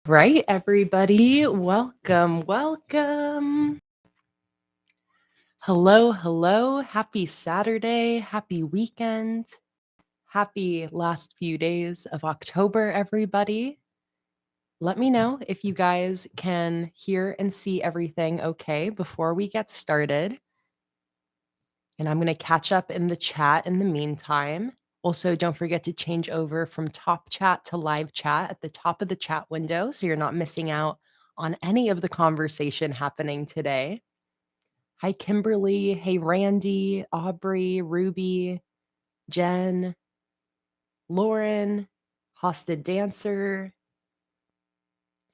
Right, everybody. Welcome. Hello. Happy Saturday. Happy weekend. Happy last few days of October, everybody. Let me know if you guys can hear and see everything okay before we get started. And I'm going to catch up in the chat in the meantime. Also, don't forget to change over from top chat to live chat at the top of the chat window so you're not missing out on any of the conversation happening today. Hi, Kimberly. Hey, Randy, Aubrey, Ruby, Jen, Lauren, Hosted Dancer,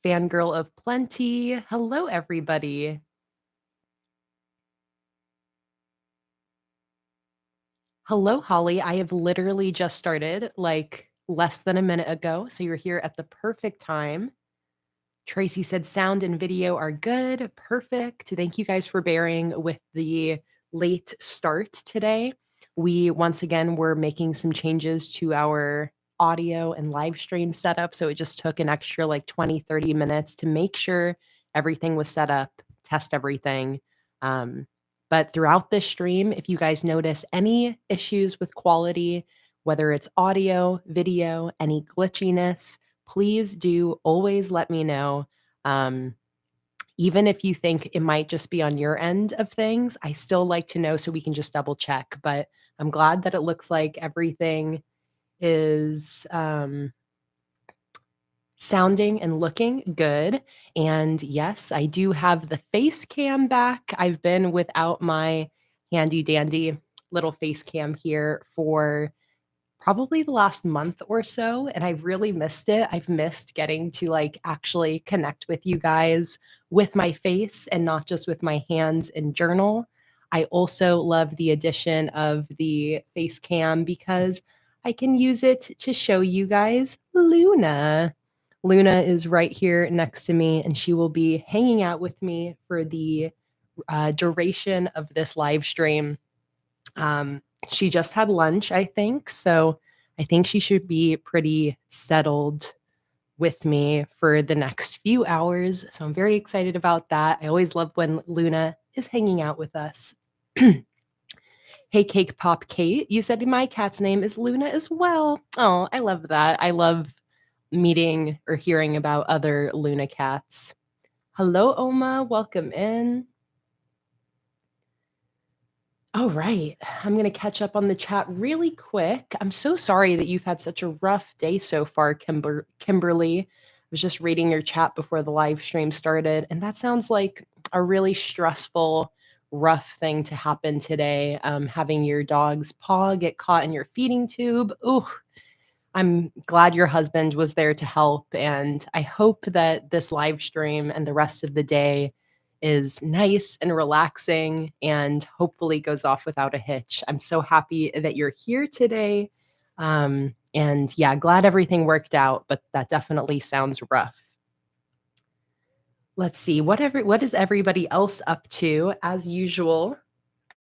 Fangirl of Plenty. Hello, everybody. Hello, Holly. I have literally just started like less than a minute ago, so you're here at the perfect time. Tracy said sound and video are good. Perfect. Thank you guys for bearing with the late start today. We once again were making some changes to our audio and live stream setup, so it just took an extra like 20-30 minutes to make sure everything was set up, test everything. But throughout this stream, if you guys notice any issues with quality, whether it's audio, video, any glitchiness, please do always let me know. Even if you think it might just be on your end of things, I still like to know so we can just double check. But I'm glad that it looks like everything is sounding and looking good. And yes, I do have the face cam back. I've been without my handy dandy little face cam here for probably the last month or so, and I've really missed it. I've missed getting to like actually connect with you guys with my face and not just with my hands and journal. I also love the addition of the face cam because I can use it to show you guys Luna. Luna is right here next to me, and she will be hanging out with me for the duration of this live stream. She just had lunch, I think. So I think she should be pretty settled with me for the next few hours. So I'm very excited about that. I always love when Luna is hanging out with us. Hey, Cake Pop Kate, you said my cat's name is Luna as well. Oh, I love that. I love meeting or hearing about other Luna cats. Hello, Oma. Welcome in. All right. I'm going to catch up on the chat really quick. I'm so sorry that you've had such a rough day so far, Kimberly. I was just reading your chat before the live stream started, and that sounds like a really stressful, rough thing to happen today. Having your dog's paw get caught in your feeding tube. Ooh, I'm glad your husband was there to help, and I hope that this live stream and the rest of the day is nice and relaxing and hopefully goes off without a hitch. I'm so happy that you're here today. And yeah, glad everything worked out, but that definitely sounds rough. Let's see, what is everybody else up to? As usual,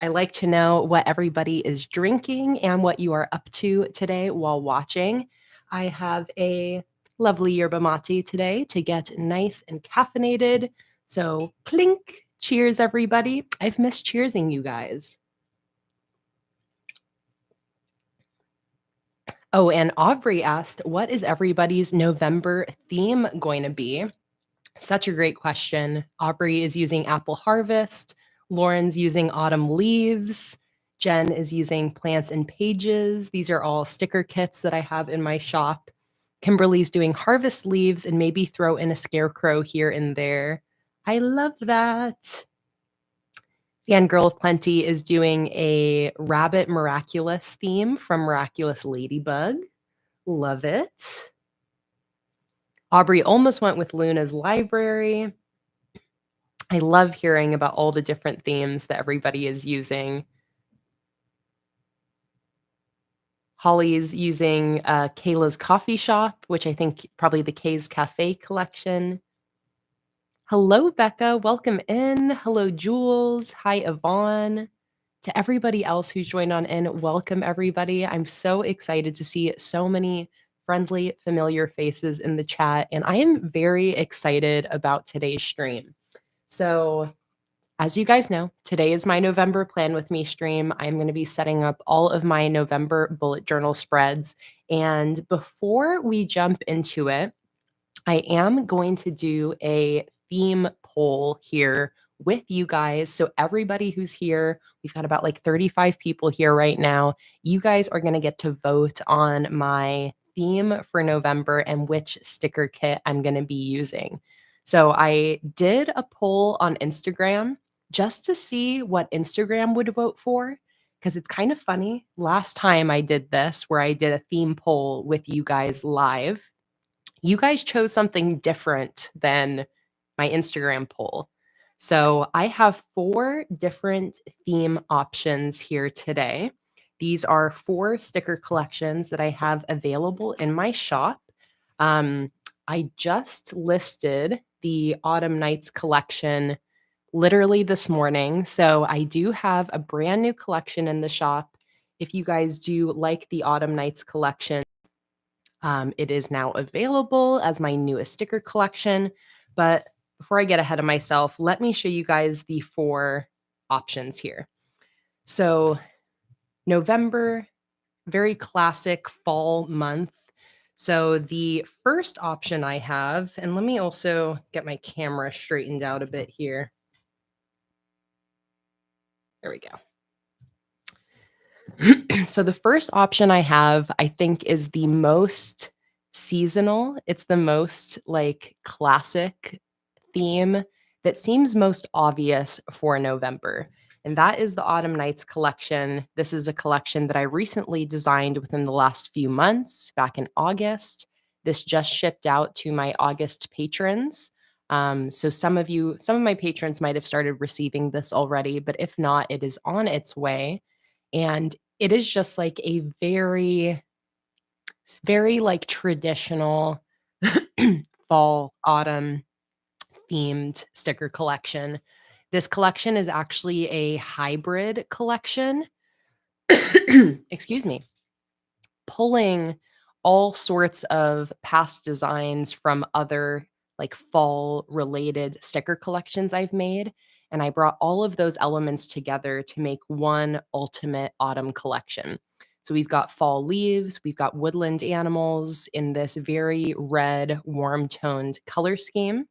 I like to know what everybody is drinking and what you are up to today while watching. I have a lovely yerba mate today to get nice and caffeinated. So clink, cheers everybody. I've missed cheersing you guys. Oh, and Aubrey asked, what is everybody's November theme going to be? Such a great question. Aubrey is using Apple Harvest. Lauren's using Autumn Leaves. Jen is using Plants and Pages. These are all sticker kits that I have in my shop. Kimberly's doing Harvest Leaves and maybe throw in a scarecrow here and there. I love that. Fangirl of Plenty is doing a Rabbit Miraculous theme from Miraculous Ladybug. Love it. Aubrey almost went with Luna's Library. I love hearing about all the different themes that everybody is using. Holly's using Kayla's Coffee Shop, which I think probably the Kay's Cafe collection. Hello, Becca. Welcome in. Hello, Jules. Hi, Yvonne. To everybody else who's joined on in, welcome, everybody. I'm so excited to see so many friendly, familiar faces in the chat, and I am very excited about today's stream. So, as you guys know, today is my November Plan With Me stream. I'm going to be setting up all of my November bullet journal spreads. And before we jump into it, I am going to do a theme poll here with you guys. So, everybody who's here, we've got about like 35 people here right now. You guys are going to get to vote on my theme for November and which sticker kit I'm going to be using. So, I did a poll on Instagram just to see what Instagram would vote for. Because it's kind of funny. Last time I did this, where I did a theme poll with you guys live, you guys chose something different than my Instagram poll. So I have 4 different theme options here today. These are 4 sticker collections that I have available in my shop. I just listed the Autumn Nights collection literally this morning. So I do have a brand new collection in the shop. If you guys do like the Autumn Nights collection, it is now available as my newest sticker collection. But before I get ahead of myself, let me show you guys the 4 options here. So, November, very classic fall month. So, the first option I have, and let me also get my camera straightened out a bit here. There we go. So the first option I have, I think, is the most seasonal. It's the most like classic theme that seems most obvious for November. And that is the Autumn Nights collection. This is a collection that I recently designed within the last few months, back in August. This just shipped out to my August patrons. So some of my patrons might have started receiving this already, but if not, it is on its way. And it is just like a very like traditional fall, autumn themed sticker collection. This collection is actually a hybrid collection. Excuse me. Pulling all sorts of past designs from other like fall related sticker collections I've made. And I brought all of those elements together to make one ultimate autumn collection. So we've got fall leaves, we've got woodland animals in this very red, warm toned color scheme.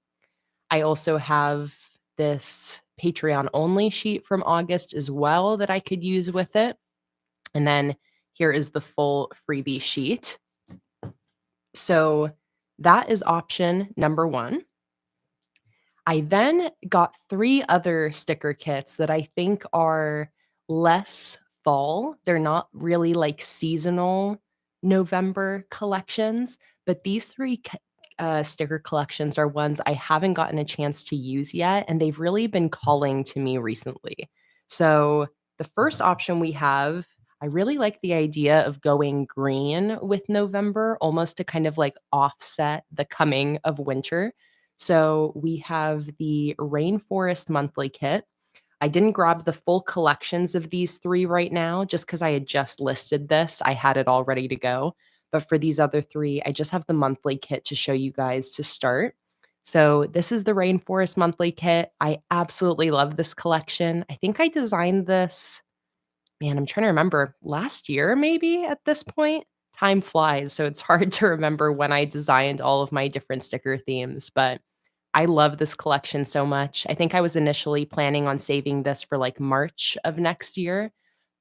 I also have this Patreon only sheet from August as well that I could use with it. And then here is the full freebie sheet. So that is option number 1. I then got 3 other sticker kits that I think are less fall. They're not really like seasonal November collections, but these 3 sticker collections are ones I haven't gotten a chance to use yet, and they've really been calling to me recently. So the first option we have, I really like the idea of going green with November, almost to kind of like offset the coming of winter. So we have the Rainforest Monthly Kit. I didn't grab the full collections of these 3 right now just because I had just listed this. I had it all ready to go. But for these other 3, I just have the monthly kit to show you guys to start. So this is the Rainforest Monthly Kit. I absolutely love this collection. I think I designed this, man, I'm trying to remember, last year maybe at this point. Time flies, so it's hard to remember when I designed all of my different sticker themes, but I love this collection so much. I think I was initially planning on saving this for like March of next year,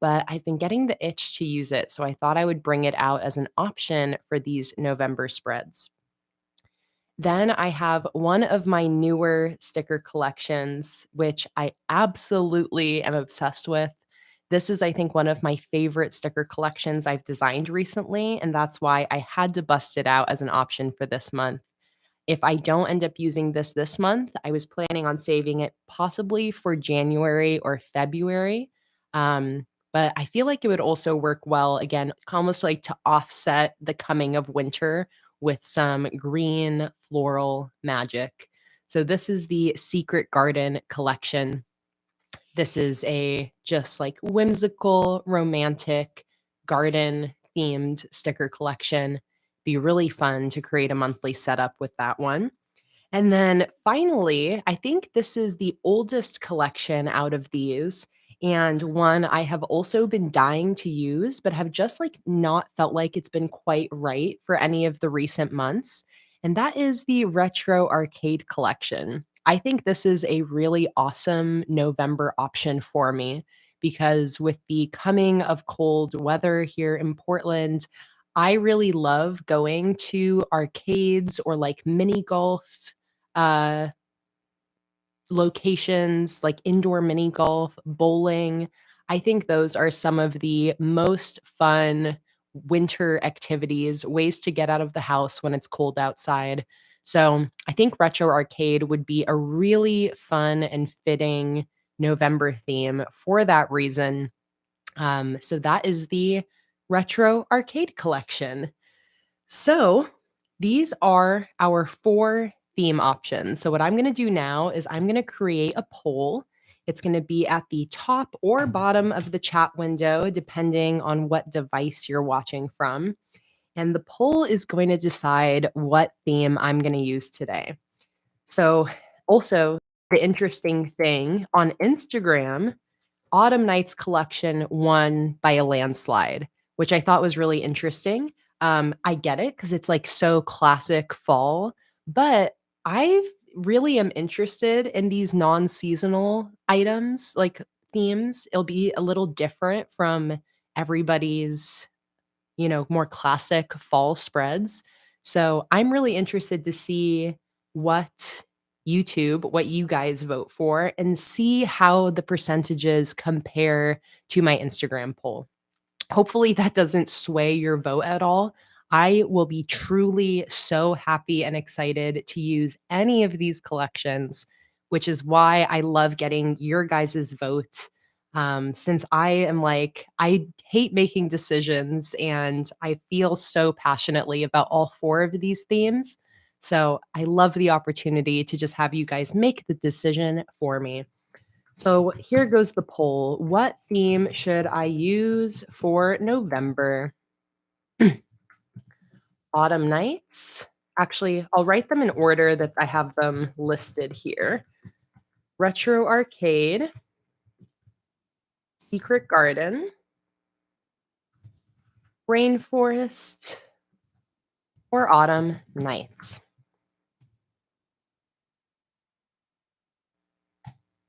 but I've been getting the itch to use it. So I thought I would bring it out as an option for these November spreads. Then I have one of my newer sticker collections, which I absolutely am obsessed with. This is, I think, one of my favorite sticker collections I've designed recently, and that's why I had to bust it out as an option for this month. If I don't end up using this month, I was planning on saving it possibly for January or February. But I feel like it would also work well, again, almost like to offset the coming of winter with some green floral magic. So this is the Secret Garden collection. This is a just like whimsical, romantic, garden themed sticker collection Be really fun to create a monthly setup with that one. And then finally, I think this is the oldest collection out of these, and one I have also been dying to use, but have just like not felt like it's been quite right for any of the recent months. And that is the Retro Arcade Collection. I think this is a really awesome November option for me because with the coming of cold weather here in Portland, I really love going to arcades or like mini golf uh, locations like indoor mini golf, bowling. I think those are some of the most fun winter activities, ways to get out of the house when it's cold outside. So I think retro arcade would be a really fun and fitting November theme for that reason. So that is the retro arcade collection. So these are our four theme options. So what I'm going to do now is I'm going to create a poll. It's going to be at the top or bottom of the chat window, depending on what device you're watching from. And the poll is going to decide what theme I'm going to use today. So also the interesting thing on Instagram, Autumn Nights collection won by a landslide, which I thought was really interesting. I get it because it's like so classic fall, but I really am interested in these non-seasonal items, like themes. It'll be a little different from everybody's, more classic fall spreads. So I'm really interested to see what what you guys vote for, and see how the percentages compare to my Instagram poll. Hopefully, that doesn't sway your vote at all. I will be truly so happy and excited to use any of these collections, which is why I love getting your guys' vote. Since I am like, I hate making decisions and I feel so passionately about all four of these themes. So I love the opportunity to just have you guys make the decision for me. So here goes the poll. What theme should I use for November? Autumn nights. Actually, I'll write them in order that I have them listed here. Retro arcade, secret garden, rainforest, or autumn nights.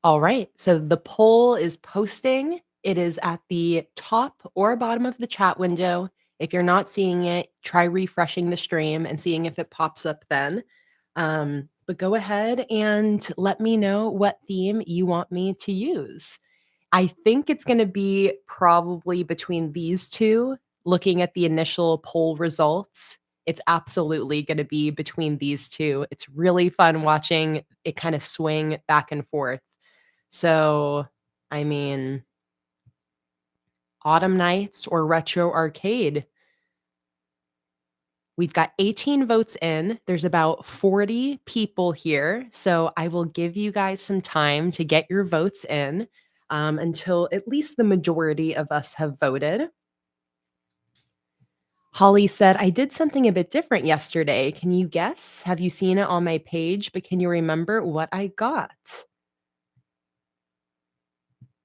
All right. So the poll is posting. It is at the top or bottom of the chat window. If you're not seeing it, try refreshing the stream and seeing if it pops up then. But go ahead and let me know what theme you want me to use. I think it's going to be probably between these two. Looking at the initial poll results, it's absolutely going to be between these two. It's really fun watching it kind of swing back and forth. So, I mean, Autumn Nights or Retro Arcade. We've got 18 votes in. There's about 40 people here. So I will give you guys some time to get your votes in until at least the majority of us have voted. Holly said, I did something a bit different yesterday. Can you guess? Have you seen it on my page? But can you remember what I got?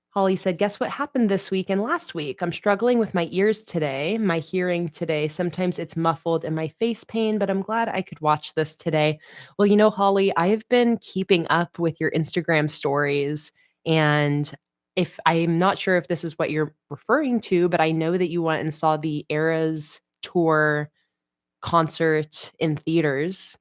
Holly said, guess what happened this week and last week? I'm struggling with my ears today, my hearing today. Sometimes it's muffled in my face pain, but I'm glad I could watch this today. Well, Holly, I have been keeping up with your Instagram stories. And if I'm not sure if this is what you're referring to, but I know that you went and saw the Eras tour concert in theaters,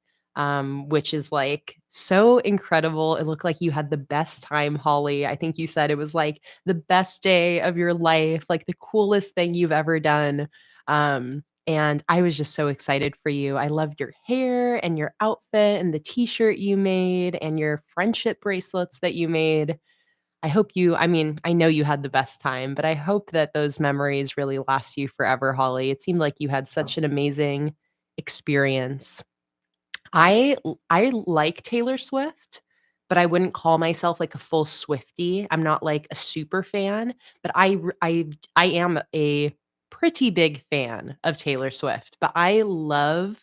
which is like so incredible. It looked like you had the best time, Holly. I think you said it was like the best day of your life, like the coolest thing you've ever done. And I was just so excited for you. I loved your hair and your outfit and the t-shirt you made and your friendship bracelets that you made. I mean, I know you had the best time, but I hope that those memories really last you forever, Holly. It seemed like you had such an amazing experience. I like Taylor Swift, but I wouldn't call myself like a full Swiftie. I'm not like a super fan, but I am a pretty big fan of Taylor Swift, but I love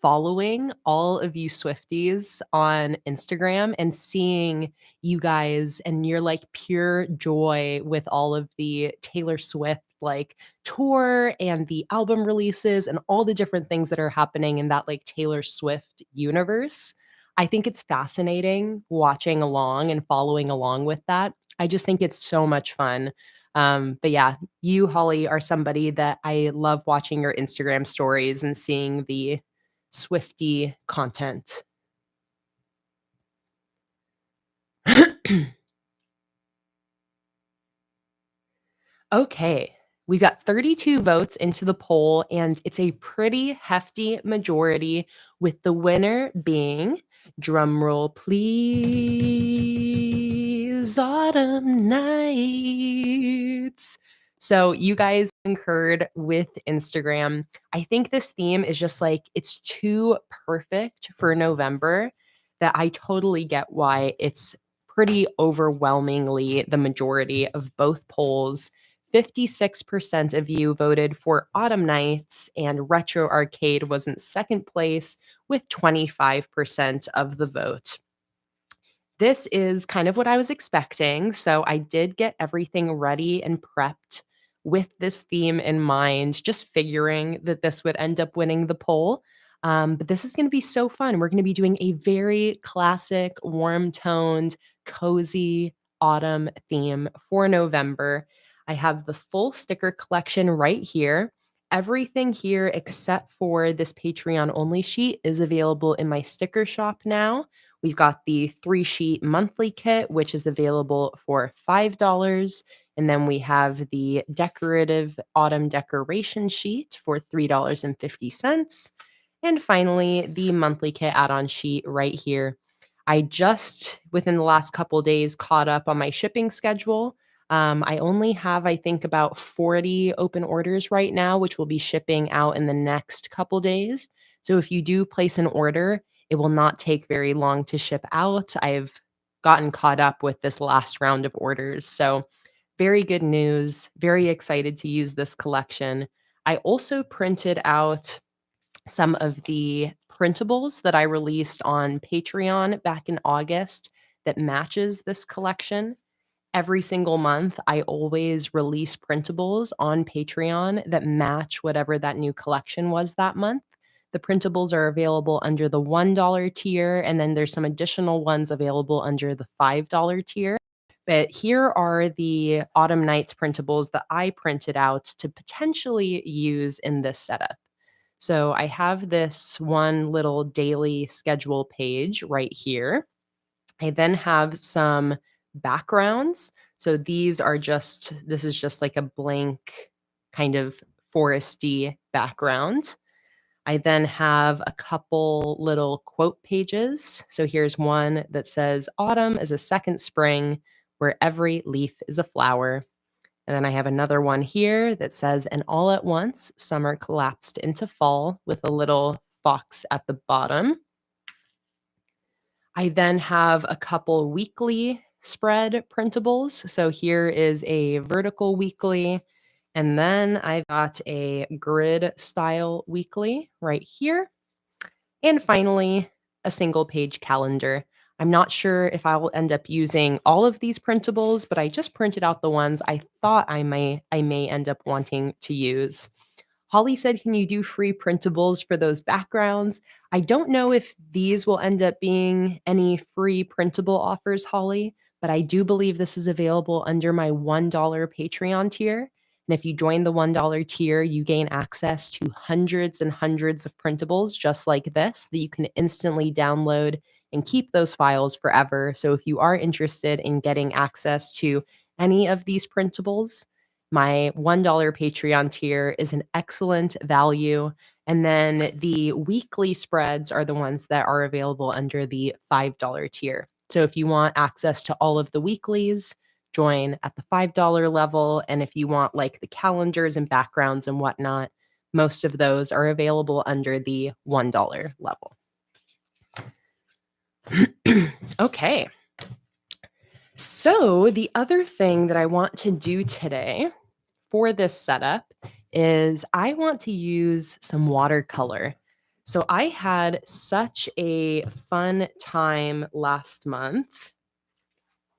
following all of you Swifties on Instagram and seeing you guys and your like pure joy with all of the Taylor Swift like tour and the album releases and all the different things that are happening in that like Taylor Swift universe. I think it's fascinating watching along and following along with that. I just think it's so much fun. But yeah, you, Holly, are somebody that I love watching your Instagram stories and seeing the Swifty content. Okay, we got 32 votes into the poll, and it's a pretty hefty majority, with the winner being, drumroll please, Autumn Nights. So you guys concurred with Instagram. I think this theme is just like, it's too perfect for November that I totally get why it's pretty overwhelmingly the majority of both polls. 56% of you voted for Autumn Nights, and Retro Arcade was in second place with 25% of the vote. This is kind of what I was expecting, so I did get everything ready and prepped with this theme in mind, just figuring that this would end up winning the poll. But this is going to be so fun. We're going to be doing a very classic, warm-toned, cozy autumn theme for November. I have the full sticker collection right here. Everything here except for this Patreon only sheet is available in my sticker shop now. We've got the 3-sheet monthly kit, which is available for $5. And then we have the decorative autumn decoration sheet for $3.50. And finally, the monthly kit add-on sheet right here. I just, within the last couple days, caught up on my shipping schedule. I only have, I think, about 40 open orders right now, which will be shipping out in the next couple days. So if you do place an order, it will not take very long to ship out. I've gotten caught up with this last round of orders. So very good news. Very excited to use this collection. I also printed out some of the printables that I released on Patreon back in August that matches this collection. Every single month, I always release printables on Patreon that match whatever that new collection was that month. The printables are available under the $1 tier, and then there's some additional ones available under the $5 tier. But here are the Autumn Nights printables that I printed out to potentially use in this setup. So I have this one little daily schedule page right here. I then have some backgrounds. So this is just like a blank kind of foresty background. I then have a couple little quote pages. So here's one that says, "Autumn is a second spring where every leaf is a flower." And then I have another one here that says, "And all at once, summer collapsed into fall," with a little fox at the bottom. I then have a couple weekly spread printables. So here is a vertical weekly, and then I've got a grid style weekly right here. And finally, a single page calendar. I'm not sure if I will end up using all of these printables, but I just printed out the ones I thought I may end up wanting to use. Holly said, "Can you do free printables for those backgrounds?" I don't know if these will end up being any free printable offers, Holly, but I do believe this is available under my $1 Patreon tier. And if you join the $1 tier, you gain access to hundreds and hundreds of printables just like this that you can instantly download and keep those files forever. So if you are interested in getting access to any of these printables, my $1 Patreon tier is an excellent value. And then the weekly spreads are the ones that are available under the $5 tier. So if you want access to all of the weeklies, join at the $5 level. And if you want like the calendars and backgrounds and whatnot, most of those are available under the $1 level. Okay. So the other thing that I want to do today for this setup is I want to use some watercolor. So I had such a fun time last month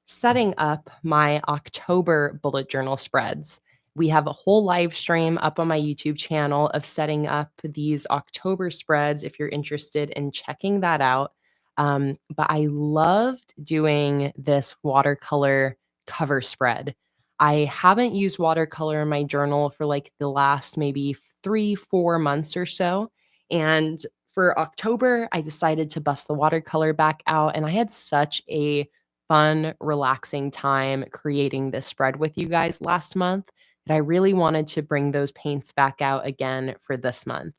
setting up my October bullet journal spreads. We have a whole live stream up on my YouTube channel of setting up these October spreads if you're interested in checking that out. But I loved doing this watercolor cover spread. I haven't used watercolor in my journal for like the last maybe 3, 4 months or so. And for October, I decided to bust the watercolor back out, and I had such a fun, relaxing time creating this spread with you guys last month that I really wanted to bring those paints back out again for this month.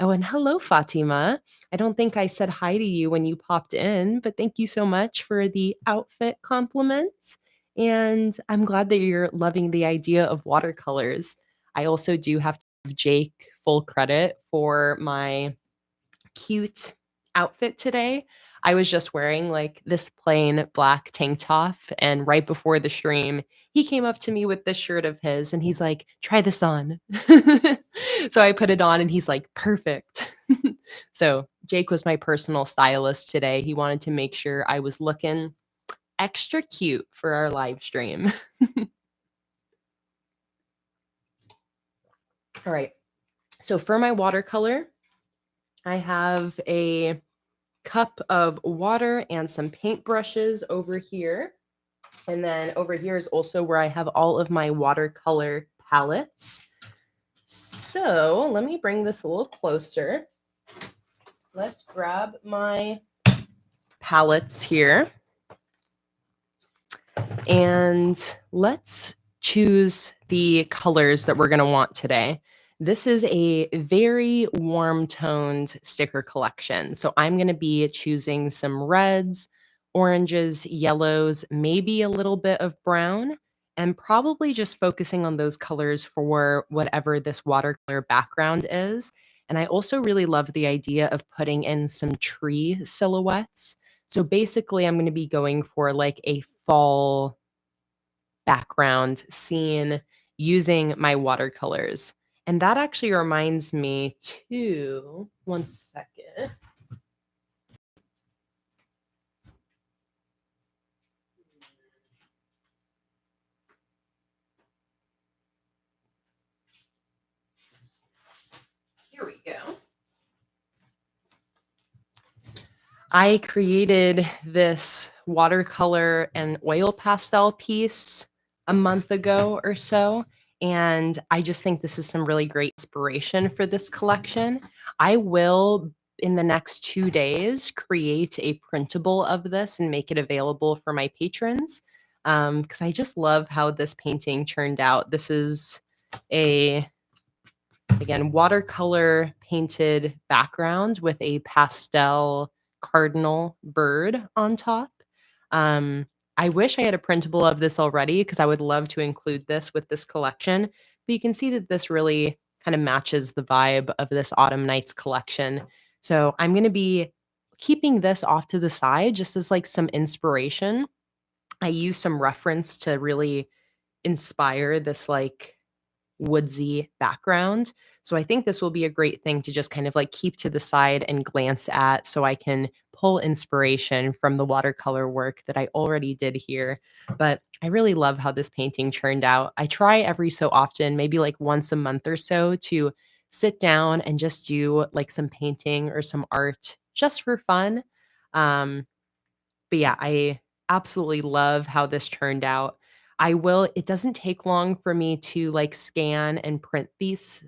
Oh, and hello, Fatima. I don't think I said hi to you when you popped in, but thank you so much for the outfit compliment. And I'm glad that you're loving the idea of watercolors. I also do have to give Jake full credit for my cute outfit today. I was just wearing like this plain black tank top, and right before the stream, he came up to me with this shirt of his and he's like, "Try this on." So I put it on and he's like, "Perfect." So Jake was my personal stylist today. He wanted to make sure I was looking extra cute for our live stream. All right. So for my watercolor, I have a cup of water and some paintbrushes over here. And then over here is also where I have all of my watercolor palettes. So let me bring this a little closer. Let's grab my palettes here. And let's choose the colors that we're going to want today. This is a very warm toned sticker collection. So I'm going to be choosing some reds, oranges, yellows, maybe a little bit of brown, and probably just focusing on those colors for whatever this watercolor background is. And I also really love the idea of putting in some tree silhouettes. So basically, I'm going to be going for like a fall background scene using my watercolors. And that actually reminds me to one second. Here we go. I created this watercolor and oil pastel piece a month ago or so. And I just think this is some really great inspiration for this collection. I will, in the next 2 days, create a printable of this and make it available for my patrons. Because I just love how this painting turned out. This is a again, watercolor painted background with a pastel cardinal bird on top. Um, I wish I had a printable of this already because I would love to include this with this collection. But you can see that this really kind of matches the vibe of this Autumn Nights collection. So I'm going to be keeping this off to the side just as like some inspiration. I use some reference to really inspire this like woodsy background. So I think this will be a great thing to just kind of like keep to the side and glance at so I can pull inspiration from the watercolor work that I already did here. But I really love how this painting turned out. I try every so often, maybe like once a month or so, to sit down and just do like some painting or some art just for fun. Um, but yeah, I absolutely love how this turned out. It doesn't take long for me to like scan and print these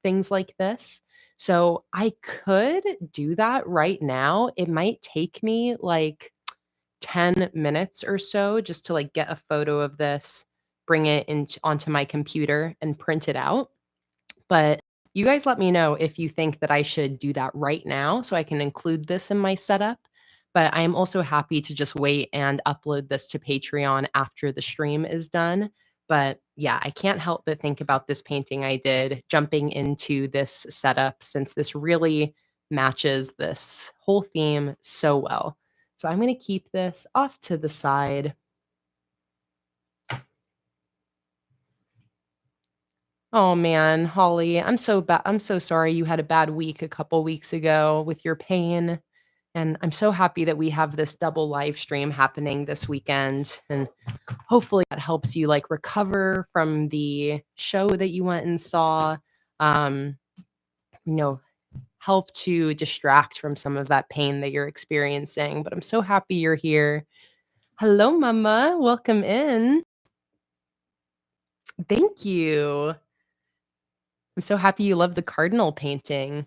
things like this. So I could do that right now. It might take me like 10 minutes or so just to like get a photo of this, bring it into onto my computer and print it out. But you guys let me know if you think that I should do that right now so I can include this in my setup. But I am also happy to just wait and upload this to Patreon after the stream is done. But yeah, I can't help but think about this painting I did jumping into this setup since this really matches this whole theme so well. So I'm going to keep this off to the side. Oh man, Holly, I'm so sorry you had a bad week a couple weeks ago with your pain. And I'm so happy that we have this double live stream happening this weekend. And hopefully that helps you like recover from the show that you went and saw. Um, you know, help to distract from some of that pain that you're experiencing. But I'm so happy you're here. Hello, Mama. Welcome in. Thank you. I'm so happy you love the cardinal painting.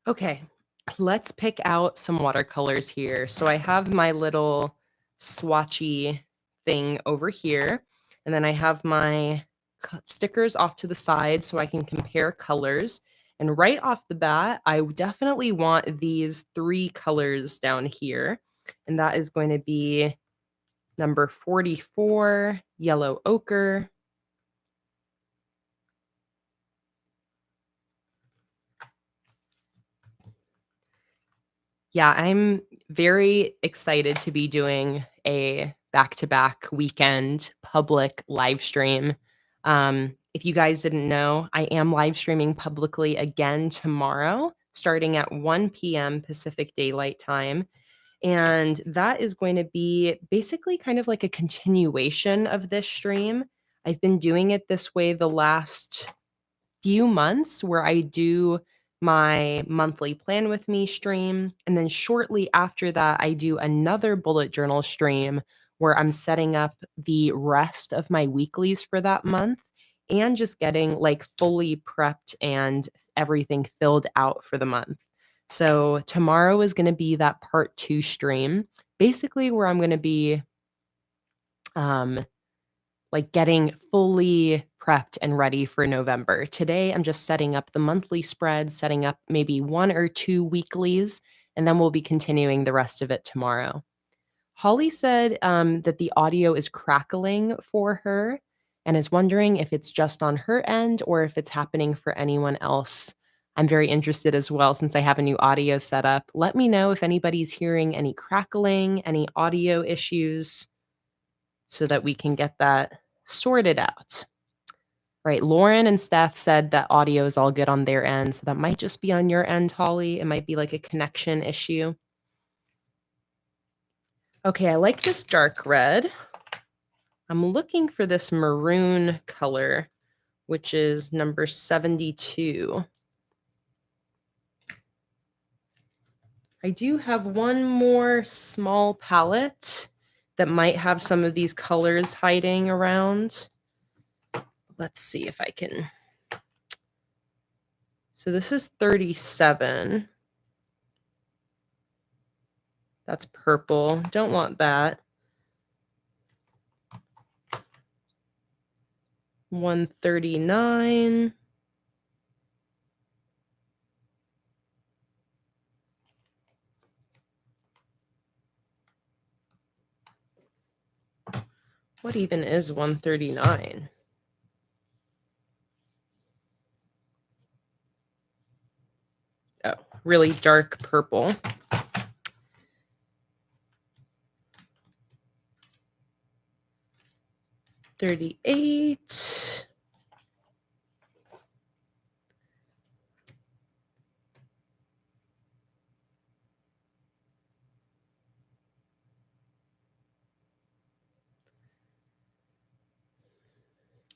Okay, let's pick out some watercolors here. So I have my little swatchy thing over here, and then I have my stickers off to the side so I can compare colors. And right off the bat, I definitely want these three colors down here. And that is going to be number 44, yellow ochre, yeah, I'm very excited to be doing a back-to-back weekend public live stream. If you guys didn't know, I am live streaming publicly again tomorrow, starting at 1 p.m. Pacific Daylight Time. And that is going to be basically kind of like a continuation of this stream. I've been doing it this way the last few months where I do my monthly plan with me stream. And then shortly after that, I do another bullet journal stream where I'm setting up the rest of my weeklies for that month and just getting like fully prepped and everything filled out for the month. So tomorrow is going to be that part two stream, basically where I'm going to be um, like getting fully prepped and ready for November. Today, I'm just setting up the monthly spread, setting up maybe one or two weeklies, and then we'll be continuing the rest of it tomorrow. Holly said that the audio is crackling for her and is wondering if it's just on her end or if it's happening for anyone else. I'm very interested as well since I have a new audio set up. Let me know if anybody's hearing any crackling, any audio issues, so that we can get that sorted out. Right. Lauren and Steph said that audio is all good on their end. So that might just be on your end, Holly. It might be like a connection issue. Okay, I like this dark red. I'm looking for this maroon color, which is number 72. I do have one more small palette that might have some of these colors hiding around. Let's see if I can. So this is 37. That's purple. Don't want that. 139. What even is 139? Oh, really dark purple. $38.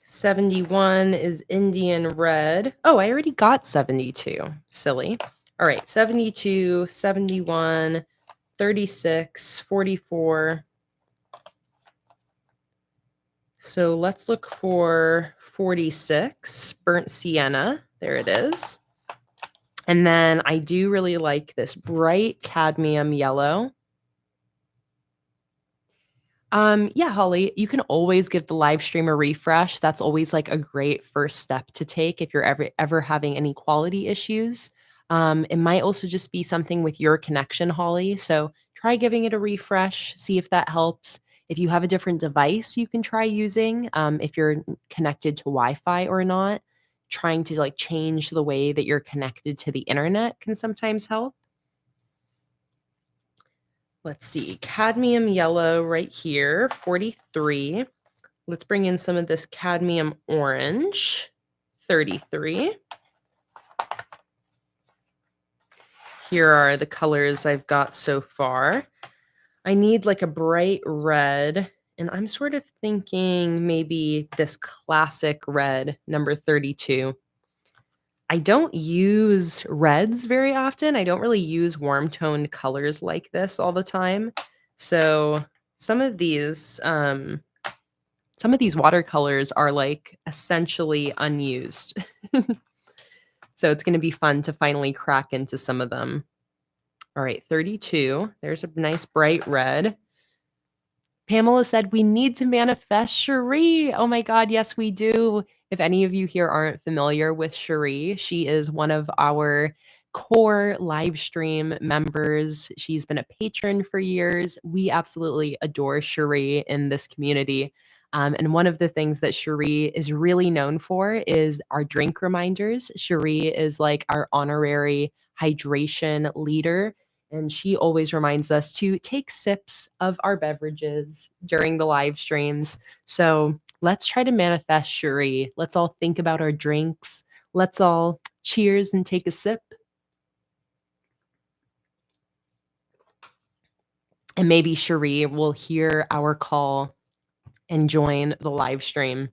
$71 is Indian red. Oh, I already got 72. Silly. All right, 72, 71, 36, 44. So let's look for 46, burnt sienna. There it is. And then I do really like this bright cadmium yellow. Yeah, Holly, you can always give the live stream a refresh. That's always like a great first step to take if you're ever having any quality issues. It might also just be something with your connection, Holly. So try giving it a refresh, see if that helps. If you have a different device, you can try using if you're connected to Wi-Fi or not. Trying to like change the way that you're connected to the internet can sometimes help. Let's see, cadmium yellow right here, 43. Let's bring in some of this cadmium orange, 33. Here are the colors I've got so far. I need like a bright red, and I'm sort of thinking maybe this classic red, number 32. I don't use reds very often. I don't really use warm toned colors like this all the time. So some of these watercolors are like essentially unused. So it's going to be fun to finally crack into some of them. All right, 32. There's a nice bright red. Pamela said, we need to manifest Cherie. Oh my God, yes, we do. If any of you here aren't familiar with Cherie, she is one of our core live stream members. She's been a patron for years. We absolutely adore Cherie in this community. And one of the things that Cherie is really known for is our drink reminders. Cherie is like our honorary hydration leader, and she always reminds us to take sips of our beverages during the live streams. So let's try to manifest Cherie. Let's all think about our drinks. Let's all cheers and take a sip. And maybe Cherie will hear our call and join the live stream.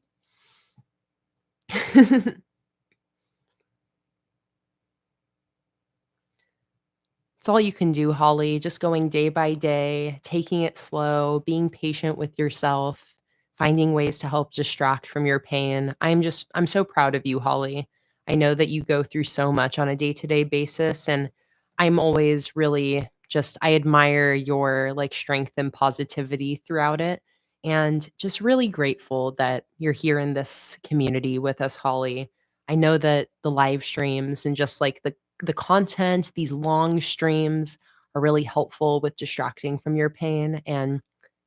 It's all you can do, Holly. Just going day by day, taking it slow, being patient with yourself, finding ways to help distract from your pain. I'm so proud of you, Holly. I know that you go through so much on a day-to-day basis, and I'm always really just I admire your like strength and positivity throughout it, and just really grateful that you're here in this community with us, Holly. I know that the live streams and just like the content, these long streams are really helpful with distracting from your pain. And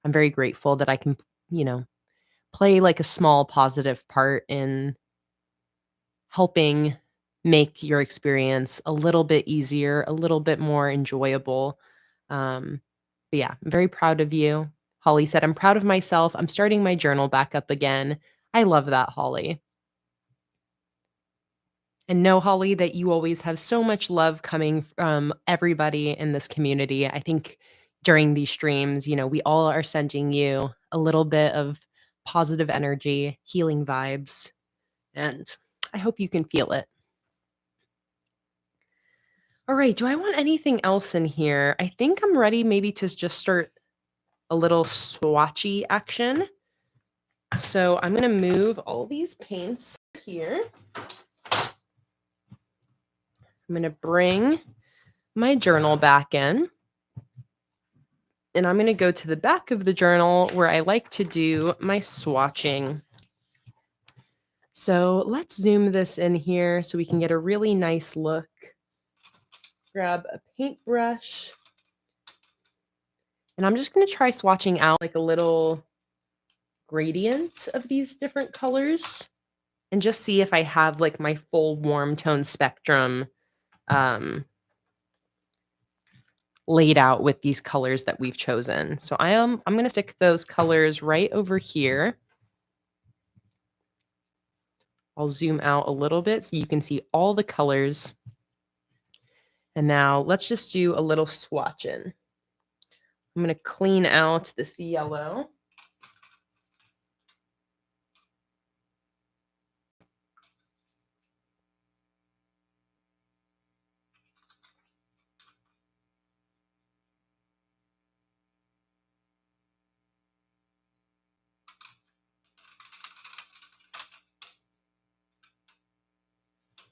I'm very grateful that I can, you know, play like a small positive part in helping make your experience a little bit easier, a little bit more enjoyable. But yeah, I'm very proud of you. Holly said, I'm proud of myself. I'm starting my journal back up again. I love that, Holly. And know, Holly, that you always have so much love coming from everybody in this community. I think during these streams, we all are sending you a little bit of positive energy, healing vibes, and I hope you can feel it. All right, do I want anything else in here? I think I'm ready maybe to just start a little swatchy action. So I'm going to move all these paints here. I'm going to bring my journal back in. And I'm going to go to the back of the journal where I like to do my swatching. So let's zoom this in here so we can get a really nice look. Grab a paintbrush. And I'm just going to try swatching out like a little gradient of these different colors and just see if I have like my full warm tone spectrum laid out with these colors that we've chosen. So I'm going to stick those colors right over here. I'll zoom out a little bit so you can see all the colors. And now let's just do a little swatching. I'm going to clean out this yellow.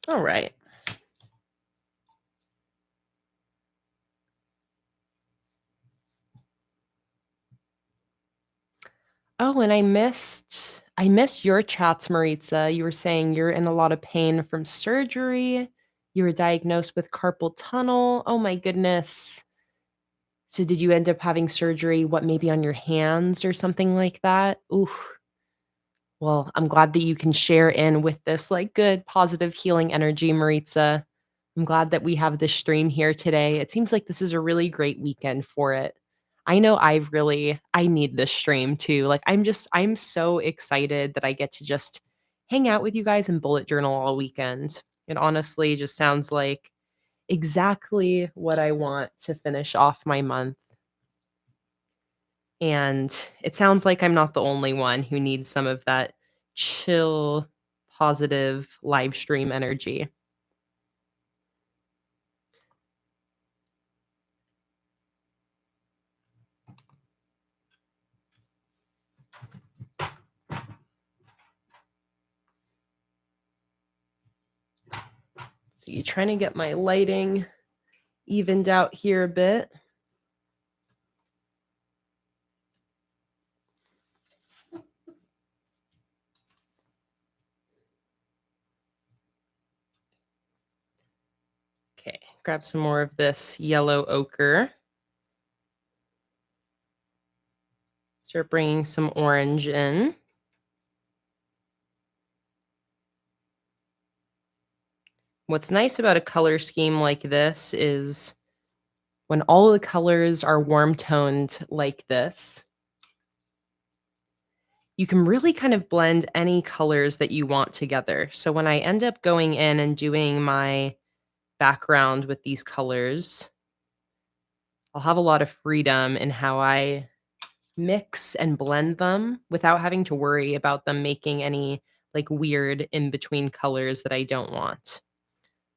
All right. Oh, and I missed your chats, Maritza. You were saying you're in a lot of pain from surgery. You were diagnosed with carpal tunnel. Oh my goodness. So did you end up having surgery, what, maybe on your hands or something like that? Ooh. Well, I'm glad that you can share in with this like good, positive healing energy, Maritza. I'm glad that we have this stream here today. It seems like this is a really great weekend for it. I know I need this stream too. Like I'm so excited that I get to just hang out with you guys and bullet journal all weekend. It honestly just sounds like exactly what I want to finish off my month. And it sounds like I'm not the only one who needs some of that chill, positive live stream energy. See, trying to get my lighting evened out here a bit. Okay, grab some more of this yellow ochre. Start bringing some orange in. What's nice about a color scheme like this is when all the colors are warm toned like this, you can really kind of blend any colors that you want together. So when I end up going in and doing my background with these colors, I'll have a lot of freedom in how I mix and blend them without having to worry about them making any like weird in between colors that I don't want.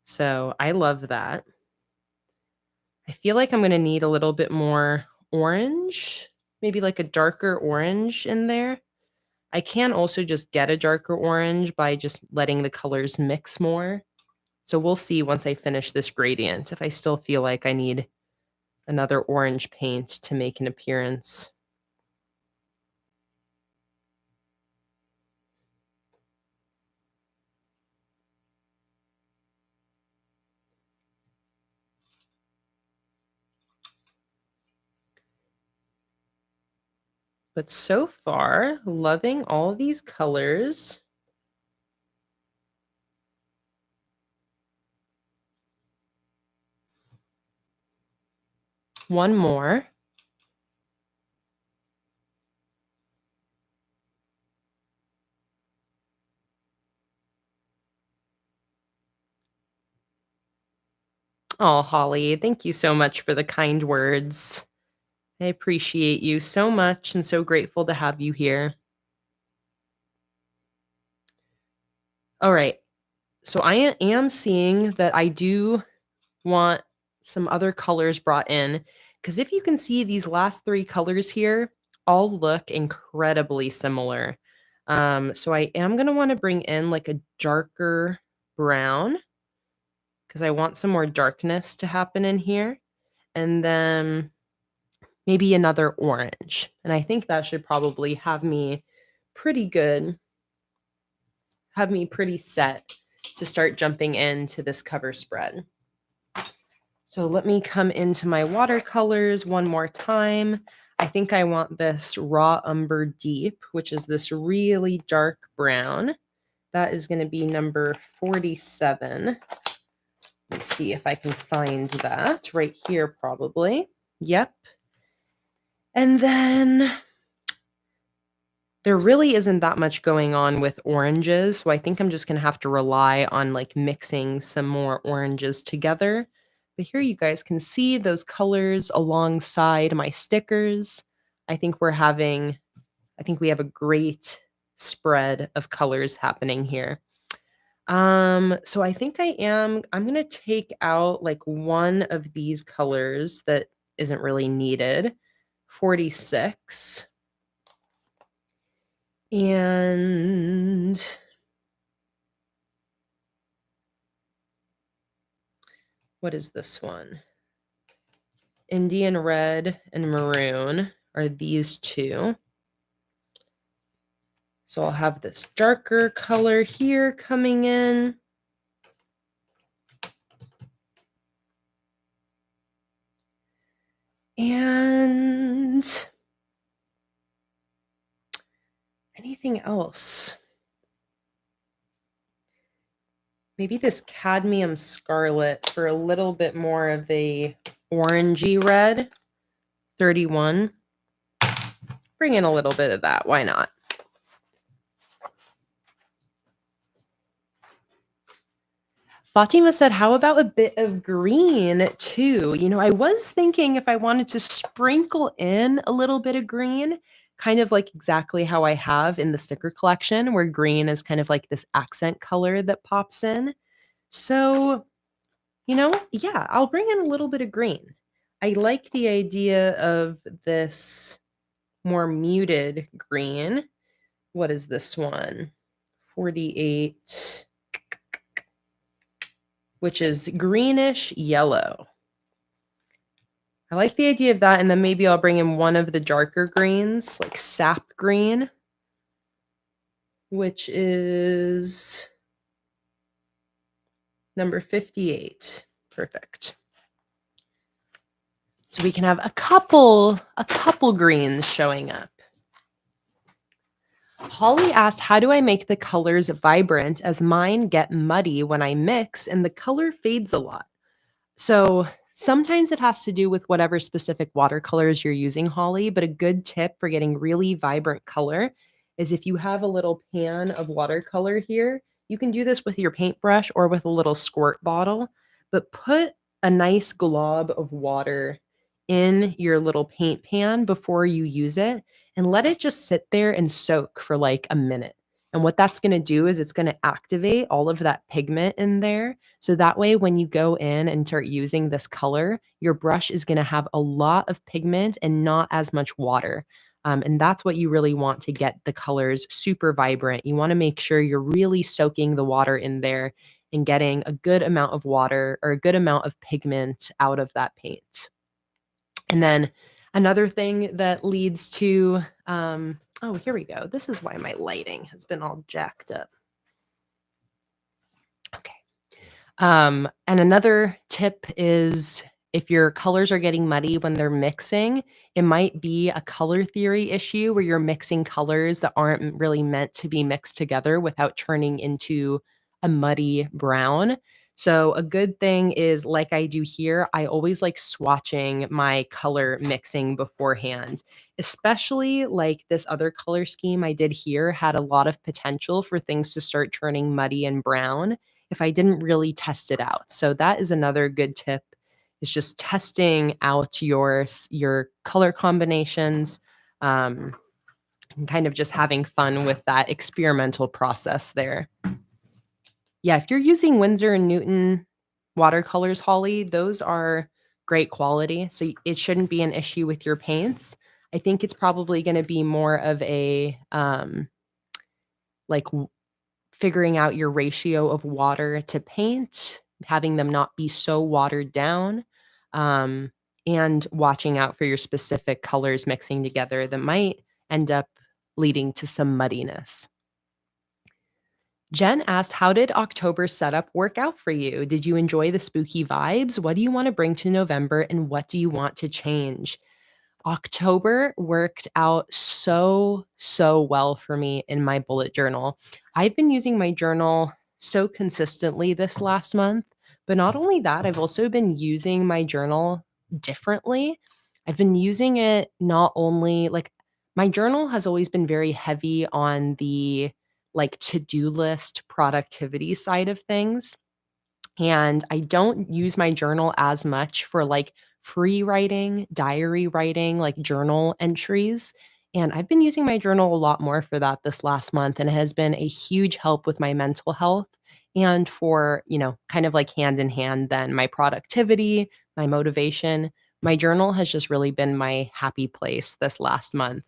So I love that. I feel like I'm going to need a little bit more orange, maybe like a darker orange in there. I can also just get a darker orange by just letting the colors mix more. So we'll see once I finish this gradient if I still feel like I need another orange paint to make an appearance. But so far, loving all these colors. One more. Oh, Holly, thank you so much for the kind words. I appreciate you so much and so grateful to have you here. All right. So I am seeing that I do want some other colors brought in, because if you can see, these last three colors here all look incredibly similar. So I am going to want to bring in like a darker brown because I want some more darkness to happen in here. And then maybe another orange. And I think that should probably have me pretty good, have me pretty set to start jumping into this cover spread. So let me come into my watercolors one more time. I think I want this Raw Umber Deep, which is this really dark brown. That is going to be number 47. Let's see if I can find that right here, probably. Yep. And then there really isn't that much going on with oranges, so I think I'm just going to have to rely on like mixing some more oranges together. But here you guys can see those colors alongside my stickers. I think we have a great spread of colors happening here. So I think I'm going to take out like one of these colors that isn't really needed, 46. And what is this one? Indian red and maroon are these two. So I'll have this darker color here coming in. And anything else? Maybe this cadmium scarlet for a little bit more of a orangey red. 31. Bring in a little bit of that. Why not? Fatima said, how about a bit of green too? You know, I was thinking if I wanted to sprinkle in a little bit of green, kind of like exactly how I have in the sticker collection, where green is kind of like this accent color that pops in. So, you know, yeah, I'll bring in a little bit of green. I like the idea of this more muted green. What is this one? 48, which is greenish yellow. I like the idea of that. And then maybe I'll bring in one of the darker greens, like sap green, which is number 58. Perfect. So we can have a couple greens showing up. Holly asked, how do I make the colors vibrant as mine get muddy when I mix and the color fades a lot? So sometimes it has to do with whatever specific watercolors you're using, Holly, but a good tip for getting really vibrant color is if you have a little pan of watercolor here, you can do this with your paintbrush or with a little squirt bottle, but put a nice glob of water in your little paint pan before you use it and let it just sit there and soak for like a minute. And what that's going to do is it's going to activate all of that pigment in there. So that way, when you go in and start using this color, your brush is going to have a lot of pigment and not as much water. And that's what you really want to get the colors super vibrant. You want to make sure you're really soaking the water in there and getting a good amount of water or a good amount of pigment out of that paint. And then another thing that leads to, oh, here we go. This is why my lighting has been all jacked up. Okay. And another tip is if your colors are getting muddy when they're mixing, it might be a color theory issue where you're mixing colors that aren't really meant to be mixed together without turning into a muddy brown. So a good thing is, like I do here, I always like swatching my color mixing beforehand, especially like this other color scheme I did here had a lot of potential for things to start turning muddy and brown if I didn't really test it out. So that is another good tip, is just testing out your color combinations, and kind of just having fun with that experimental process there. Yeah, if you're using Winsor & Newton watercolors, Holly, those are great quality. So it shouldn't be an issue with your paints. I think it's probably going to be more of a like figuring out your ratio of water to paint, having them not be so watered down, and watching out for your specific colors mixing together that might end up leading to some muddiness. Jen asked, how did October's setup work out for you? Did you enjoy the spooky vibes? What do you want to bring to November, and what do you want to change? October worked out so well for me in my bullet journal. I've been using my journal so consistently this last month, but not only that, I've also been using my journal differently. I've been using it not only like my journal has always been very heavy on the like to-do list productivity side of things. And I don't use my journal as much for like free writing, diary writing, like journal entries. And I've been using my journal a lot more for that this last month. And it has been a huge help with my mental health and for, you know, kind of like hand in hand, then my productivity, my motivation. My journal has just really been my happy place this last month.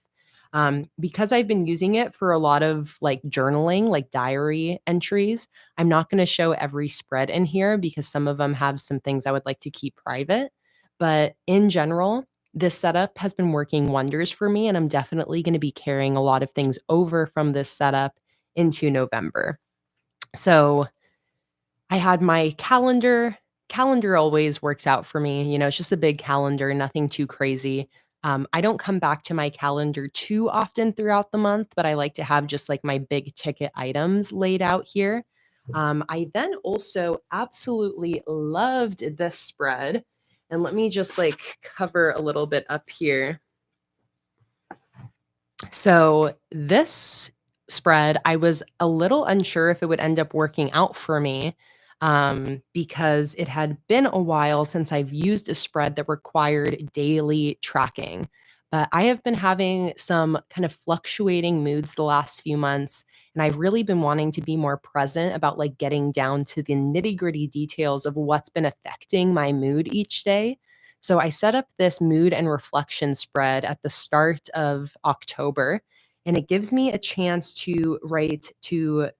Because I've been using it for a lot of like journaling, like diary entries. I'm not going to show every spread in here because some of them have some things I would like to keep private. But in general, this setup has been working wonders for me, and I'm definitely going to be carrying a lot of things over from this setup into November. So I had my calendar. Calendar always works out for me. You know, it's just a big calendar, nothing too crazy. I don't come back to my calendar too often throughout the month, but I like to have just like my big ticket items laid out here. I then also absolutely loved this spread And let me just like cover a little bit up here. So this spread, I was a little unsure if it would end up working out for me, because it had been a while since I've used a spread that required daily tracking. But I have been having some kind of fluctuating moods the last few months, and I've really been wanting to be more present about like getting down to the nitty-gritty details of what's been affecting my mood each day. So I set up this mood and reflection spread at the start of October, and it gives me a chance to write to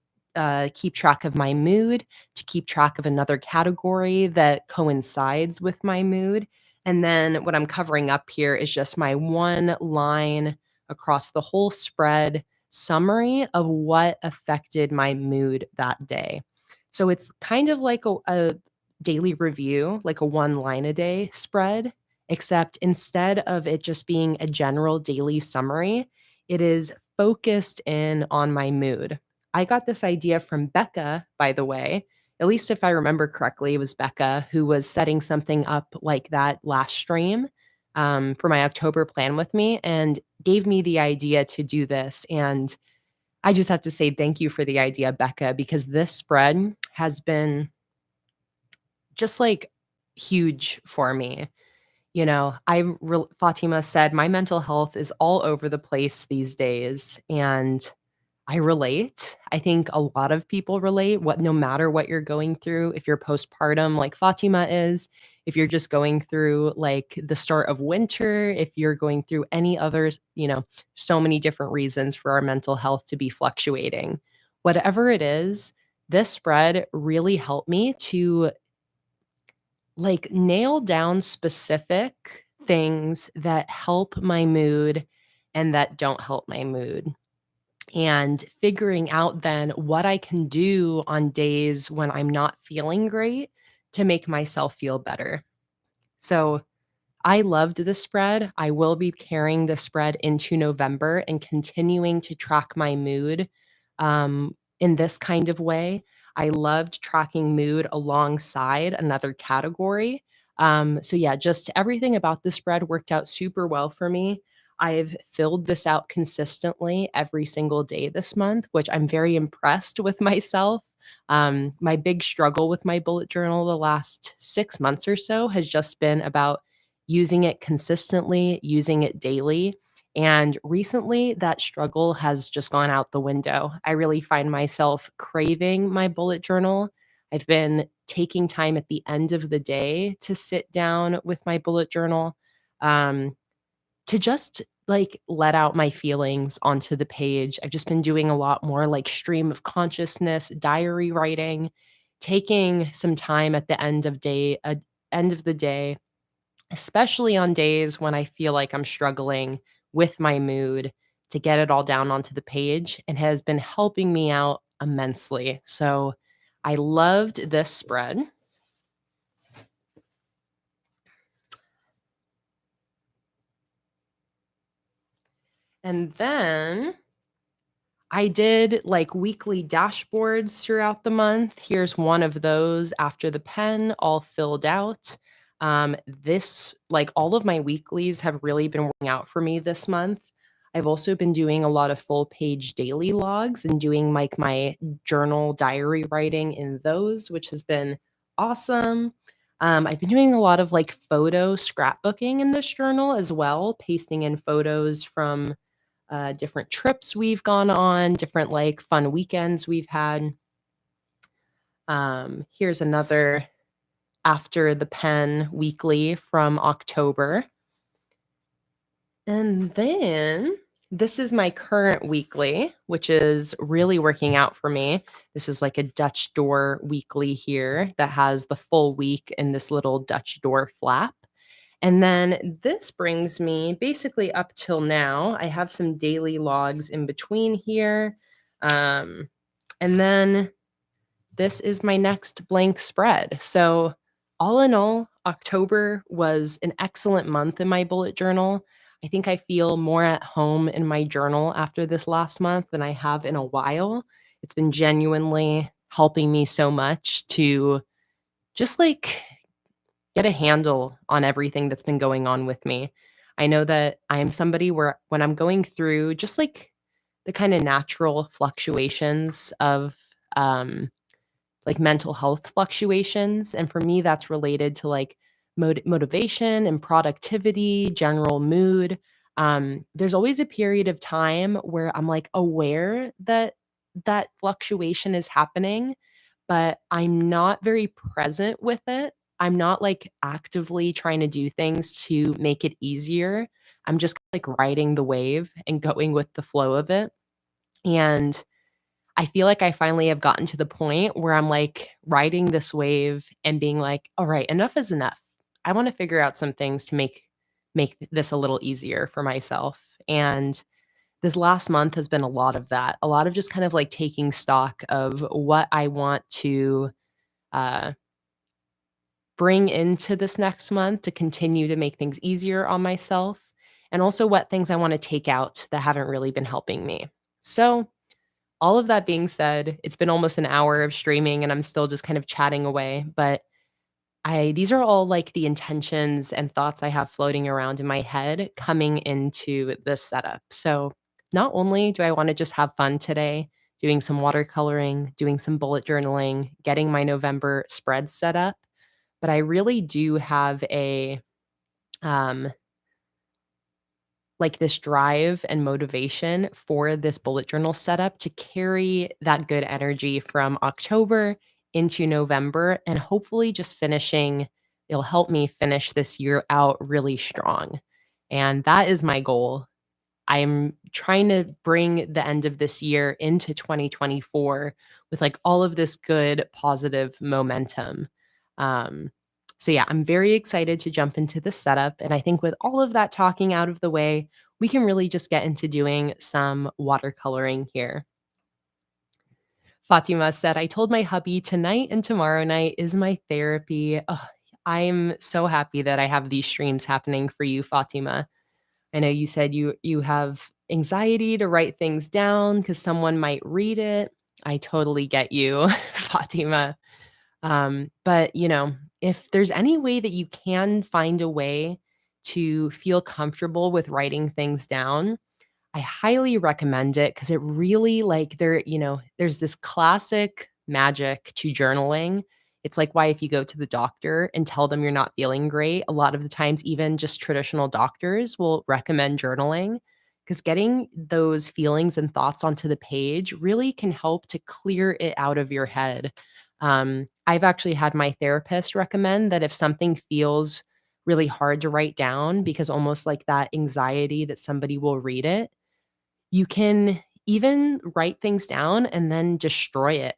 keep track of my mood, to keep track of another category that coincides with my mood. And then what I'm covering up here is just my one line across the whole spread summary of what affected my mood that day. So it's kind of like a daily review, like a one line a day spread, except instead of it just being a general daily summary, it is focused in on my mood. I got this idea from Becca, by the way. At least if I remember correctly, it was Becca who was setting something up like that last stream, for my October plan with me and gave me the idea to do this. And I just have to say thank you for the idea, Becca, because this spread has been just like huge for me. You know, Fatima said my mental health is all over the place these days, and I relate. I think a lot of people relate. What no matter what you're going through, if you're postpartum like Fatima is, if you're just going through like the start of winter, if you're going through any others, so many different reasons for our mental health to be fluctuating. Whatever it is, this spread really helped me to like nail down specific things that help my mood and that don't help my mood. And figuring out then what I can do on days when I'm not feeling great to make myself feel better. So I loved the spread. I will be carrying the spread into November and continuing to track my mood in this kind of way. I loved tracking mood alongside another category. So, yeah, just everything about the spread worked out super well for me. I've filled this out consistently every single day this month, which I'm very impressed with myself. My big struggle with my bullet journal the last 6 months or so has just been about using it consistently, using it daily. And recently, that struggle has just gone out the window. I really find myself craving my bullet journal. I've been taking time at the end of the day to sit down with my bullet journal, um, to just like let out my feelings onto the page. I've just been doing a lot more like stream of consciousness, diary writing, taking some time at the end of the day, especially on days when I feel like I'm struggling with my mood, to get it all down onto the page, and has been helping me out immensely. So I loved this spread. And then I did like weekly dashboards throughout the month. Here's one of those after the pen, all filled out. Like all of my weeklies have really been working out for me this month. I've also been doing a lot of full page daily logs and doing like my journal diary writing in those, which has been awesome. I've been doing a lot of like photo scrapbooking in this journal as well, pasting in photos from different trips we've gone on, different like fun weekends we've had. Here's another after the pen weekly from October. And then this is my current weekly, which is really working out for me. This is like a Dutch door weekly here that has the full week in this little Dutch door flap. And then this brings me basically up till now. I have some daily logs in between here. And then this is my next blank spread. So, all in all, October was an excellent month in my bullet journal. I think I feel more at home in my journal after this last month than I have in a while. It's been genuinely helping me so much to just like get a handle on everything that's been going on with me. I know that I am somebody where when I'm going through just like the kind of natural fluctuations of like mental health fluctuations. And for me, that's related to like motivation and productivity, general mood. There's always a period of time where I'm like aware that that fluctuation is happening, but I'm not very present with it. I'm not like actively trying to do things to make it easier. I'm just like riding the wave and going with the flow of it. And I feel like I finally have gotten to the point where I'm like riding this wave and being like, all right, enough is enough. I want to figure out some things to make this a little easier for myself. And this last month has been a lot of that. A lot of just kind of like taking stock of what I want to uh, bring into this next month to continue to make things easier on myself, and also what things I want to take out that haven't really been helping me. So, all of that being said, it's been almost an hour of streaming and I'm still just kind of chatting away, but I these are all like the intentions and thoughts I have floating around in my head coming into this setup. So, not only do I want to just have fun today, doing some watercoloring, doing some bullet journaling, getting my November spreads set up, but I really do have a um like this drive and motivation for this bullet journal setup to carry that good energy from October into November and hopefully just finishing it'll help me finish this year out really strong. And that is my goal. I'm trying to bring the end of this year into 2024 with like all of this good positive momentum. Um, so yeah, I'm very excited to jump into the setup. And I think with all of that talking out of the way, we can really just get into doing some watercoloring here. Fatima said, I told my hubby tonight and tomorrow night is my therapy. Ugh, I'm so happy that I have these streams happening for you, Fatima. I know you said you have anxiety to write things down because someone might read it. I totally get you, Fatima. But if there's any way that you can find a way to feel comfortable with writing things down, I highly recommend it because it really like there's this classic magic to journaling. It's like why if you go to the doctor and tell them you're not feeling great, a lot of the times even just traditional doctors will recommend journaling because getting those feelings and thoughts onto the page really can help to clear it out of your head. I've actually had my therapist recommend that if something feels really hard to write down because almost like that anxiety that somebody will read it, you can even write things down and then destroy it,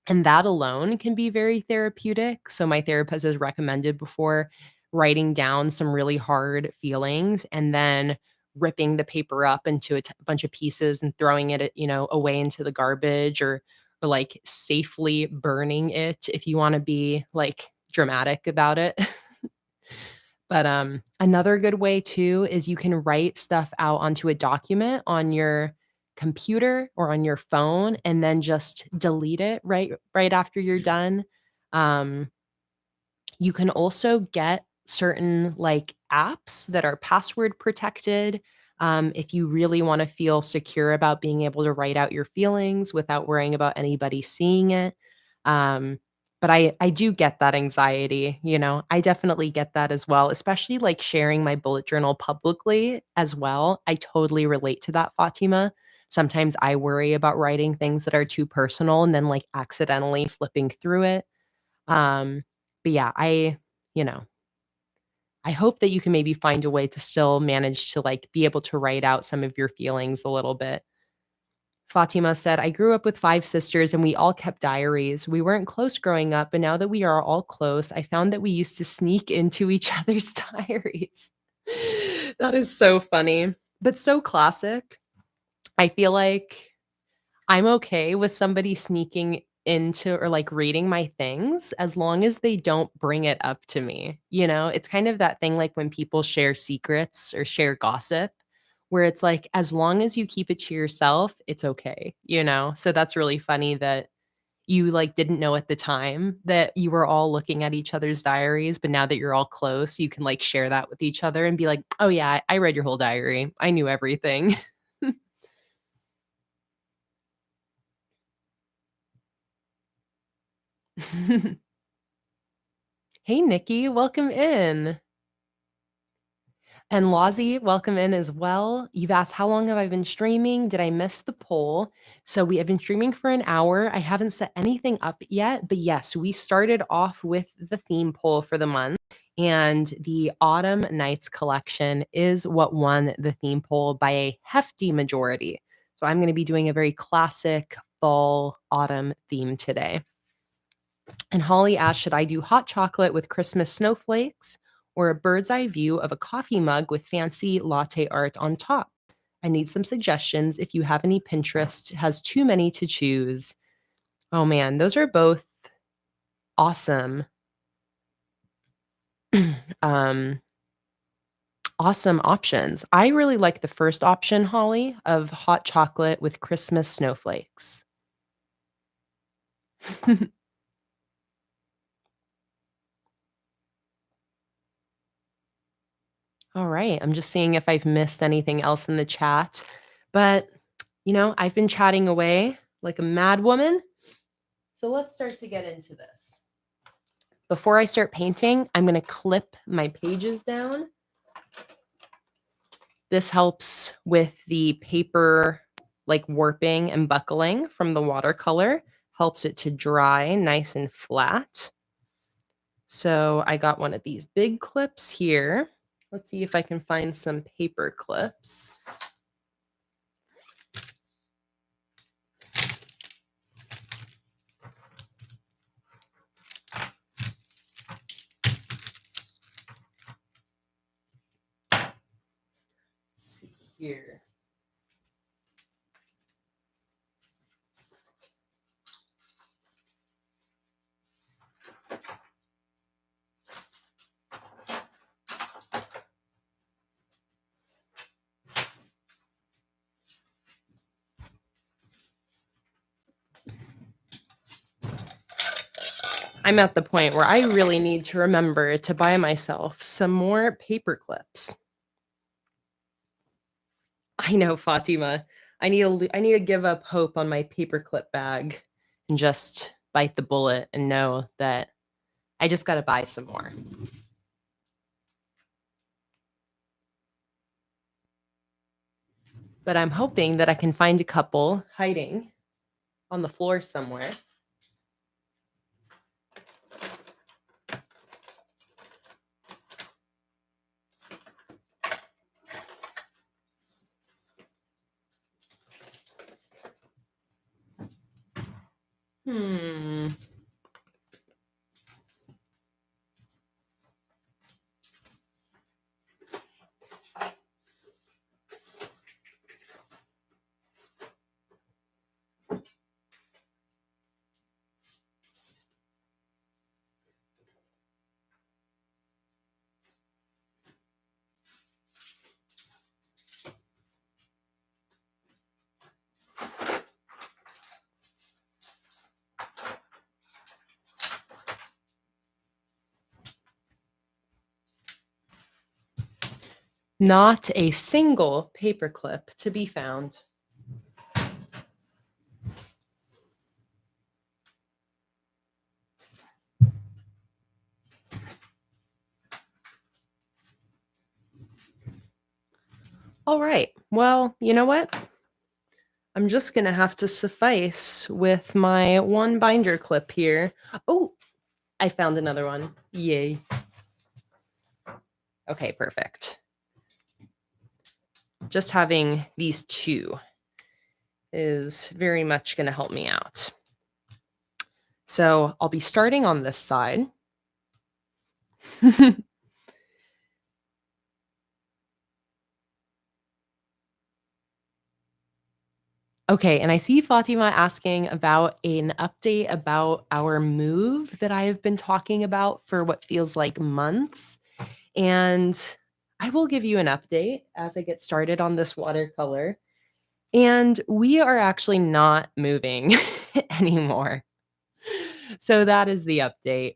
and that alone can be very therapeutic. So my therapist has recommended before writing down some really hard feelings and then ripping the paper up into a bunch of pieces and throwing it, away into the garbage or like safely burning it if you want to be like dramatic about it. But, another good way too is you can write stuff out onto a document on your computer or on your phone and then just delete it right after you're done. Um, you can also get certain, like, apps that are password protected, if you really wanna feel secure about being able to write out your feelings without worrying about anybody seeing it. Um, but I do get that anxiety, I definitely get that as well, especially, like, sharing my bullet journal publicly as well. I totally relate to that, Fatima. Sometimes I worry about writing things that are too personal and then, like, accidentally flipping through it. Um, but yeah, you know, I hope that you can maybe find a way to still manage to like be able to write out some of your feelings a little bit. Fatima said, I grew up with five sisters and we all kept diaries. We weren't close growing up, but now that we are all close, I found that we used to sneak into each other's diaries. That is so funny, but so classic. I feel like I'm okay with somebody sneaking into or, like, reading my things as long as they don't bring it up to me, you know? It's kind of that thing, like, when people share secrets or share gossip, where it's like, as long as you keep it to yourself, it's okay, you know? So that's really funny that you, like, didn't know at the time that you were all looking at each other's diaries, but now that you're all close, you can, like, share that with each other and be like, "Oh, yeah, I read your whole diary. I knew everything." Hey, Nikki, welcome in. And Lozzie, welcome in as well. You've asked, how long have I been streaming? Did I miss the poll? So we have been streaming for an hour. I haven't set anything up yet, but yes, we started off with the theme poll for the month. And the Autumn Nights collection is what won the theme poll by a hefty majority. So I'm going to be doing a very classic fall autumn theme today. And Holly asked, should I do hot chocolate with Christmas snowflakes or a bird's eye view of a coffee mug with fancy latte art on top? I need some suggestions if you have any. Pinterest has too many to choose. Oh man, those are both awesome. um, awesome options. I really like the first option, Holly, of hot chocolate with Christmas snowflakes. All right. I'm just seeing if I've missed anything else in the chat. But, I've been chatting away like a mad woman. So let's start to get into this. Before I start painting, I'm going to clip my pages down. This helps with the paper like warping and buckling from the watercolor, helps it to dry nice and flat. So I got one of these big clips here. Let's see if I can find some paper clips. Let's see here. I'm at the point where I really need to remember to buy myself some more paper clips. I know, Fatima. I need to give up hope on my paperclip bag and just bite the bullet and know that I just got to buy some more. But I'm hoping that I can find a couple hiding on the floor somewhere. Not a single paperclip to be found. All right. Well, you know what? I'm just going to have to suffice with my one binder clip here. Oh, I found another one. Yay. Okay, perfect. Just having these two is very much going to help me out. So I'll be starting on this side. Okay, and I see Fatima asking about an update about our move that I have been talking about for what feels like months. And I will give you an update as I get started on this watercolor. And we are actually not moving anymore. So that is the update.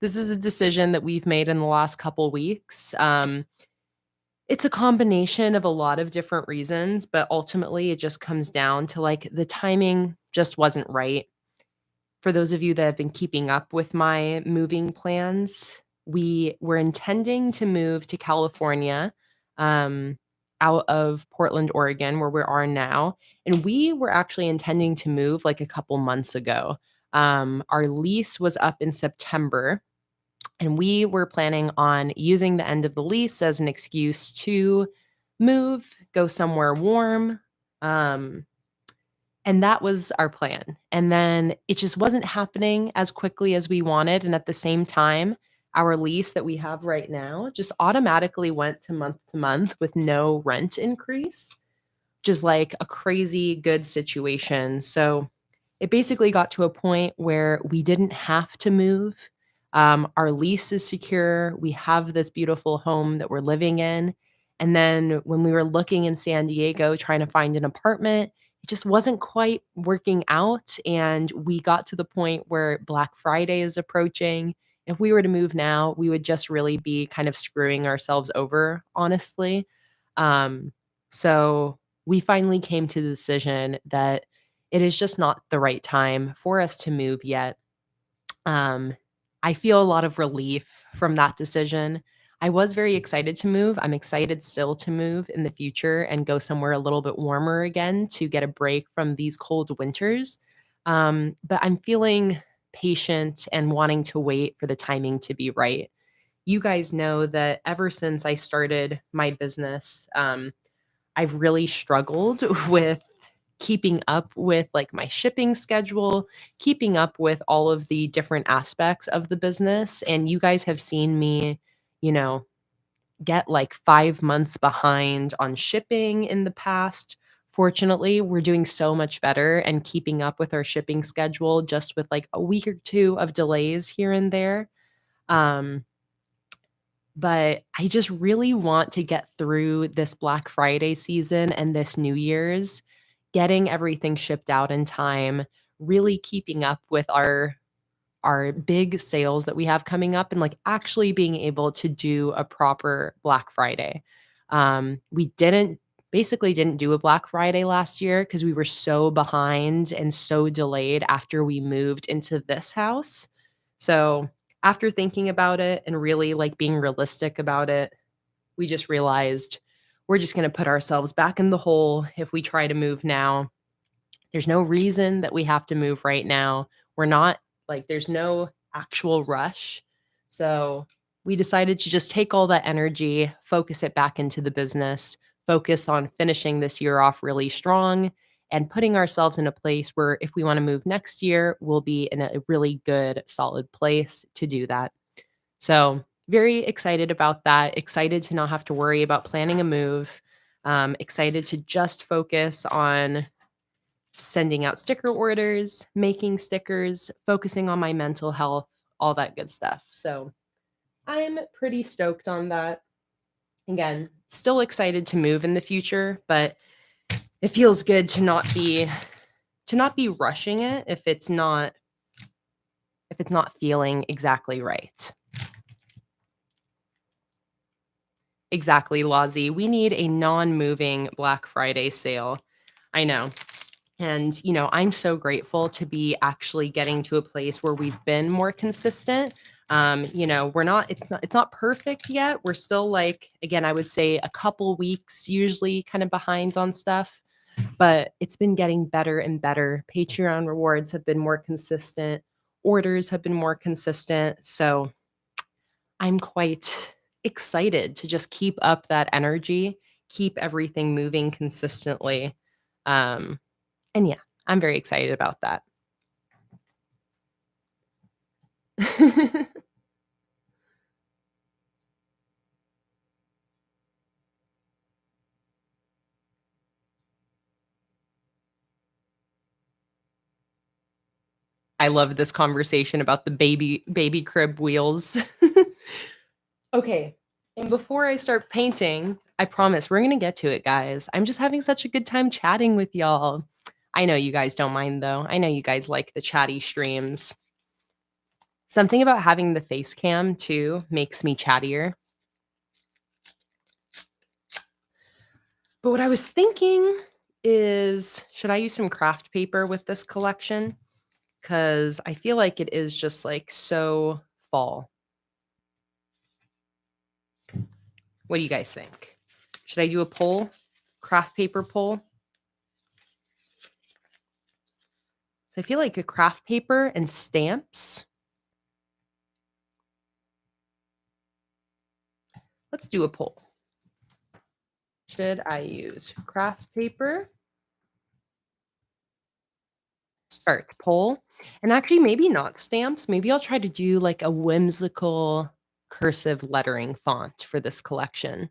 This is a decision that we've made in the last couple weeks. It's a combination of a lot of different reasons, but ultimately it just comes down to like the timing just wasn't right. For those of you that have been keeping up with my moving plans, we were intending to move to California, um, out of Portland, Oregon, where we are now. And we were actually intending to move like a couple months ago. Our lease was up in September, and we were planning on using the end of the lease as an excuse to move, go somewhere warm. Um, and that was our plan. And then it just wasn't happening as quickly as we wanted. And at the same time, our lease that we have right now just automatically went to month with no rent increase, just like a crazy good situation. So it basically got to a point where we didn't have to move. Our lease is secure. We have this beautiful home that we're living in. And then when we were looking in San Diego trying to find an apartment, it just wasn't quite working out. And we got to the point where Black Friday is approaching. If we were to move now, we would just really be kind of screwing ourselves over, honestly. Um, so we finally came to the decision that it is just not the right time for us to move yet. Um, I feel a lot of relief from that decision. I was very excited to move. I'm excited still to move in the future and go somewhere a little bit warmer again to get a break from these cold winters. But I'm feeling patient and wanting to wait for the timing to be right. You guys know that ever since I started my business, I've really struggled with keeping up with, like, my shipping schedule, keeping up with all of the different aspects of the business, and you guys have seen me, you know, get, like, 5 months behind on shipping in the past. Fortunately, we're doing so much better and keeping up with our shipping schedule just with, like, a week or 2 of delays here and there. Um, but I just really want to get through this Black Friday season and this New Year's, getting everything shipped out in time, really keeping up with our big sales that we have coming up and like actually being able to do a proper Black Friday. We didn't do a Black Friday last year because we were so behind and so delayed after we moved into this house. So after thinking about it and really like being realistic about it, we just realized we're just going to put ourselves back in the hole if we try to move now. There's no reason that we have to move right now. We're not like, there's no actual rush. So we decided to just take all that energy, focus it back into the business, focus on finishing this year off really strong and putting ourselves in a place where if we want to move next year, we'll be in a really good, solid place to do that. So, very excited about that. Excited to not have to worry about planning a move. Excited to just focus on sending out sticker orders, making stickers, focusing on my mental health, all that good stuff. So I'm pretty stoked on that. Again, still excited to move in the future, but it feels good to not be rushing it if it's not feeling exactly right. Exactly, Lozzie. We need a non-moving Black Friday sale. I know. And, I'm so grateful to be actually getting to a place where we've been more consistent. It's not perfect yet. We're still like, again, I would say a couple weeks usually kind of behind on stuff, but it's been getting better and better. Patreon rewards have been more consistent. Orders have been more consistent. So I'm quite excited to just keep up that energy, keep everything moving consistently. Um, and yeah, I'm very excited about that. I love this conversation about the baby crib wheels. Okay, and before I start painting, I promise we're gonna get to it, guys. I'm just having such a good time chatting with y'all. I know you guys don't mind though. I know you guys like the chatty streams. Something about having the face cam too makes me chattier. But what I was thinking is, should I use some craft paper with this collection? Because I feel like it is just like so fall. What do you guys think? Should I do a poll? Craft paper poll? So I feel like a craft paper and stamps. Let's do a poll. Should I use craft paper? Start poll. And actually, maybe not stamps. Maybe I'll try to do like a whimsical cursive lettering font for this collection.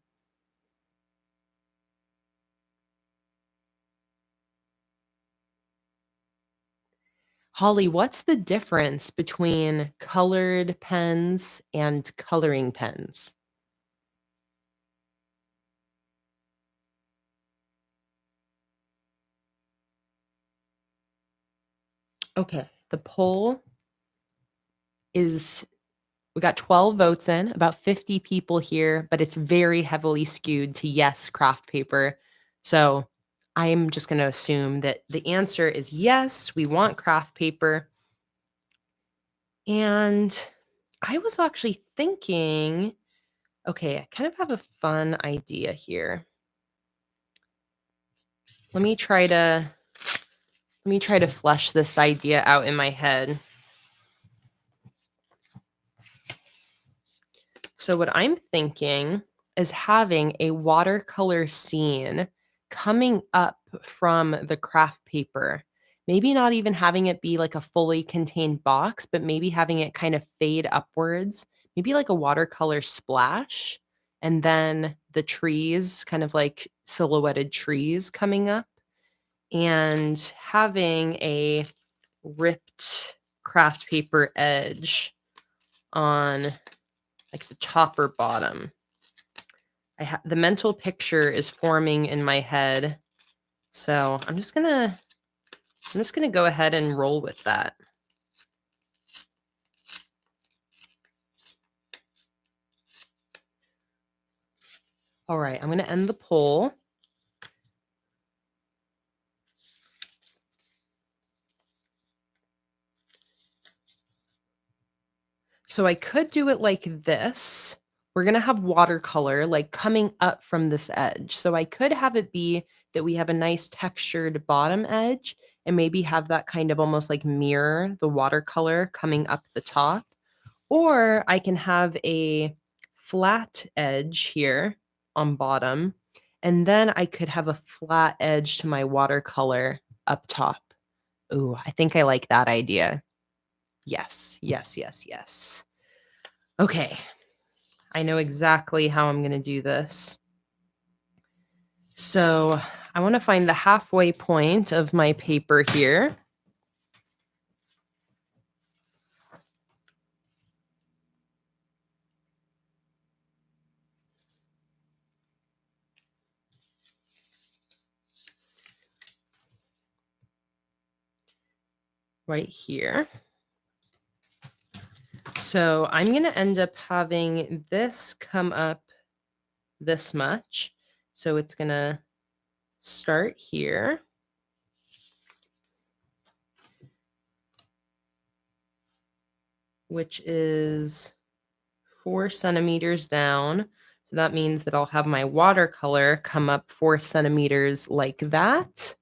Holly, what's the difference between colored pens and coloring pens? Okay, the poll is, we got 12 votes in, about 50 people here, but it's very heavily skewed to yes, craft paper. So I'm just going to assume that the answer is yes, we want craft paper. And I was actually thinking, okay, I kind of have a fun idea here. Let me try to flesh this idea out in my head. So what I'm thinking is having a watercolor scene coming up from the craft paper. Maybe not even having it be like a fully contained box, but maybe having it kind of fade upwards, maybe like a watercolor splash, and then the trees, kind of like silhouetted trees coming up, and having a ripped craft paper edge on like the top or bottom. The mental picture is forming in my head. So I'm just gonna go ahead and roll with that. All right, I'm gonna end the poll. So I could do it like this. We're gonna have watercolor like coming up from this edge. So I could have it be that we have a nice textured bottom edge and maybe have that kind of almost like mirror the watercolor coming up the top. Or I can have a flat edge here on bottom, and then I could have a flat edge to my watercolor up top. Ooh, I think I like that idea. Yes, yes, yes, yes. Okay, I know exactly how I'm going to do this. So I want to find the halfway point of my paper here. Right here. So I'm going to end up having this come up this much. So it's going to start here. Which is 4 centimeters down. So that means that I'll have my watercolor come up 4 centimeters like that.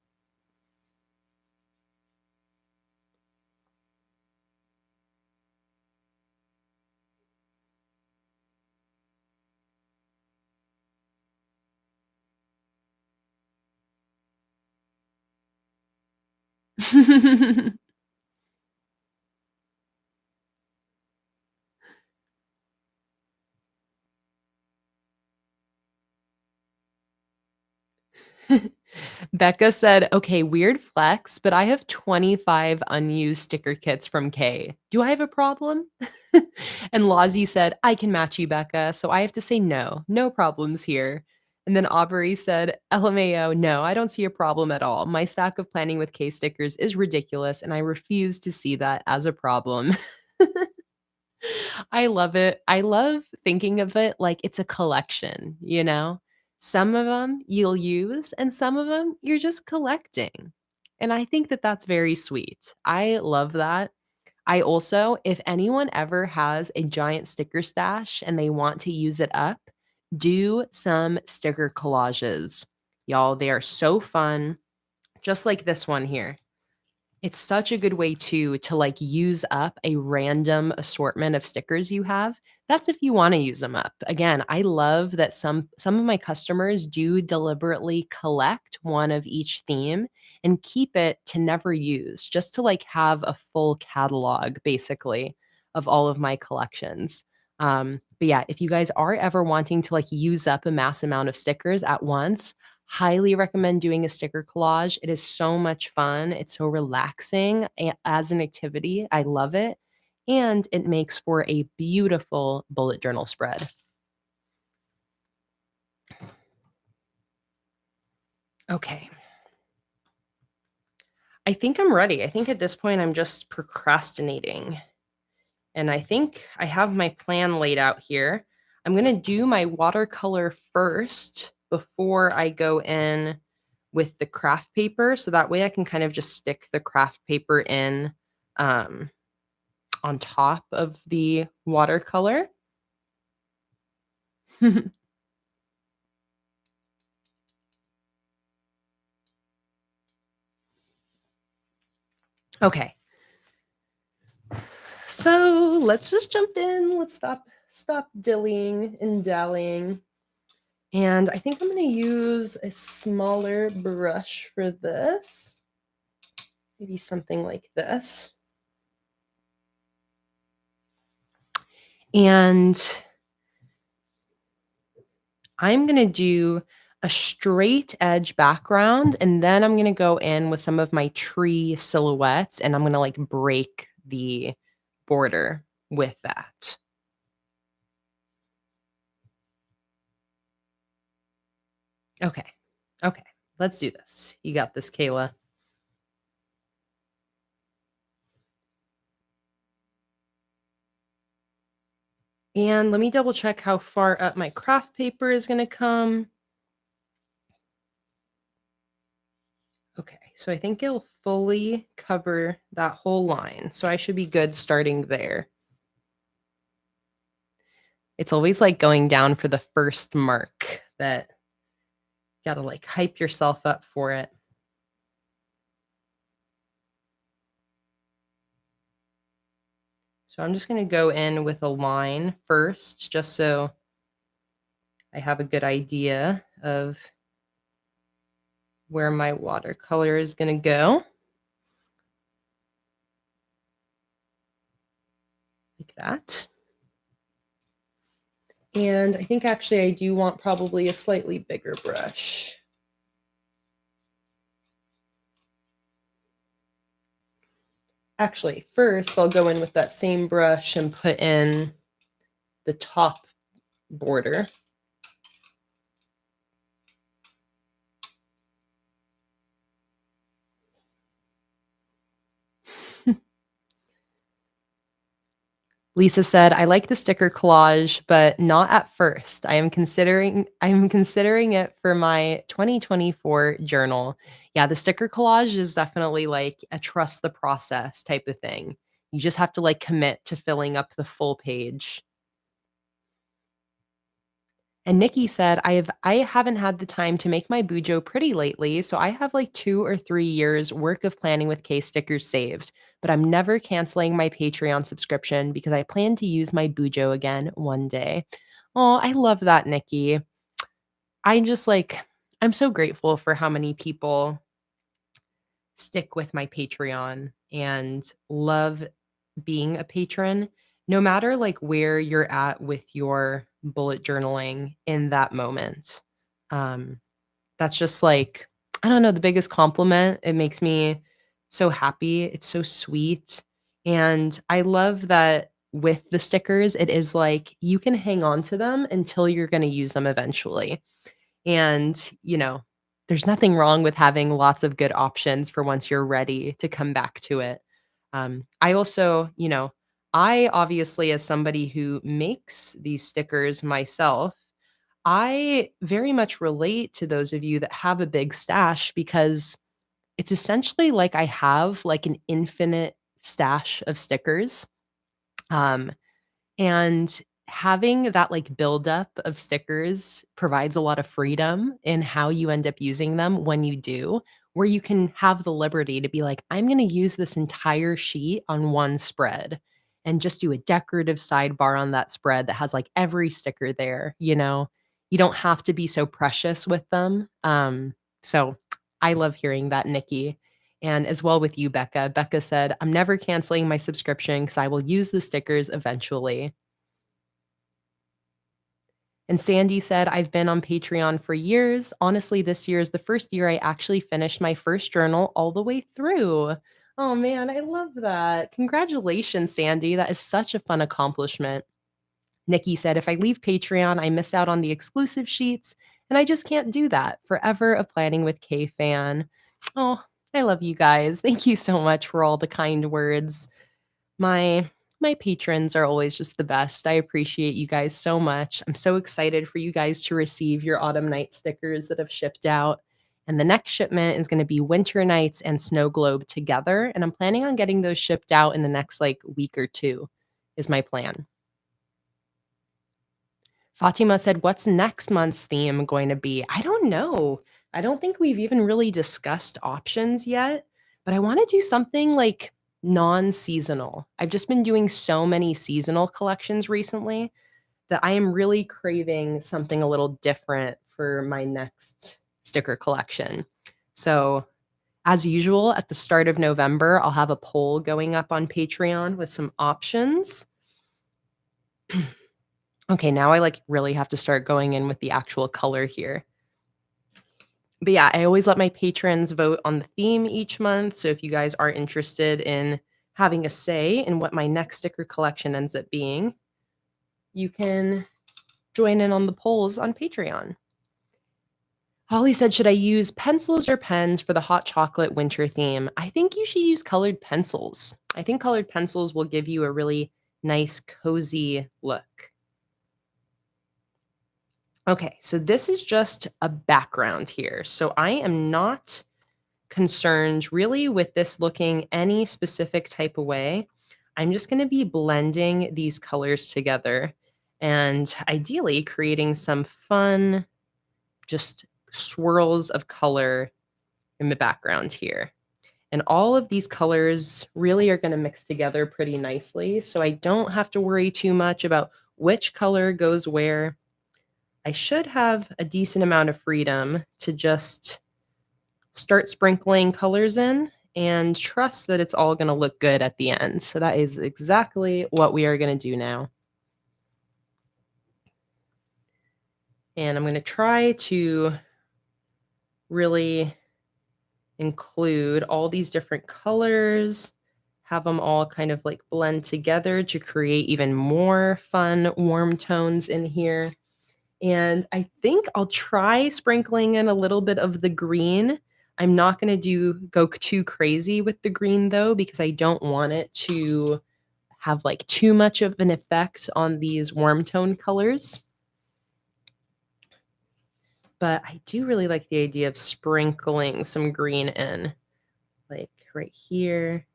Becca said, okay, weird flex, but I have 25 unused sticker kits from Kay. Do I have a problem? And Lazi said, I can match you, Becca. So I have to say no, no problems here. And then Aubrey said, LMAO, no, I don't see a problem at all. My stack of Planning with K stickers is ridiculous, and I refuse to see that as a problem. I love it. I love thinking of it like it's a collection, you know? Some of them you'll use, and some of them you're just collecting. And I think that that's very sweet. I love that. I also, if anyone ever has a giant sticker stash and they want to use it up, do some sticker collages. Y'all, they are so fun. Just like this one here. It's such a good way to like use up a random assortment of stickers you have. That's if you want to use them up. Again, I love that some of my customers do deliberately collect one of each theme and keep it to never use, just to like have a full catalog basically of all of my collections. But yeah, if you guys are ever wanting to like use up a mass amount of stickers at once, highly recommend doing a sticker collage. It is so much fun. It's so relaxing as an activity. I love it. And it makes for a beautiful bullet journal spread. Okay. I think I'm ready. I think at this point I'm just procrastinating. And I think I have my plan laid out here. I'm going to do my watercolor first before I go in with the craft paper. So that way I can kind of just stick the craft paper in on top of the watercolor. Okay. So let's just jump in. Let's stop dillying and dallying. And I think I'm going to use a smaller brush for this. Maybe something like this. And I'm going to do a straight edge background, and then I'm going to go in with some of my tree silhouettes, and I'm going to like break the border with that. Okay. Okay. Let's do this. You got this, Kayla. And let me double check how far up my craft paper is going to come. Okay, so I think it'll fully cover that whole line. So I should be good starting there. It's always like going down for the first mark that you gotta like hype yourself up for it. So I'm just going to go in with a line first, just so I have a good idea of where my watercolor is going to go. Like that. And I think actually I do want probably a slightly bigger brush. Actually, first I'll go in with that same brush and put in the top border. Lisa said, I like the sticker collage, but not at first. I'm considering it for my 2024 journal. Yeah, the sticker collage is definitely like a trust the process type of thing. You just have to like commit to filling up the full page. And Nikki said, I haven't had the time to make my Bujo pretty lately, so I have like 2 or 3 years worth of Planning with K stickers saved, but I'm never canceling my Patreon subscription because I plan to use my Bujo again one day. Oh, I love that, Nikki. I just like I'm so grateful for how many people stick with my Patreon and love being a patron, no matter like where you're at with your bullet journaling in that moment. Um, that's just like, I don't know, the biggest compliment. It makes me so happy. It's so sweet. And I love that with the stickers, it is like you can hang on to them until you're going to use them eventually. And, there's nothing wrong with having lots of good options for once you're ready to come back to it. I also, I obviously, as somebody who makes these stickers myself, I very much relate to those of you that have a big stash because it's essentially like I have like an infinite stash of stickers. Um, and having that, like, buildup of stickers provides a lot of freedom in how you end up using them when you do, where you can have the liberty to be like, "I'm gonna use this entire sheet on one spread," and just do a decorative sidebar on that spread that has, like, every sticker there, you know? You don't have to be so precious with them, so I love hearing that, Nikki, and as well with you, Becca. Becca said, "I'm never canceling my subscription because I will use the stickers eventually." And Sandy said, "I've been on Patreon for years. Honestly, this year is the first year I actually finished my first journal all the way through." Oh man, I love that. Congratulations, Sandy. That is such a fun accomplishment. Nikki said, "If I leave Patreon, I miss out on the exclusive sheets, and I just can't do that. Forever a Planning with K fan." Oh, I love you guys. Thank you so much for all the kind words. My patrons are always just the best. I appreciate you guys so much. I'm so excited for you guys to receive your Autumn Night stickers that have shipped out. And the next shipment is going to be Winter Nights and Snow Globe together. And I'm planning on getting those shipped out in the next like week or two, is my plan. Fatima said, "What's next month's theme going to be?" I don't know. I don't think we've even really discussed options yet, but I want to do something like non-seasonal. I've just been doing so many seasonal collections recently that I am really craving something a little different for my next sticker collection. So, as usual, at the start of November, I'll have a poll going up on Patreon with some options. Okay, now I, like, really have to start going in with the actual color here. But, yeah, I always let my patrons vote on the theme each month, so if you guys are interested in having a say in what my next sticker collection ends up being, you can join in on the polls on Patreon. Holly said, "Should I use pencils or pens for the hot chocolate winter theme?" I think you should use colored pencils. I think colored pencils will give you a really nice, cozy look. Okay, so this is just a background here. So I am not concerned really with this looking any specific type of way. I'm just going to be blending these colors together and ideally creating some fun, just swirls of color in the background here. And all of these colors really are going to mix together pretty nicely. So I don't have to worry too much about which color goes where. I should have a decent amount of freedom to just start sprinkling colors in and trust that it's all going to look good at the end. So that is exactly what we are going to do now. And I'm going to try to really include all these different colors, have them all kind of like blend together to create even more fun warm tones in here. And I think I'll try sprinkling in a little bit of the green. I'm not going to go too crazy with the green though, because I don't want it to have like too much of an effect on these warm tone colors. But I do really like the idea of sprinkling some green in, like right here.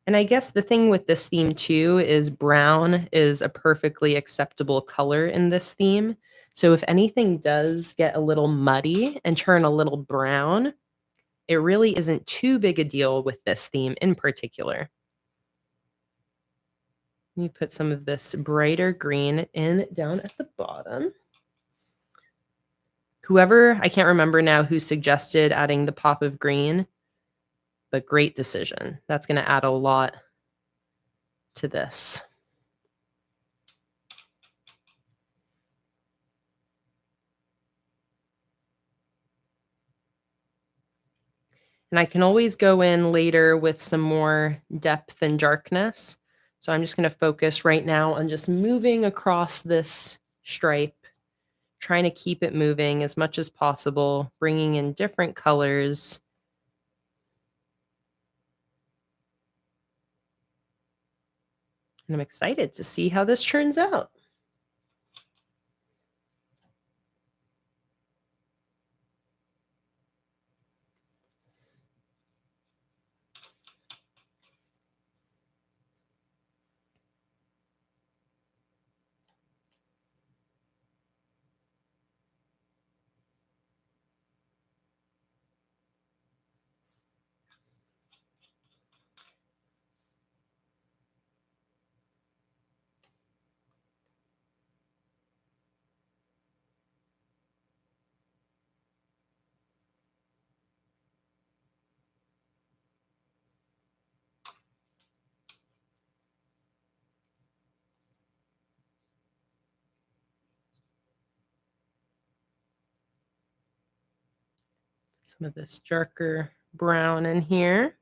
And I guess the thing with this theme too is brown is a perfectly acceptable color in this theme. So if anything does get a little muddy and turn a little brown, it really isn't too big a deal with this theme in particular. Let me put some of this brighter green in down at the bottom. Whoever, I can't remember now who suggested adding the pop of green, but great decision. That's going to add a lot to this. And I can always go in later with some more depth and darkness. So I'm just going to focus right now on just moving across this stripe trying to keep it moving as much as possible, bringing in different colors. And I'm excited to see how this turns out. Some of this darker brown in here.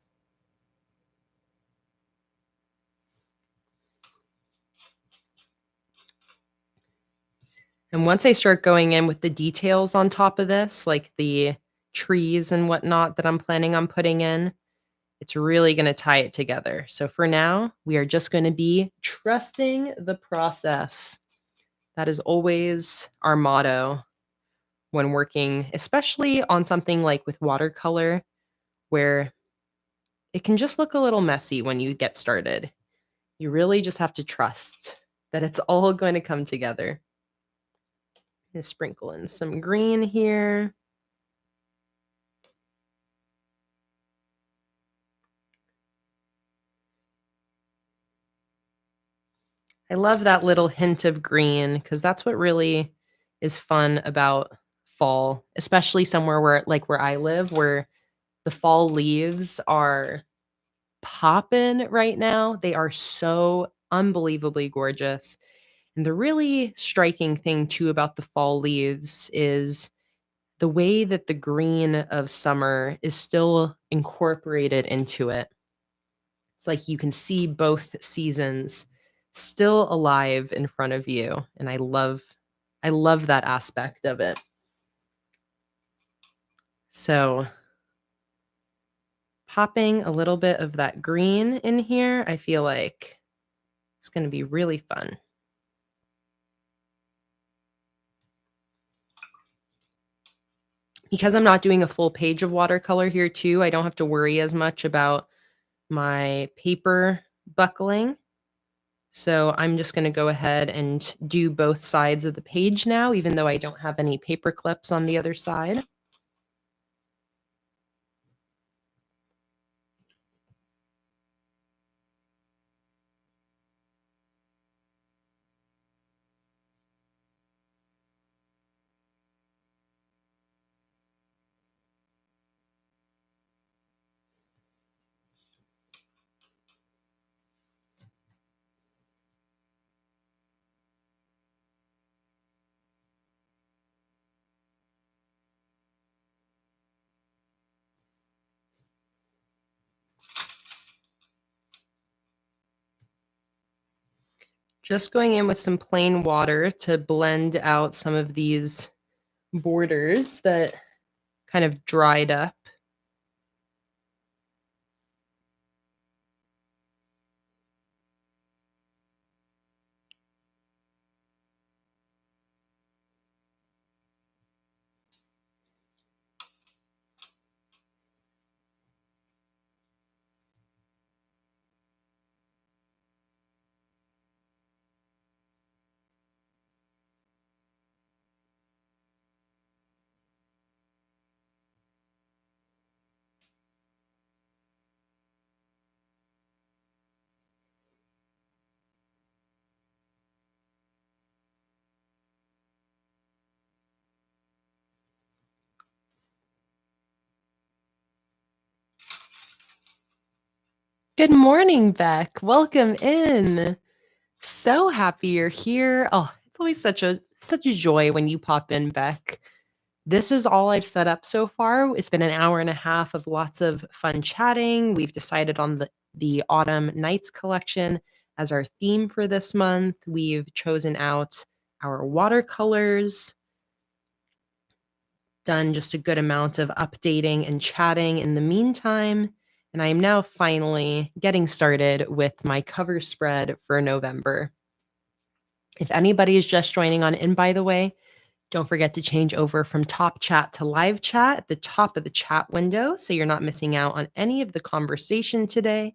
And once I start going in with the details on top of this, like the trees and whatnot that I'm planning on putting in, it's really going to tie it together. So for now, we are just going to be trusting the process. That is always our motto when working, especially on something like with watercolor, where it can just look a little messy when you get started. You really just have to trust that it's all going to come together. Just sprinkle in some green here. I love that little hint of green because that's what really is fun about fall, especially somewhere where I live, where the fall leaves are popping right now. They are so unbelievably gorgeous. And the really striking thing too about the fall leaves is the way that the green of summer is still incorporated into it. It's like you can see both seasons still alive in front of you, and I love that aspect of it. So, popping a little bit of that green in here, I feel like it's going to be really fun. Because I'm not doing a full page of watercolor here too, I don't have to worry as much about my paper buckling. So I'm just going to go ahead and do both sides of the page now, even though I don't have any paper clips on the other side. Just going in with some plain water to blend out some of these borders that kind of dried up. Good morning, Beck. Welcome in. So happy you're here. Oh, it's always such a joy when you pop in, Beck. This is all I've set up so far. It's been an hour and a half of lots of fun chatting. We've decided on the Autumn Nights collection as our theme for this month. We've chosen out our watercolors. done just a good amount of updating and chatting in the meantime, and I am now finally getting started with my cover spread for November. If anybody is just joining on in, by the way, don't forget to change over from top chat to live chat at the top of the chat window so you're not missing out on any of the conversation today.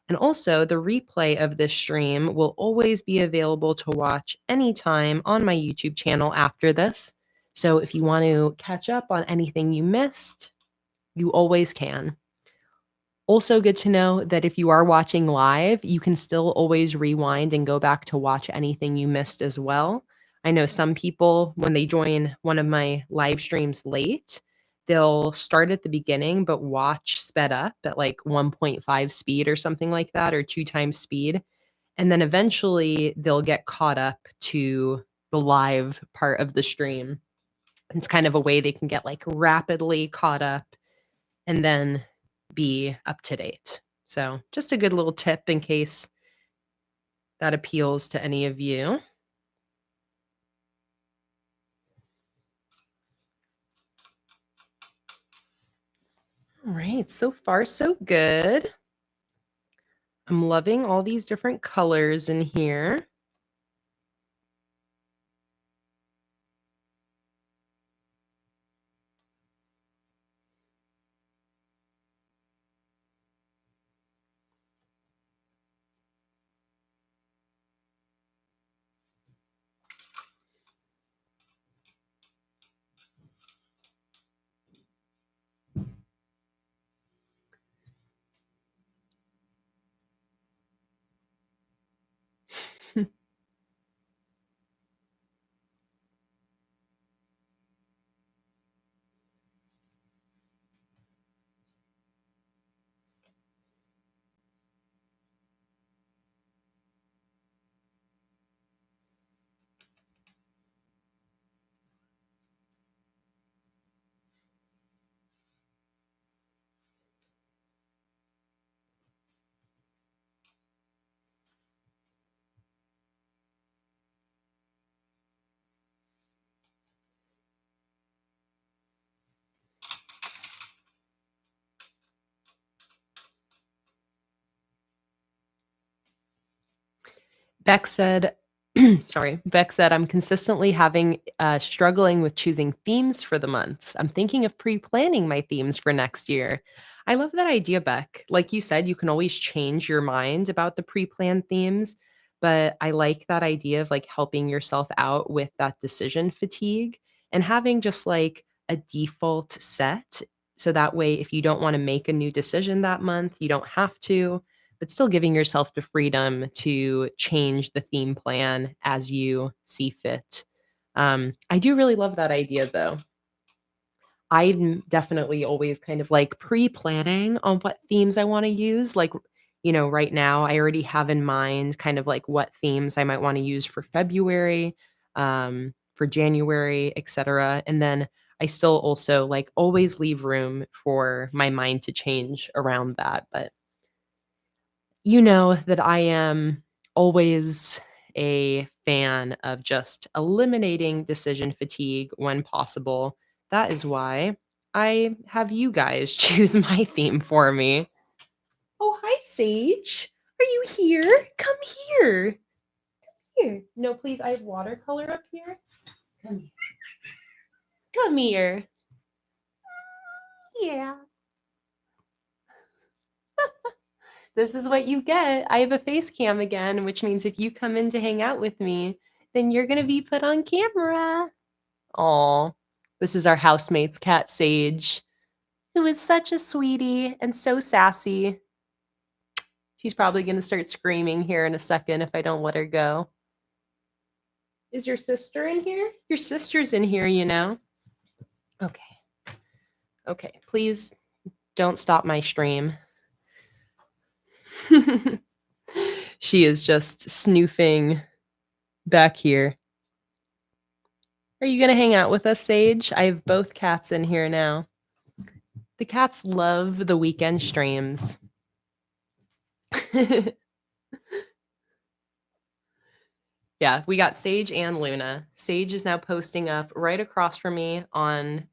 And also, the replay of this stream will always be available to watch anytime on my YouTube channel after this. So if you want to catch up on anything you missed, you always can. Also, good to know that if you are watching live, you can still always rewind and go back to watch anything you missed as well. I know some people, when they join one of my live streams late, they'll start at the beginning, but watch sped up at like 1.5 speed or something like that, or 2 times speed. And then eventually they'll get caught up to the live part of the stream. It's kind of a way they can get like rapidly caught up and then be up to date. So just a good little tip in case that appeals to any of you. All right, so far so good. I'm loving all these different colors in here. Beck said, Beck said, I'm consistently struggling with choosing themes for the months. I'm thinking of pre-planning my themes for next year. I love that idea, Beck. Like you said, you can always change your mind about the pre-planned themes, but I like that idea of like helping yourself out with that decision fatigue and having just like a default set. So that way, if you don't want to make a new decision that month, you don't have to, but still giving yourself the freedom to change the theme plan as you see fit. I do really love that idea, though. I'm definitely always kind of like pre-planning on what themes I want to use. Like, right now, I already have in mind kind of like what themes I might want to use for February, for January, etc. And then I still also like always leave room for my mind to change around that. But you know that I am always a fan of just eliminating decision fatigue when possible. That is why I have you guys choose my theme for me. Oh, hi, Sage. Are you here? Come here. Here. No, please, I have watercolor up here. Come here. Come here. Yeah. This is what you get. I have a face cam again, which means if you come in to hang out with me, then you're going to be put on camera. Aw, this is our housemate's cat, Sage, who is such a sweetie and so sassy. She's probably going to start screaming here in a second if I don't let her go. Is your sister in here? Your sister's in here, you know. Okay. Okay, please don't stop my stream. She is just snoofing back here. Are you going to hang out with us, Sage? I have both cats in here now. The cats love the weekend streams. Yeah, we got Sage and Luna. Sage is now posting up right across from me on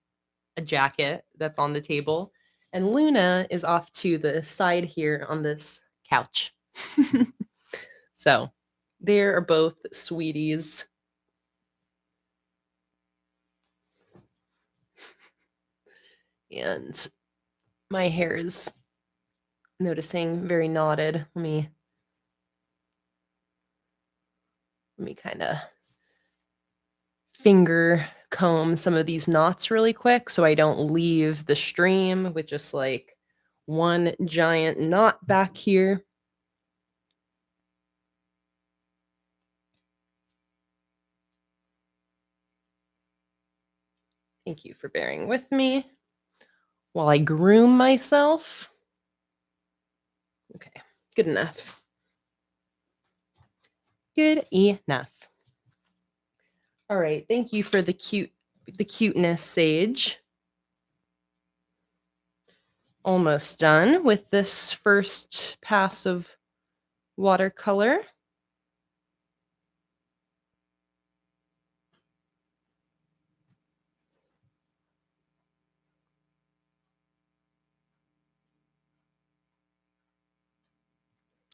a jacket that's on the table. And Luna is off to the side here on this couch. So they are both sweeties. And my hair is noticing very knotted. Let me kind of finger comb some of these knots really quick so I don't leave the stream with just like one giant knot back here. Thank you for bearing with me while I groom myself. Okay, good enough. Good enough. All right, thank you for the cuteness, Sage. Almost done with this first pass of watercolor.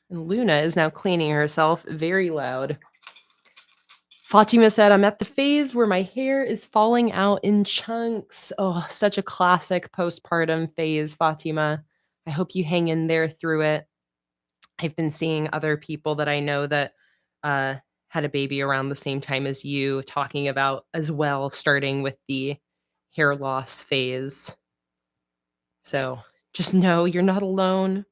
And Luna is now cleaning herself very loud. Fatima said, I'm at the phase where my hair is falling out in chunks. Oh, such a classic postpartum phase, Fatima. I hope you hang in there through it. I've been seeing other people that I know that had a baby around the same time as you talking about as well, starting with the hair loss phase. So just know you're not alone.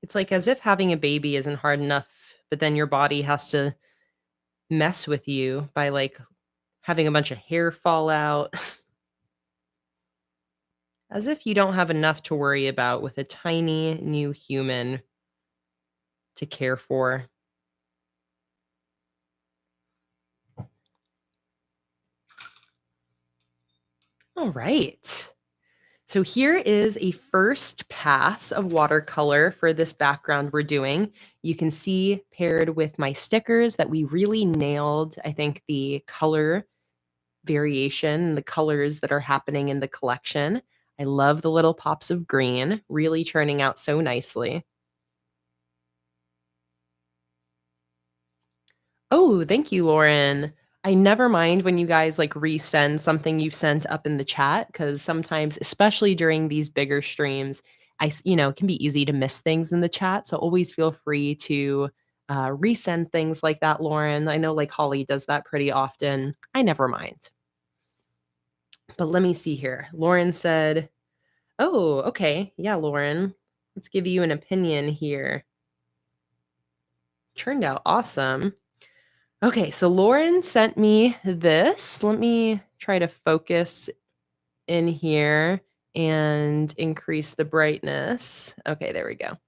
It's like as if having a baby isn't hard enough, but then your body has to mess with you by like having a bunch of hair fall out. As if you don't have enough to worry about with a tiny new human to care for. All right. So here is a first pass of watercolor for this background we're doing. You can see paired with my stickers that we really nailed, I think, the color variation, the colors that are happening in the collection. I love the little pops of green, really turning out so nicely. Oh, thank you, Lauren. I never mind when you guys like resend something you've sent up in the chat because sometimes, especially during these bigger streams, it can be easy to miss things in the chat. So always feel free to resend things like that, Lauren. I know like Holly does that pretty often. I never mind. But let me see here. Lauren said, oh, okay. Yeah, Lauren, let's give you an opinion here. Turned out awesome. Okay, so Lauren sent me this. Let me try to focus in here and increase the brightness. Okay, there we go.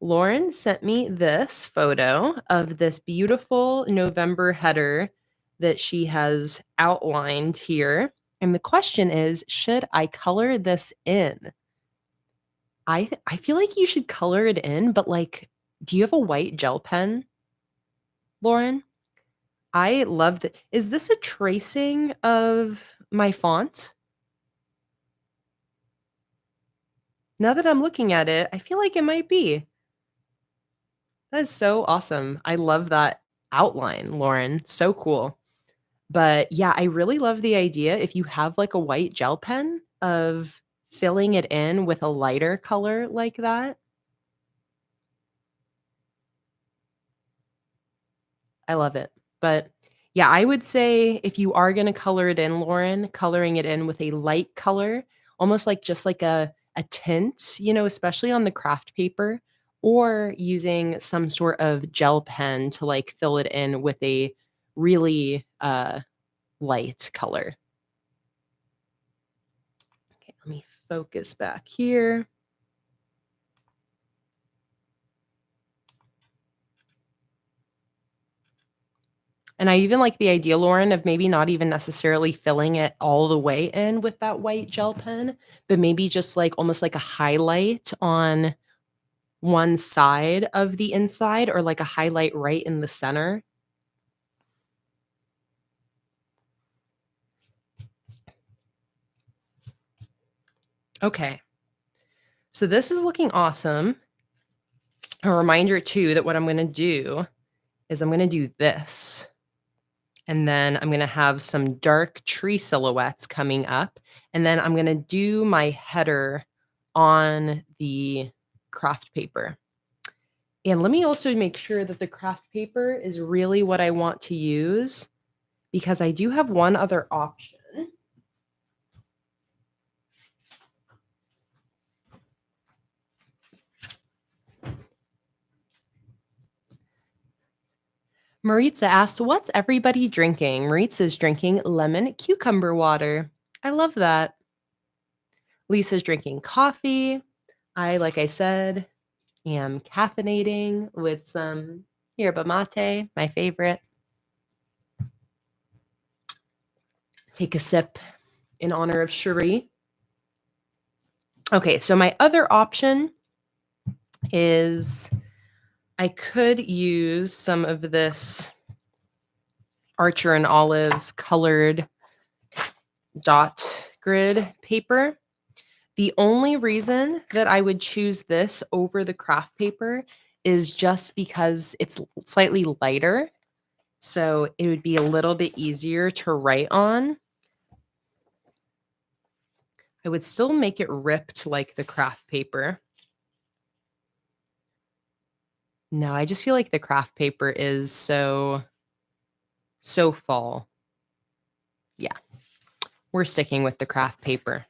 Lauren sent me this photo of this beautiful November header that she has outlined here. And the question is, should I color this in? I feel like you should color it in, but like, do you have a white gel pen, Lauren? I love that. Is this a tracing of my font? Now that I'm looking at it, I feel like it might be. That is so awesome. I love that outline, Lauren. So cool. But yeah, I really love the idea if you have like a white gel pen of filling it in with a lighter color like that. I love it. But yeah, I would say if you are going to color it in, Lauren, coloring it in with a light color, almost like just like a tint, especially on the craft paper, or using some sort of gel pen to like fill it in with a really light color. Okay, let me focus back here. And I even like the idea, Lauren, of maybe not even necessarily filling it all the way in with that white gel pen, but maybe just like almost like a highlight on one side of the inside or like a highlight right in the center. Okay. So this is looking awesome. A reminder too that what I'm going to do is I'm going to do this. And then I'm going to have some dark tree silhouettes coming up. And then I'm going to do my header on the craft paper. And let me also make sure that the craft paper is really what I want to use, because I do have one other option. Maritza asked, what's everybody drinking? Maritza's drinking lemon cucumber water. I love that. Lisa's drinking coffee. Like I said, am caffeinating with some yerba mate, my favorite. Take a sip in honor of Cherie. Okay, so my other option is I could use some of this Archer and Olive colored dot grid paper. The only reason that I would choose this over the craft paper is just because it's slightly lighter. So it would be a little bit easier to write on. I would still make it ripped like the craft paper. No, I just feel like the craft paper is so fall. Yeah, we're sticking with the craft paper.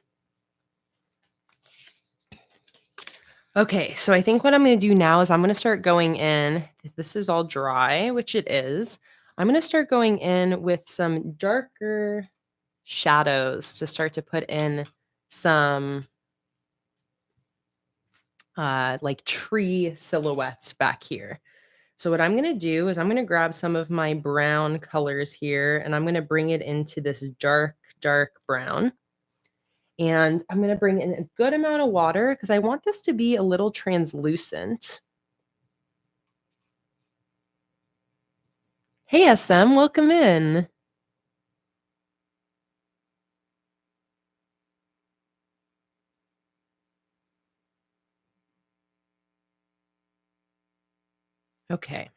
Okay, so I think what I'm going to do now is I'm going to start going in. If this is all dry, which it is, I'm going to start going in with some darker shadows to start to put in some like tree silhouettes back here. So what I'm going to do is I'm going to grab some of my brown colors here and I'm going to bring it into this dark brown. And I'm going to bring in a good amount of water because I want this to be a little translucent. Hey, SM, welcome in. Okay.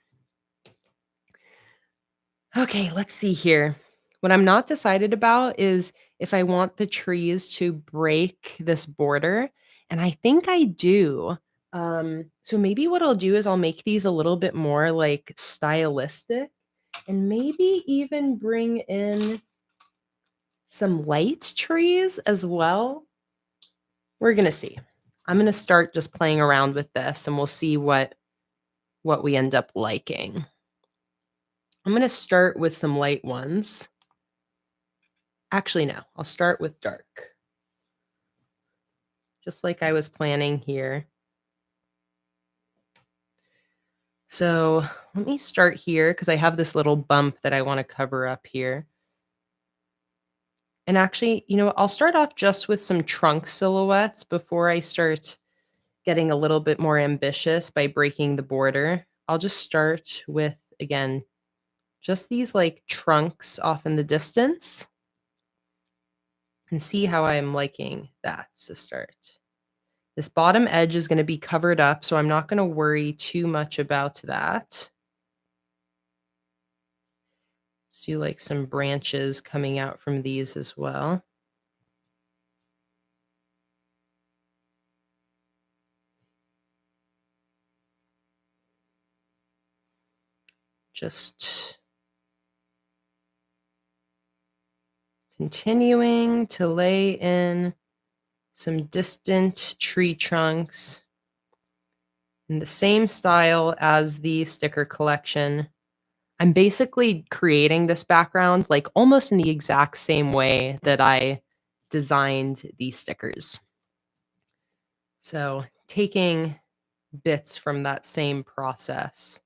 Okay, let's see here. What I'm not decided about is if I want the trees to break this border, and I think I do. So maybe what I'll do is I'll make these a little bit more like stylistic and maybe even bring in some light trees as well. We're going to see. I'm going to start just playing around with this and we'll see what we end up liking. I'm going to start with some light ones. Actually, no, I'll start with dark. Just like I was planning here. So let me start here because I have this little bump that I want to cover up here. And actually, you know what? I'll start off just with some trunk silhouettes before I start getting a little bit more ambitious by breaking the border. I'll just start with, again, just these like trunks off in the distance and see how I'm liking that to start. This bottom edge is going to be covered up, so I'm not going to worry too much about that. Let's do like some branches coming out from these as well. Just continuing to lay in some distant tree trunks in the same style as the sticker collection. I'm basically creating this background like almost in the exact same way that I designed these stickers. So taking bits from that same process.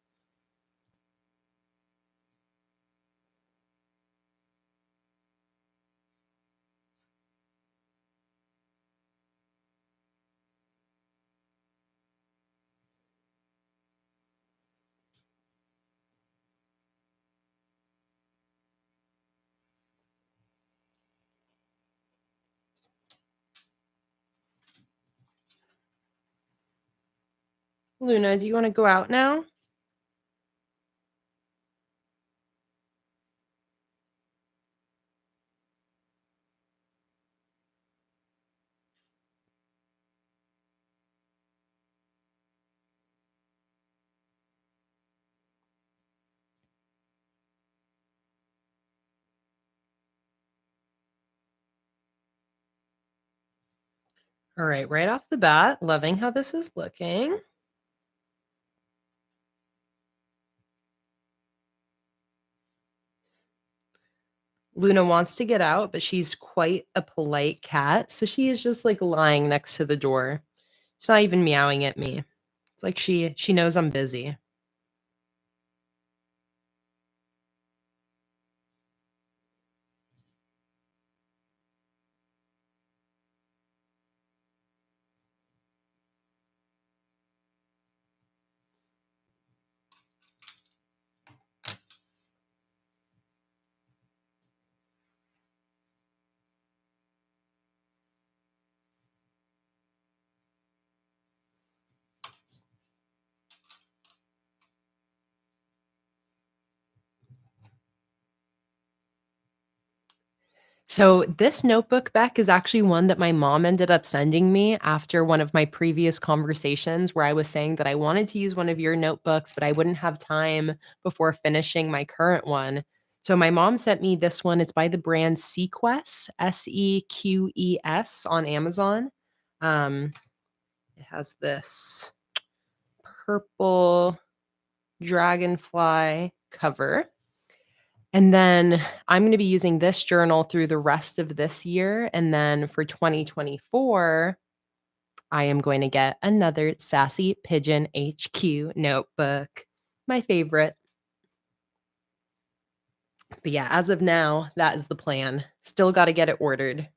Luna, do you wanna go out now? All right off the bat, loving how this is looking. Luna wants to get out, but she's quite a polite cat, so she is just, like, lying next to the door. She's not even meowing at me. It's like she knows I'm busy. So this notebook, Beck, is actually one that my mom ended up sending me after one of my previous conversations where I was saying that I wanted to use one of your notebooks, but I wouldn't have time before finishing my current one. So my mom sent me this one. It's by the brand Sequest, Seques on Amazon. Um, it has this purple dragonfly cover. And then I'm gonna be using this journal through the rest of this year, and then for 2024, I am going to get another Sassy Pigeon HQ notebook, my favorite. But yeah, as of now, that is the plan. Still gotta get it ordered.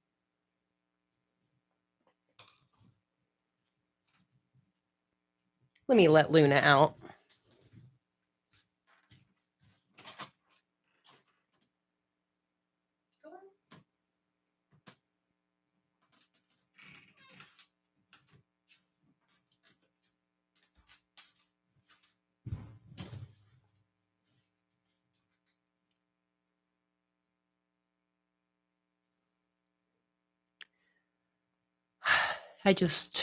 Let me let Luna out.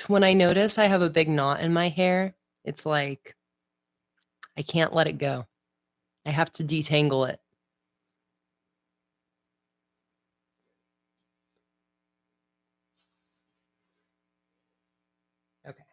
When I notice I have a big knot in my hair, it's like I can't let it go. I have to detangle it. Okay.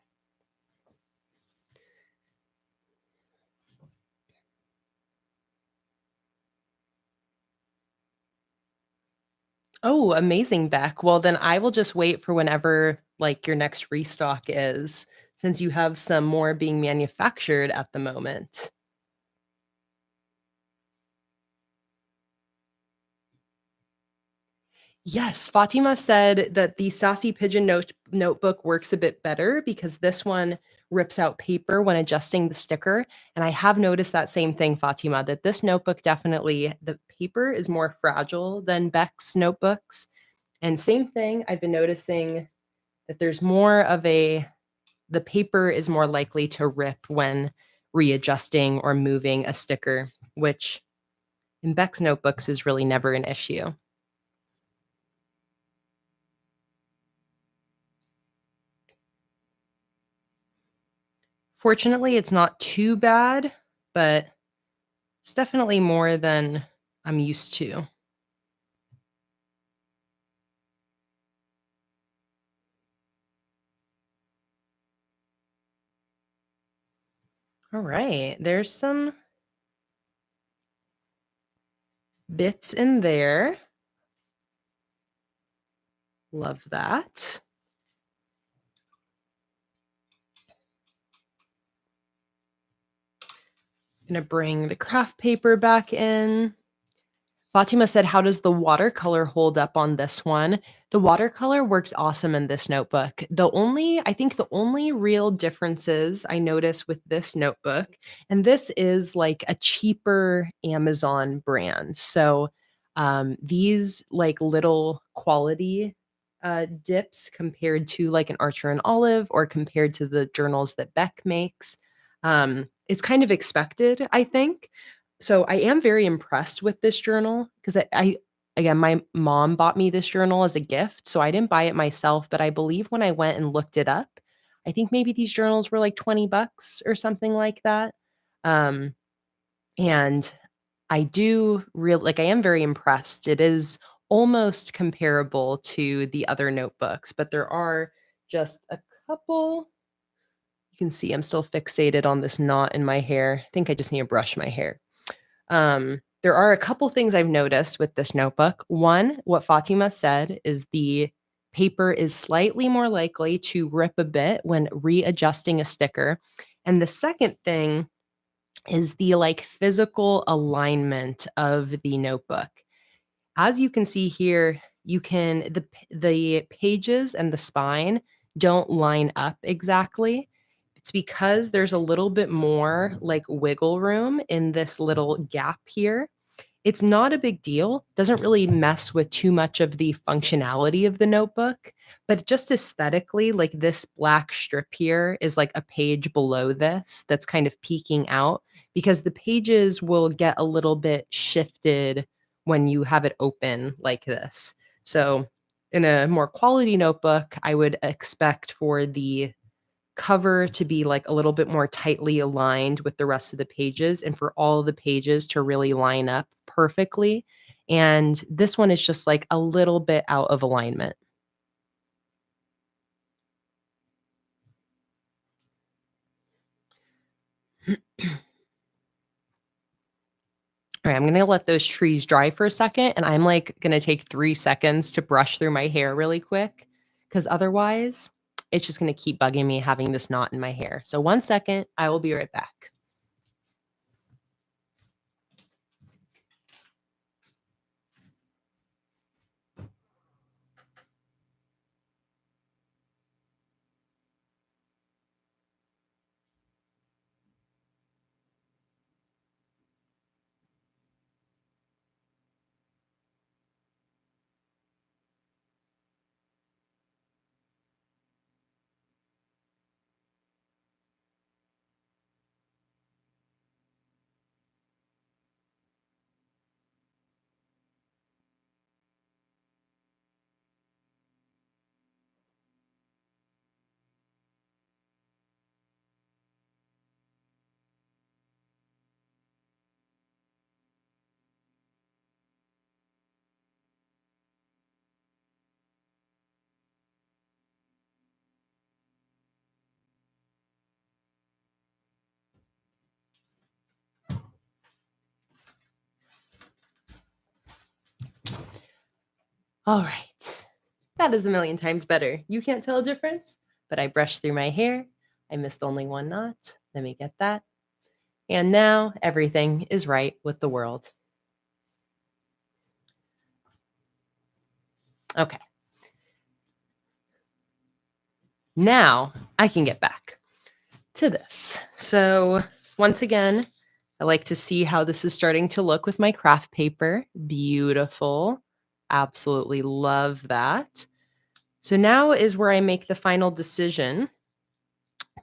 Oh, amazing, Beck. Well, then I will just wait for whenever, like, your next restock is, since you have some more being manufactured at the moment. Yes, Fatima said that the Sassy Pigeon notebook works a bit better because this one rips out paper when adjusting the sticker. And I have noticed that same thing, Fatima, that this notebook definitely, the paper is more fragile than Beck's notebooks. And same thing, I've been noticing that there's more of the paper is more likely to rip when readjusting or moving a sticker, which in Beck's notebooks is really never an issue. Fortunately, it's not too bad, but it's definitely more than I'm used to. All right, there's some bits in there. Love that. Gonna bring the craft paper back in. Fatima said, "How does the watercolor hold up on this one?" The watercolor works awesome in this notebook. I think the only real differences I notice with this notebook, and this is like a cheaper Amazon brand. So these like little quality dips compared to like an Archer and Olive or compared to the journals that Beck makes. It's kind of expected, I think. So I am very impressed with this journal because again, my mom bought me this journal as a gift. So I didn't buy it myself, but I believe when I went and looked it up, I think maybe these journals were like 20 bucks or something like that. Um, and I do real like I am very impressed. It is almost comparable to the other notebooks, but there are just a couple. You can see I'm still fixated on this knot in my hair. I think I just need to brush my hair. There are a couple things I've noticed with this notebook. One, what Fatima said is the paper is slightly more likely to rip a bit when readjusting a sticker. And the second thing is the like physical alignment of the notebook. As you can see here, you can the pages and the spine don't line up exactly. It's because there's a little bit more like wiggle room in this little gap here. It's not a big deal, doesn't really mess with too much of the functionality of the notebook, but just aesthetically, like this black strip here is like a page below this that's kind of peeking out because the pages will get a little bit shifted when you have it open like this. So in a more quality notebook, I would expect for the cover to be like a little bit more tightly aligned with the rest of the pages and for all of the pages to really line up perfectly. And this one is just like a little bit out of alignment. All right, I'm going to let those trees dry for a second. And I'm like going to take 3 seconds to brush through my hair really quick because otherwise it's just going to keep bugging me having this knot in my hair. So 1 second, I will be right back. All right. That is a million times better. You can't tell a difference, but I brushed through my hair. I missed only one knot. Let me get that. And now everything is right with the world. Okay. Now I can get back to this. So once again, I like to see how this is starting to look with my craft paper. Beautiful. Absolutely love that. So now is where I make the final decision.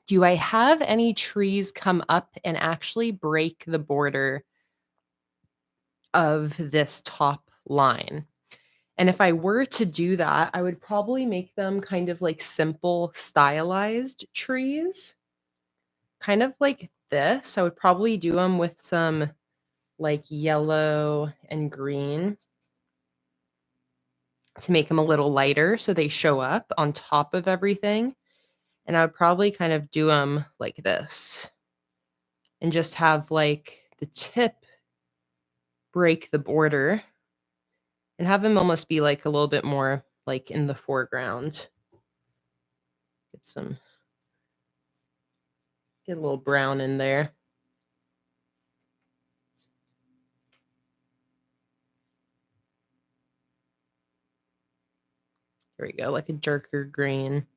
Do I have any trees come up and actually break the border of this top line? And if I were to do that, I would probably make them kind of like simple stylized trees, kind of like this. I would probably do them with some like yellow and green to make them a little lighter so they show up on top of everything. And I would probably kind of do them like this and just have like the tip break the border and have them almost be like a little bit more like in the foreground. Get a little brown in there. There we go, like a darker green.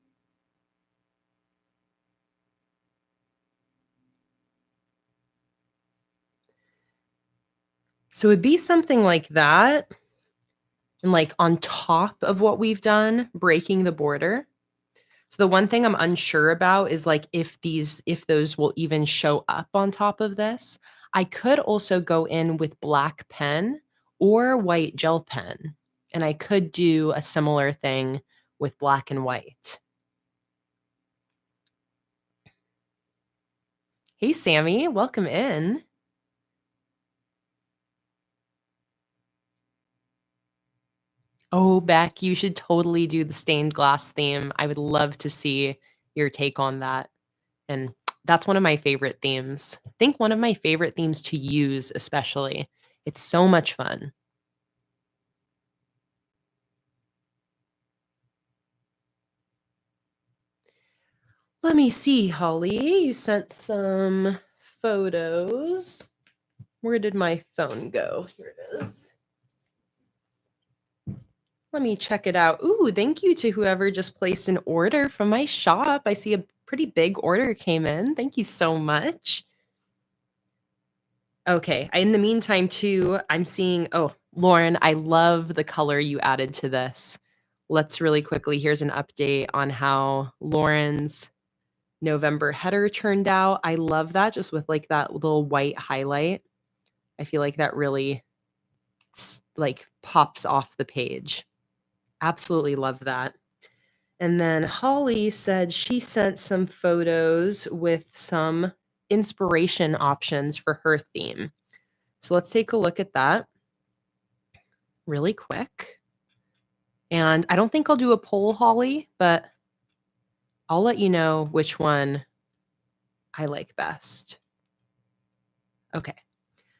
So it'd be something like that. and like on top of what we've done, breaking the border. So the one thing I'm unsure about is like if those will even show up on top of this. I could also go in with black pen or white gel pen, and I could do a similar thing with black and white. Hey, Sammy, welcome in. Oh, Beck, you should totally do the stained glass theme. I would love to see your take on that. And that's one of my favorite themes. I think one of my favorite themes to use, especially. It's so much fun. Let me see, Holly. You sent some photos. Where did my phone go? Here it is. Let me check it out. Ooh, thank you to whoever just placed an order from my shop. I see a pretty big order came in. Thank you so much. Okay. In the meantime, too, I'm seeing, oh, Lauren, I love the color you added to this. Let's really quickly, here's an update on how Lauren's November header turned out. I love that, just with like that little white highlight. I feel like that really like pops off the page. Absolutely love that. And then Holly said she sent some photos with some inspiration options for her theme. So let's take a look at that really quick. And I don't think I'll do a poll, Holly, but I'll let you know which one I like best. Okay.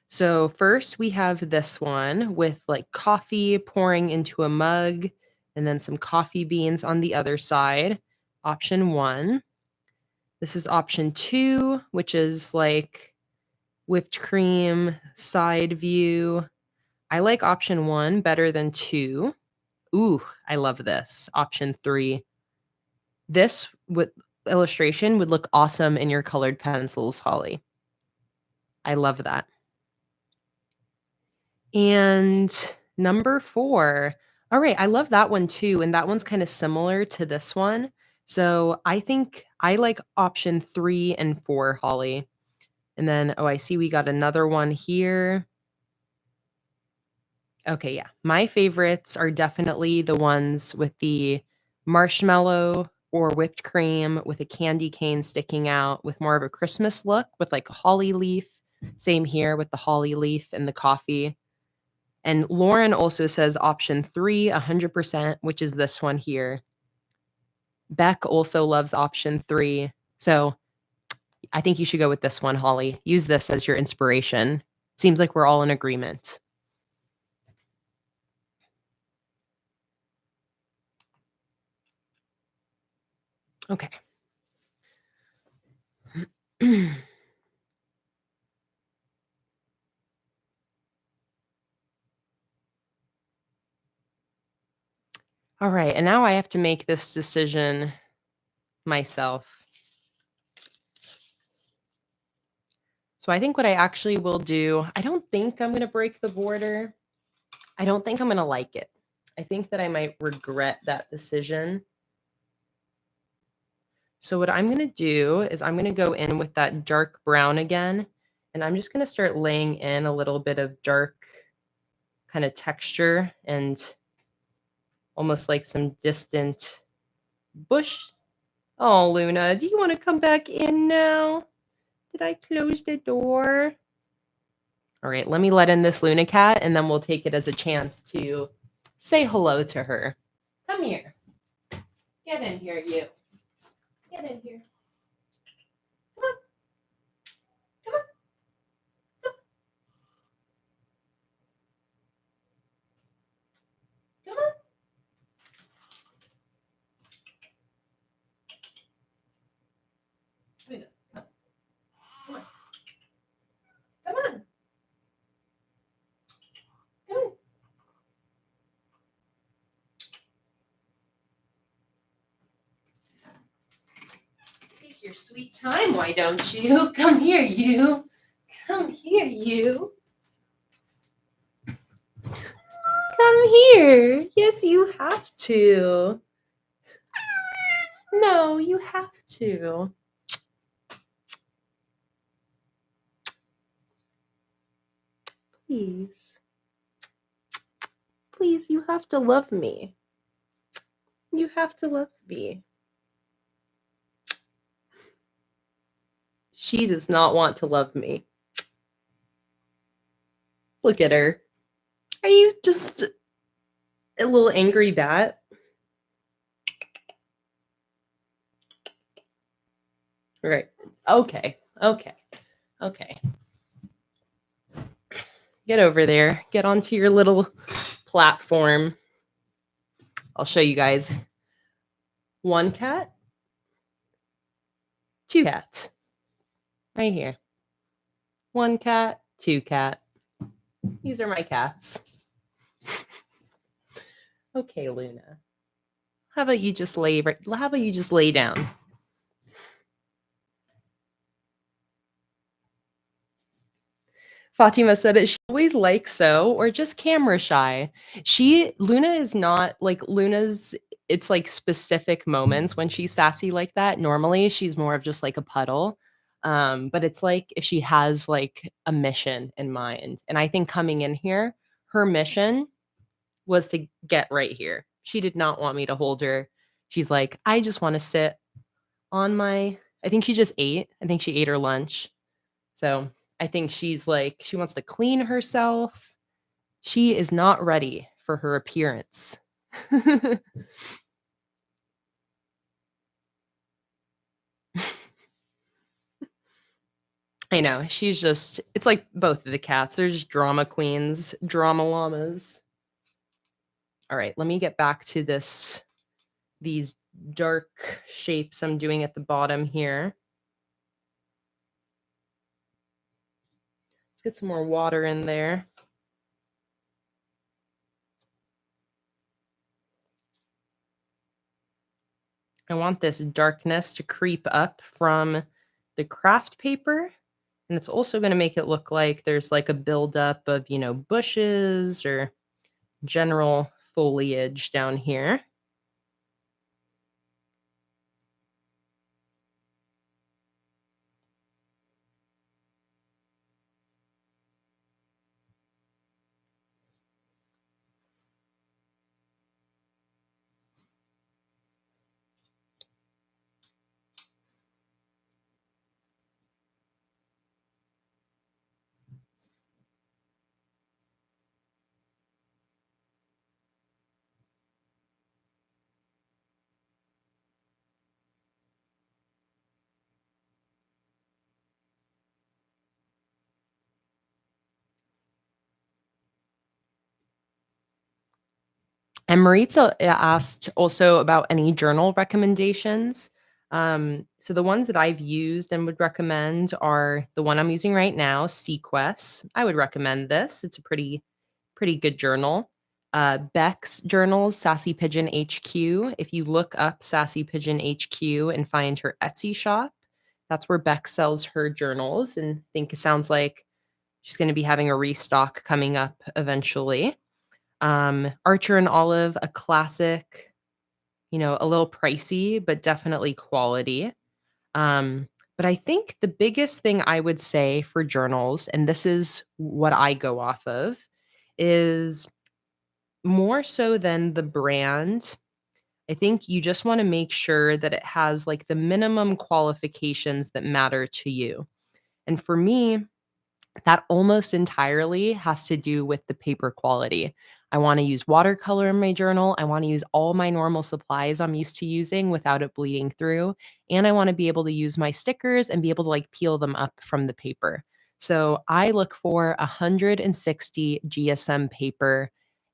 So first we have this one with like coffee pouring into a mug and then some coffee beans on the other side. Option 1. This is option 2, which is like whipped cream side view. I like option 1 better than 2. Ooh, I love this. Option 3. This illustration would look awesome in your colored pencils, Holly. I love that. And number 4. All right, I love that one too, and that one's kind of similar to this one. So I think I like option 3 and 4, Holly. And then, oh, I see we got another one here. Okay, yeah. My favorites are definitely the ones with the marshmallow or whipped cream with a candy cane sticking out with more of a Christmas look with like a holly leaf. Same here with the holly leaf and the coffee. And Lauren also says option 3, 100%, which is this one here. Beck also loves option 3. So I think you should go with this one, Holly. Use this as your inspiration. Seems like we're all in agreement. Okay. All right, and now I have to make this decision myself. So I think what I actually will do, I don't think I'm going to break the border. I don't think I'm going to like it. I think that I might regret that decision. So what I'm going to do is I'm going to go in with that dark brown again, and I'm just going to start laying in a little bit of dark kind of texture and almost like some distant bush. Oh, Luna, do you want to come back in now? Did I close the door? All right, let me let in this Luna cat, and then we'll take it as a chance to say hello to her. Come here. Get in here, you. Get in here. Come on. Come on. Come on. Luna, come on. Come on. Come on. Take your sweet time, why don't you? Come here, you. Come here, you. Come here. Yes, you have to. No, you have to. Please. Please, you have to love me. You have to love me. She does not want to love me. Look at her. Are you just a little angry bat? Right. Okay. Okay. Okay. Get over there. Get onto your little platform. I'll show you guys. 1 cat. 2 cat. Right here. 1 cat, 2 cat. These are my cats. Okay, Luna. How about you just lay down? Fatima said it. She always likes so, or just camera shy. Luna is not like Luna's. It's like specific moments when she's sassy like that. Normally, she's more of just like a puddle. But it's like if she has like a mission in mind. And I think coming in here, her mission was to get right here. She did not want me to hold her. She's like, I just want to sit on my. I think she just ate. I think she ate her lunch. So I think she's like, she wants to clean herself. She is not ready for her appearance. I know. It's like both of the cats. They're just drama queens, drama llamas. All right, let me get back to these dark shapes I'm doing at the bottom here. Let's get some more water in there. I want this darkness to creep up from the craft paper. And it's also going to make it look like there's like a buildup of, bushes or general foliage down here. And Maritza asked also about any journal recommendations. So the ones that I've used and would recommend are the one I'm using right now, Sequest. I would recommend this. It's a pretty good journal. Beck's journals, Sassy Pigeon HQ. If you look up Sassy Pigeon HQ and find her Etsy shop, that's where Beck sells her journals. And I think it sounds like she's going to be having a restock coming up eventually. Archer and Olive, a classic, a little pricey, but definitely quality. But I think the biggest thing I would say for journals, and this is what I go off of, is more so than the brand. I think you just want to make sure that it has like the minimum qualifications that matter to you. And for me, that almost entirely has to do with the paper quality. I want to use watercolor in my journal. I want to use all my normal supplies I'm used to using without it bleeding through. And I want to be able to use my stickers and be able to like peel them up from the paper. So I look for 160 GSM paper,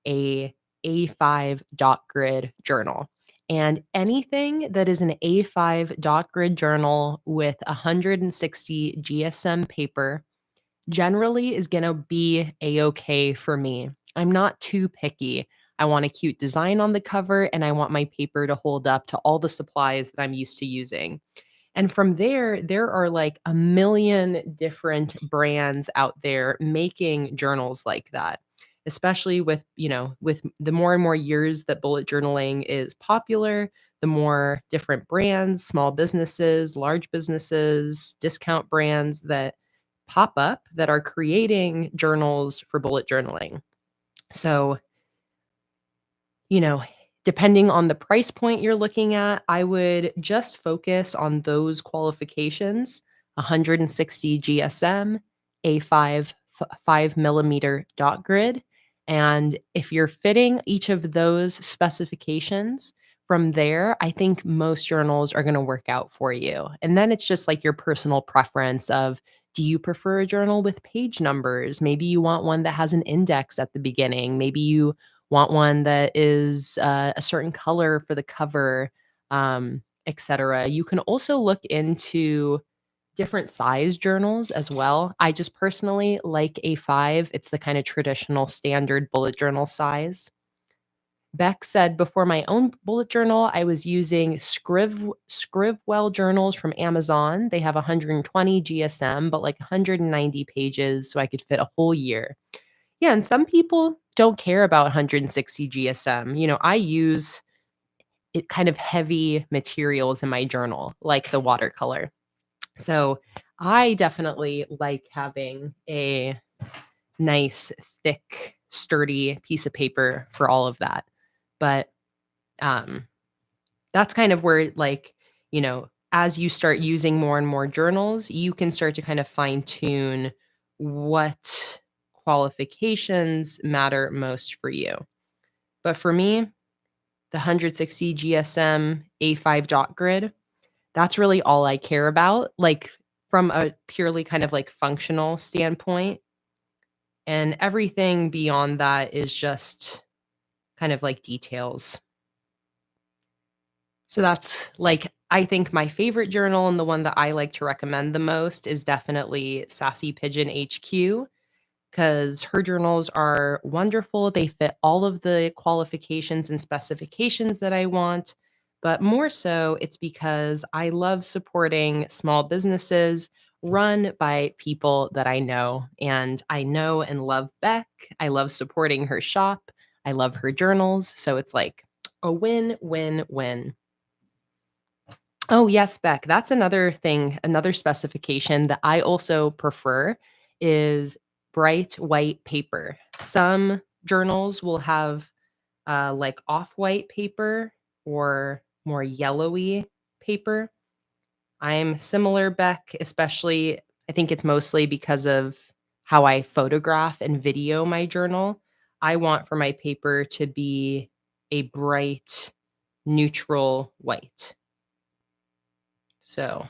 a A5 dot grid journal. And anything that is an A5 dot grid journal with 160 GSM paper generally is going to be a-okay for me. I'm not too picky. I want a cute design on the cover and I want my paper to hold up to all the supplies that I'm used to using. And from there are like a million different brands out there making journals like that. especially with, with the more and more years that bullet journaling is popular, the more different brands, small businesses, large businesses, discount brands that pop up that are creating journals for bullet journaling. So, you know, depending on the price point you're looking at, I would just focus on those qualifications: 160 GSM, A5 5 millimeter dot grid. And if you're fitting each of those specifications, from there, I think most journals are going to work out for you. And then it's just like your personal preference of, do you prefer a journal with page numbers? Maybe you want one that has an index at the beginning. Maybe you want one that is a certain color for the cover, etc. You can also look into different size journals as well. I just personally like A5. It's the kind of traditional standard bullet journal size. Beck said before my own bullet journal, I was using Scrivwell journals from Amazon. They have 120 GSM, but like 190 pages, so I could fit a whole year. Yeah, and some people don't care about 160 GSM. I use it kind of heavy materials in my journal, like the watercolor. So I definitely like having a nice, thick, sturdy piece of paper for all of that. But um, that's kind of where, like, as you start using more and more journals, you can start to kind of fine tune what qualifications matter most for you. But for me, the 160 GSM A5 dot grid, that's really all I care about, like from a purely kind of like functional standpoint. And everything beyond that is just kind of like details. So that's like, I think my favorite journal and the one that I like to recommend the most is definitely Sassy Pigeon HQ, because her journals are wonderful. They fit all of the qualifications and specifications that I want. But more so, it's because I love supporting small businesses run by people that I know. And I know and love Beck. I love supporting her shop. I love her journals. So it's like a win, win, win. Oh, yes, Beck. That's another thing, another specification that I also prefer is bright white paper. Some journals will have like off-white paper or more yellowy paper. I'm similar, Beck, especially I think it's mostly because of how I photograph and video my journal. I want for my paper to be a bright, neutral white. So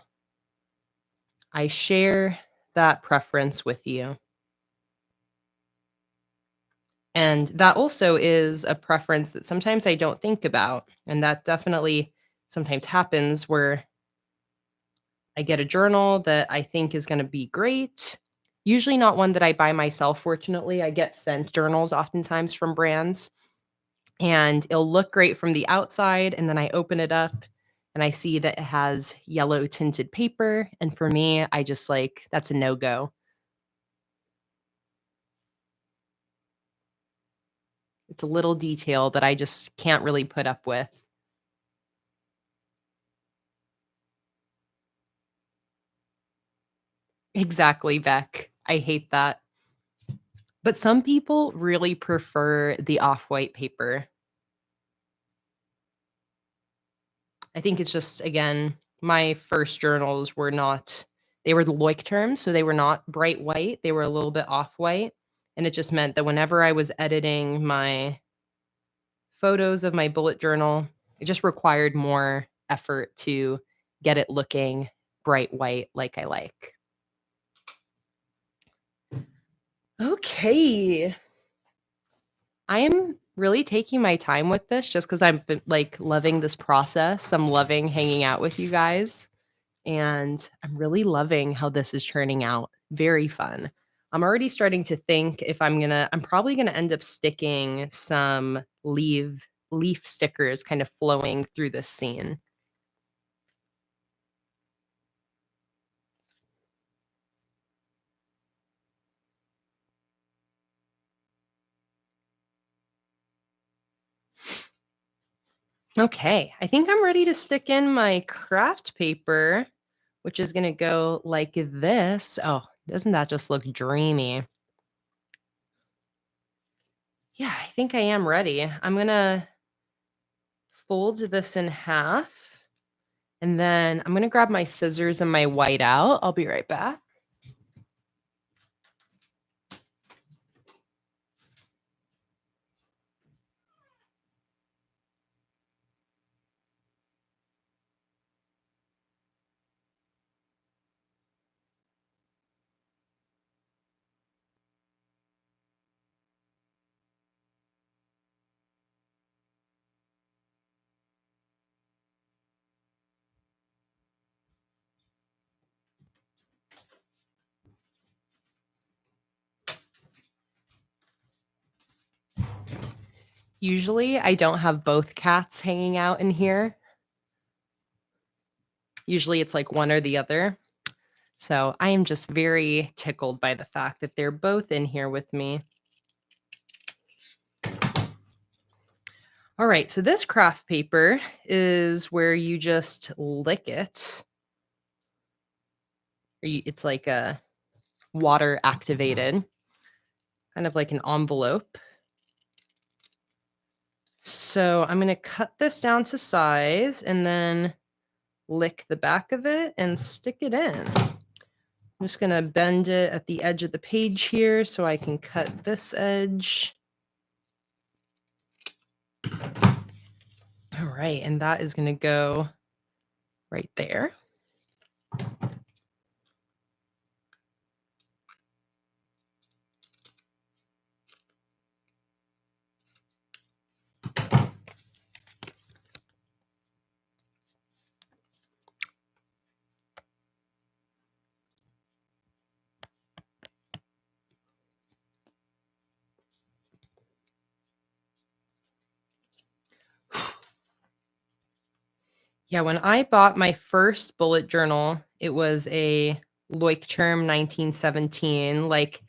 I share that preference with you. And that also is a preference that sometimes I don't think about. And that definitely sometimes happens where I get a journal that I think is going to be great. Usually not one that I buy myself, fortunately. I get sent journals oftentimes from brands, and it'll look great from the outside. And then I open it up and I see that it has yellow tinted paper. And for me, I just like, that's a no go. It's a little detail that I just can't really put up with. Exactly, Beck. I hate that. But some people really prefer the off-white paper. I think it's just, again, my first journals were not, they were the Loic terms, so they were not bright white. They were a little bit off-white. And it just meant that whenever I was editing my photos of my bullet journal, it just required more effort to get it looking bright white like I like. Okay. I am really taking my time with this just because I've been like loving this process. I'm loving hanging out with you guys, and I'm really loving how this is turning out. Very fun. I'm already starting to think if I'm probably gonna end up sticking some leaf stickers kind of flowing through this scene. Okay, I think I'm ready to stick in my craft paper, which is going to go like this. Oh, doesn't that just look dreamy? Yeah, I think I am ready. I'm going to fold this in half, and then I'm going to grab my scissors and my white out. I'll be right back. Usually, I don't have both cats hanging out in here. Usually, it's like one or the other. So I am just very tickled by the fact that they're both in here with me. All right, so this craft paper is where you just lick it. It's like a water activated, kind of like an envelope. So I'm going to cut this down to size and then lick the back of it and stick it in. I'm just going to bend it at the edge of the page here so I can cut this edge. All right, and that is going to go right there. Yeah, when I bought my first bullet journal, it was a Leuchtturm 1917, like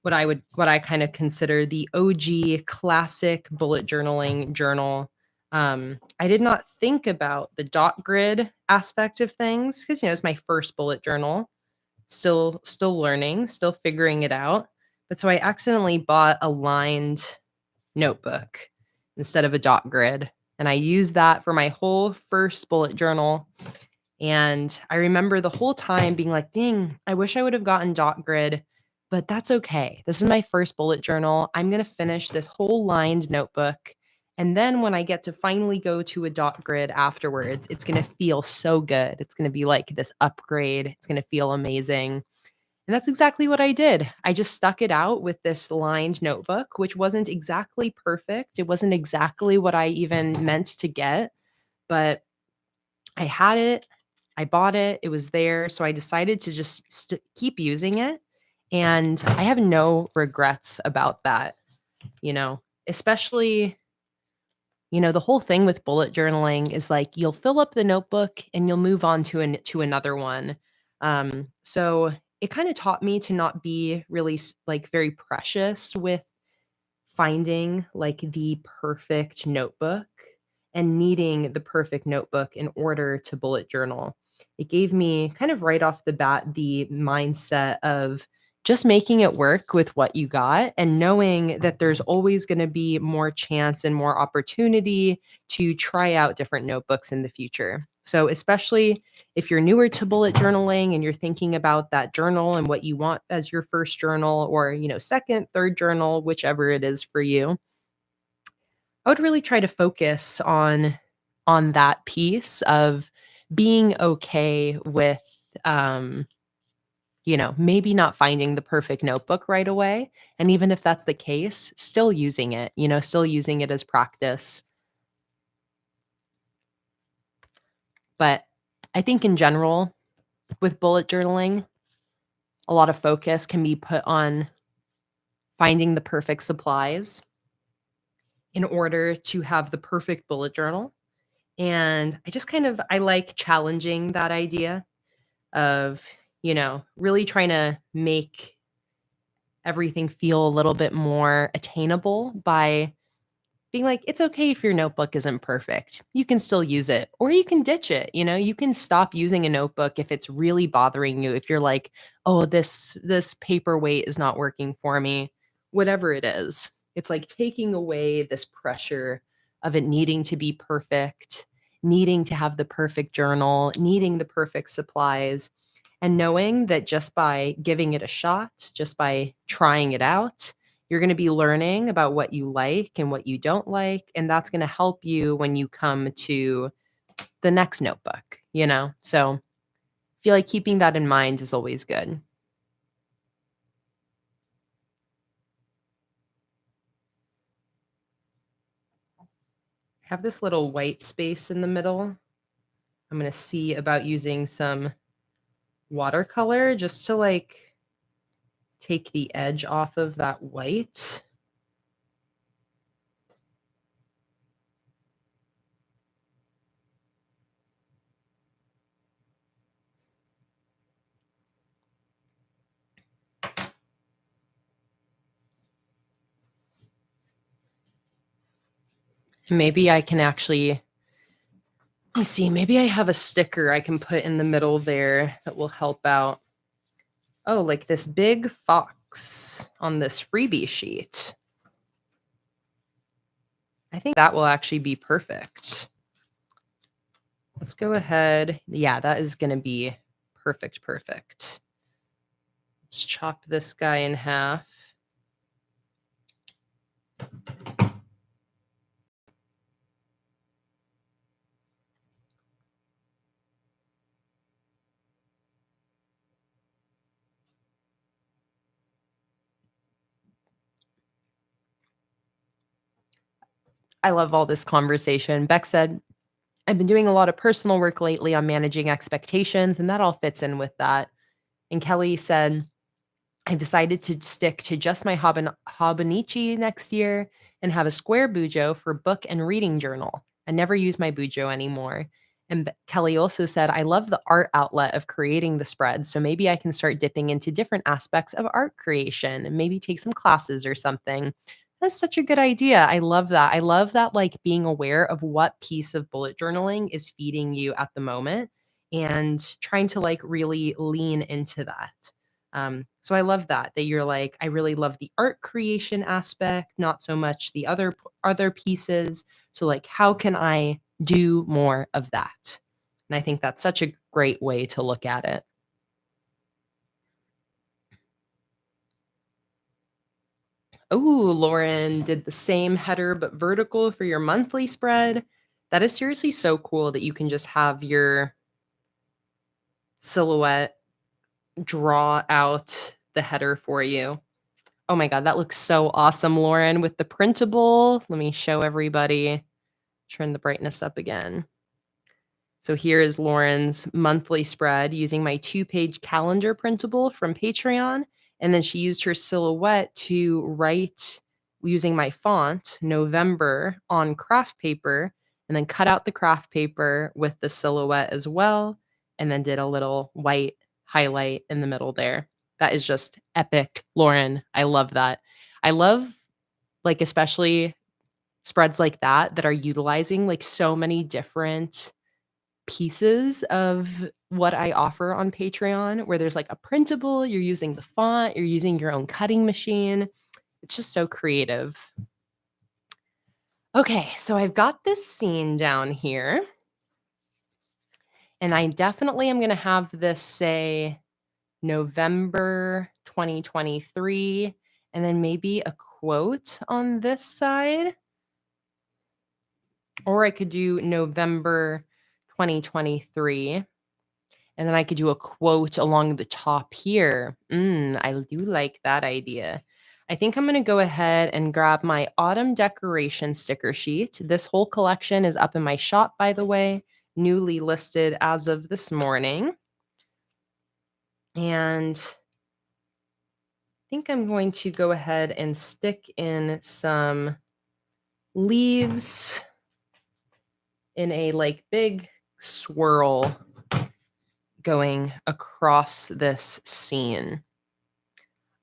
what I kind of consider the OG classic bullet journaling journal. I did not think about the dot grid aspect of things because it's my first bullet journal, still learning, still figuring it out. But so I accidentally bought a lined notebook instead of a dot grid. And I used that for my whole first bullet journal. And I remember the whole time being like, dang, I wish I would have gotten dot grid, but that's okay. This is my first bullet journal. I'm going to finish this whole lined notebook. And then when I get to finally go to a dot grid afterwards, it's going to feel so good. It's going to be like this upgrade. It's going to feel amazing. And that's exactly what I did. I just stuck it out with this lined notebook, which wasn't exactly perfect. It wasn't exactly what I even meant to get, but I had it. I bought it. It was there. So I decided to just keep using it. And I have no regrets about that, especially, the whole thing with bullet journaling is like you'll fill up the notebook and you'll move on to another one. So it kind of taught me to not be really like very precious with finding like the perfect notebook and needing the perfect notebook in order to bullet journal. It gave me kind of right off the bat the mindset of just making it work with what you got and knowing that there's always going to be more chance and more opportunity to try out different notebooks in the future. So, especially if you're newer to bullet journaling and you're thinking about that journal and what you want as your first journal or, second, third journal, whichever it is for you, I would really try to focus on that piece of being okay with maybe not finding the perfect notebook right away. And even if that's the case, still using it, still using it as practice. But I think in general, with bullet journaling, a lot of focus can be put on finding the perfect supplies in order to have the perfect bullet journal. And I like challenging that idea of, really trying to make everything feel a little bit more attainable by being like, it's okay if your notebook isn't perfect. You can still use it or you can ditch it. You know, you can stop using a notebook if it's really bothering you. If you're like, oh, this paperweight is not working for me, whatever it is. It's like taking away this pressure of it needing to be perfect, needing to have the perfect journal, needing the perfect supplies, and knowing that just by giving it a shot, just by trying it out, you're going to be learning about what you like and what you don't like. And that's going to help you when you come to the next notebook, you know? So I feel like keeping that in mind is always good. I have this little white space in the middle. I'm going to see about using some watercolor just to like take the edge off of that white. And maybe I can actually, let me see, maybe I have a sticker I can put in the middle there that will help out. Oh, like this big fox on this freebie sheet. I think that will actually be perfect. Let's go ahead. Yeah, that is going to be perfect, perfect. Let's chop this guy in half. I love all this conversation. Beck said, I've been doing a lot of personal work lately on managing expectations, and that all fits in with that. And Kelly said, I've decided to stick to just my Hobonichi next year and have a square Bujo for book and reading journal. I never use my Bujo anymore. And Kelly also said, I love the art outlet of creating the spread. So maybe I can start dipping into different aspects of art creation and maybe take some classes or something. That's such a good idea. I love that. I love that, like being aware of what piece of bullet journaling is feeding you at the moment and trying to like really lean into that. So I love that you're like, I really love the art creation aspect, not so much the other pieces. So like, how can I do more of that? And I think that's such a great way to look at it. Oh, Lauren did the same header but vertical for your monthly spread. That is seriously so cool that you can just have your silhouette draw out the header for you. Oh my God, that looks so awesome, Lauren, with the printable. Let me show everybody. Turn the brightness up again. So here is Lauren's monthly spread using my 2-page calendar printable from Patreon. And then she used her silhouette to write using my font, November, on craft paper, and then cut out the craft paper with the silhouette as well. And then did a little white highlight in the middle there. That is just epic, Lauren. I love that. I love, like, especially spreads like that are utilizing like so many different pieces of what I offer on Patreon, where there's like a printable, you're using the font, you're using your own cutting machine. It's just so creative. Okay, so I've got this scene down here, and I definitely am going to have this say November 2023, and then maybe a quote on this side. Or I could do November 2023. And then I could do a quote along the top here. I do like that idea. I think I'm going to go ahead and grab my autumn decoration sticker sheet. This whole collection is up in my shop, by the way, newly listed as of this morning. And I think I'm going to go ahead and stick in some leaves in a like big swirl going across this scene.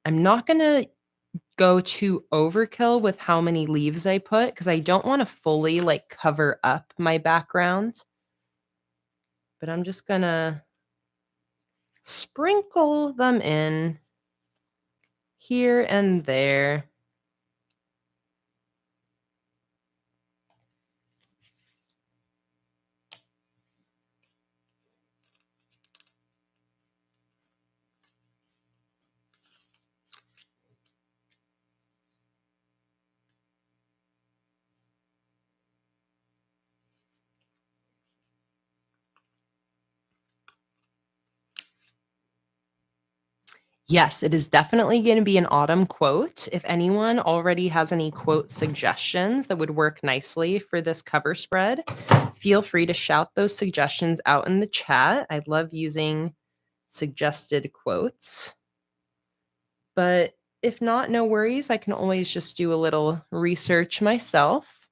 I'm not going to go too overkill with how many leaves I put because I don't want to fully like cover up my background. But I'm just gonna sprinkle them in here and there. Yes, it is definitely going to be an autumn quote. If anyone already has any quote suggestions that would work nicely for this cover spread, feel free to shout those suggestions out in the chat. I love using suggested quotes. But if not, no worries. I can always just do a little research myself.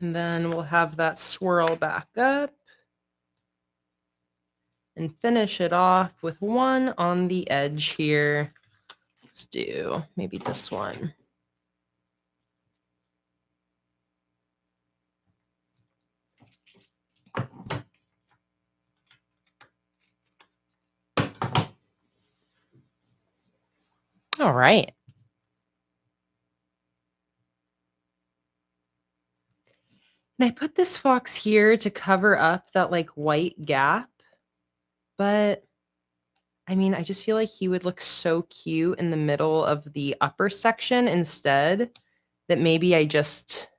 And then we'll have that swirl back up and finish it off with one on the edge here. Let's do maybe this one. All right. And I put this fox here to cover up that like white gap, but I mean, I just feel like he would look so cute in the middle of the upper section instead, that maybe I just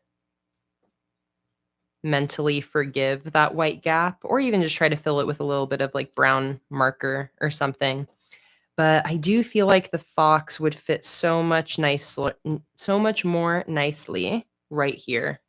mentally forgive that white gap, or even just try to fill it with a little bit of like brown marker or something. But I do feel like the fox would fit so much so much more nicely right here.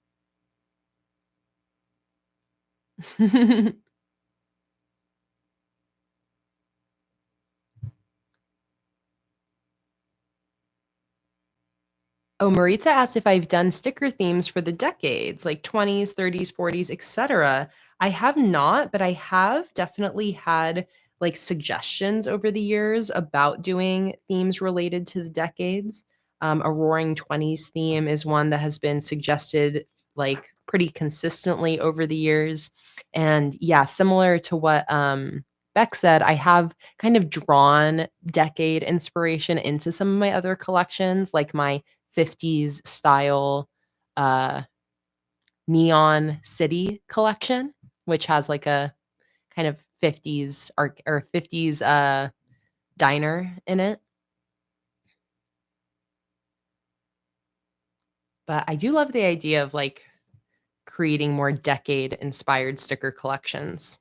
Oh, Maritza asked if I've done sticker themes for the decades, like 20s, 30s, 40s, etc. I have not, but I have definitely had like suggestions over the years about doing themes related to the decades. A Roaring 20s theme is one that has been suggested like pretty consistently over the years. And yeah, similar to what Beck said, I have kind of drawn decade inspiration into some of my other collections, like my 50s style uh, neon city collection, which has like a kind of 50s or 50s diner in it. But I do love the idea of like creating more decade inspired sticker collections.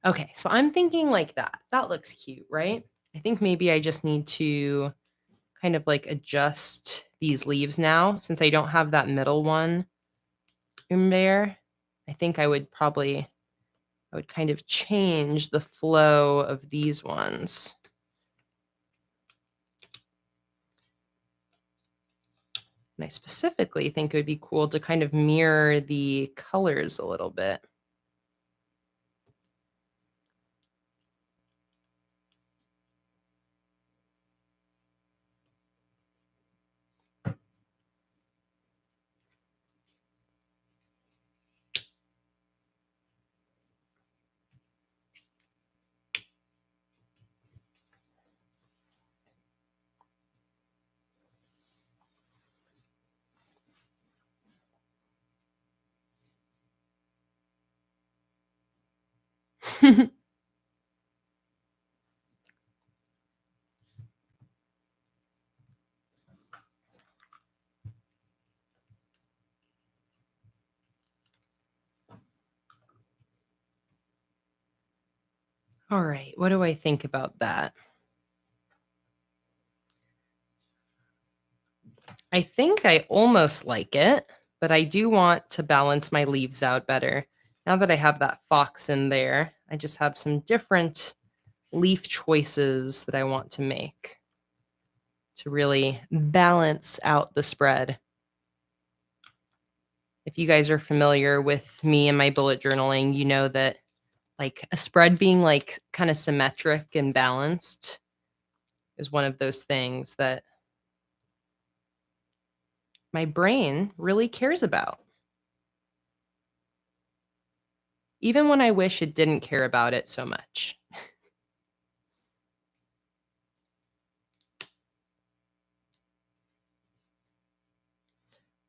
Okay, so I'm thinking like that. That looks cute, right? I think maybe I just need to kind of like adjust these leaves now since I don't have that middle one in there. I think I would kind of change the flow of these ones. And I specifically think it would be cool to kind of mirror the colors a little bit. All right, what do I think about that? I think I almost like it, but I do want to balance my leaves out better. Now that I have that fox in there, I just have some different leaf choices that I want to make to really balance out the spread. If you guys are familiar with me and my bullet journaling, you know that like a spread being like kind of symmetric and balanced is one of those things that my brain really cares about. Even when I wish it didn't care about it so much.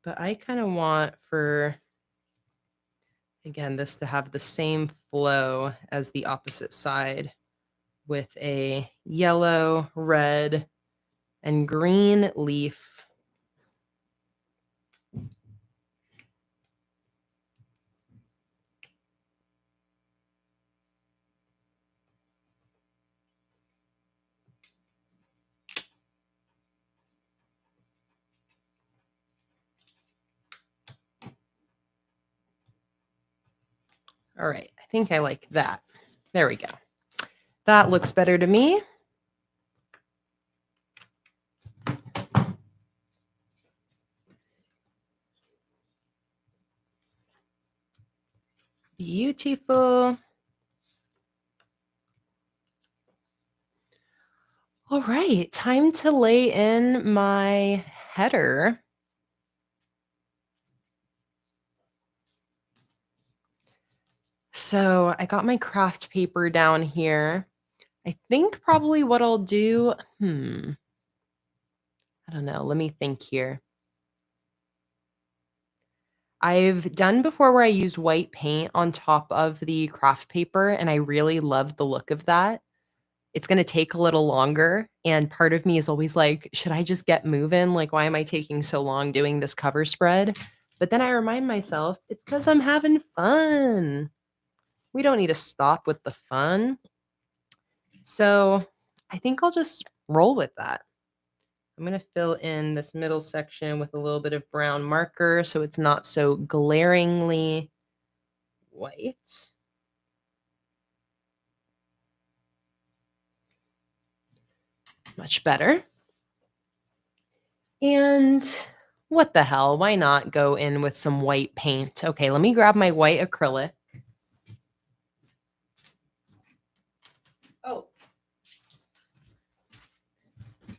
But I kind of want for, again, this to have the same flow as the opposite side with a yellow, red, and green leaf. All right, I think I like that. There we go. That looks better to me. Beautiful. All right, time to lay in my header. So I got my craft paper down here. I think probably what I'll do, I don't know. Let me think here. I've done before where I used white paint on top of the craft paper, and I really love the look of that. It's going to take a little longer. And part of me is always like, should I just get moving? Like, why am I taking so long doing this cover spread? But then I remind myself, it's because I'm having fun. We don't need to stop with the fun. So I think I'll just roll with that. I'm going to fill in this middle section with a little bit of brown marker so it's not so glaringly white. Much better. And what the hell? Why not go in with some white paint? Okay, let me grab my white acrylic. Oh.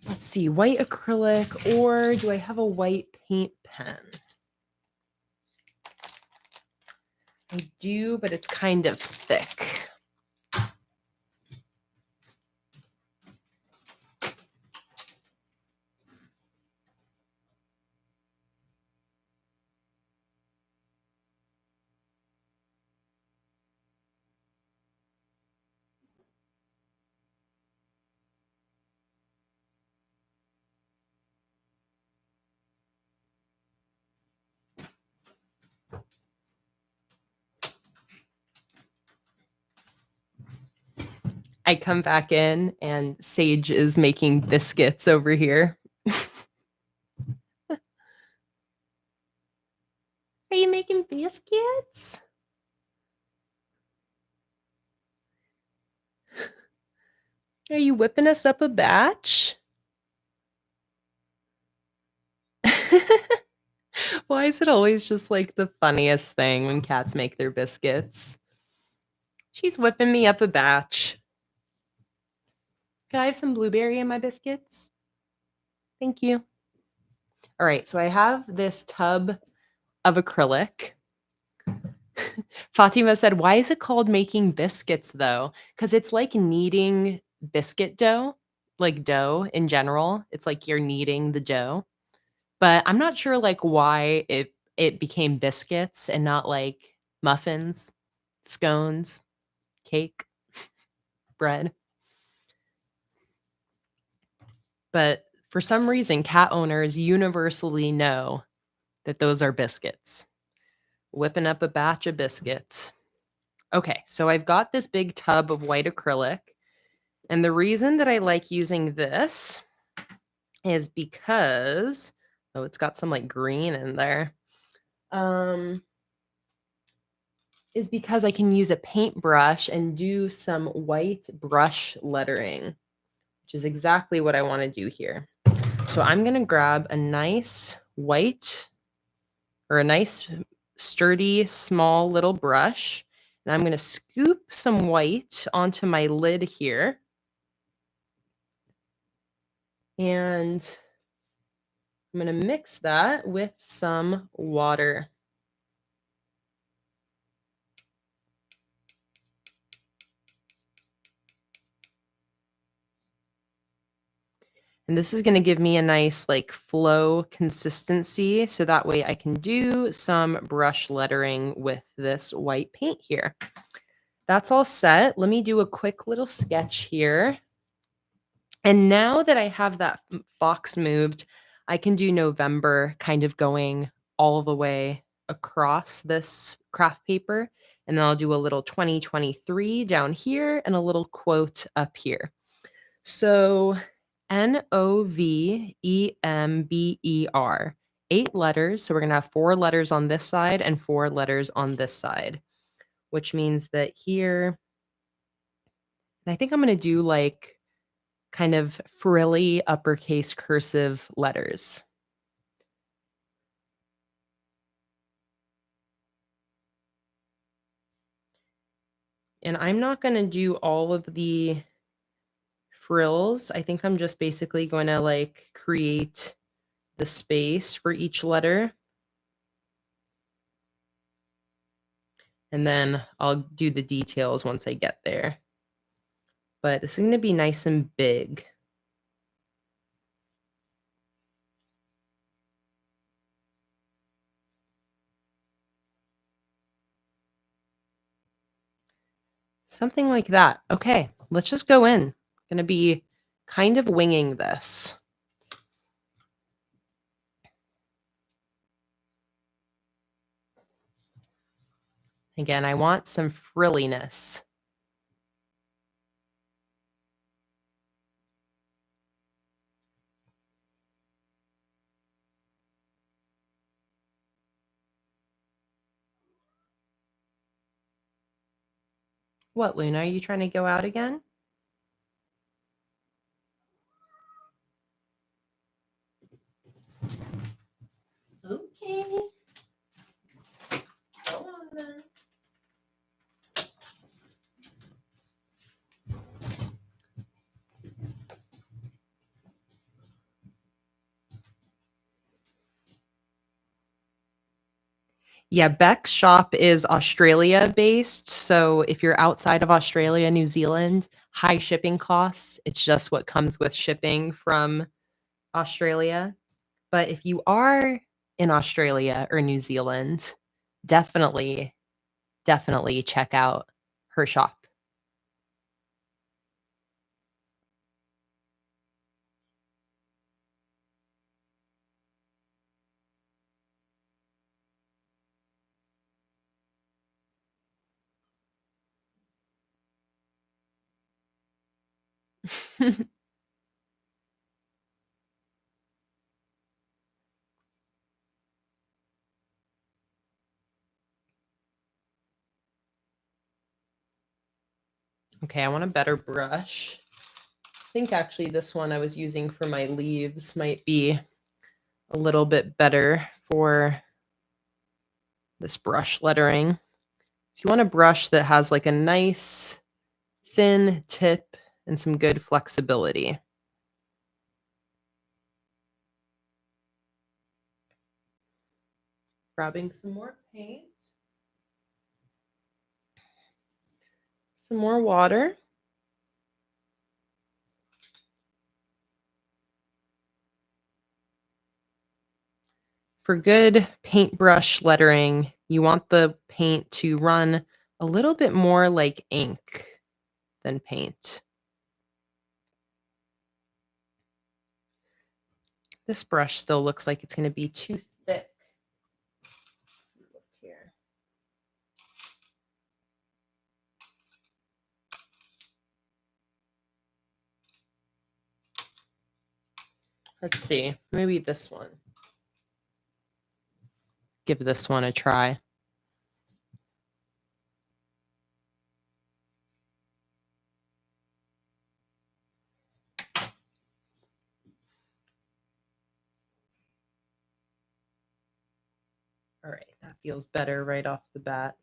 Let's see, white acrylic, or do I have a white paint pen? I do, but it's kind of thick. I come back in and Sage is making biscuits over here. Are you making biscuits? Are you whipping us up a batch? Why is it always just like the funniest thing when cats make their biscuits? She's whipping me up a batch. Can I have some blueberry in my biscuits? Thank you. All right, so I have this tub of acrylic. Fatima said, why is it called making biscuits though? Because it's like kneading biscuit dough, like dough in general. It's like you're kneading the dough. But I'm not sure like why it became biscuits and not like muffins, scones, cake, bread. But for some reason, cat owners universally know that those are biscuits. Whipping up a batch of biscuits. Okay, so I've got this big tub of white acrylic. And the reason that I like using this is because, oh, it's got some like green in there. Is because I can use a paintbrush and do some white brush lettering, which is exactly what I want to do here. So I'm going to grab a nice white or a nice sturdy small little brush, and I'm going to scoop some white onto my lid here. And I'm going to mix that with some water. And this is going to give me a nice like flow consistency. So that way I can do some brush lettering with this white paint here. That's all set. Let me do a quick little sketch here. And now that I have that box moved, I can do November kind of going all the way across this craft paper. And then I'll do a little 2023 down here and a little quote up here. So November, 8 letters. So we're going to have 4 letters on this side and 4 letters on this side, which means that here, and I think I'm going to do like kind of frilly uppercase cursive letters. And I'm not going to do all of the frills. I think I'm just basically going to like create the space for each letter. And then I'll do the details once I get there. But this is going to be nice and big. Something like that. Okay, let's just go in. Going to be kind of winging this. Again, I want some frilliness. What, Luna? Are you trying to go out again? Okay. Go on then. Yeah, Beck's shop is Australia based. So if you're outside of Australia, New Zealand, high shipping costs. It's just what comes with shipping from Australia. But if you are in Australia or New Zealand, definitely check out her shop. Okay, I want a better brush. I think actually this one I was using for my leaves might be a little bit better for this brush lettering. So you want a brush that has like a nice thin tip and some good flexibility. Grabbing some more paint. Some more water. For good paintbrush lettering, you want the paint to run a little bit more like ink than paint. This brush still looks like it's going to be too thick. Look here. Let's see. Maybe this one. Give this one a try. All right, that feels better right off the bat.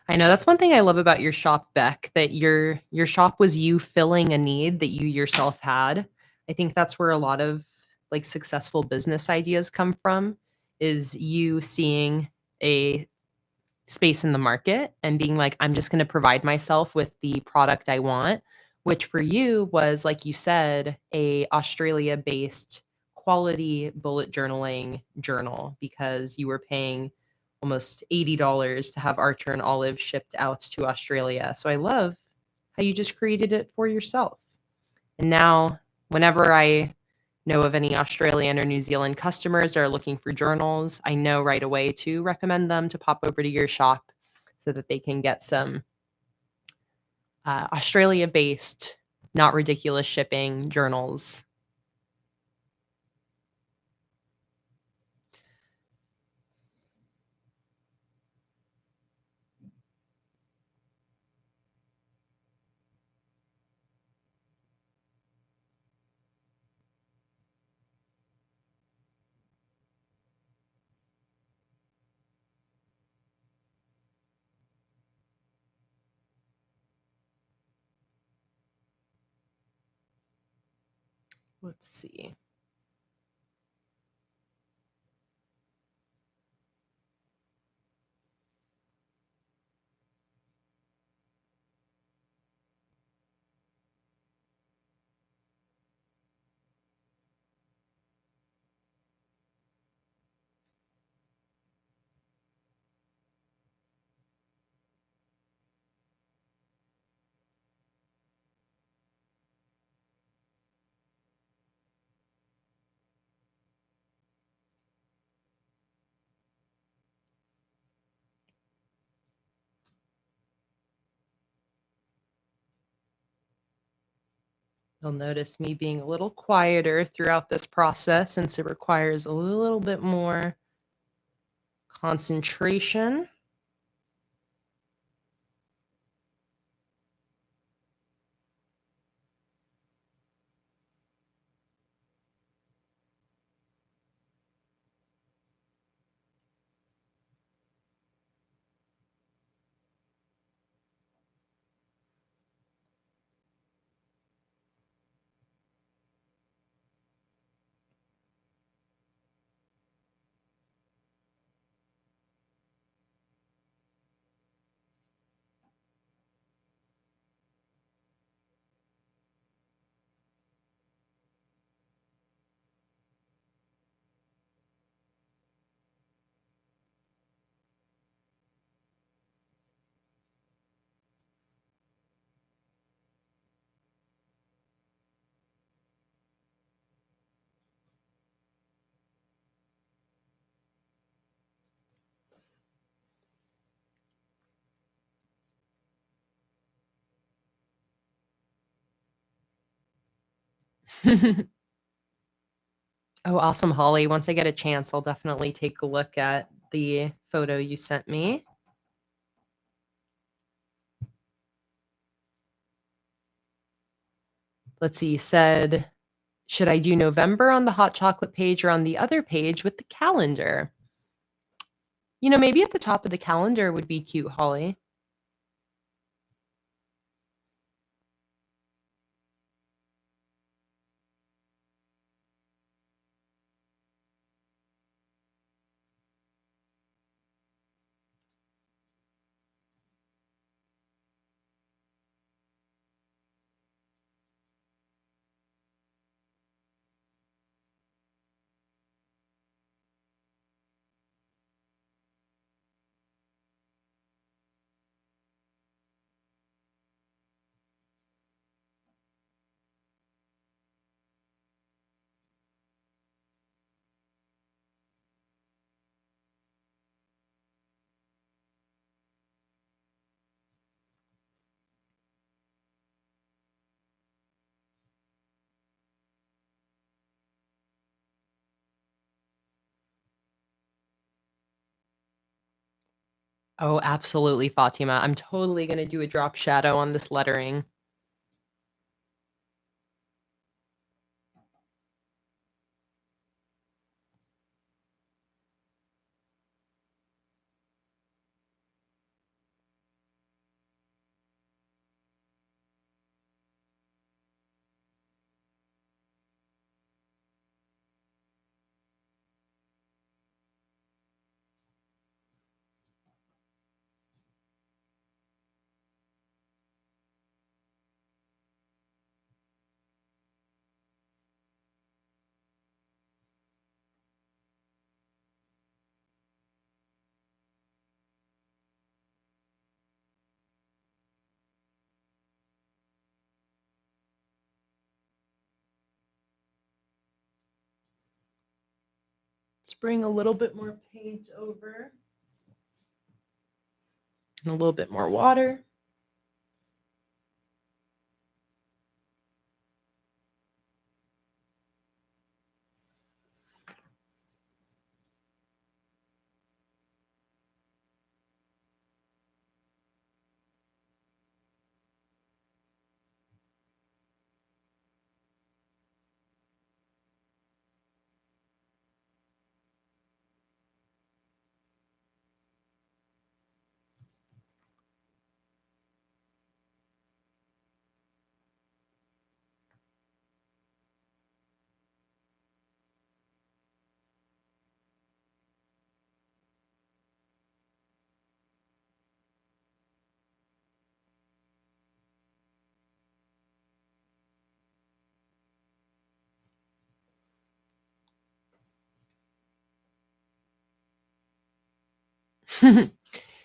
I know that's one thing I love about your shop, Beck, that your shop was you filling a need that you yourself had. I think that's where a lot of like successful business ideas come from, is you seeing a space in the market and being like, I'm just going to provide myself with the product I want, which for you was, like you said, a Australia based quality bullet journaling journal, because you were paying almost $80 to have Archer and Olive shipped out to Australia. So I love how you just created it for yourself. And now, whenever I know of any Australian or New Zealand customers that are looking for journals, I know right away to recommend them to pop over to your shop so that they can get some Australia based, not ridiculous shipping journals. Let's see. You'll notice me being a little quieter throughout this process since it requires a little bit more concentration. Oh, awesome, Holly. Once I get a chance, I'll definitely take a look at the photo you sent me. Let's see, you said, should I do November on the hot chocolate page or on the other page with the calendar? You know, maybe at the top of the calendar would be cute, Holly. Oh, absolutely, Fatima. I'm totally gonna do a drop shadow on this lettering. Let's bring a little bit more paint over and a little bit more water.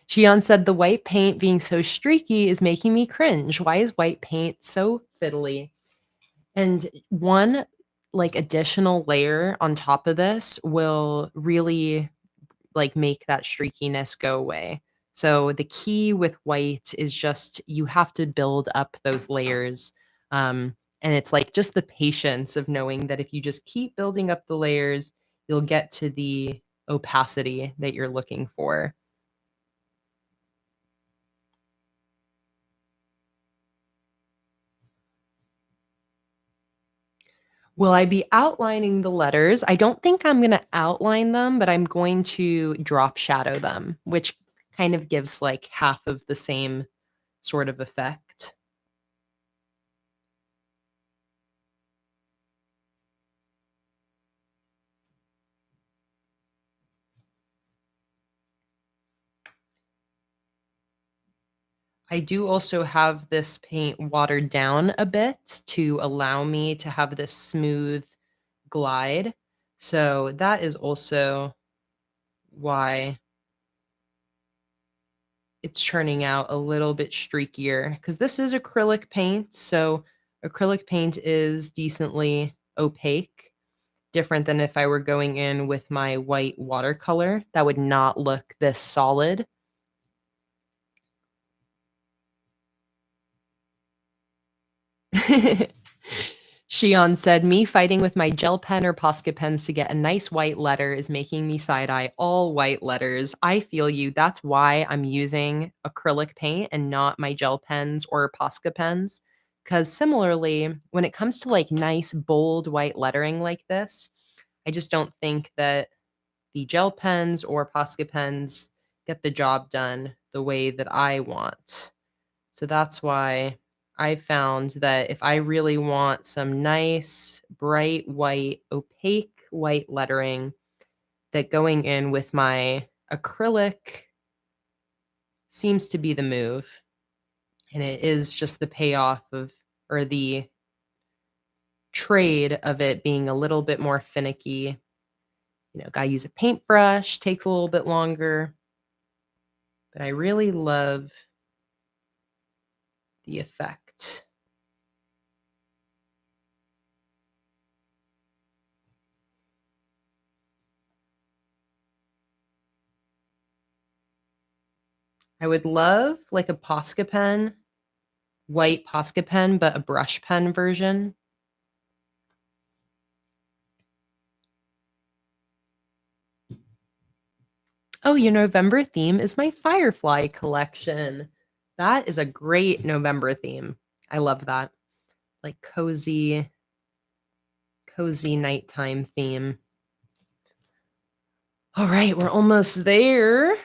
Shion said the white paint being so streaky is making me cringe. Why is white paint so fiddly? And one like additional layer on top of this will really like make that streakiness go away. So the key with white is just you have to build up those layers. And it's like just the patience of knowing that if you just keep building up the layers, you'll get to the opacity that you're looking for. Will I be outlining the letters? I don't think I'm going to outline them, but I'm going to drop shadow them, which kind of gives like half of the same sort of effect. I do also have this paint watered down a bit to allow me to have this smooth glide. So that is also why it's turning out a little bit streakier because this is acrylic paint. So acrylic paint is decently opaque, different than if I were going in with my white watercolor. That would not look this solid. Shion said, me fighting with my gel pen or Posca pens to get a nice white letter is making me side-eye all white letters. I feel you. That's why I'm using acrylic paint and not my gel pens or Posca pens. Because similarly, when it comes to like nice, bold white lettering like this, I just don't think that the gel pens or Posca pens get the job done the way that I want. So that's why I found that if I really want some nice, bright white, opaque white lettering, that going in with my acrylic seems to be the move. And it is just the payoff of, or the trade of it being a little bit more finicky. You know, gotta use a paintbrush, takes a little bit longer. But I really love the effect. I would love like a Posca pen, white Posca pen, but a brush pen version. Oh, your November theme is my Firefly collection. That is a great November theme. I love that. Like cozy nighttime theme. All right, we're almost there.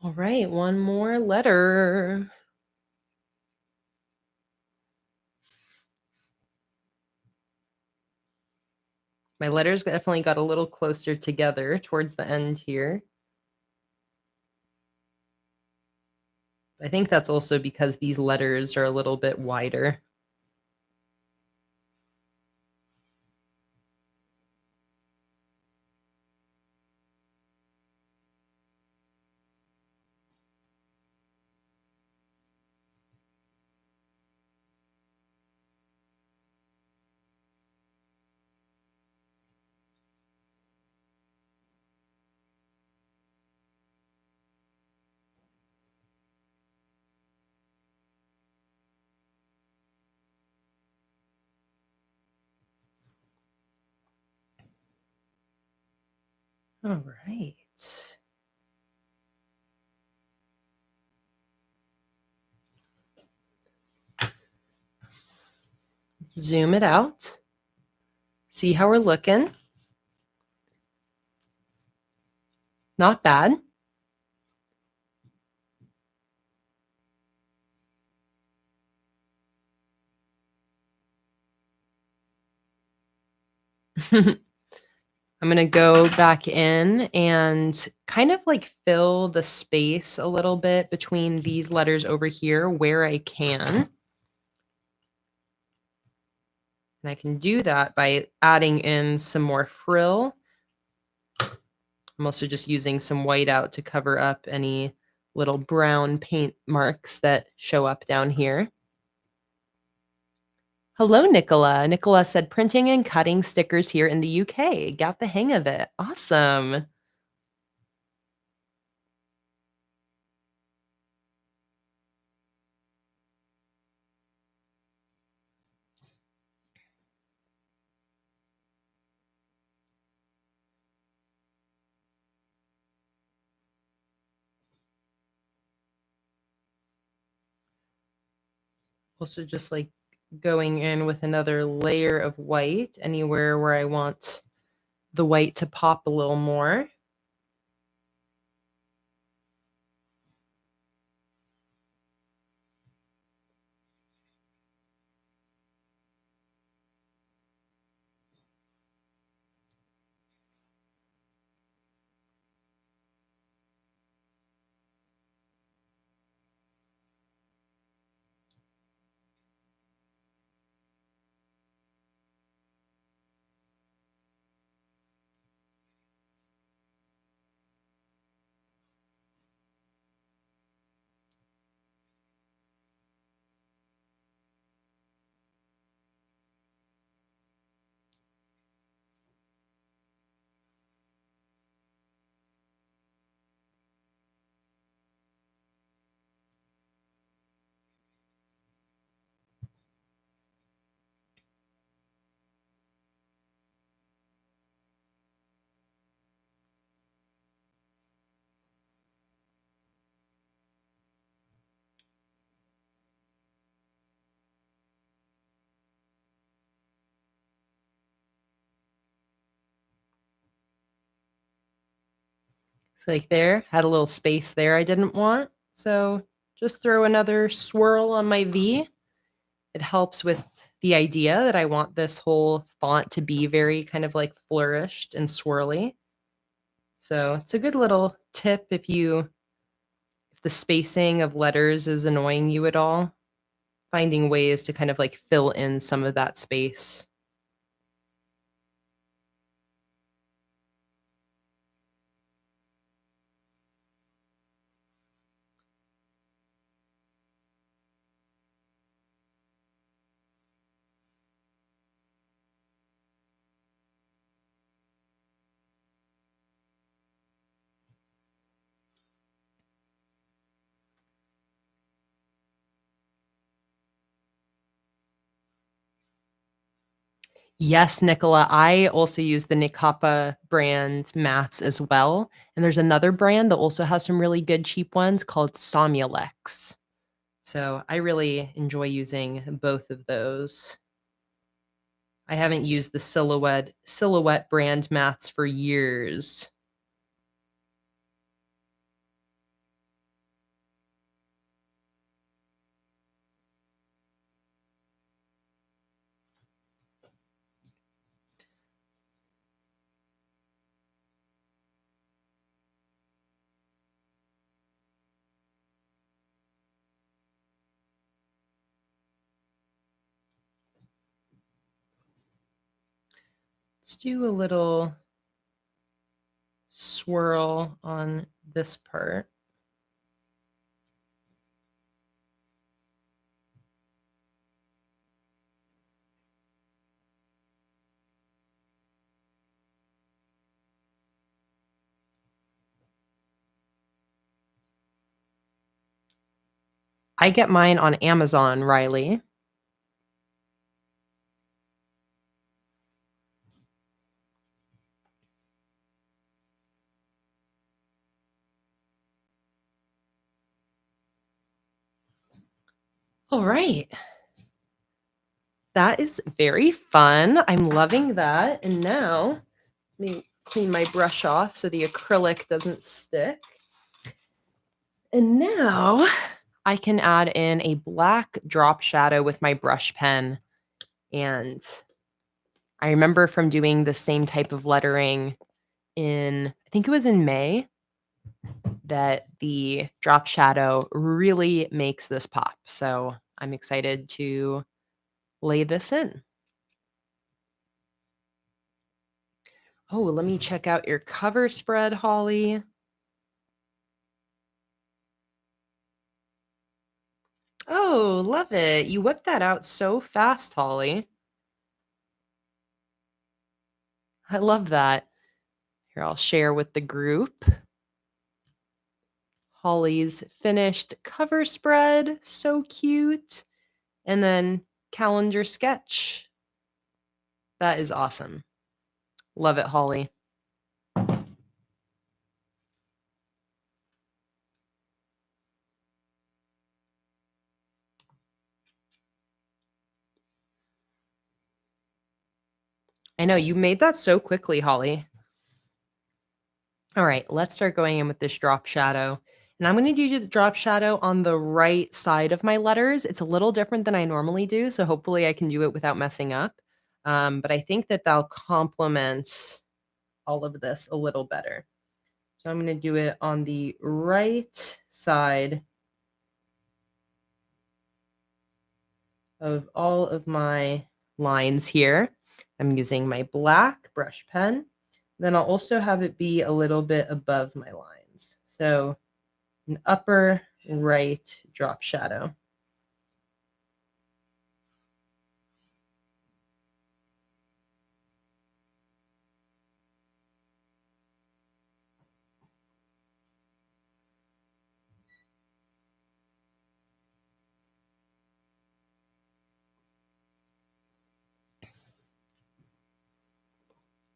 All right, one more letter. My letters definitely got a little closer together towards the end here. I think that's also because these letters are a little bit wider. All right. Let's zoom it out. See how we're looking. Not bad. I'm going to go back in and kind of like fill the space a little bit between these letters over here where I can. And I can do that by adding in some more frill. I'm also just using some white out to cover up any little brown paint marks that show up down here. Hello, Nicola. Nicola said printing and cutting stickers here in the UK. Got the hang of it. Awesome. Also just like going in with another layer of white anywhere where I want the white to pop a little more. It's like there, had a little space there I didn't want. So just throw another swirl on my V. It helps with the idea that I want this whole font to be very kind of like flourished and swirly. So it's a good little tip if the spacing of letters is annoying you at all, finding ways to kind of like fill in some of that space. Yes, Nicola. I also use the Nicapa brand mats as well. And there's another brand that also has some really good cheap ones called Somulex. So I really enjoy using both of those. I haven't used the Silhouette brand mats for years. Let's do a little swirl on this part. I get mine on Amazon, Riley. All right. That is very fun. I'm loving that. And now, let me clean my brush off so the acrylic doesn't stick. And now I can add in a black drop shadow with my brush pen. And I remember from doing the same type of lettering I think it was in May, that the drop shadow really makes this pop. So I'm excited to lay this in. Oh, let me check out your cover spread, Holly. Oh, love it. You whipped that out so fast, Holly. I love that. Here, I'll share with the group. Holly's finished cover spread. So cute. And then calendar sketch. That is awesome. Love it, Holly. I know you made that so quickly, Holly. All right, let's start going in with this drop shadow. And I'm going to do the drop shadow on the right side of my letters. It's a little different than I normally do, so hopefully I can do it without messing up. But I think that that'll complement all of this a little better. So I'm going to do it on the right side of all of my lines here. I'm using my black brush pen. Then I'll also have it be a little bit above my lines. So an upper right drop shadow.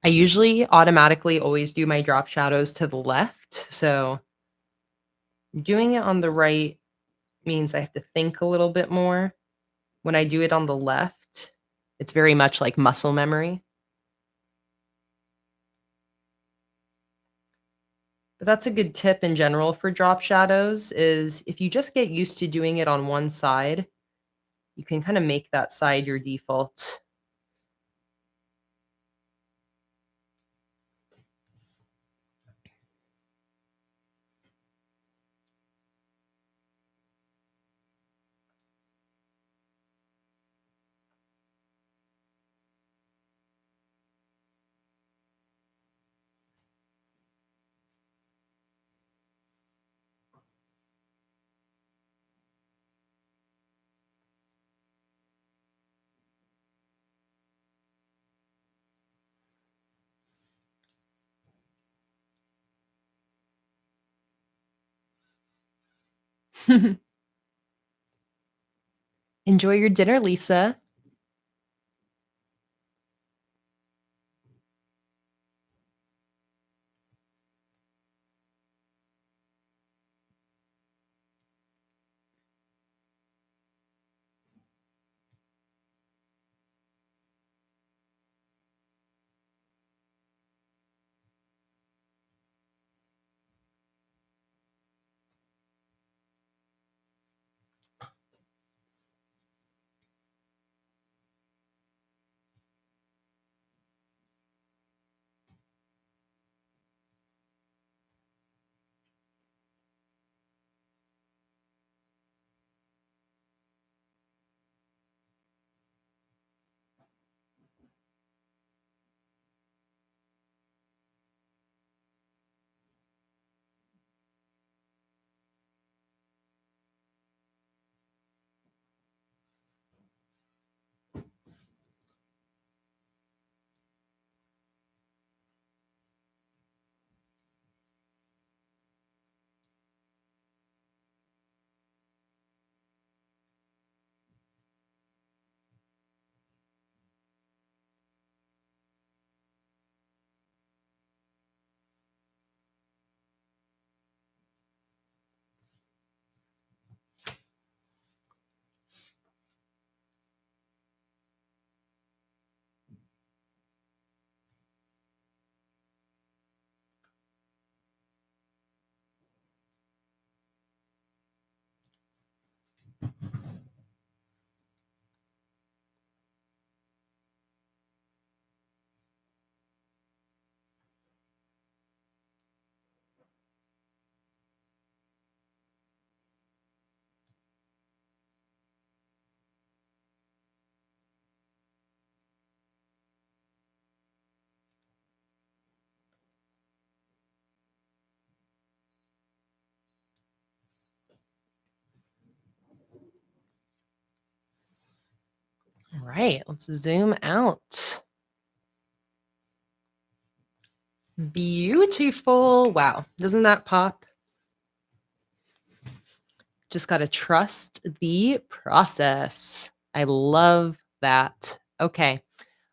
I usually automatically always do my drop shadows to the left. So doing it on the right means I have to think a little bit more. When I do it on the left, it's very much like muscle memory. But that's a good tip in general for drop shadows is if you just get used to doing it on one side, you can kind of make that side your default. Enjoy your dinner, Lisa. All right, let's zoom out. Beautiful. Wow, doesn't that pop? Just got to trust the process. I love that. Okay,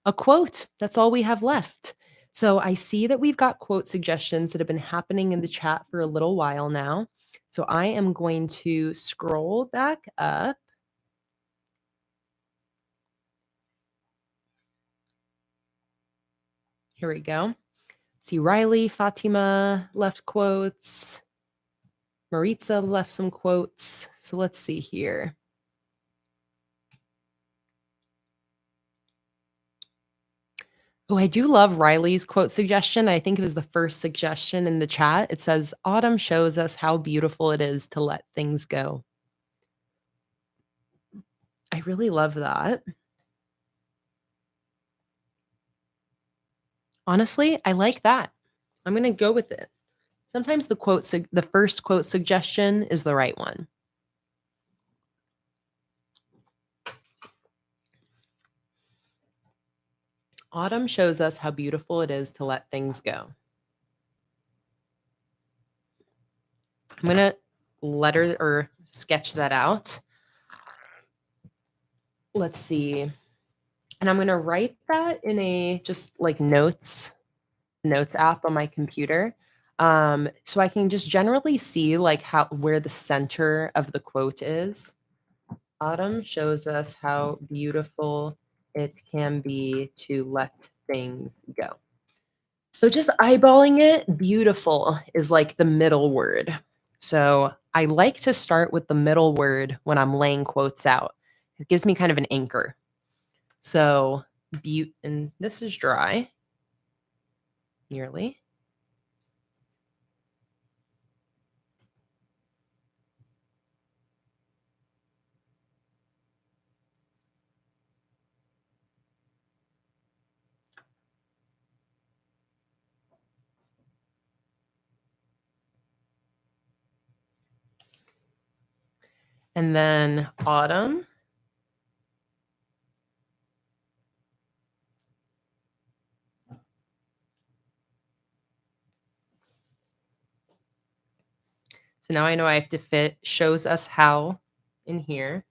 a quote. That's all we have left. So I see that we've got quote suggestions that have been happening in the chat for a little while now. So I am going to scroll back up. Here we go. See, Riley, Fatima left quotes. Maritza left some quotes. So let's see here. Oh, I do love Riley's quote suggestion. I think it was the first suggestion in the chat. It says, "Autumn shows us how beautiful it is to let things go." I really love that. Honestly, I like that. I'm going to go with it. Sometimes the first quote suggestion is the right one. Autumn shows us how beautiful it is to let things go. I'm going to letter or sketch that out. Let's see. And I'm going to write that in a just like notes app on my computer. So I can just generally see like where the center of the quote is. Autumn shows us how beautiful it can be to let things go. So just eyeballing it, beautiful is like the middle word. So I like to start with the middle word when I'm laying quotes out. It gives me kind of an anchor. So and this is dry, nearly. And then autumn. So now I know I have to fit shows us how in here.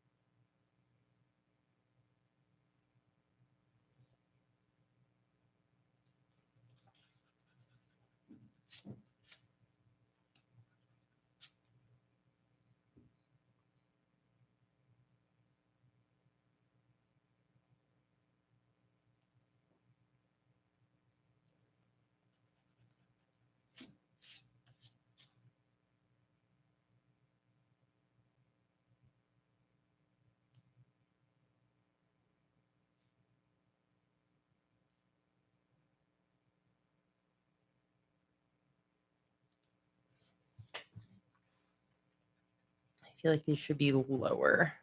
I feel like these should be lower.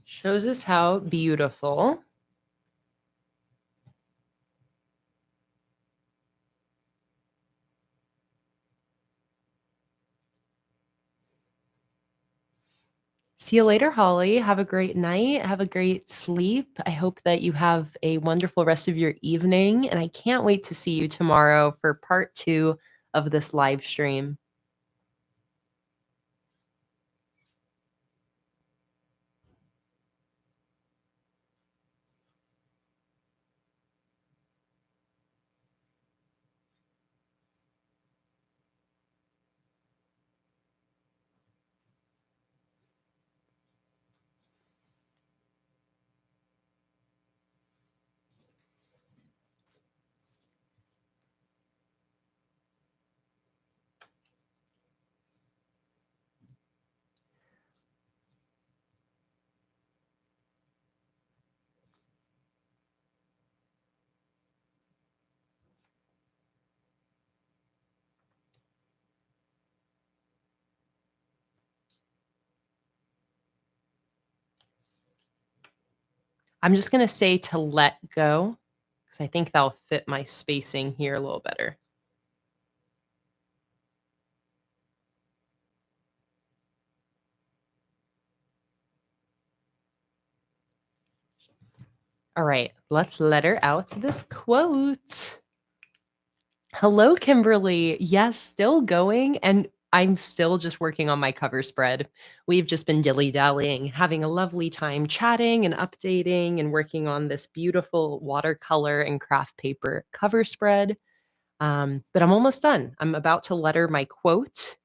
Shows us how beautiful. See you later, Holly. Have a great night. Have a great sleep. I hope that you have a wonderful rest of your evening. And I can't wait to see you tomorrow for part 2 of this live stream. I'm just going to say to let go because I think that'll fit my spacing here a little better. All right, let's letter out this quote. Hello, Kimberly. Yes, still going. And I'm still just working on my cover spread. We've just been dilly-dallying, having a lovely time chatting and updating and working on this beautiful watercolor and craft paper cover spread. But I'm almost done. I'm about to letter my quote,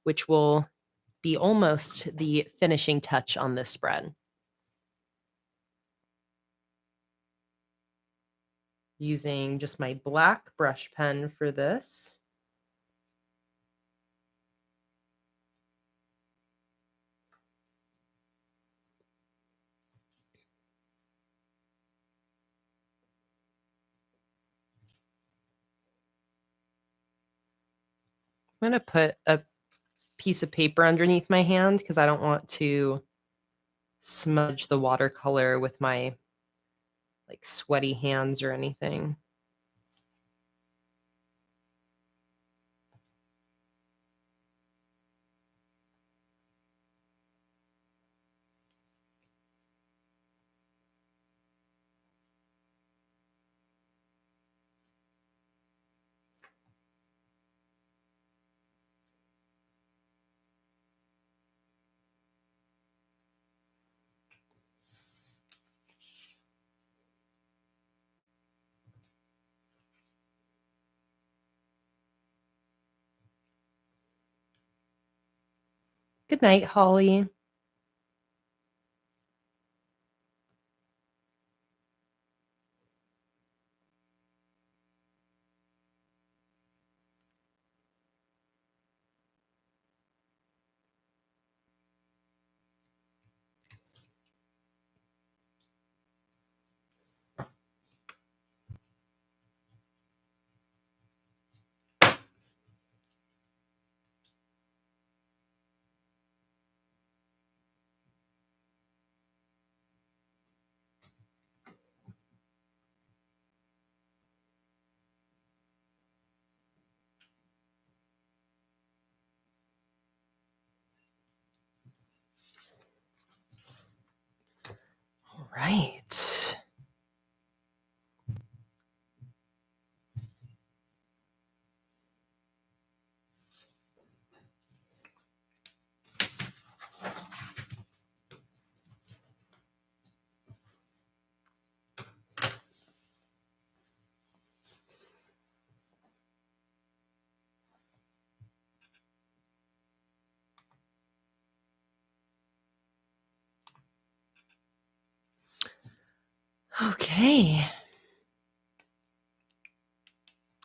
which will be almost the finishing touch on this spread. Using just my black brush pen for this. I'm going to put a piece of paper underneath my hand because I don't want to smudge the watercolor with my like sweaty hands or anything. Good night, Holly. All right. Okay.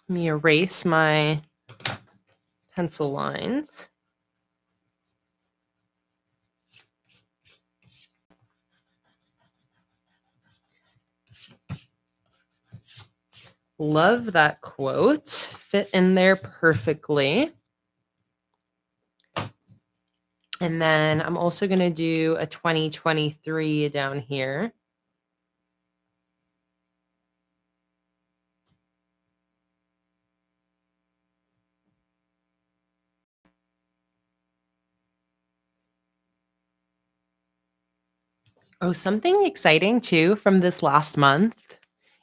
Let me erase my pencil lines. Love that quote. Fit in there perfectly. And then I'm also going to do a 2023 down here. Oh, something exciting too from this last month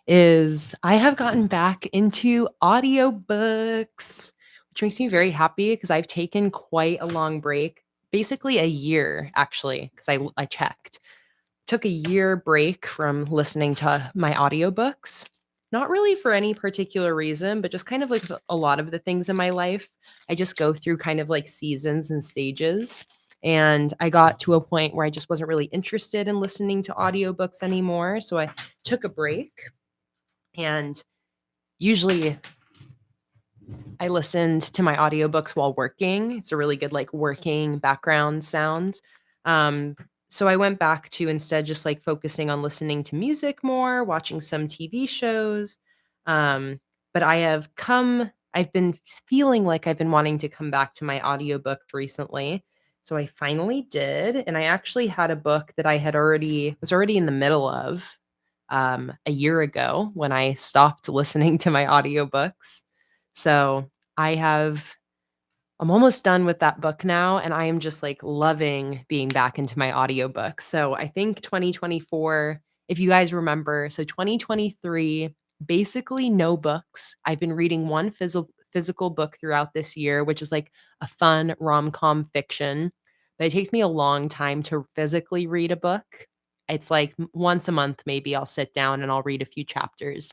is I have gotten back into audiobooks, which makes me very happy because I've taken quite a long break, basically a year actually, because I checked. Took a year break from listening to my audiobooks. Not really for any particular reason, but just kind of like a lot of the things in my life. I just go through kind of like seasons and stages. And I got to a point where I just wasn't really interested in listening to audiobooks anymore. So I took a break. And usually I listened to my audiobooks while working. It's a really good like working background sound. Um, so I went back to instead just like focusing on listening to music more, watching some TV shows. Um, but I've been feeling like I've been wanting to come back to my audiobooks recently. So I finally did. And I actually had a book that I had was already in the middle of a year ago when I stopped listening to my audiobooks. So I have I'm almost done with that book now, and I am just, like, loving being back into my audiobooks. So I think 2024, if you guys remember, so 2023, basically no books. I've been reading one physical book throughout this year, which is, like, a fun rom-com fiction, but it takes me a long time to physically read a book. It's, like, once a month, maybe I'll sit down and I'll read a few chapters.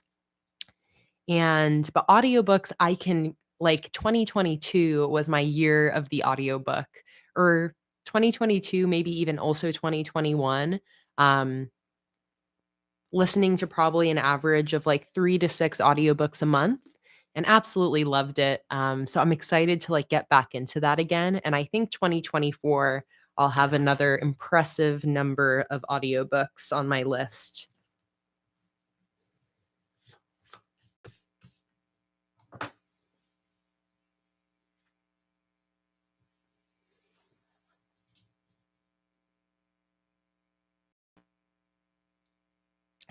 But audiobooks, I can like 2022 was my year of the audiobook, or 2022, maybe even also 2021. Um, Listening to probably an average of like 3 to 6 audiobooks a month and absolutely loved it. So I'm excited to like get back into that again. And I think 2024, I'll have another impressive number of audiobooks on my list.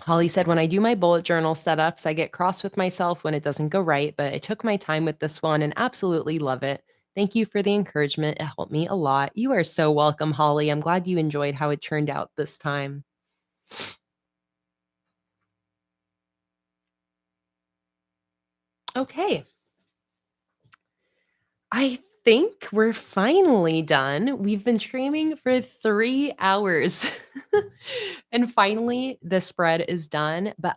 Holly said, when I do my bullet journal setups, I get cross with myself when it doesn't go right, but I took my time with this one and absolutely love it. Thank you for the encouragement. It helped me a lot. You are so welcome, Holly. I'm glad you enjoyed how it turned out this time. Okay. I think we're finally done. We've been streaming for 3 hours. And finally, the spread is done, but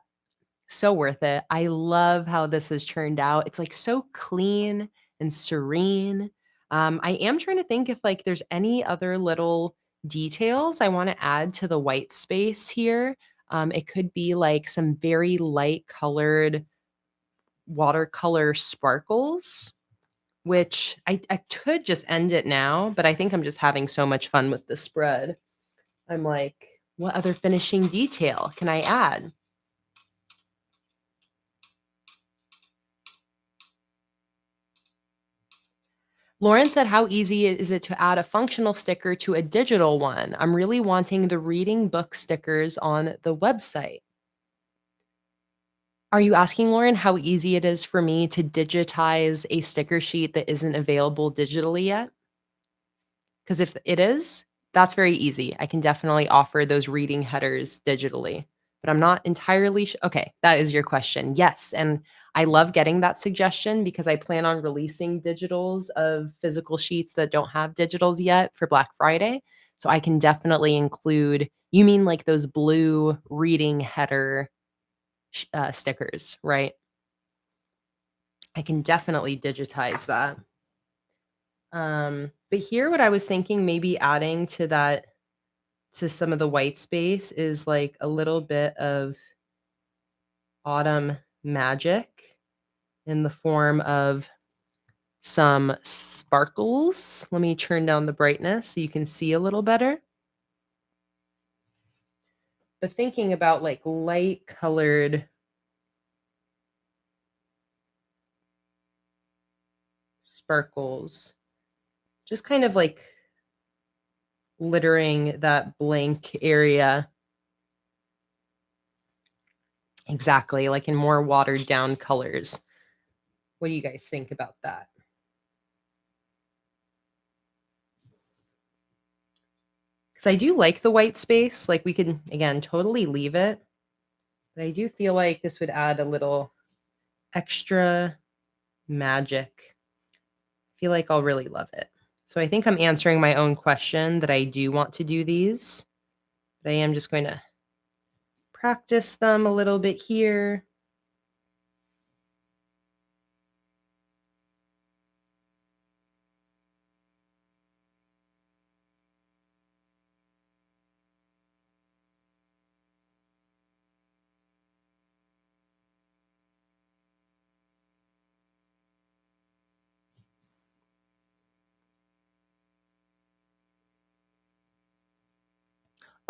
so worth it. I love how this has turned out. It's, like, so clean and serene. I am trying to think if like there's any other little details I want to add to the white space here. It could be like some very light colored watercolor sparkles, which I could just end it now, but I think I'm just having so much fun with the spread. I'm like, what other finishing detail can I add? Lauren said, how easy is it to add a functional sticker to a digital one? I'm really wanting the reading book stickers on the website. Are you asking, Lauren, how easy it is for me to digitize a sticker sheet that isn't available digitally yet? Because if it is, that's very easy. I can definitely offer those reading headers digitally, but I'm not entirely okay, that is your question. Yes, and I love getting that suggestion because I plan on releasing digitals of physical sheets that don't have digitals yet for Black Friday. So I can definitely include, you mean like those blue reading header stickers, right? I can definitely digitize that. But here, what I was thinking maybe adding to that, to some of the white space, is like a little bit of autumn magic in the form of some sparkles. Let me turn down the brightness so you can see a little better. But thinking about like light colored sparkles, just kind of like littering that blank area. Exactly, like in more watered down colors. What do you guys think about that? Because I do like the white space. Like we could, again, totally leave it. But I do feel like this would add a little extra magic. I feel like I'll really love it. So I think I'm answering my own question that I do want to do these. But I am just going to practice them a little bit here.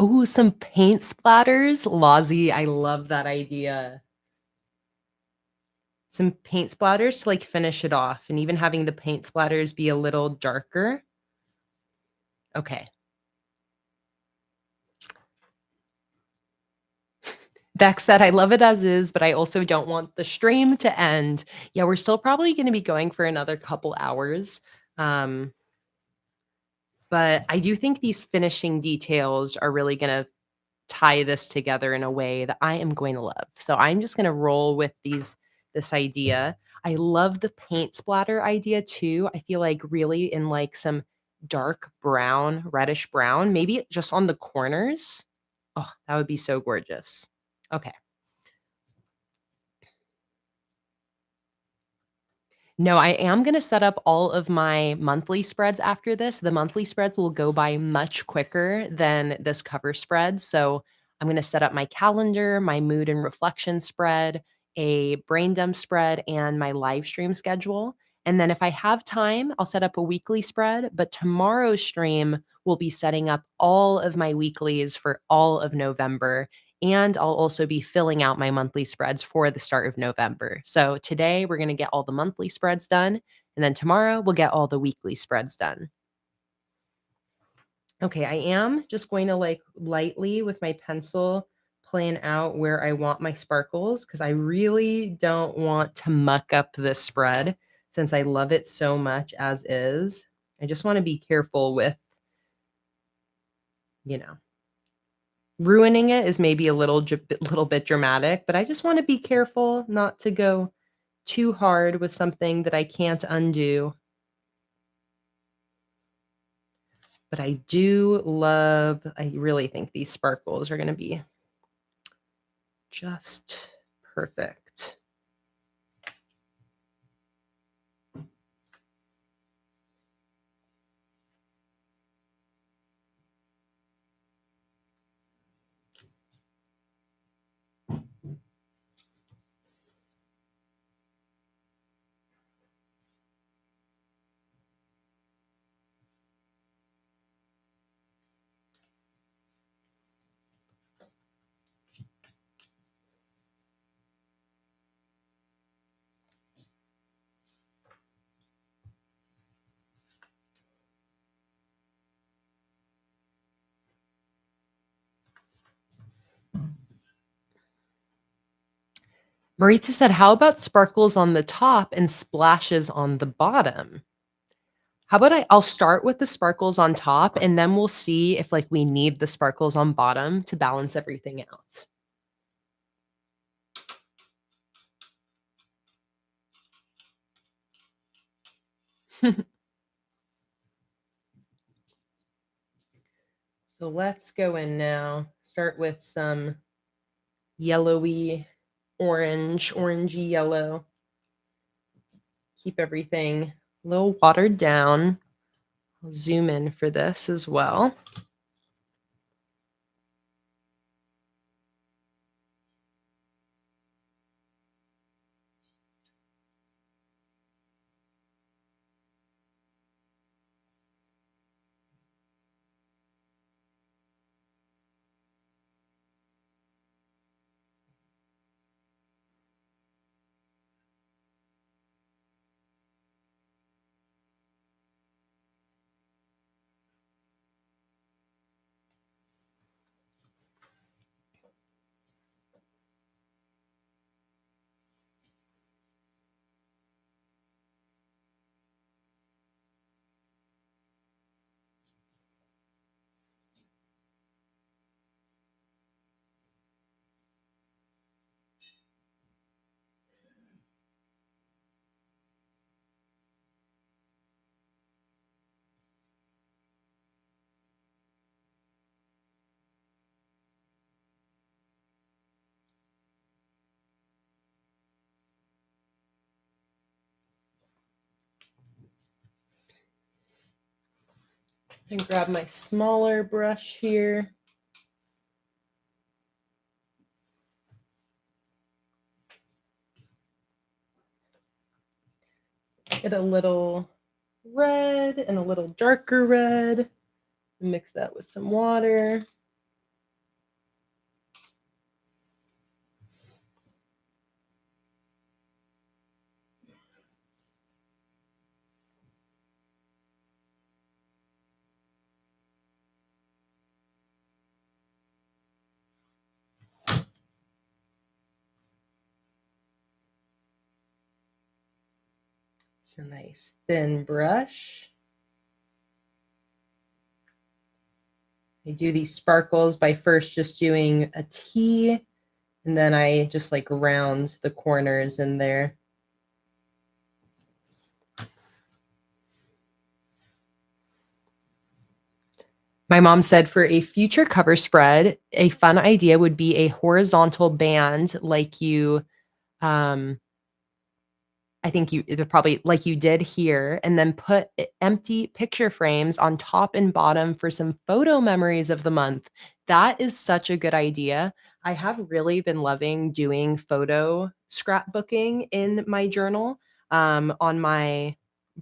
Oh, some paint splatters. Lozzie, I love that idea. Some paint splatters to like finish it off, and even having the paint splatters be a little darker. Okay. Beck said, I love it as is, but I also don't want the stream to end. Yeah, we're still probably going to be going for another couple hours. Um, but I do think these finishing details are really going to tie this together in a way that I am going to love. So I'm just going to roll with this idea. I love the paint splatter idea too. I feel like really in like some dark brown, reddish brown, maybe just on the corners. Oh, that would be so gorgeous. Okay. No, I am going to set up all of my monthly spreads after this. The monthly spreads will go by much quicker than this cover spread. So I'm going to set up my calendar, my mood and reflection spread, a brain dump spread, and my live stream schedule. And then if I have time, I'll set up a weekly spread. But tomorrow's stream will be setting up all of my weeklies for all of November, and I'll also be filling out my monthly spreads for the start of November. So today we're going to get all the monthly spreads done. And then tomorrow we'll get all the weekly spreads done. Okay, I am just going to like lightly with my pencil plan out where I want my sparkles because I really don't want to muck up this spread since I love it so much as is. I just want to be careful with, you know, ruining it is maybe a little bit dramatic, but I just want to be careful not to go too hard with something that I can't undo. But I do love, I really think these sparkles are going to be just perfect. Maritza said, how about sparkles on the top and splashes on the bottom? How about I'll start with the sparkles on top and then we'll see if like we need the sparkles on bottom to balance everything out. So let's go in now. Start with some yellowy orange, orangey yellow. Keep everything a little watered down. I'll zoom in for this as well. And grab my smaller brush here. Get a little red and a little darker red. Mix that with some water. It's a nice thin brush. I do these sparkles by first just doing a T, and then I just like round the corners in there. My mom said for a future cover spread, a fun idea would be a horizontal band like you I think they're probably like you did here, and then put empty picture frames on top and bottom for some photo memories of the month. That is such a good idea. I have really been loving doing photo scrapbooking in my journal. On my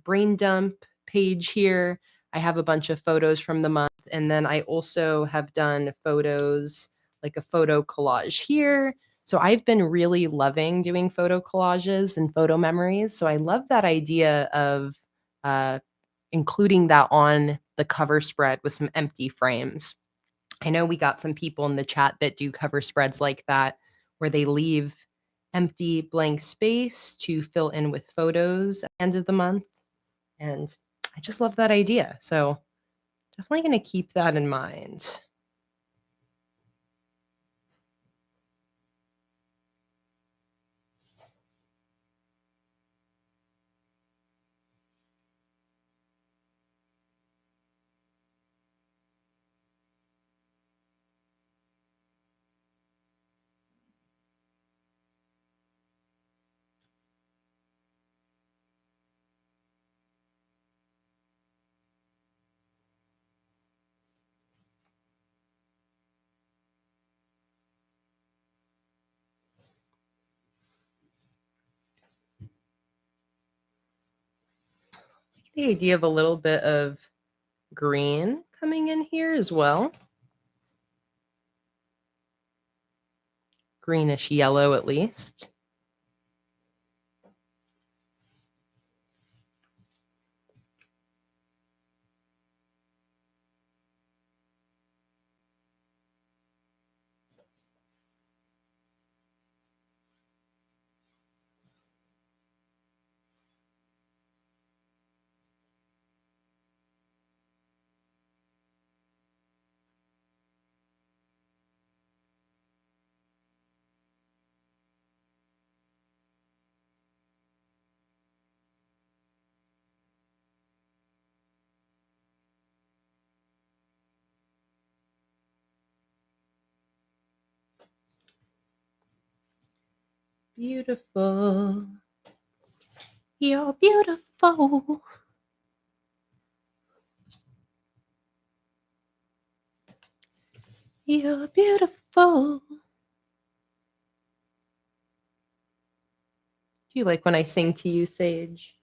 brain dump page here, I have a bunch of photos from the month, and then I also have done photos, like a photo collage here. So I've been really loving doing photo collages and photo memories. So I love that idea of uh, including that on the cover spread with some empty frames. I know we got some people in the chat that do cover spreads like that, where they leave empty blank space to fill in with photos at the end of the month. And I just love that idea. So definitely going to keep that in mind. The idea of a little bit of green coming in here as well. Greenish yellow at least. beautiful. You're beautiful. You're beautiful. Do you like when I sing to you, Sage?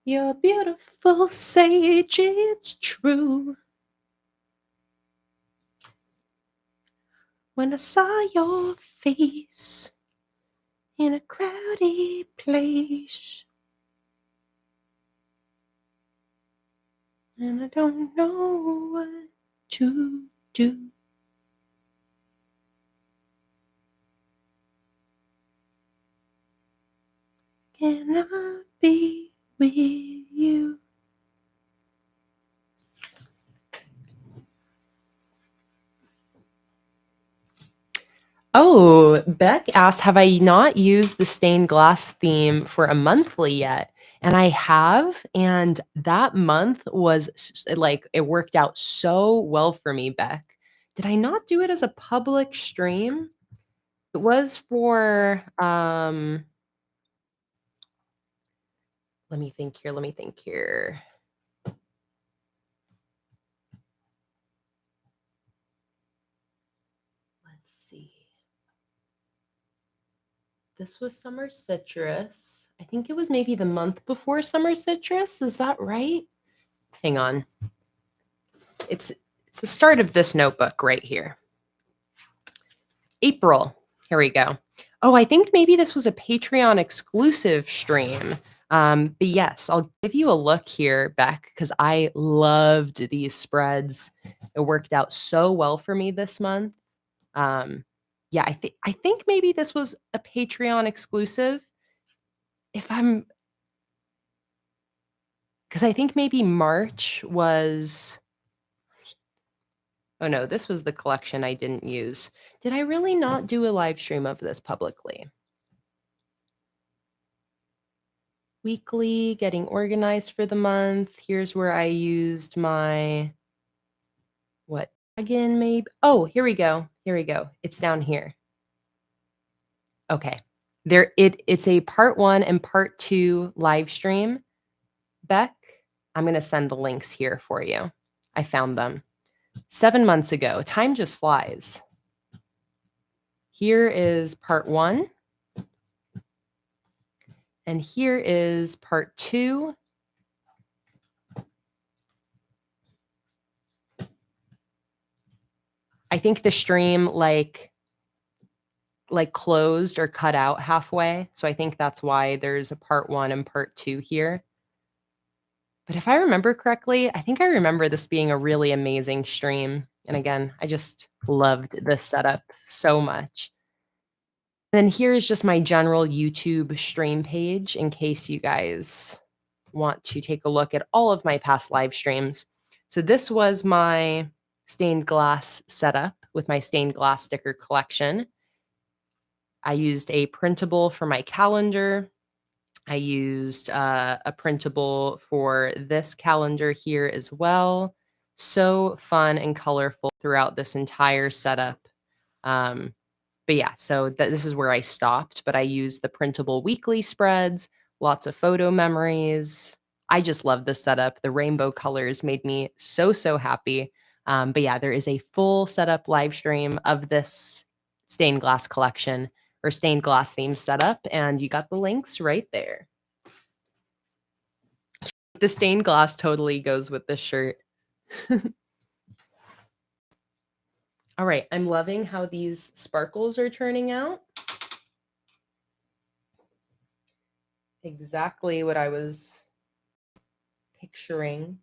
You're beautiful, Sage, it's true. When I saw your face in a crowded place, and I don't know what to do. Can I be with you? Oh, Beck asked, have I not used the stained glass theme for a monthly yet? And I have, and that month was like, it worked out so well for me, Beck. Did I not do it as a public stream? It was for, let me think here. Let's see. This was Summer Citrus. I think it was maybe the month before Summer Citrus. Is that right? Hang on. It's the start of this notebook right here. April. Here we go. Oh, I think maybe this was a Patreon exclusive stream. But yes, I'll give you a look here, Beck, because I loved these spreads. It worked out so well for me this month. Yeah, I think maybe this was a Patreon exclusive. Because I think maybe March was. Oh no, this was the collection I didn't use. Did I really not do a live stream of this publicly? Weekly, getting organized for the month. Here's where I used my, what, again, maybe? Oh, here we go. It's down here. Okay. It's a part 1 and part 2 live stream. Beck, I'm going to send the links here for you. I found them 7 months ago. Time just flies. Here is part 1. And here is part 2. I think the stream like closed or cut out halfway. So I think that's why there's a part 1 and part 2 here. But if I remember correctly, I think I remember this being a really amazing stream. And again, I just loved this setup so much. Then here is just my general YouTube stream page in case you guys want to take a look at all of my past live streams. So this was my stained glass setup with my stained glass sticker collection. I used a printable for my calendar. I used a printable for this calendar here as well. So fun and colorful throughout this entire setup. But yeah, so this is where I stopped, but I used the printable weekly spreads, lots of photo memories. I just love this setup. The rainbow colors made me so, so happy. But yeah, there is a full setup live stream of this stained glass collection or stained glass themed setup, and you got the links right there. The stained glass totally goes with this shirt. All right, I'm loving how these sparkles are turning out. Exactly what I was picturing.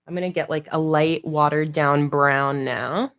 I'm going to get like a light watered down brown now.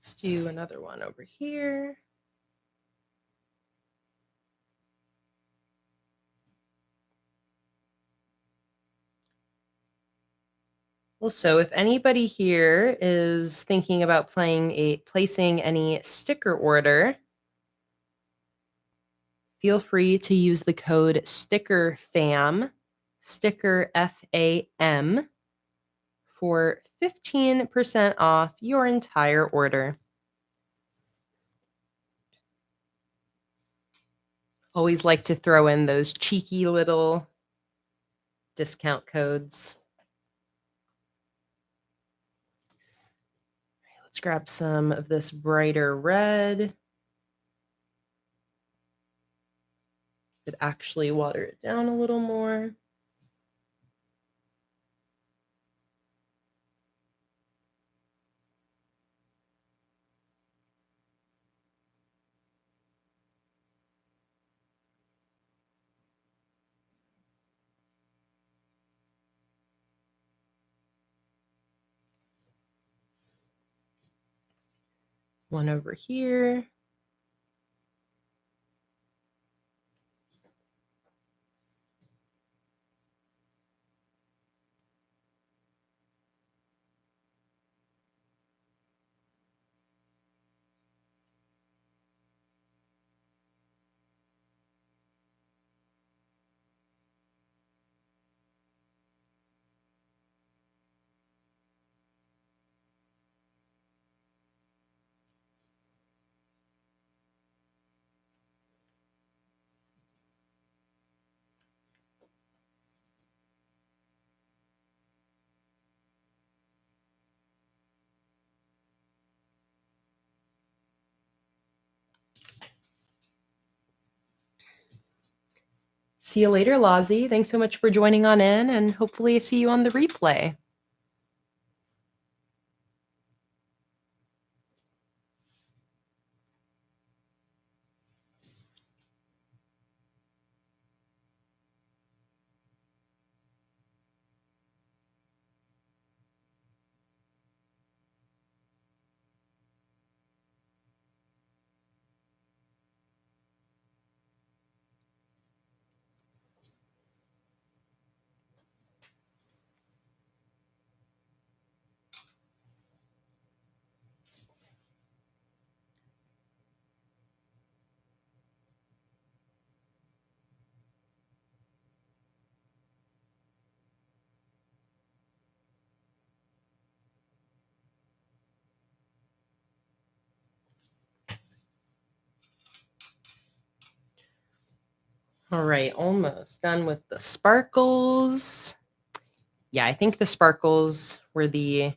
Let's do another one over here. Also, if anybody here is thinking about placing any sticker order, feel free to use the code STICKERFAM, sticker FAM, for 15% off your entire order. Always like to throw in those cheeky little discount codes. Let's grab some of this brighter red. Could actually water it down a little more. One over here. See you later, Lozzie. Thanks so much for joining on in, and hopefully I see you on the replay. All right, almost done with the sparkles. Yeah, I think the sparkles were the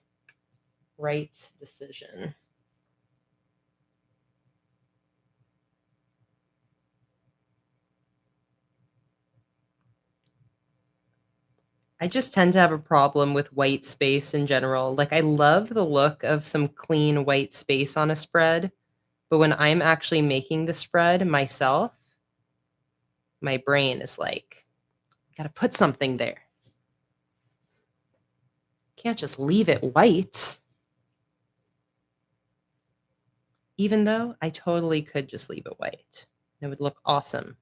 right decision. I just tend to have a problem with white space in general. Like, I love the look of some clean white space on a spread, but when I'm actually making the spread myself, my brain is like, gotta put something there. Can't just leave it white. Even though I totally could just leave it white. It would look awesome.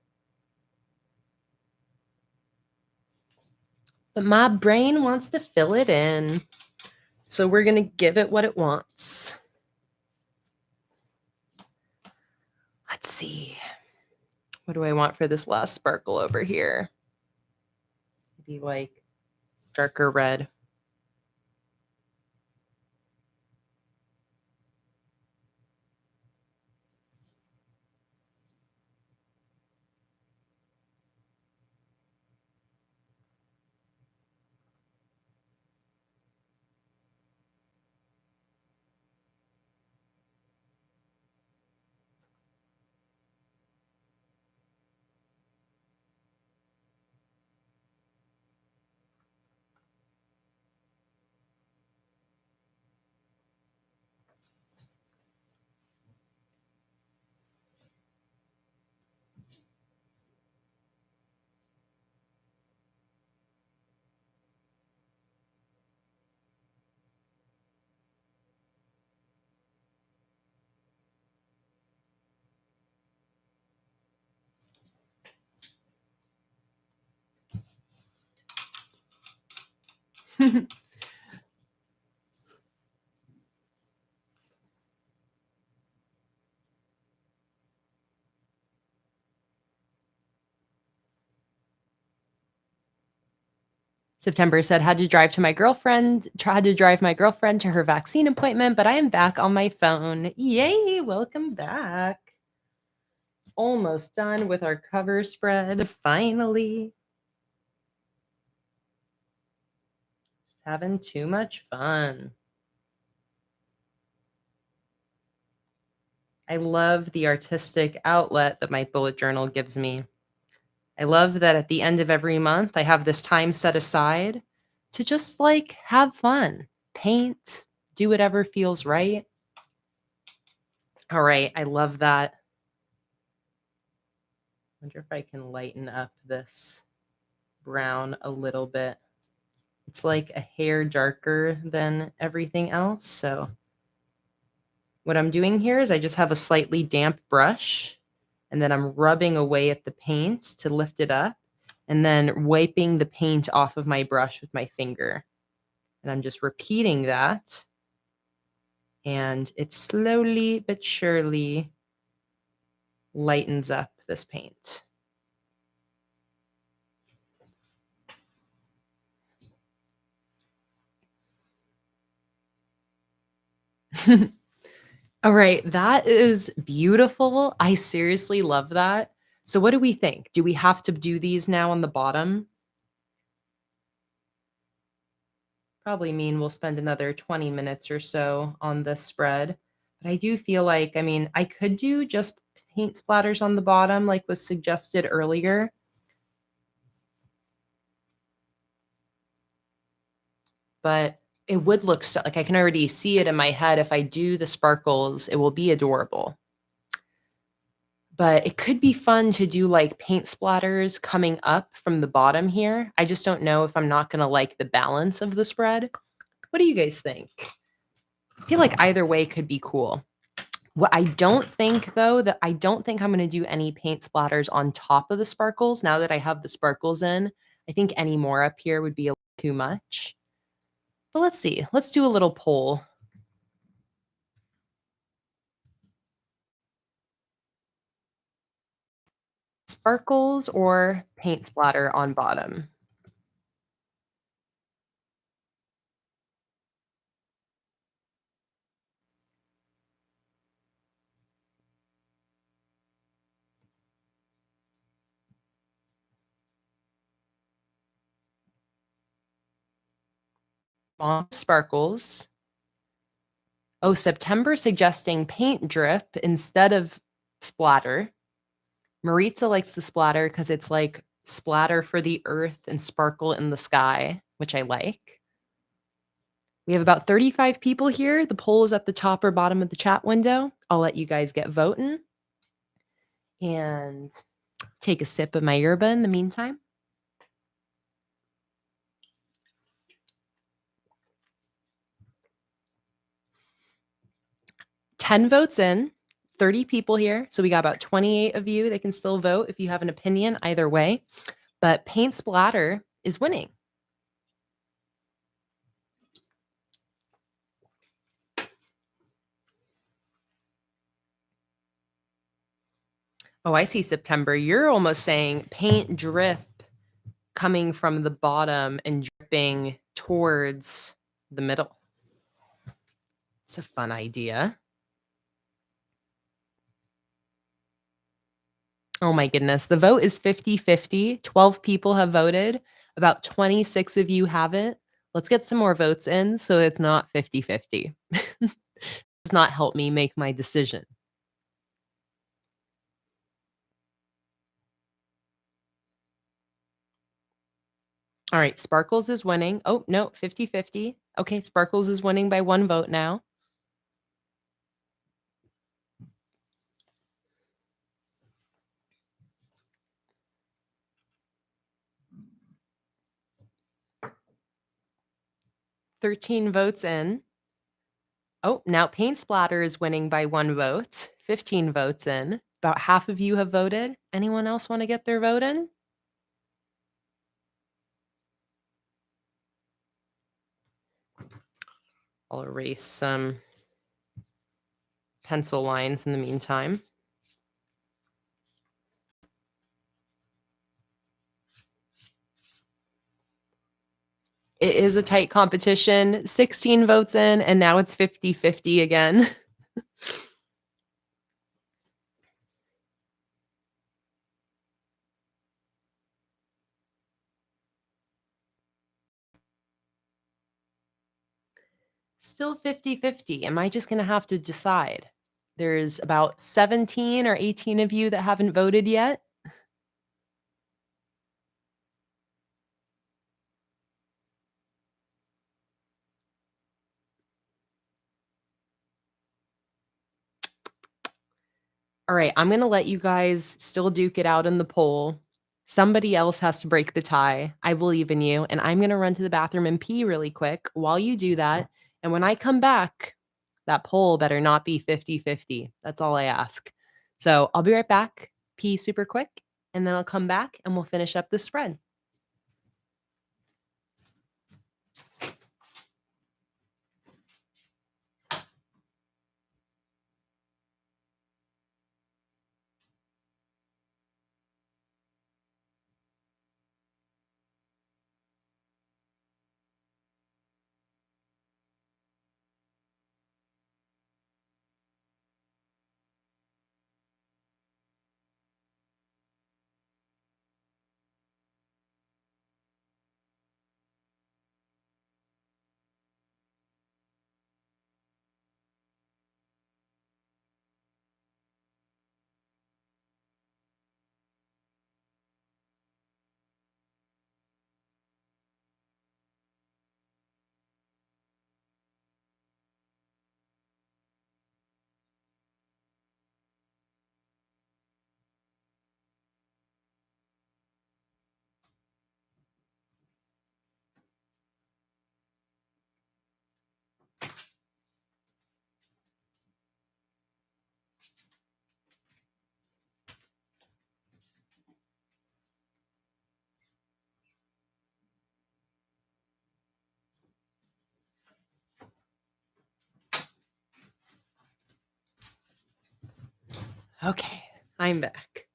But my brain wants to fill it in. So we're going to give it what it wants. Let's see. What do I want for this last sparkle over here? Maybe like darker red. September said, had to drive my girlfriend to her vaccine appointment, but I am back on my phone. Yay, welcome back. Almost done with our cover spread, finally. Just having too much fun. I love the artistic outlet that my bullet journal gives me. I love that at the end of every month, I have this time set aside to just like have fun, paint, do whatever feels right. All right, I love that. Wonder if I can lighten up this brown a little bit. It's like a hair darker than everything else. So what I'm doing here is I just have a slightly damp brush, and then I'm rubbing away at the paint to lift it up, and then wiping the paint off of my brush with my finger. And I'm just repeating that. And it slowly but surely lightens up this paint. All right, that is beautiful. I seriously love that. So what do we think? Do we have to do these now on the bottom? Probably mean we'll spend another 20 minutes or so on this spread. But I do feel like, I mean, I could do just paint splatters on the bottom like was suggested earlier. But it would look so, like I can already see it in my head. If I do the sparkles, it will be adorable. But it could be fun to do like paint splatters coming up from the bottom here. I just don't know if I'm not going to like the balance of the spread. What do you guys think? I feel like either way could be cool. What I don't think, though, that I don't think I'm going to do any paint splatters on top of the sparkles now that I have the sparkles in. I think any more up here would be a little too much. But let's see. Let's do a little poll. Sparkles or paint splatter on bottom? On sparkles. Oh, September suggesting paint drip instead of splatter. Maritza likes the splatter because it's like splatter for the earth and sparkle in the sky, which I like. We have about 35 people here. The poll is at the top or bottom of the chat window. I'll let you guys get voting and take a sip of my yerba in the meantime. Ten votes in, 30 people here. So we got about 28 of you that can still vote if you have an opinion either way. But paint splatter is winning. Oh, I see, September. You're almost saying paint drip coming from the bottom and dripping towards the middle. It's a fun idea. Oh my goodness. The vote is 50-50. 12 people have voted. About 26 of you haven't. Let's get some more votes in so it's not 50-50. Does not help me make my decision. All right, Sparkles is winning. Oh, no, 50-50. Okay, Sparkles is winning by 1 vote now. "13 votes in." Oh, now Paint Splatter is winning by 1 vote. 15 votes in. About half of you have voted. Anyone else wanna get their vote in? I'll erase some pencil lines in the meantime. It is a tight competition, 16 votes in, and now it's 50-50 again. Still 50-50. Am I just gonna have to decide? There's about 17 or 18 of you that haven't voted yet. All right, I'm gonna let you guys still duke it out in the poll. Somebody else has to break the tie. I believe in you, and I'm gonna run to the bathroom and pee really quick while you do that. And when I come back, that poll better not be 50-50. That's all I ask. So I'll be right back, pee super quick, and then I'll come back and we'll finish up the spread. Okay, I'm back.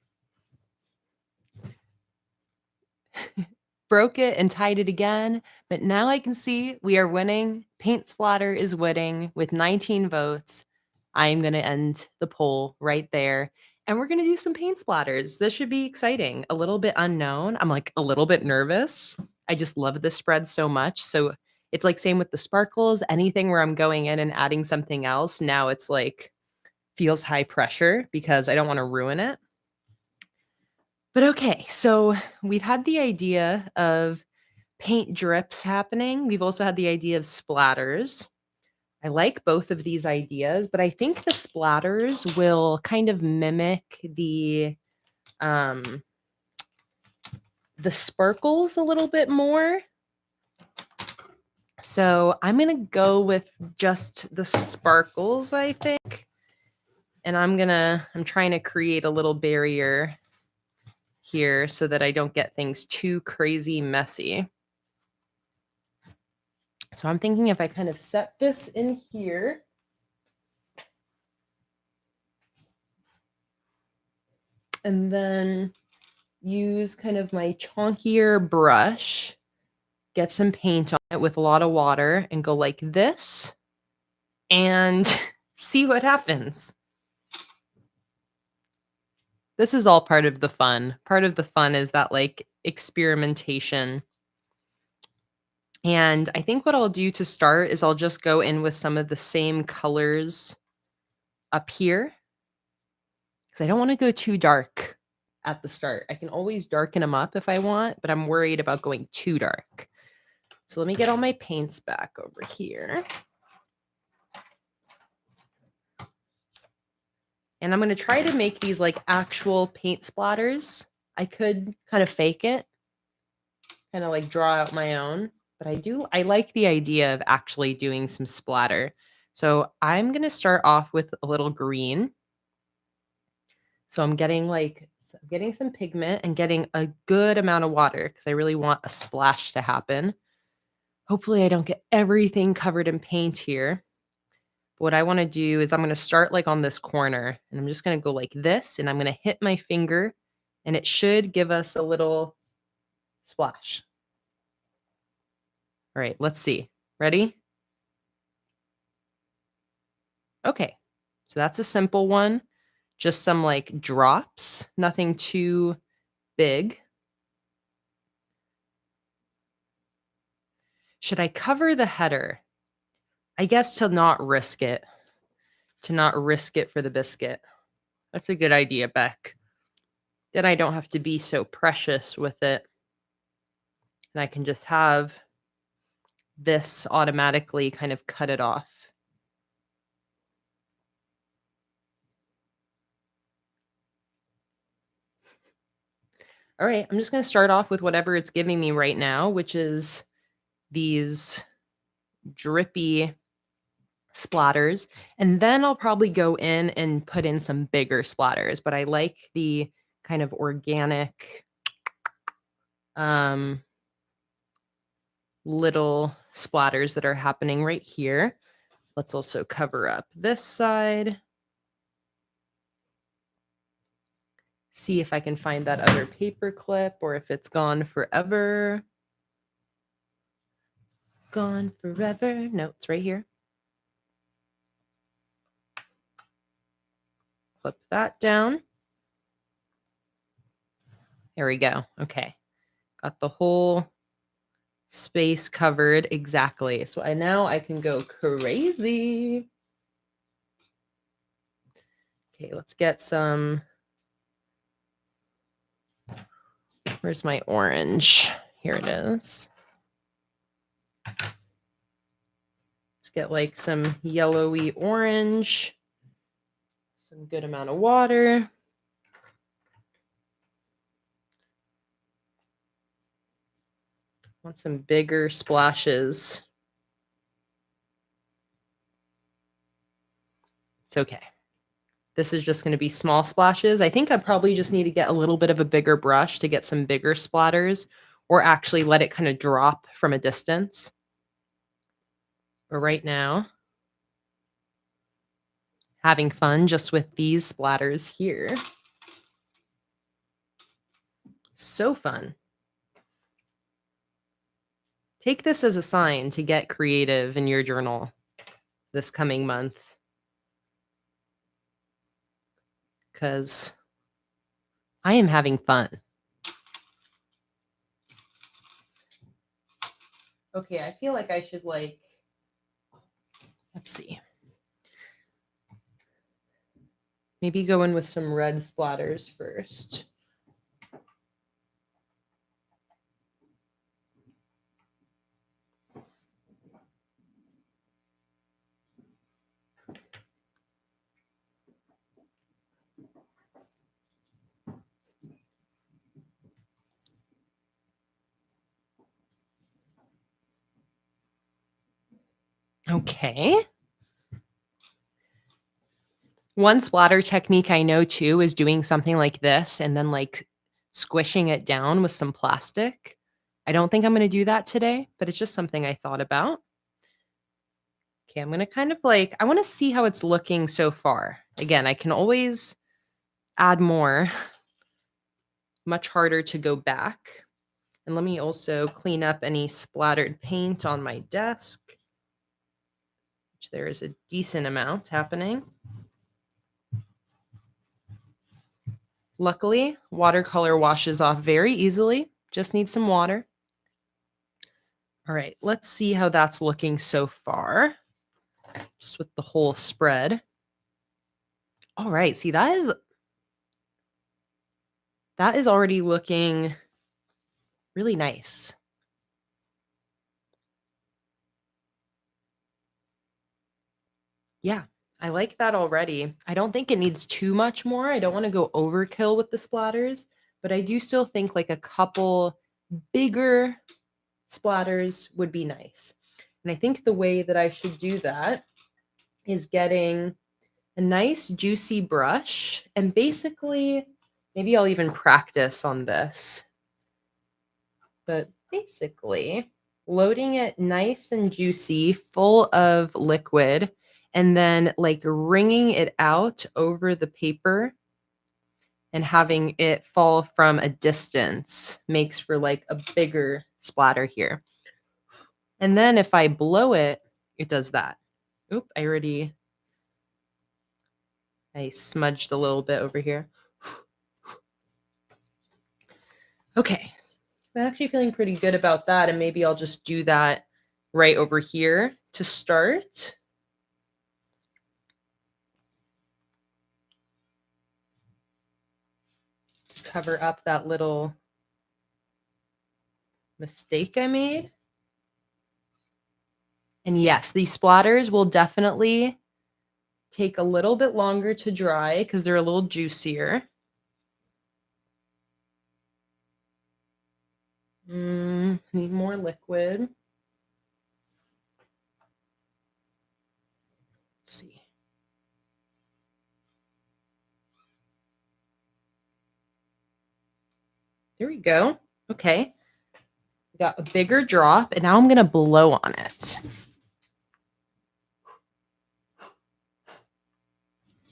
Broke it and tied it again, but now I can see we are winning. Paint Splatter is winning with 19 votes. I'm going to end the poll right there. And we're going to do some paint splatters. This should be exciting. A little bit unknown. I'm like a little bit nervous. I just love this spread so much. So it's like same with the sparkles. Anything where I'm going in and adding something else, now it's like feels high pressure because I don't want to ruin it. But okay, so we've had the idea of paint drips happening. We've also had the idea of splatters. I like both of these ideas, but I think the splatters will kind of mimic um the sparkles a little bit more. So I'm going to go with just the sparkles, I think. And I'm trying to create a little barrier here so that I don't get things too crazy messy. So I'm thinking if I kind of set this in here. And then use kind of my chunkier brush, get some paint on it with a lot of water, and go like this and see what happens. This is all part of the fun. Part of the fun is that like experimentation. And I think what I'll do to start is I'll just go in with some of the same colors up here because I don't want to go too dark at the start. I can always darken them up if I want, but I'm worried about going too dark. So let me get all my paints back over here. And I'm going to try to make these like actual paint splatters. I could kind of fake it, kind of like draw out my own, but I like the idea of actually doing some splatter. So I'm going to start off with a little green. So I'm getting some pigment and getting a good amount of water because I really want a splash to happen. Hopefully I don't get everything covered in paint here. What I want to do is I'm going to start like on this corner and I'm just going to go like this and I'm going to hit my finger and it should give us a little splash. All right, let's see. Ready? Okay, so that's a simple one. Just some like drops, nothing too big. Should I cover the header? I guess to not risk it. To not risk it for the biscuit. That's a good idea, Beck. Then I don't have to be so precious with it. And I can just have this automatically kind of cut it off. All right, I'm just going to start off with whatever it's giving me right now, which is these drippy splatters. And then I'll probably go in and put in some bigger splatters, but I like the kind of organic little splatters that are happening right here. Let's also cover up this side. See if I can find that other paper clip or if it's gone forever. Gone forever. No, it's right here. Clip that down. There we go. Okay. Got the whole space covered exactly. So now I can go crazy. Okay, let's get some. Where's my orange? Here it is. Let's get like some yellowy orange. Some good amount of water. Want some bigger splashes. It's okay. This is just going to be small splashes. I think I probably just need to get a little bit of a bigger brush to get some bigger splatters or actually let it kind of drop from a distance. But right now, having fun just with these splatters here. So fun. Take this as a sign to get creative in your journal this coming month. Because I am having fun. Okay, I feel like I should like, let's see. Maybe go in with some red splatters first. Okay. One splatter technique I know too is doing something like this and then like squishing it down with some plastic. I don't think I'm going to do that today, but it's just something I thought about. Okay, I'm going to kind of like, I want to see how it's looking so far. Again, I can always add more. Much harder to go back. And let me also clean up any splattered paint on my desk, which there is a decent amount happening. Luckily, watercolor washes off very easily. Just need some water. All right, let's see how that's looking so far. Just with the whole spread. All right, see that is already looking really nice. Yeah, I like that already. I don't think it needs too much more. I don't want to go overkill with the splatters, but I do still think like a couple bigger splatters would be nice. And I think the way that I should do that is getting a nice juicy brush and basically, maybe I'll even practice on this. But basically, loading it nice and juicy, full of liquid, and then like wringing it out over the paper and having it fall from a distance makes for like a bigger splatter here. And then if I blow it, it does that. Oop, I smudged a little bit over here. Okay, I'm actually feeling pretty good about that, and maybe I'll just do that right over here to start. Cover up that little mistake I made. And yes, these splatters will definitely take a little bit longer to dry because they're a little juicier. Need more liquid. Let's see. There we go. Okay. Got a bigger drop, and now I'm going to blow on it.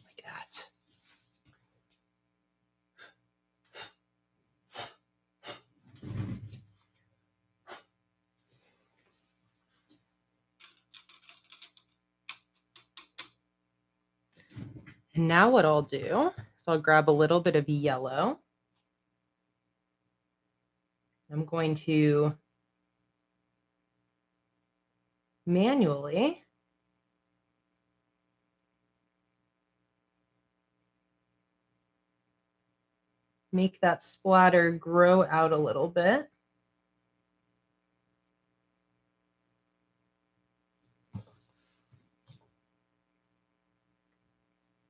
Like that. And now what I'll do is I'll grab a little bit of yellow. I'm going to manually make that splatter grow out a little bit.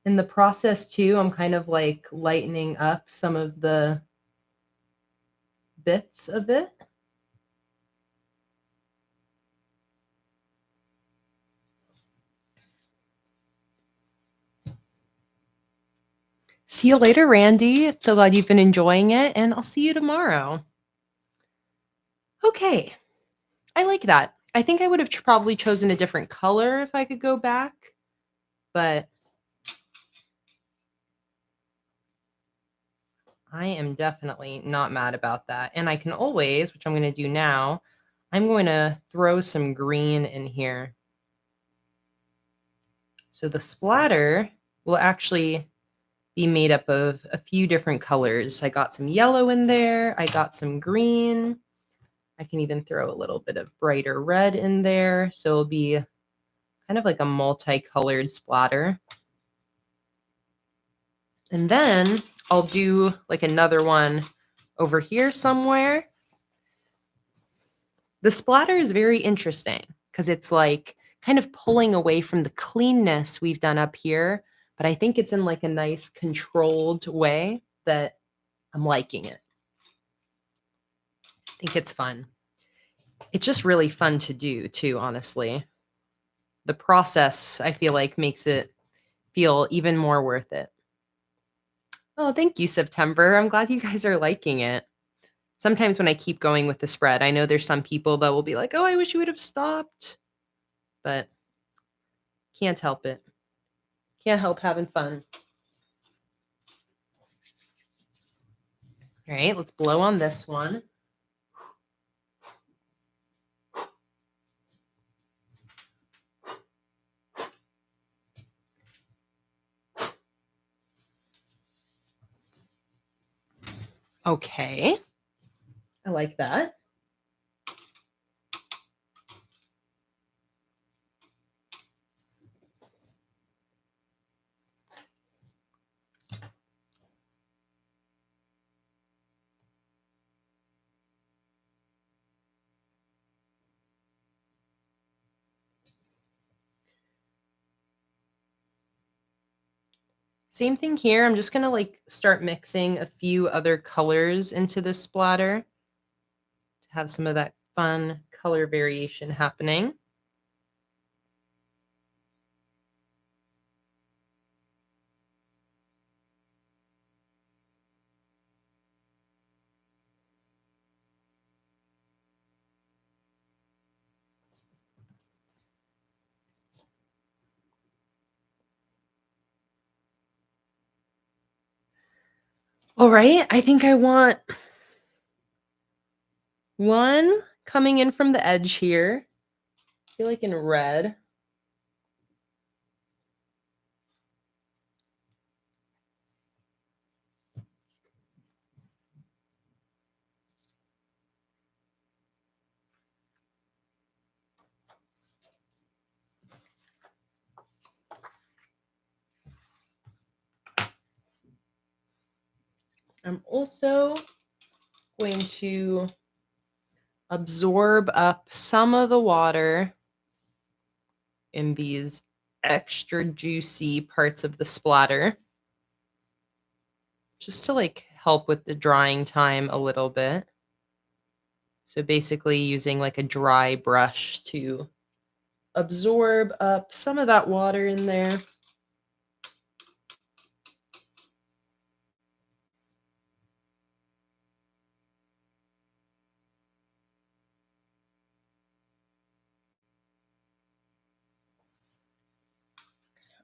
In the process too, I'm kind of like lightening up some of the bits of it. See you later, Randy. So glad you've been enjoying it, and I'll see you tomorrow. Okay, I like that. I think I would have probably chosen a different color if I could go back, but I am definitely not mad about that. And I can always, which I'm going to do now, I'm going to throw some green in here. So the splatter will actually be made up of a few different colors. I got some yellow in there. I got some green. I can even throw a little bit of brighter red in there. So it'll be kind of like a multicolored splatter. And then I'll do like another one over here somewhere. The splatter is very interesting because it's like kind of pulling away from the cleanness we've done up here, but I think it's in like a nice controlled way that I'm liking it. I think it's fun. It's just really fun to do too, honestly. The process, I feel like, makes it feel even more worth it. Oh, thank you, September. I'm glad you guys are liking it. Sometimes when I keep going with the spread, I know there's some people that will be like, oh, I wish you would have stopped. But can't help it. Can't help having fun. All right, let's blow on this one. Okay. I like that. Same thing here. I'm just going to like start mixing a few other colors into this splatter to have some of that fun color variation happening. All right, I think I want one coming in from the edge here. I feel like in red. I'm also going to absorb up some of the water in these extra juicy parts of the splatter, just to like help with the drying time a little bit. So basically using like a dry brush to absorb up some of that water in there.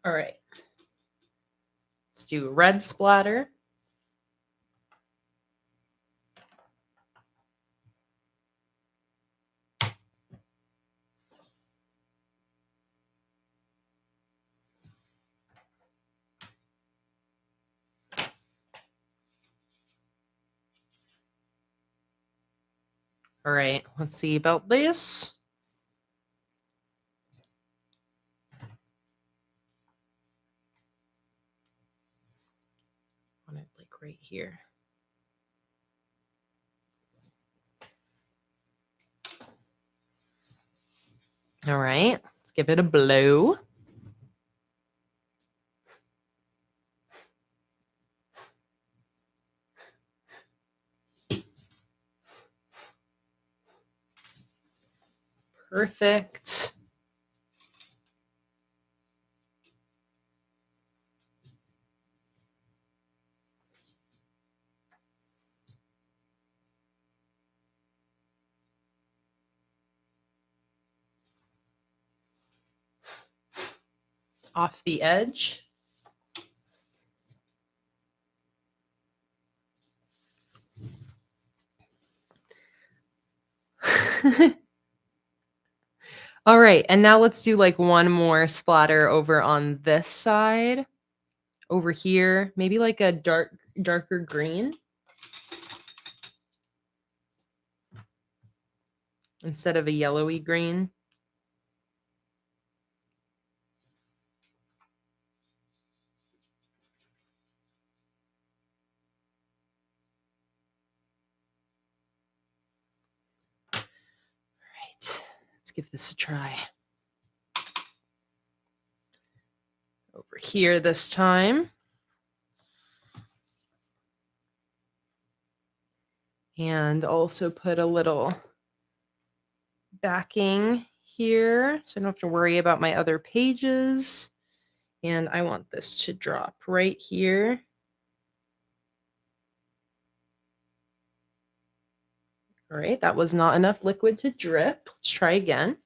All right. Let's do red splatter. All right, let's see about this. I want it like right here. All right, let's give it a blow. Perfect. Off the edge. All right, and now let's do like one more splatter over on this side. Over here, maybe like a darker green instead of a yellowy green. All right, let's give this a try. Over here this time. And also put a little backing here so I don't have to worry about my other pages. And I want this to drop right here. All right, that was not enough liquid to drip. Let's try again.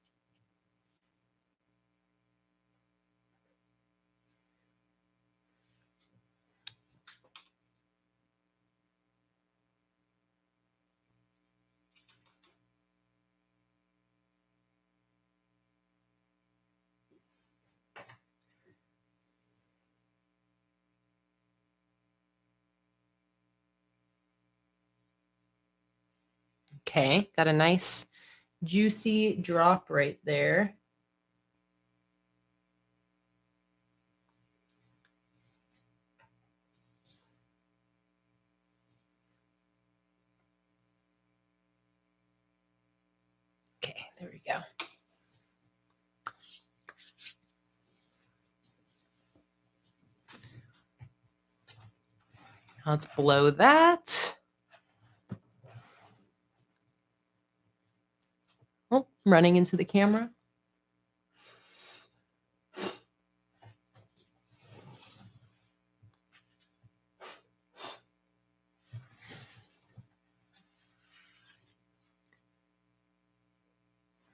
Okay, got a nice juicy drop right there. Okay, there we go. Let's blow that. Oh, I'm running into the camera.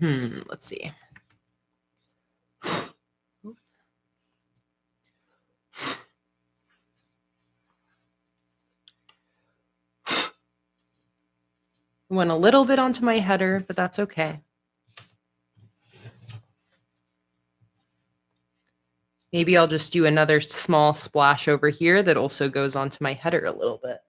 Let's see. Went a little bit onto my header, but that's okay. Maybe I'll just do another small splash over here that also goes onto my header a little bit.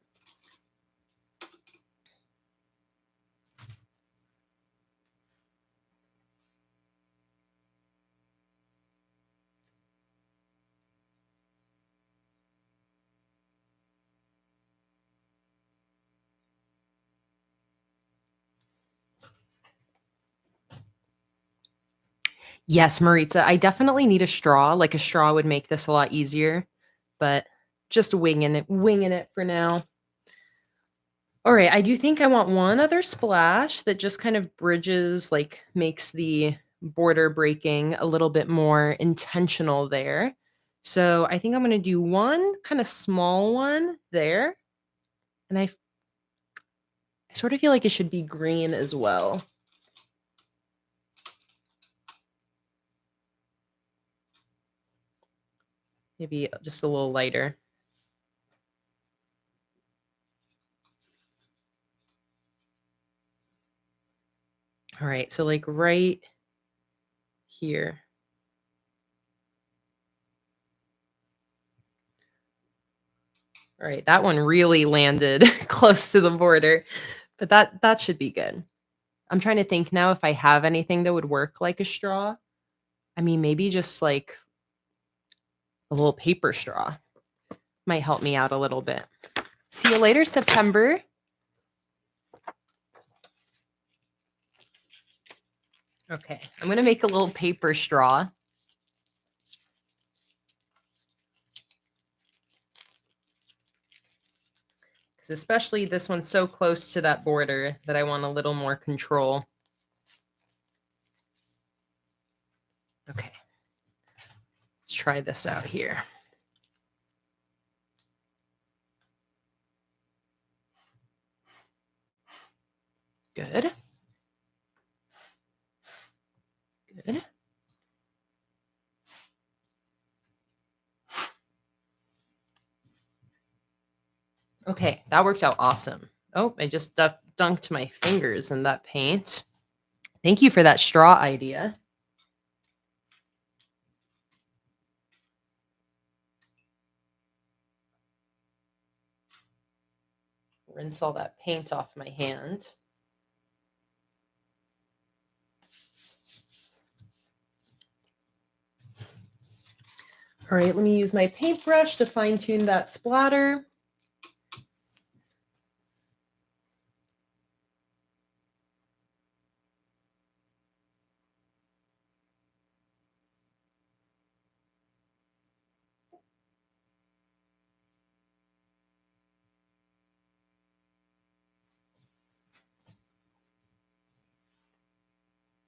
Yes, Maritza, I definitely need a straw. Like a straw would make this a lot easier, but just winging it for now. All right, I do think I want one other splash that just kind of bridges, like makes the border breaking a little bit more intentional there. So I think I'm going to do one kind of small one there. And I sort of feel like it should be green as well. Maybe just a little lighter. All right, so like right here. All right, that one really landed close to the border, but that should be good. I'm trying to think now if I have anything that would work like a straw. I mean, maybe just like a little paper straw might help me out a little bit. See you later, September. Okay, I'm going to make a little paper straw. Because especially this one's so close to that border that I want a little more control. Okay, let's try this out here. Good. Good. Okay, that worked out awesome. Oh, I just dunked my fingers in that paint. Thank you for that straw idea. Rinse all that paint off my hand. All right, let me use my paintbrush to fine tune that splatter.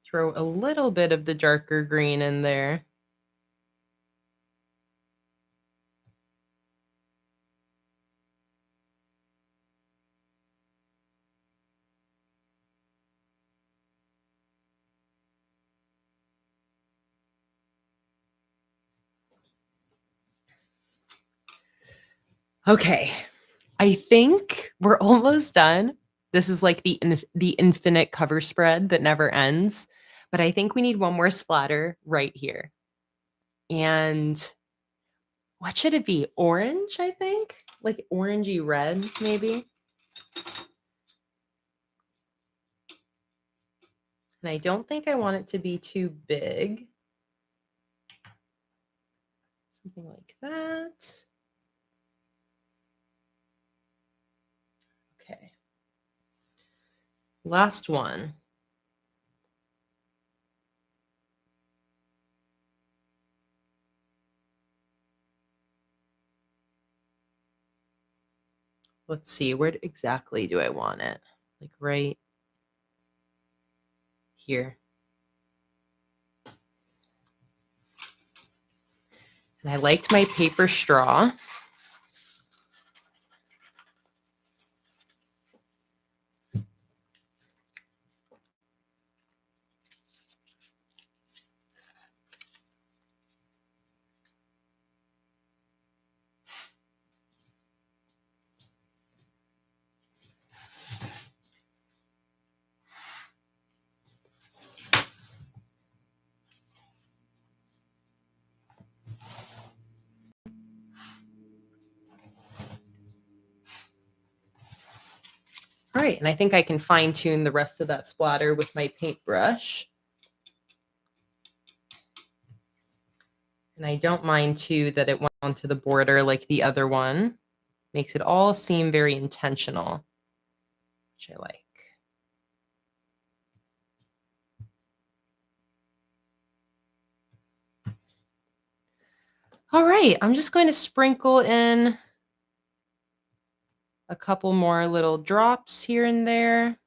Throw a little bit of the darker green in there. Okay, I think we're almost done. This is like the infinite cover spread that never ends. But I think we need one more splatter right here. And what should it be? Orange, I think? Like orangey red, maybe? And I don't think I want it to be too big. Something like that. Okay. Last one. Let's see, where exactly do I want it? Like right here. And I liked my paper straw. right, and I think I can fine tune the rest of that splatter with my paintbrush. And I don't mind too that it went onto the border like the other one. Makes it all seem very intentional, which I like. All right, I'm just going to sprinkle in a couple more little drops here and there.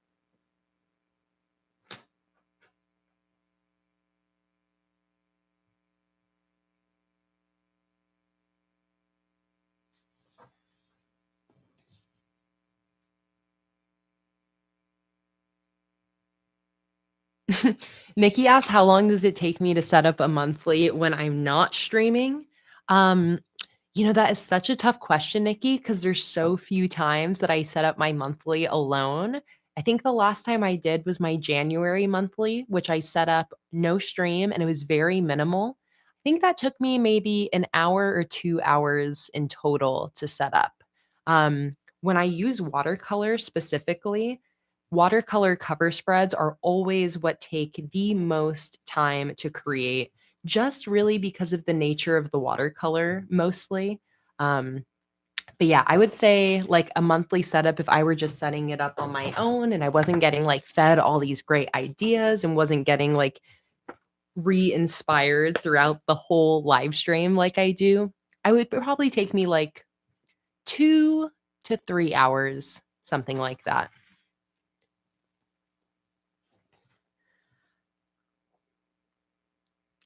Nikki asked, how long does it take me to set up a monthly when I'm not streaming? Um, that is such a tough question, Nikki, because there's so few times that I set up my monthly alone. I think the last time I did was my January monthly, which I set up no stream and it was very minimal. I think that took me maybe an hour or 2 hours in total to set up. When I use watercolor specifically, watercolor cover spreads are always what take the most time to create, just really because of the nature of the watercolor mostly. Um, but yeah, I would say like a monthly setup if I were just setting it up on my own and I wasn't getting like fed all these great ideas and wasn't getting like re-inspired throughout the whole live stream like I do. I would probably take me like 2 to 3 hours, something like that.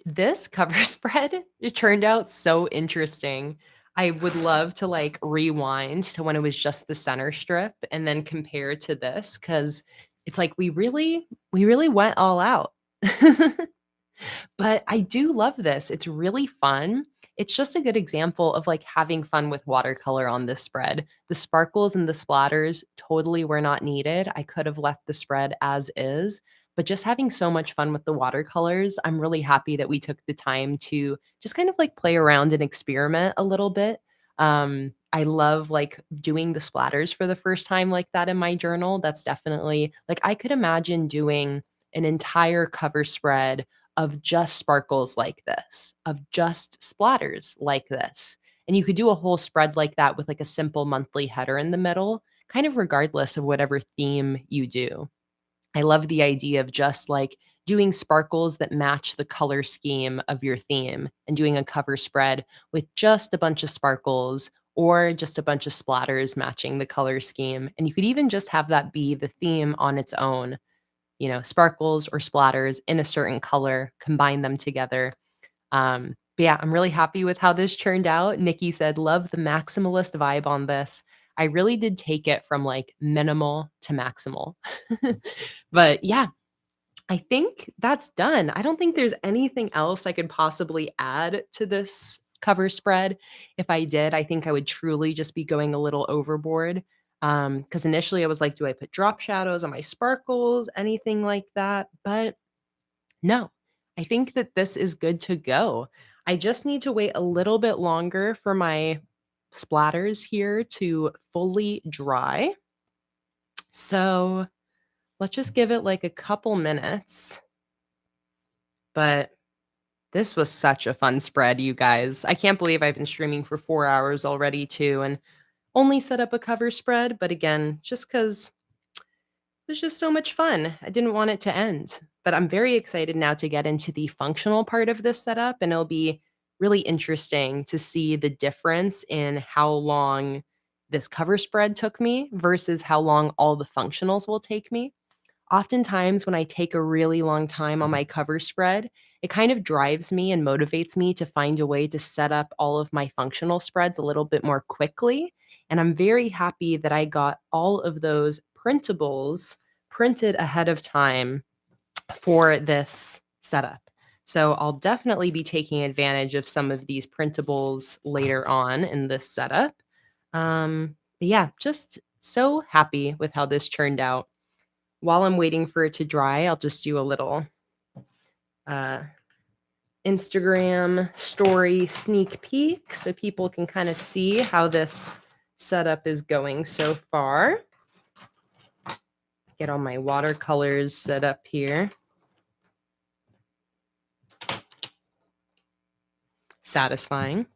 This cover spread, it turned out so interesting. I would love to like rewind to when it was just the center strip and then compare to this because it's like we really went all out. But I do love this. It's really fun. It's just a good example of like having fun with watercolor on this spread. The sparkles and the splatters totally were not needed. I could have left the spread as is, but just having so much fun with the watercolors, I'm really happy that we took the time to just kind of like play around and experiment a little bit. I love like doing the splatters for the first time like that in my journal. That's definitely like I could imagine doing an entire cover spread of just sparkles like this, of just splatters like this. And you could do a whole spread like that with like a simple monthly header in the middle, kind of regardless of whatever theme you do. I love the idea of just like doing sparkles that match the color scheme of your theme and doing a cover spread with just a bunch of sparkles or just a bunch of splatters matching the color scheme. And you could even just have that be the theme on its own, sparkles or splatters in a certain color, combine them together. But yeah, I'm really happy with how this turned out. Nikki said, love the maximalist vibe on this. I really did take it from like minimal to maximal. But yeah, I think that's done. I don't think there's anything else I could possibly add to this cover spread. If I did, I think I would truly just be going a little overboard. Because initially I was like, do I put drop shadows on my sparkles, anything like that? But no, I think that this is good to go. I just need to wait a little bit longer for my splatters here to fully dry. So let's just give it like a couple minutes. But this was such a fun spread, you guys. I can't believe I've been streaming for 4 hours already, too, and only set up a cover spread. But again, just because it was just so much fun. I didn't want it to end. But I'm very excited now to get into the functional part of this setup, and it'll be really interesting to see the difference in how long this cover spread took me versus how long all the functionals will take me. Oftentimes, when I take a really long time on my cover spread, it kind of drives me and motivates me to find a way to set up all of my functional spreads a little bit more quickly. And I'm very happy that I got all of those printables printed ahead of time for this setup. So I'll definitely be taking advantage of some of these printables later on in this setup. But yeah, just so happy with how this turned out. While I'm waiting for it to dry, I'll just do a little uh, Instagram story sneak peek so people can kind of see how this setup is going so far. Get all my watercolors set up here. Satisfying.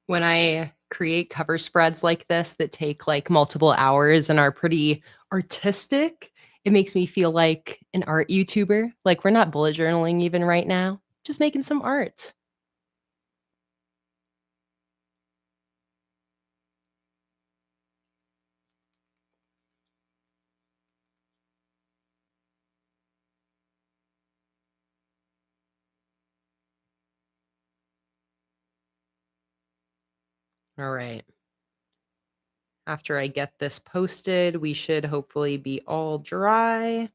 When I create cover spreads like this that take like multiple hours and are pretty artistic, it makes me feel like an art YouTuber. Like we're not bullet journaling even right now, just making some art. All right. After I get this posted, we should hopefully be all dry.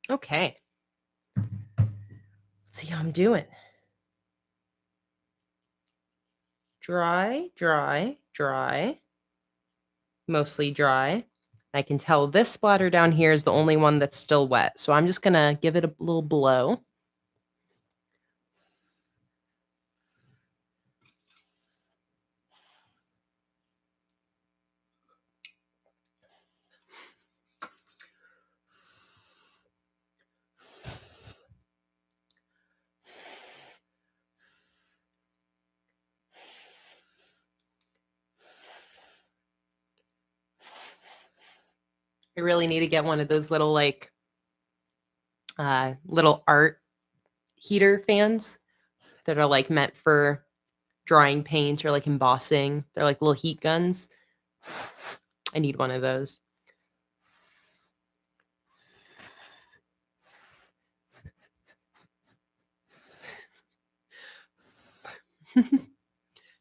Okay. Let's see how I'm doing. Dry, dry, dry. Mostly dry. I can tell this splatter down here is the only one that's still wet. So I'm just going to give it a little blow. I really need to get one of those little like little art heater fans that are like meant for drying paint or like embossing. They're like little heat guns. I need one of those.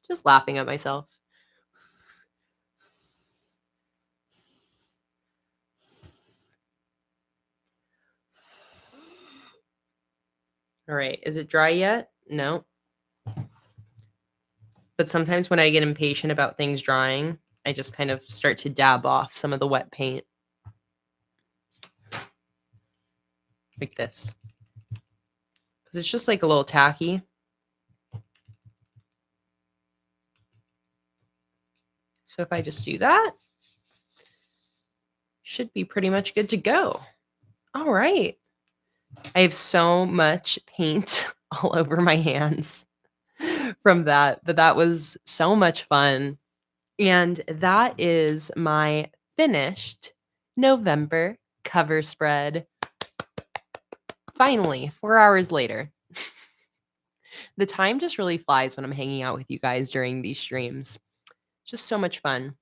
Just laughing at myself. All right, is it dry yet? No. But sometimes when I get impatient about things drying, I just kind of start to dab off some of the wet paint. Like this. Because it's just like a little tacky. So if I just do that, should be pretty much good to go. All right. I have so much paint all over my hands from that, but that was so much fun. And that is my finished November cover spread. Finally, 4 hours later. The time just really flies when I'm hanging out with you guys during these streams. Just so much fun.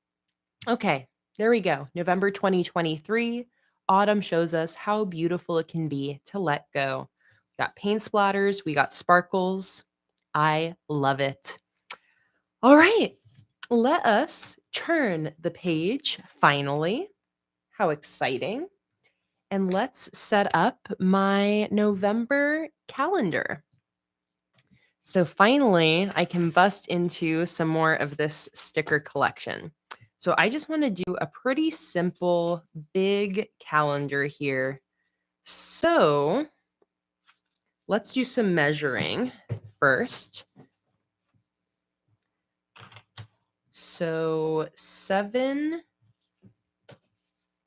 Okay, there we go. November 2023. Autumn shows us how beautiful it can be to let go. We got paint splatters, we got sparkles. I love it. All right, let us turn the page finally. How exciting. And let's set up my November calendar. So finally, I can bust into some more of this sticker collection. So I just want to do a pretty simple, big calendar here. So let's do some measuring first. So 7.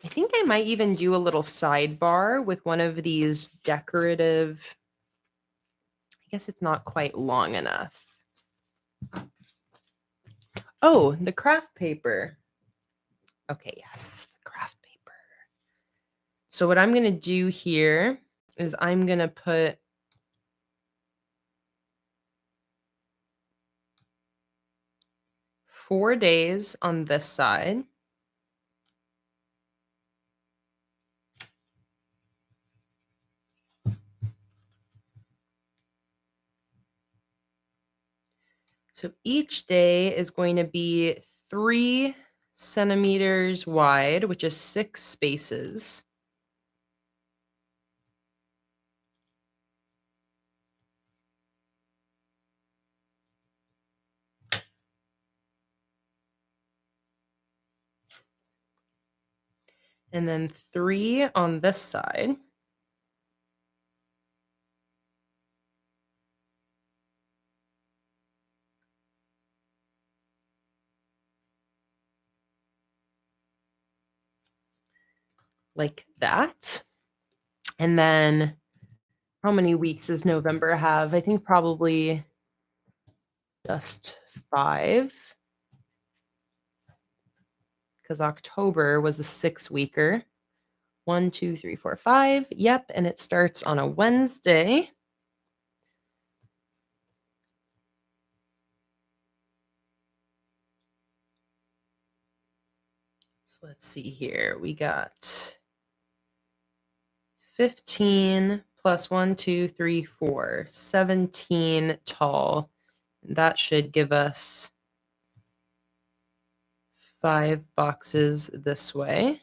I think I might even do a little sidebar with one of these decorative. I guess it's not quite long enough. Oh, the craft paper. Okay, yes, the craft paper. So what I'm going to do here is I'm going to put 4 days on this side. So each day is going to be 3 centimeters wide, which is 6 spaces. And then 3 on this side. Like that. And then how many weeks does November have? I think probably just 5. Because October was a 6-weeker. 1, 2, 3, 4, 5. Yep. And it starts on a Wednesday. So let's see here. We got 15 plus 1, 2, 3, 4, 17 tall. That should give us 5 boxes this way.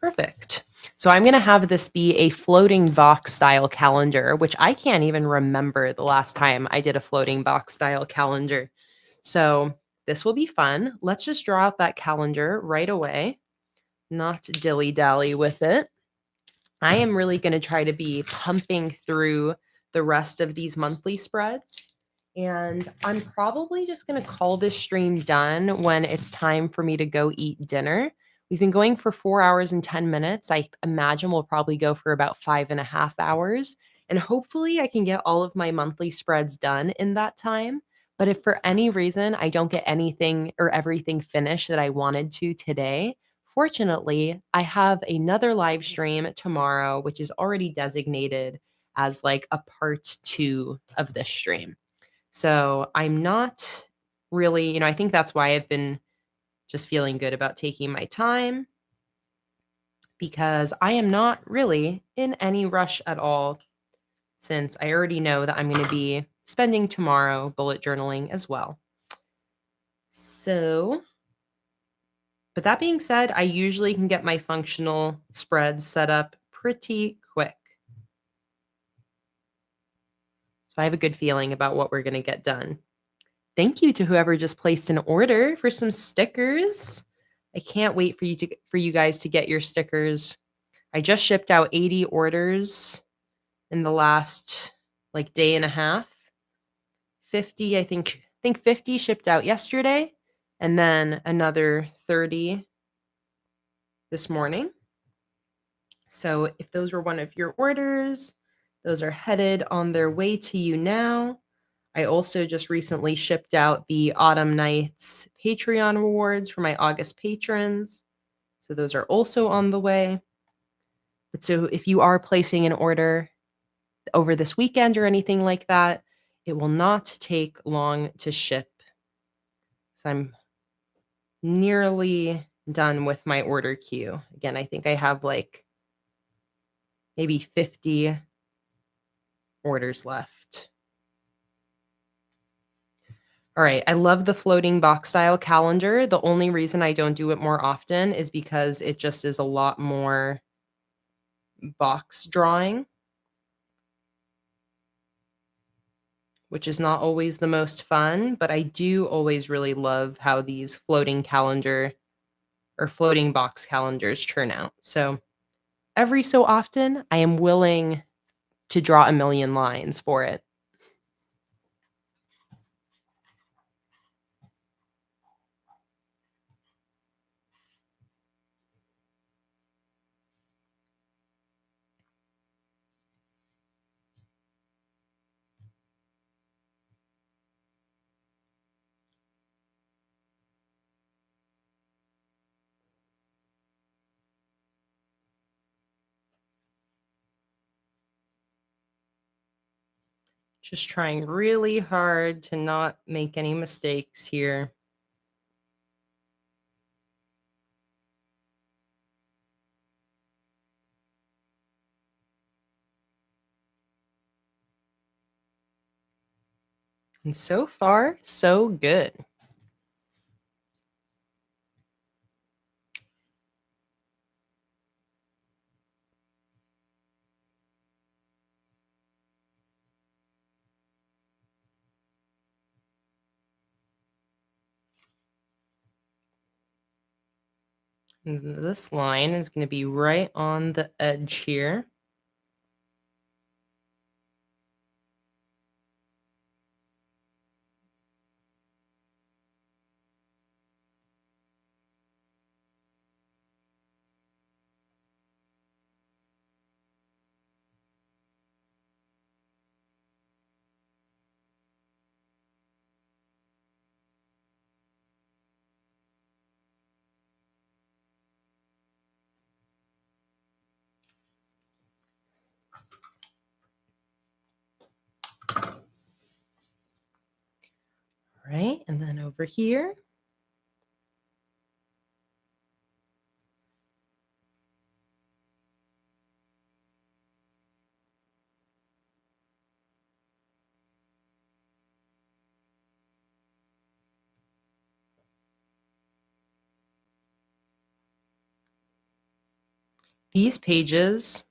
Perfect. So I'm going to have this be a floating box style calendar, which I can't even remember the last time I did a floating box style calendar. So this will be fun. Let's just draw out that calendar right away, not dilly-dally with it. I am really going to try to be pumping through the rest of these monthly spreads. And I'm probably just going to call this stream done when it's time for me to go eat dinner. We've been going for 4 hours and 10 minutes. I imagine we'll probably go for about 5.5 hours. And hopefully I can get all of my monthly spreads done in that time. But if for any reason I don't get anything or everything finished that I wanted to today, fortunately, I have another live stream tomorrow, which is already designated as like a part 2 of this stream. So I'm not really, I think that's why I've been just feeling good about taking my time, because I am not really in any rush at all, since I already know that I'm going to be spending tomorrow bullet journaling as well. So, but that being said, I usually can get my functional spreads set up pretty quick. So I have a good feeling about what we're going to get done. Thank you to whoever just placed an order for some stickers. I can't wait for you guys to get your stickers. I just shipped out 80 orders in the last like day and a half. 50, I think 50 shipped out yesterday, and then another 30 this morning. So if those were one of your orders, those are headed on their way to you now. I also just recently shipped out the Autumn Nights Patreon rewards for my August patrons. So those are also on the way. But so if you are placing an order over this weekend or anything like that, it will not take long to ship. So I'm nearly done with my order queue. Again, I think I have like maybe 50 orders left. All right, I love the floating box style calendar. The only reason I don't do it more often is because it just is a lot more box drawing, which is not always the most fun, but I do always really love how these floating calendar or floating box calendars turn out. So every so often, I am willing to draw a million lines for it. Just trying really hard to not make any mistakes here. And so far, so good. And this line is going to be right on the edge here. Right, and then over here. These pages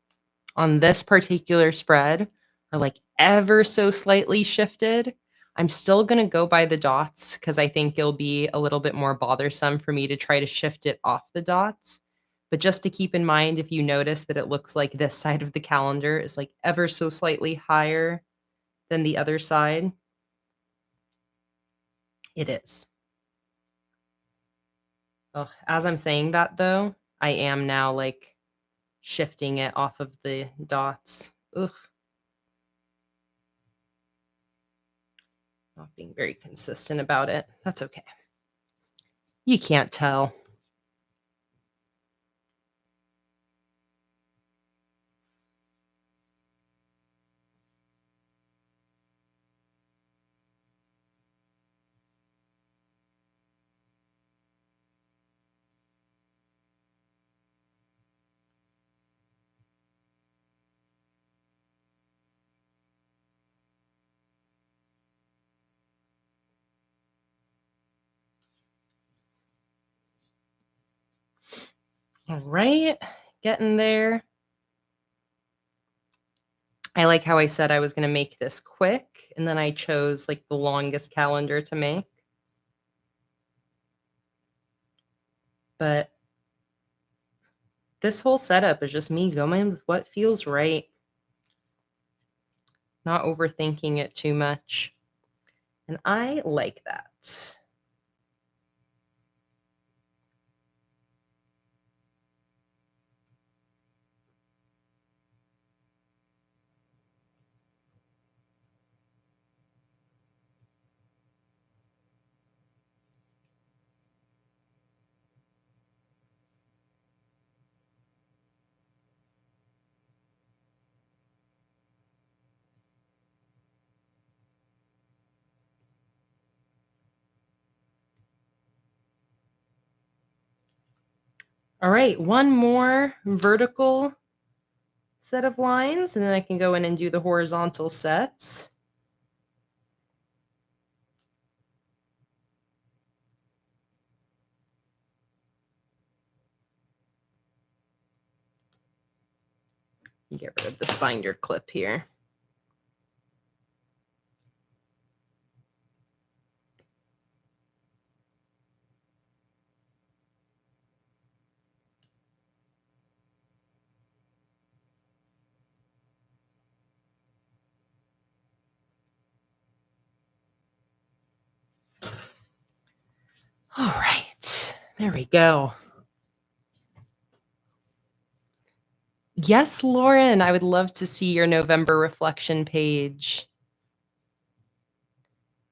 on this particular spread are like ever so slightly shifted. I'm still going to go by the dots because I think it'll be a little bit more bothersome for me to try to shift it off the dots. But just to keep in mind, if you notice that it looks like this side of the calendar is like ever so slightly higher than the other side, it is. Oh, as I'm saying that though, I am now like shifting it off of the dots. Ugh. Not being very consistent about it. That's okay. You can't tell. All right, getting there. I like how I said I was going to make this quick, and then I chose like the longest calendar to make. But this whole setup is just me going with what feels right, not overthinking it too much. And I like that. All right, one more vertical set of lines, and then I can go in and do the horizontal sets. Get rid of this binder clip here. All right, there we go. Yes, Lauren, I would love to see your November reflection page.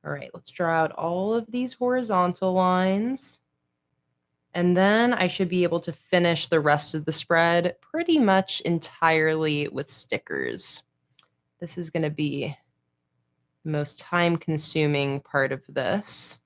All right, let's draw out all of these horizontal lines. And then I should be able to finish the rest of the spread pretty much entirely with stickers. This is going to be most time-consuming part of this.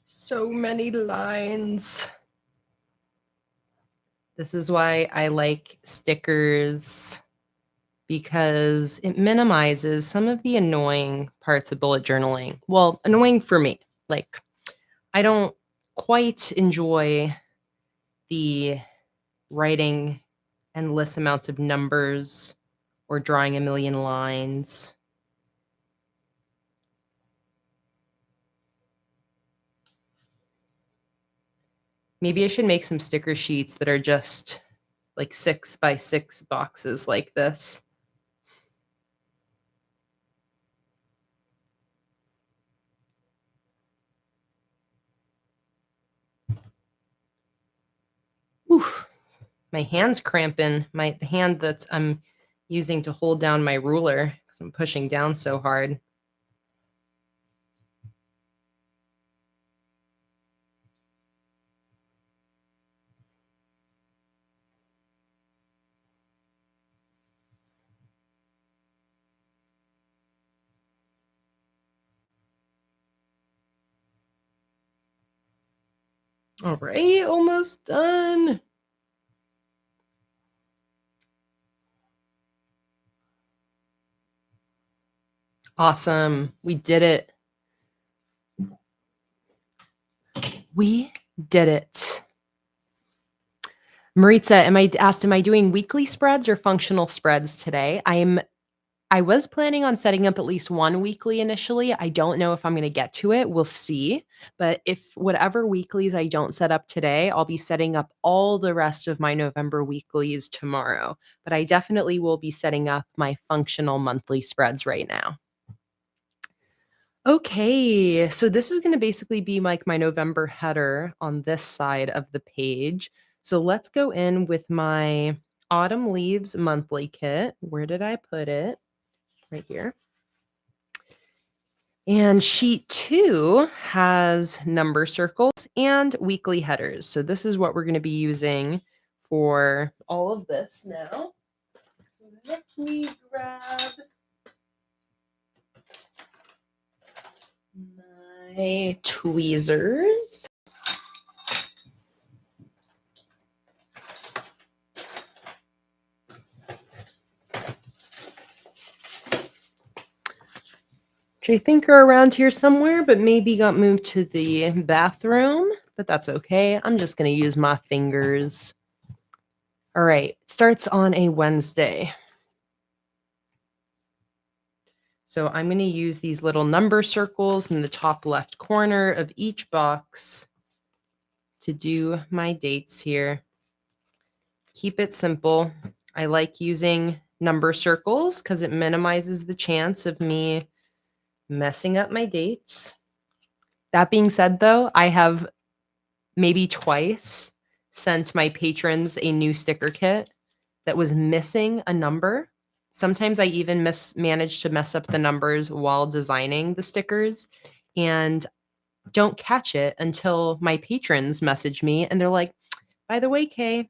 So many lines. This is why I like stickers, because it minimizes some of the annoying parts of bullet journaling. Well, annoying for me. Like, I don't quite enjoy the writing endless amounts of numbers or drawing a million lines. Maybe I should make some sticker sheets that are just like 6x6 boxes like this. Oof, my hand's cramping. The hand that I'm using to hold down my ruler because I'm pushing down so hard. All right, almost done. Awesome. We did it. We did it. Maritza, am I doing weekly spreads or functional spreads today? I was planning on setting up at least one weekly initially. I don't know if I'm going to get to it. We'll see. But if whatever weeklies I don't set up today, I'll be setting up all the rest of my November weeklies tomorrow. But I definitely will be setting up my functional monthly spreads right now. Okay, so this is going to basically be like my November header on this side of the page. So let's go in with my Autumn Leaves monthly kit. Where did I put it? Right here. And sheet 2 has number circles and weekly headers. So this is what we're going to be using for all of this now. So let me grab my tweezers. Which I think are around here somewhere, but maybe got moved to the bathroom, but that's okay. I'm just going to use my fingers. All right, it starts on a Wednesday. So I'm going to use these little number circles in the top left corner of each box to do my dates here. Keep it simple. I like using number circles because it minimizes the chance of me messing up my dates. That being said, though, I have maybe twice sent my patrons a new sticker kit that was missing a number. Sometimes I even managed to mess up the numbers while designing the stickers and don't catch it until my patrons message me and they're like, by the way, Kay,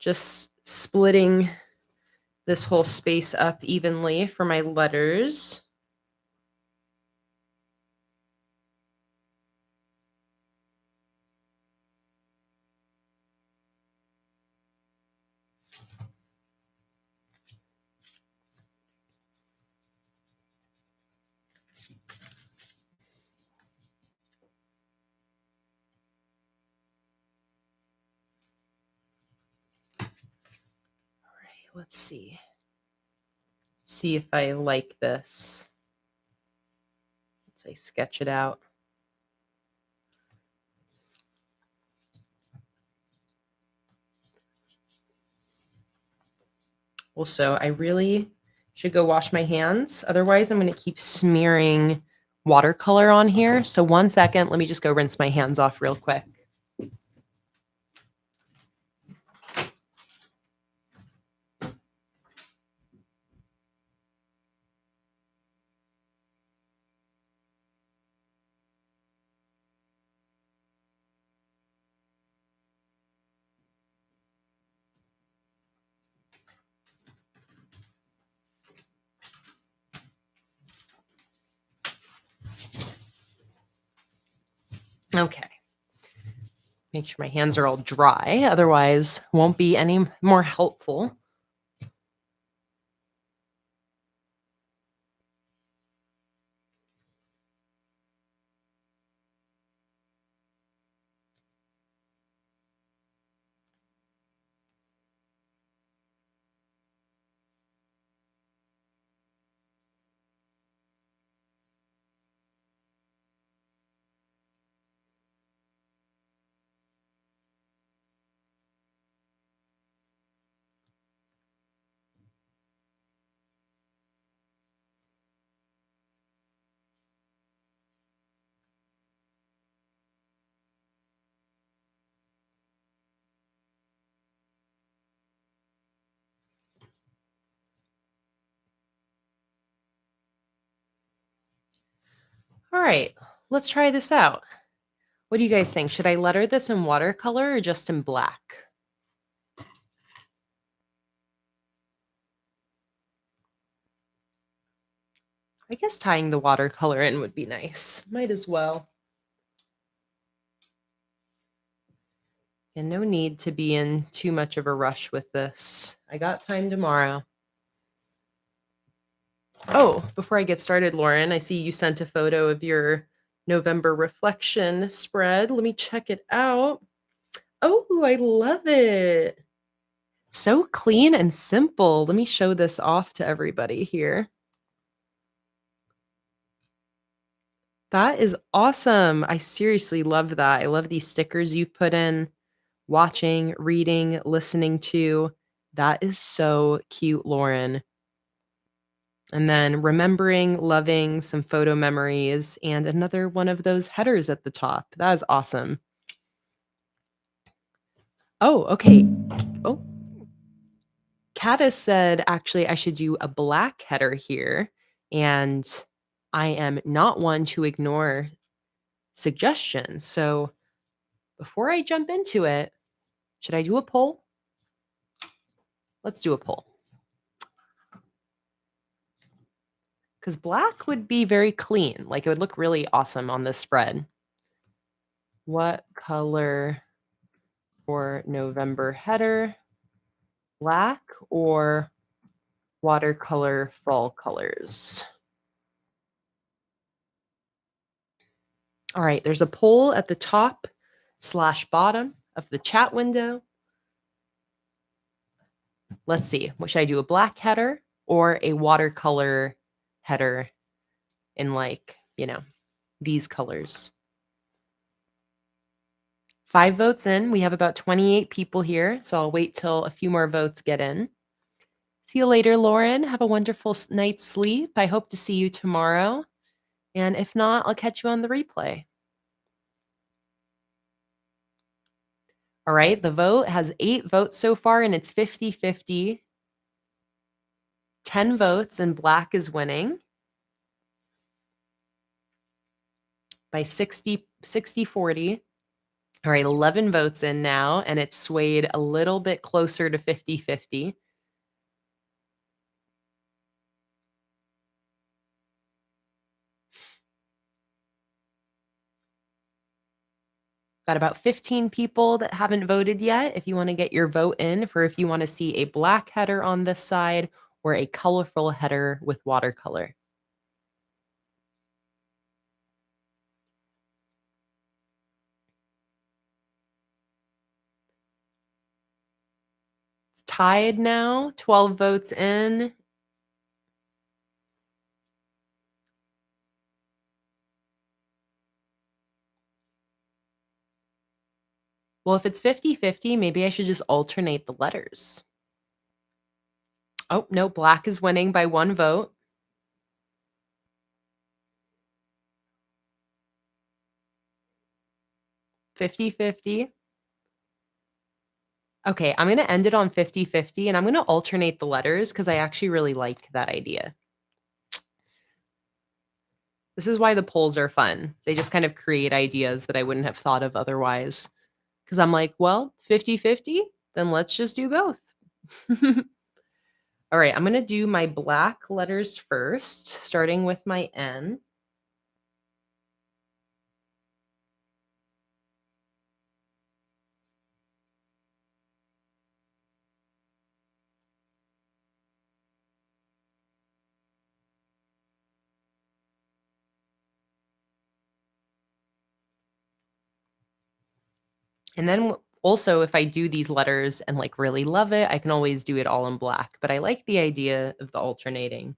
Just splitting this whole space up evenly for my letters. Let's see. See if I like this. Let's say sketch it out. Also, I really should go wash my hands. Otherwise, I'm going to keep smearing watercolor on here. So 1 second, let me just go rinse my hands off real quick. Okay. Make sure my hands are all dry. Otherwise, won't be any more helpful. All right, let's try this out. What do you guys think? Should I letter this in watercolor or just in black? I guess tying the watercolor in would be nice. Might as well. And no need to be in too much of a rush with this. I got time tomorrow. Oh, before I get started, Lauren, I see you sent a photo of your November reflection spread. Let me check it out. Oh, I love it. So clean and simple. Let me show this off to everybody here. That is awesome. I seriously love that. I love these stickers you've put in. Watching, reading, listening to. That is so cute, Lauren. And then remembering, loving, some photo memories, and another one of those headers at the top. That is awesome. Oh, okay. Oh, Caddis said, actually, I should do a black header here. And I am not one to ignore suggestions. So before I jump into it, should I do a poll? Let's do a poll. Because black would be very clean. Like it would look really awesome on this spread. What color for November header? Black or watercolor fall colors? All right, there's a poll at the top / bottom of the chat window. Let's see. What should I do? A black header or a watercolor header in like, these colors? 5 votes in. We have about 28 people here, so I'll wait till a few more votes get in. See you later, Lauren. Have a wonderful night's sleep. I hope to see you tomorrow. And if not, I'll catch you on the replay. All right, the vote has 8 votes so far, and it's 50-50. 10 votes, and black is winning by 60-40. All right, 11 votes in now, and it's swayed a little bit closer to 50-50. Got about 15 people that haven't voted yet. If you want to get your vote in for if you want to see a black header on this side or a colorful header with watercolor. It's tied now, 12 votes in. Well, if it's 50-50, maybe I should just alternate the letters. Oh, no, black is winning by 1 vote. 50-50. Okay, I'm gonna end it on 50-50, and I'm gonna alternate the letters because I actually really like that idea. This is why the polls are fun. They just kind of create ideas that I wouldn't have thought of otherwise. Because I'm like, well, 50-50, then let's just do both. All right, I'm gonna do my black letters first, starting with my N. And then also, if I do these letters and like really love it, I can always do it all in black. But I like the idea of the alternating.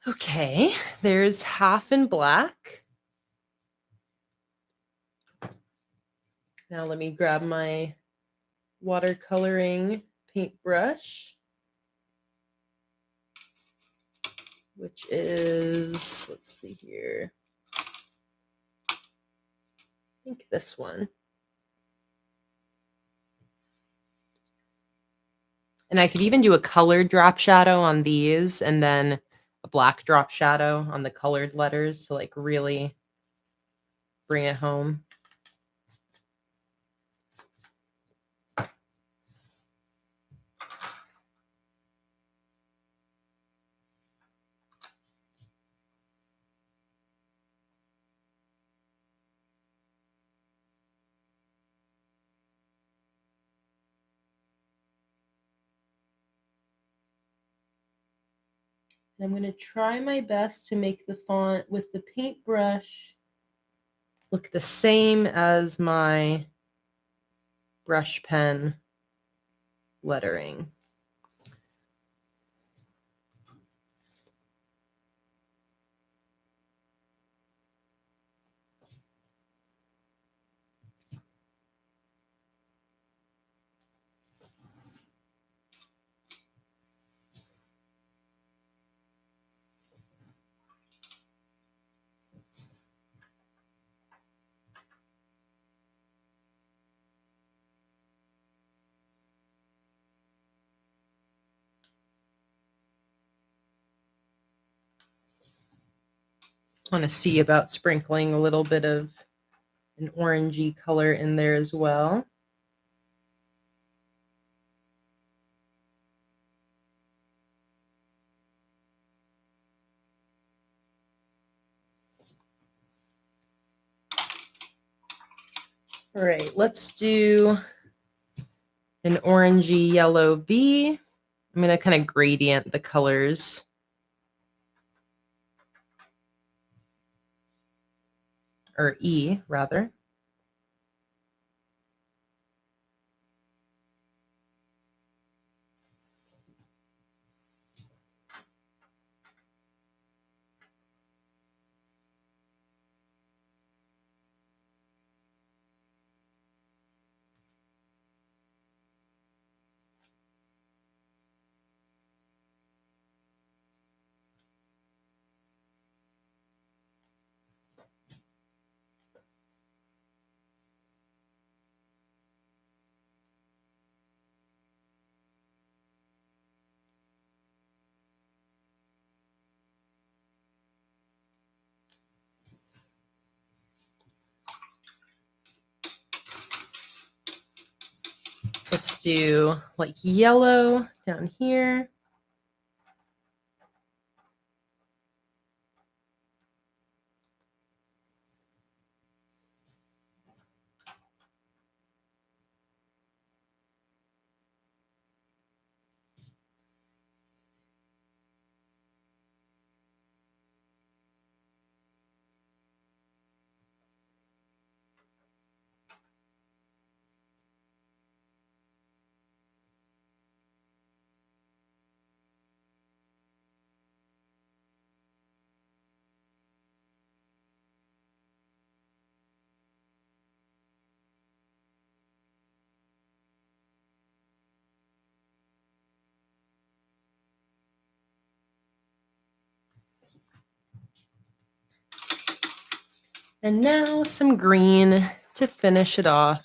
Okay, there's half in black. Now let me grab my watercoloring paintbrush, which is, let's see here, I think this one. And I could even do a colored drop shadow on these and then a black drop shadow on the colored letters to like really bring it home. I'm going to try my best to make the font with the paintbrush look the same as my brush pen lettering. I want to see about sprinkling a little bit of an orangey color in there as well. All right, let's do an orangey yellow V. I'm going to kind of gradient the colors. Or E, rather. Let's do like yellow down here. And now some green to finish it off.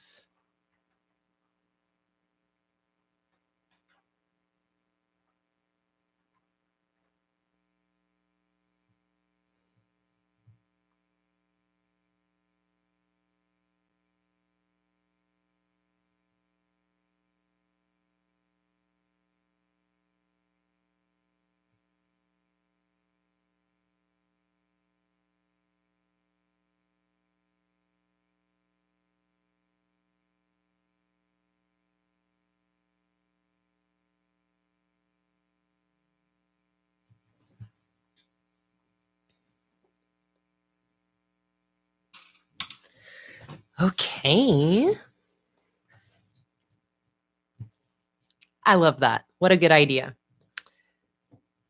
Okay. I love that. What a good idea.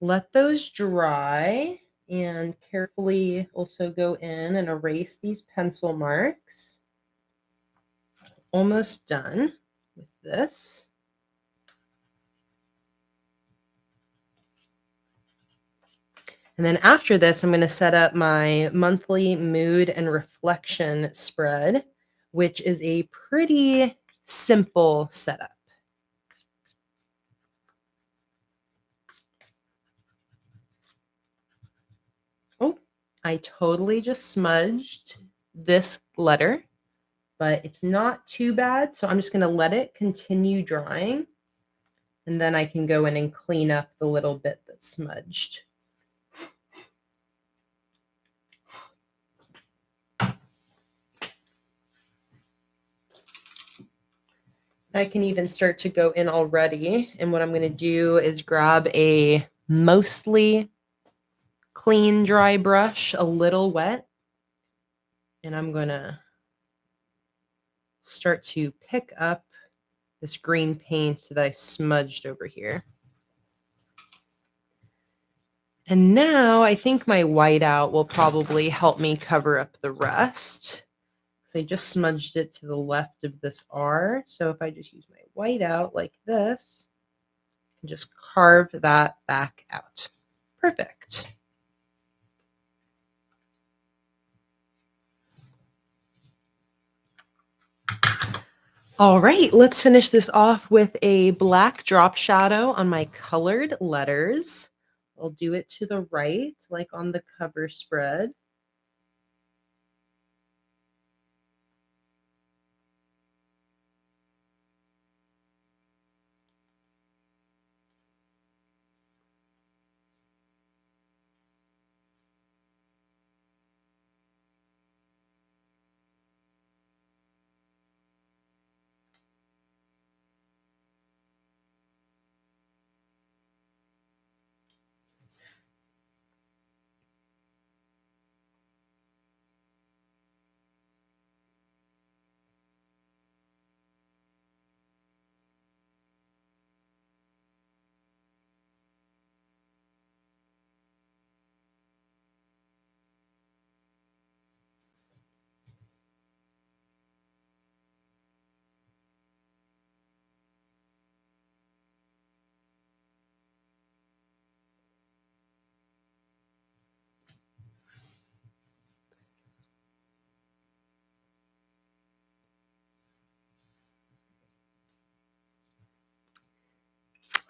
Let those dry and carefully also go in and erase these pencil marks. Almost done with this. And then after this, I'm going to set up my monthly mood and reflection spread, which is a pretty simple setup. Oh, I totally just smudged this letter, but it's not too bad. So I'm just going to let it continue drying. And then I can go in and clean up the little bit that's smudged. I can even start to go in already. And what I'm going to do is grab a mostly clean, dry brush, a little wet. And I'm going to start to pick up this green paint that I smudged over here. And now I think my whiteout will probably help me cover up the rest. I just smudged it to the left of this R. So if I just use my whiteout like this, I can just carve that back out. Perfect. All right, let's finish this off with a black drop shadow on my colored letters. I'll do it to the right, like on the cover spread.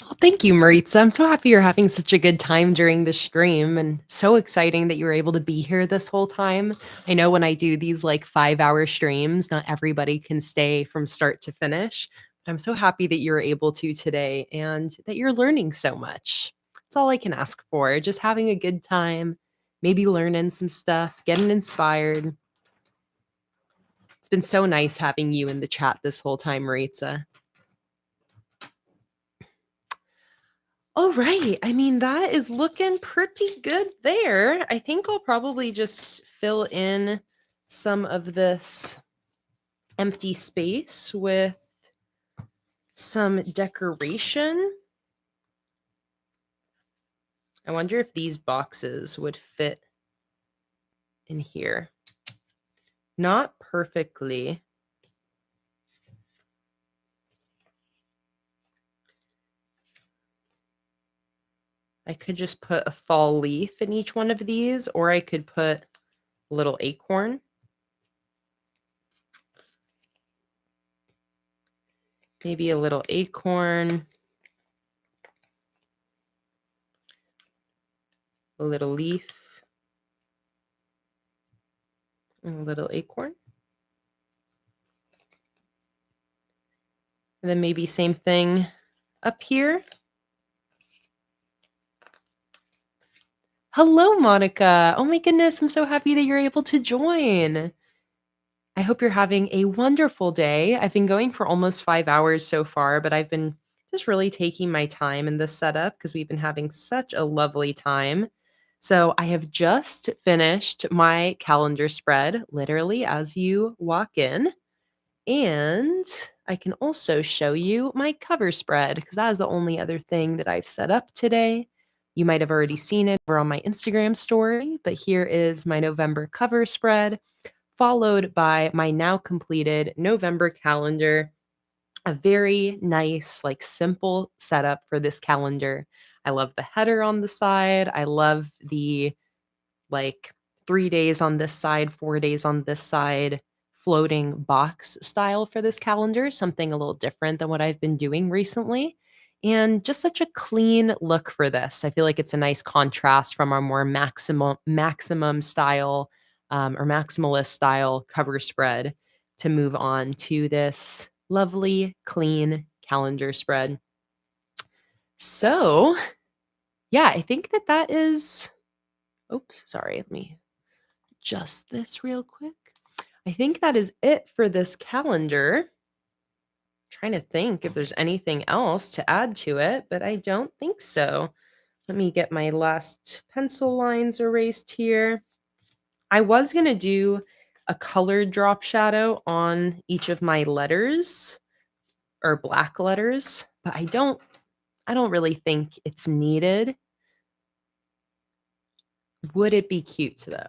Well, thank you, Maritza. I'm so happy you're having such a good time during the stream and so exciting that you were able to be here this whole time. I know when I do these like 5-hour streams, not everybody can stay from start to finish, but I'm so happy that you were able to today and that you're learning so much. That's all I can ask for. Just having a good time, maybe learning some stuff, getting inspired. It's been so nice having you in the chat this whole time, Maritza. All right. I mean, that is looking pretty good there. I think I'll probably just fill in some of this empty space with some decoration. I wonder if these boxes would fit in here. Not perfectly. I could just put a fall leaf in each one of these, or I could put a little acorn. Maybe a little acorn, a little leaf, and a little acorn. And then maybe same thing up here. Hello, Monica. Oh my goodness, I'm so happy that you're able to join. I hope you're having a wonderful day. I've been going for almost 5 hours so far, but I've been just really taking my time in this setup because we've been having such a lovely time. So I have just finished my calendar spread, literally as you walk in. And I can also show you my cover spread because that is the only other thing that I've set up today. You might have already seen it over on my Instagram story, but here is my November cover spread, followed by my now completed November calendar. A very nice, like simple setup for this calendar. I love the header on the side. I love the like 3 days on this side, 4 days on this side, floating box style for this calendar, something a little different than what I've been doing recently. And just such a clean look for this. I feel like it's a nice contrast from our more maximum style or maximalist style cover spread to move on to this lovely, clean calendar spread. So, yeah, I think that that is. Oops, sorry. Let me adjust this real quick. I think that is it for this calendar. Trying to think if there's anything else to add to it, but I don't think so. Let me get my last pencil lines erased here. I was going to do a colored drop shadow on each of my letters or black letters, but I don't really think it's needed. Would it be cute though?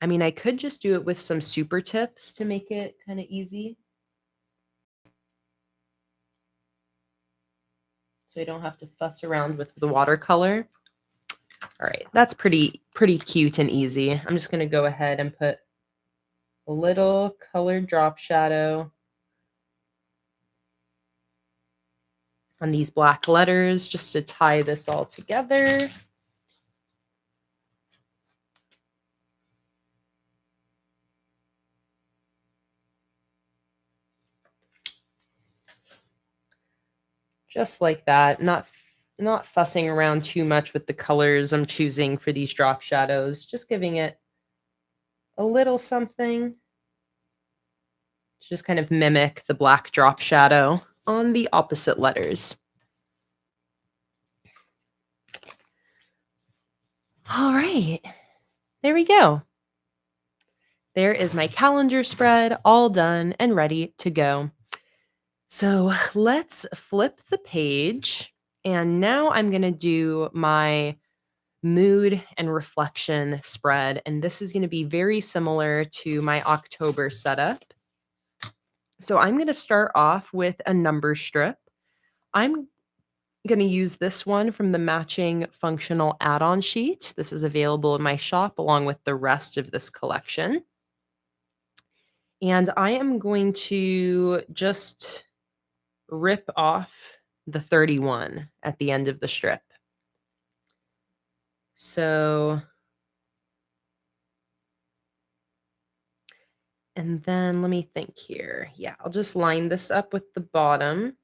I mean, I could just do it with some super tips to make it kind of easy. So I don't have to fuss around with the watercolor. All right, that's pretty cute and easy. I'm just going to go ahead and put a little colored drop shadow on these black letters just to tie this all together. Just like that, not fussing around too much with the colors I'm choosing for these drop shadows, just giving it a little something to just kind of mimic the black drop shadow on the opposite letters. All right, there we go. There is my calendar spread all done and ready to go. So let's flip the page. And now I'm going to do my mood and reflection spread. And this is going to be very similar to my October setup. So I'm going to start off with a number strip. I'm going to use this one from the matching functional add-on sheet. This is available in my shop along with the rest of this collection. And I am going to just rip off the 31 at the end of the strip. So, and then let me think here. Yeah, I'll just line this up with the bottom.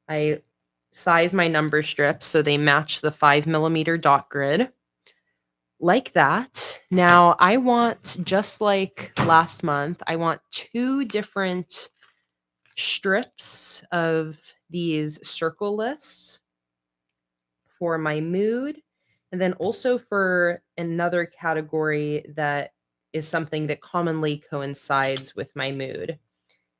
I size my number strips so they match the 5mm dot grid. Like that. Now I want, just like last month, I want 2 different strips of these circle lists for my mood, and then also for another category that is something that commonly coincides with my mood.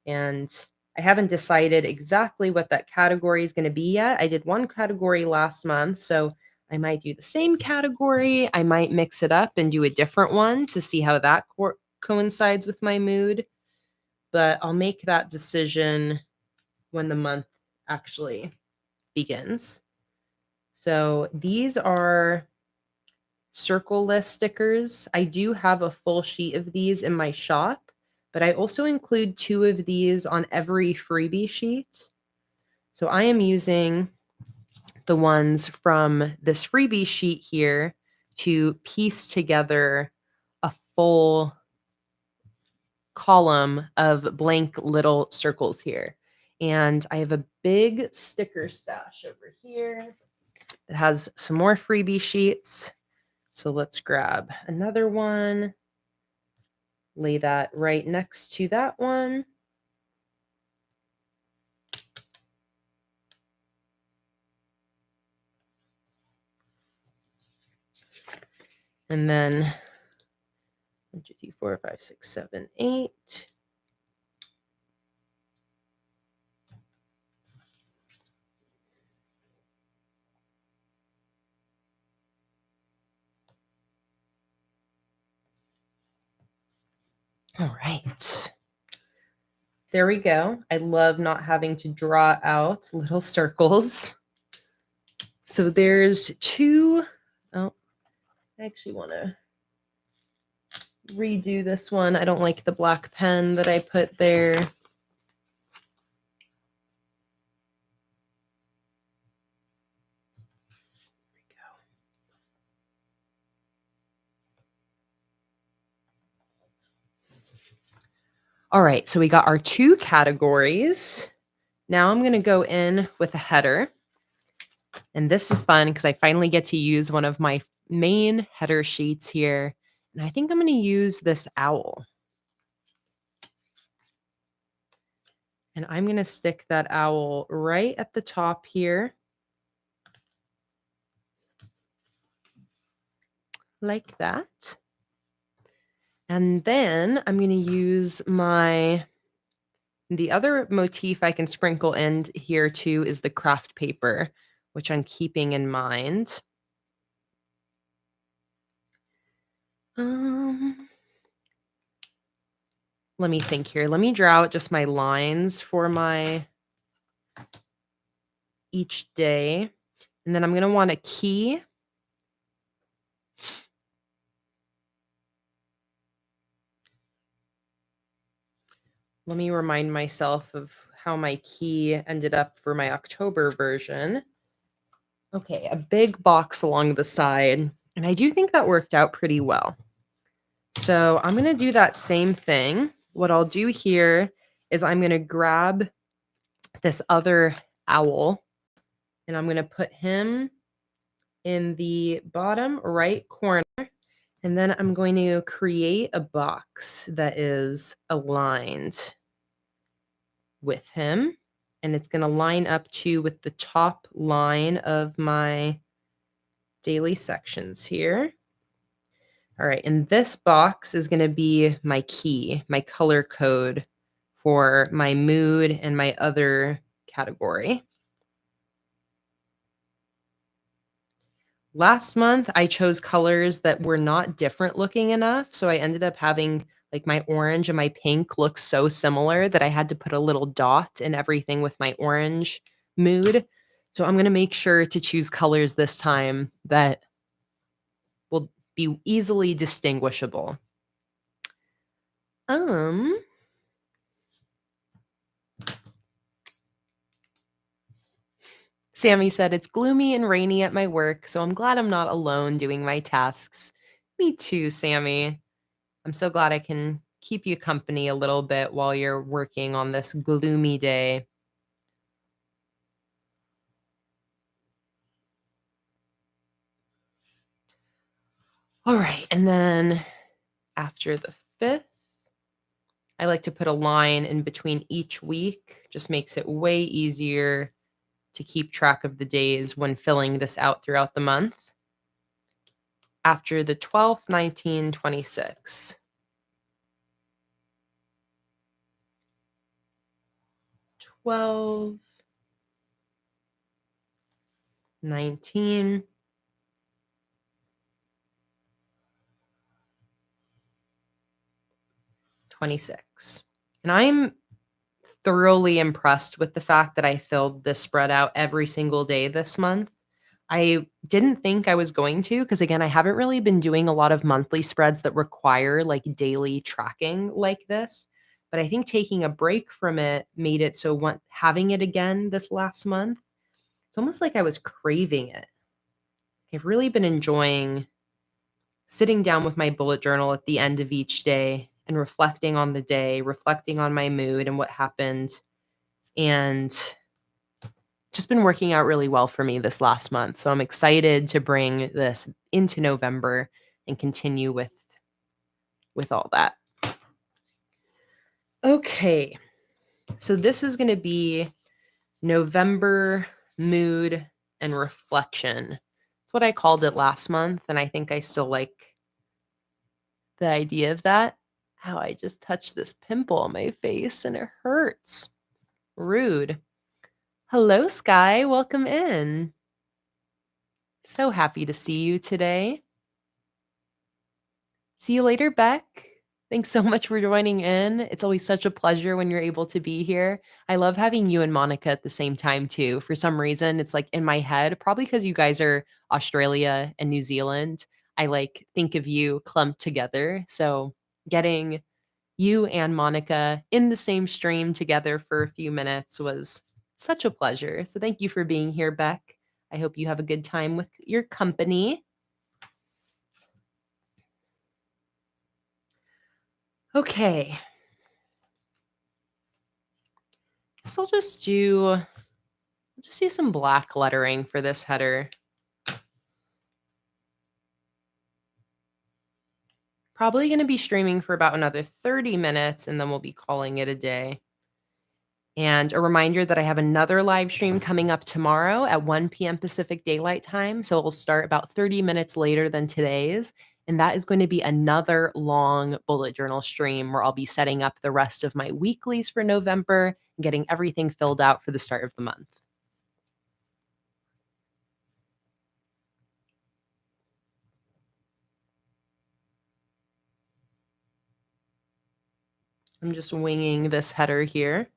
And I haven't decided exactly what that category is going to be yet. I did one category last month, so I might do the same category. I might mix it up and do a different one to see how that coincides with my mood. But I'll make that decision when the month actually begins. So these are circle list stickers. I do have a full sheet of these in my shop, but I also include 2 of these on every freebie sheet. So I am using the ones from this freebie sheet here to piece together a full column of blank little circles here. And I have a big sticker stash over here that has some more freebie sheets. So let's grab another one, lay that right next to that one. And then 1, 2, 3, 4, 5, 6, 7, 8. All right. There we go. I love not having to draw out little circles. So there's 2. Oh, I actually want to redo this one. I don't like the black pen that I put there. All right, so we got our 2 categories. Now I'm going to go in with a header. And this is fun because I finally get to use one of my main header sheets here. And I think I'm going to use this owl. And I'm going to stick that owl right at the top here. Like that. And then I'm going to use the other motif I can sprinkle in here too is the craft paper, which I'm keeping in mind. Let me think here. Let me draw out just my lines for my each day. And then I'm going to want a key. Let me remind myself of how my key ended up for my October version. Okay, a big box along the side. And I do think that worked out pretty well. So I'm going to do that same thing. What I'll do here is I'm going to grab this other owl and I'm going to put him in the bottom right corner. And then I'm going to create a box that is aligned with him. And it's going to line up with the top line of my daily sections here. All right, and this box is going to be my key, my color code for my mood and my other category. Last month, I chose colors that were not different looking enough, so I ended up having like my orange and my pink look so similar that I had to put a little dot in everything with my orange mood. So I'm going to make sure to choose colors this time that will be easily distinguishable. Sammy said, it's gloomy and rainy at my work, so I'm glad I'm not alone doing my tasks. Me too, Sammy. I'm so glad I can keep you company a little bit while you're working on this gloomy day. All right, and then after the 5th, I like to put a line in between each week. Just makes it way easier to keep track of the days when filling this out throughout the month. After the 12th, 19, 26. 12, 19, 26. And I'm thoroughly impressed with the fact that I filled this spread out every single day this month. I didn't think I was going to because, again, I haven't really been doing a lot of monthly spreads that require like daily tracking like this. But I think taking a break from it made it so having it again this last month, it's almost like I was craving it. I've really been enjoying sitting down with my bullet journal at the end of each day and reflecting on the day, reflecting on my mood and what happened. And just been working out really well for me this last month. So I'm excited to bring this into November and continue with all that. Okay. So this is going to be November mood and reflection. That's what I called it last month, and I think I still like the idea of that. How I just touched this pimple on my face and it hurts. Rude. Hello, Sky. Welcome in. So happy to see you today. See you later, Beck. Thanks so much for joining in. It's always such a pleasure when you're able to be here. I love having you and Monica at the same time, too. For some reason, it's like in my head, probably because you guys are Australia and New Zealand. I like think of you clumped together. So getting you and Monica in the same stream together for a few minutes was such a pleasure. So thank you for being here, Beck. I hope you have a good time with your company. Okay. Guess I'll just do some black lettering for this header. Probably going to be streaming for about another 30 minutes and then we'll be calling it a day. And a reminder that I have another live stream coming up tomorrow at 1 p.m. Pacific Daylight Time. So it'll start about 30 minutes later than today's. And that is going to be another long bullet journal stream where I'll be setting up the rest of my weeklies for November and getting everything filled out for the start of the month. I'm just winging this header here.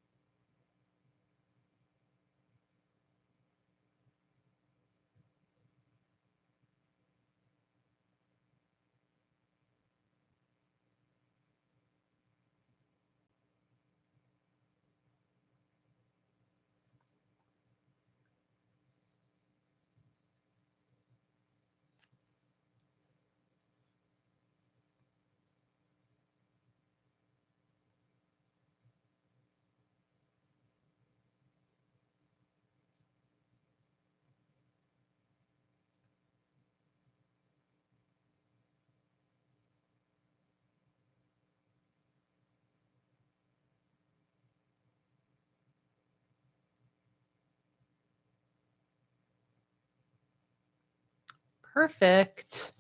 Perfect.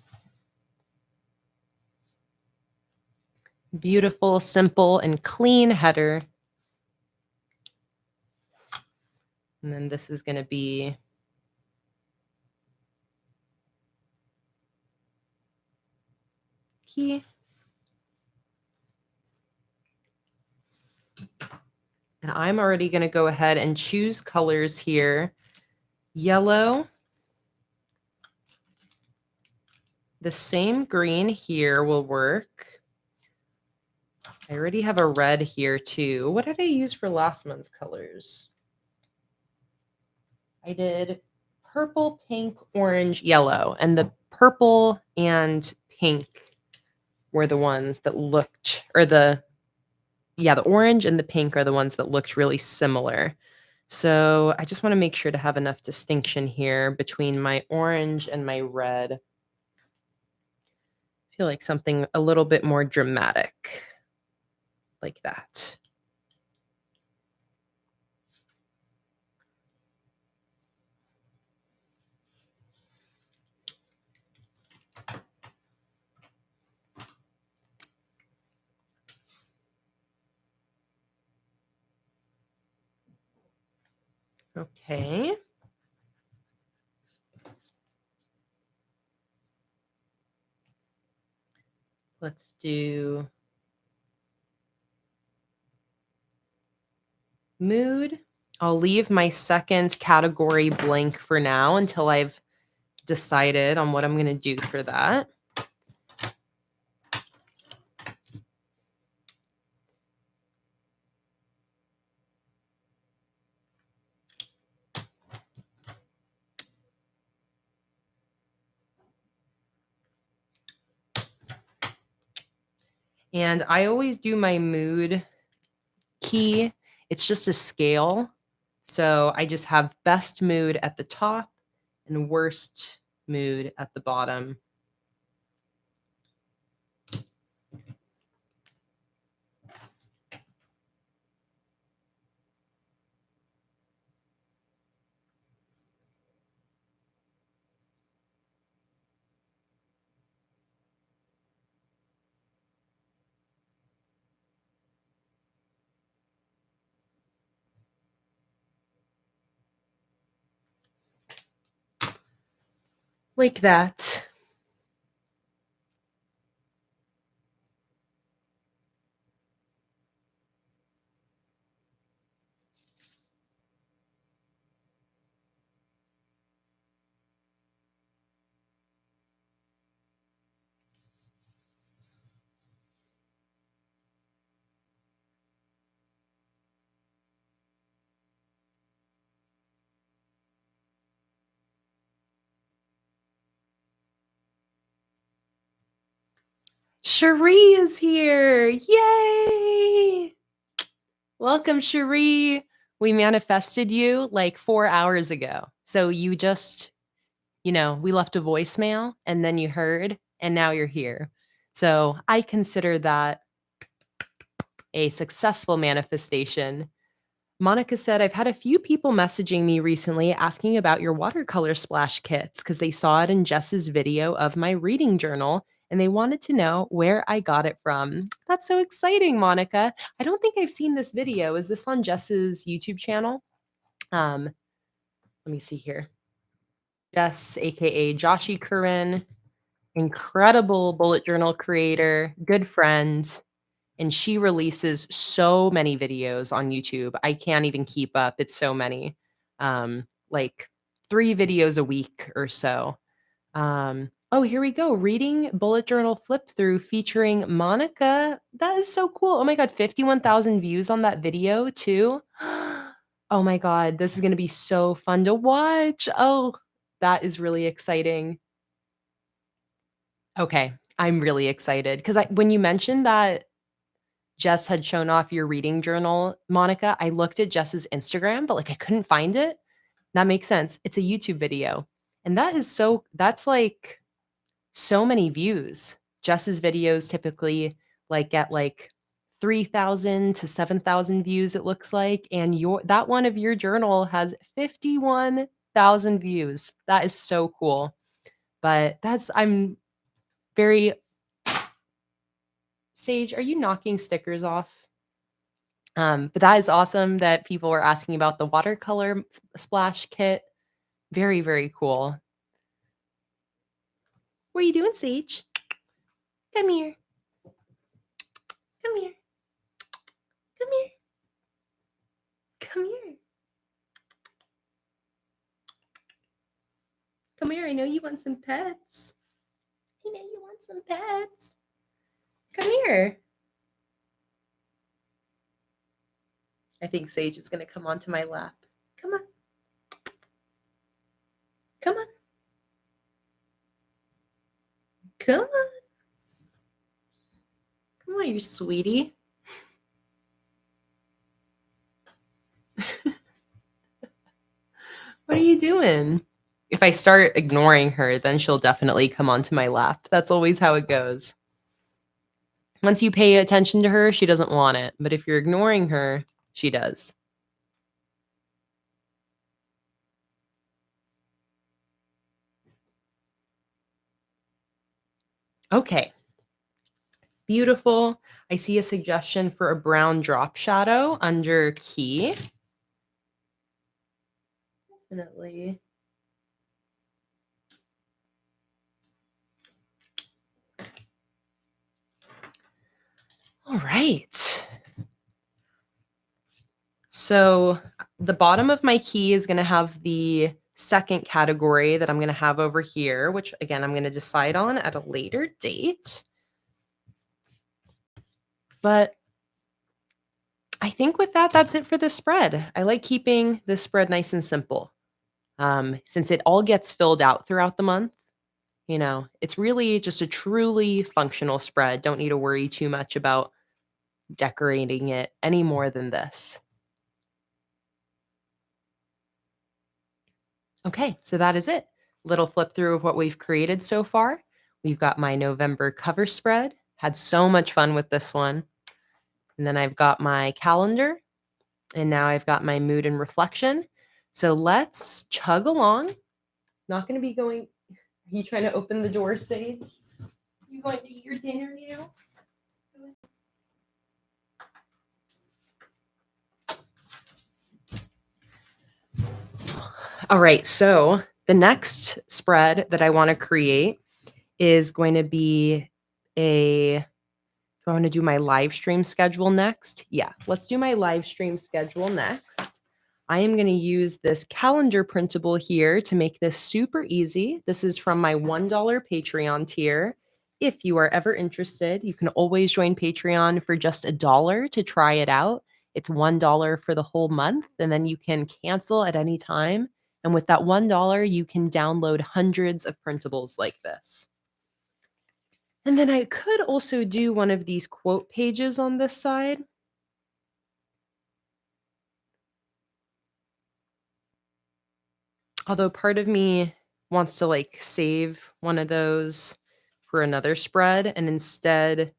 Beautiful, simple, and clean header. And then this is going to be key. And I'm already going to go ahead and choose colors here. Yellow. The same green here will work. I already have a red here too. What did I use for last month's colors? I did purple, pink, orange, yellow, and the purple and pink were the ones that looked, or the orange and the pink are the ones that looked really similar. So I just want to make sure to have enough distinction here between my orange and my red. I feel like something a little bit more dramatic, like that. Okay. Let's do mood. I'll leave my second category blank for now until I've decided on what I'm going to do for that. And I always do my mood key. It's just a scale. So I just have best mood at the top and worst mood at the bottom. Like that. Cherie is here. Yay! Welcome, Cherie. We manifested you like 4 hours ago. So you just, we left a voicemail and then you heard, and now you're here. So I consider that a successful manifestation. Monica said, I've had a few people messaging me recently asking about your watercolor splash kits because they saw it in Jess's video of my reading journal and they wanted to know where I got it from. That's so exciting, Monica. I don't think I've seen this video. Is this on Jess's YouTube channel? Let me see here. Jess, aka Joshi Curran, incredible bullet journal creator, good friend. And she releases so many videos on YouTube. I can't even keep up. It's so many. Like 3 videos a week or so. Oh, here we go. Reading bullet journal flip through featuring Monica. That is so cool. Oh my God, 51,000 views on that video too. Oh my God, this is going to be so fun to watch. Oh, that is really exciting. Okay, I'm really excited because when you mentioned that Jess had shown off your reading journal, Monica, I looked at Jess's Instagram, but like I couldn't find it. That makes sense. It's a YouTube video. And that's like so many views. Jess's videos typically like get like 3,000 to 7,000 views, it looks like. And that one of your journal has 51,000 views. That is so cool. But I'm very Sage, are you knocking stickers off? But that is awesome that people were asking about the watercolor splash kit. Very, very cool. What are you doing, Sage? Come here. Come here. Come here. Come here. Come here. I know you want some pets. I know you want some pets. Come here. I think Sage is going to come onto my lap. Come on. Come on. Come on, you sweetie. What are you doing? If I start ignoring her, then she'll definitely come onto my lap. That's always how it goes. Once you pay attention to her, she doesn't want it. But if you're ignoring her, she does. Okay. Beautiful. I see a suggestion for a brown drop shadow under key. Definitely. All right. So the bottom of my key is going to have the second category that I'm going to have over here, which again, I'm going to decide on at a later date. But I think with that, that's it for the spread. I like keeping this spread nice and simple. Since it all gets filled out throughout the month, you know, it's really just a truly functional spread. Don't need to worry too much about decorating it any more than this. Okay, so that is it. Little flip through of what we've created so far. We've got my November cover spread. Had so much fun with this one. And then I've got my calendar. And now I've got my mood and reflection. So let's chug along. Not going to be going. Are you trying to open the door, Sage? You going to eat your dinner now? All right, so the next spread that I want to create is going to be do I want to do my live stream schedule next? Yeah, let's do my live stream schedule next. I am going to use this calendar printable here to make this super easy. This is from my $1 Patreon tier. If you are ever interested, you can always join Patreon for just $1 to try it out. It's $1 for the whole month, and then you can cancel at any time. And with that $1, you can download hundreds of printables like this. And then I could also do one of these quote pages on this side. Although part of me wants to like save one of those for another spread and instead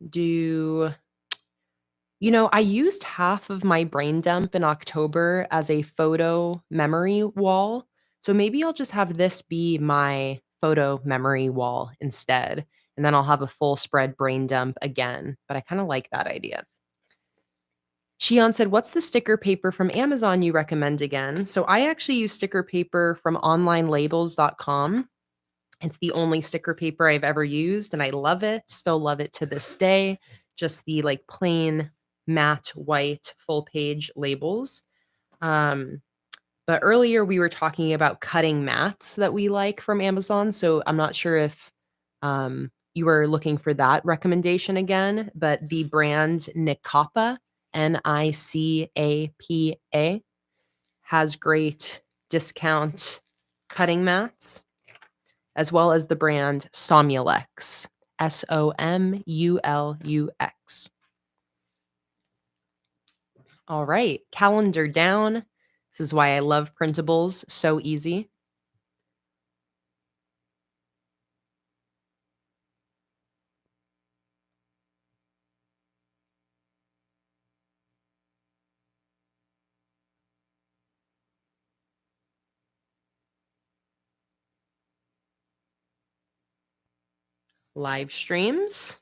do, I used half of my brain dump in October as a photo memory wall. So maybe I'll just have this be my photo memory wall instead. And then I'll have a full spread brain dump again. But I kind of like that idea. Shion said, "What's the sticker paper from Amazon you recommend again?" So I actually use sticker paper from onlinelabels.com. It's the only sticker paper I've ever used, and I love it. Still love it to this day. Just the like plain matte white full page labels. But earlier we were talking about cutting mats that we like from Amazon. So I'm not sure if you were looking for that recommendation again, but the brand Nicapa, Nicapa, has great discount cutting mats, as well as the brand Somulux, Somulux. All right, calendar down. This is why I love printables. So easy. Live streams.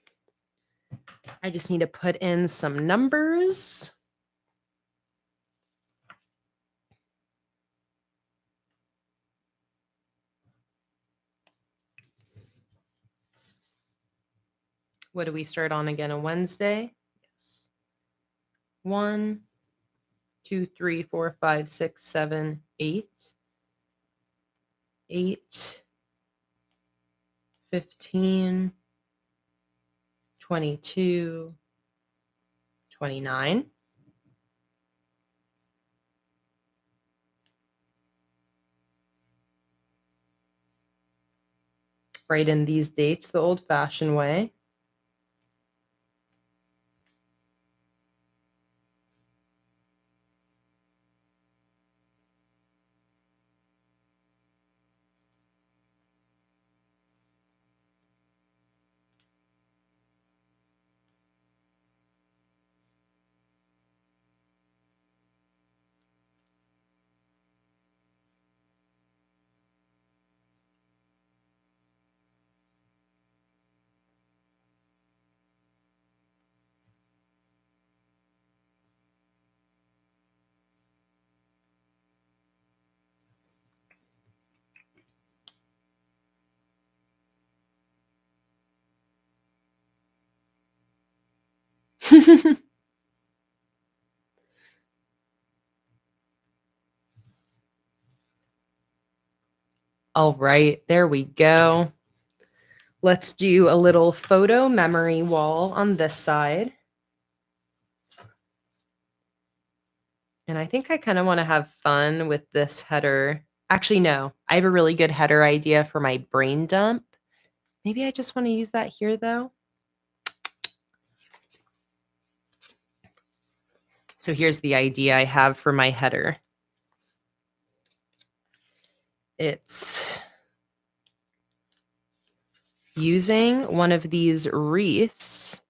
I just need to put in some numbers. What do we start on again? A Wednesday? Yes. 1, 2, 3, 4, 5, 6, 7, 8. 8, 15, 22, 29. Write in these dates the old-fashioned way. All right, there we go. Let's do a little photo memory wall on this side. And I think I kind of want to have fun with this header. Actually, no, I have a really good header idea for my brain dump. Maybe I just want to use that here, though. So here's the idea I have for my header. It's using one of these wreaths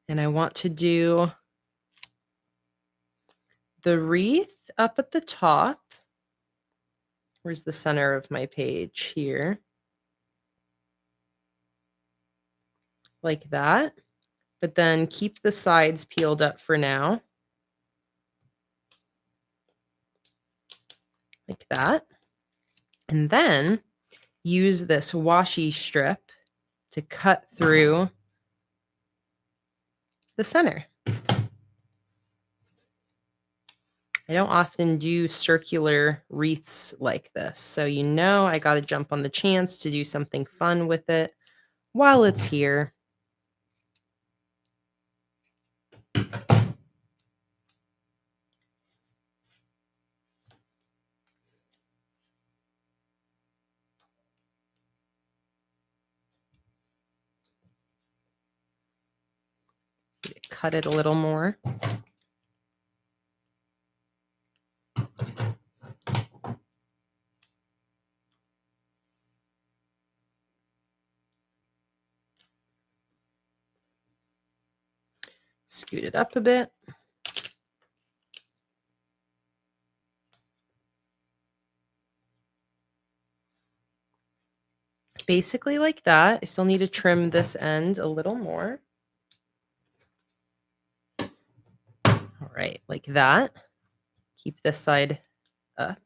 and I want to do the wreath up at the top. Where's the center of my page? Here. Like that. But then keep the sides peeled up for now. Like that. And then use this washi strip to cut through the center. I don't often do circular wreaths like this, so you know I got to jump on the chance to do something fun with it while it's here. Cut it a little more. Scoot it up a bit. Basically like that. I still need to trim this end a little more. All right, like that. Keep this side up.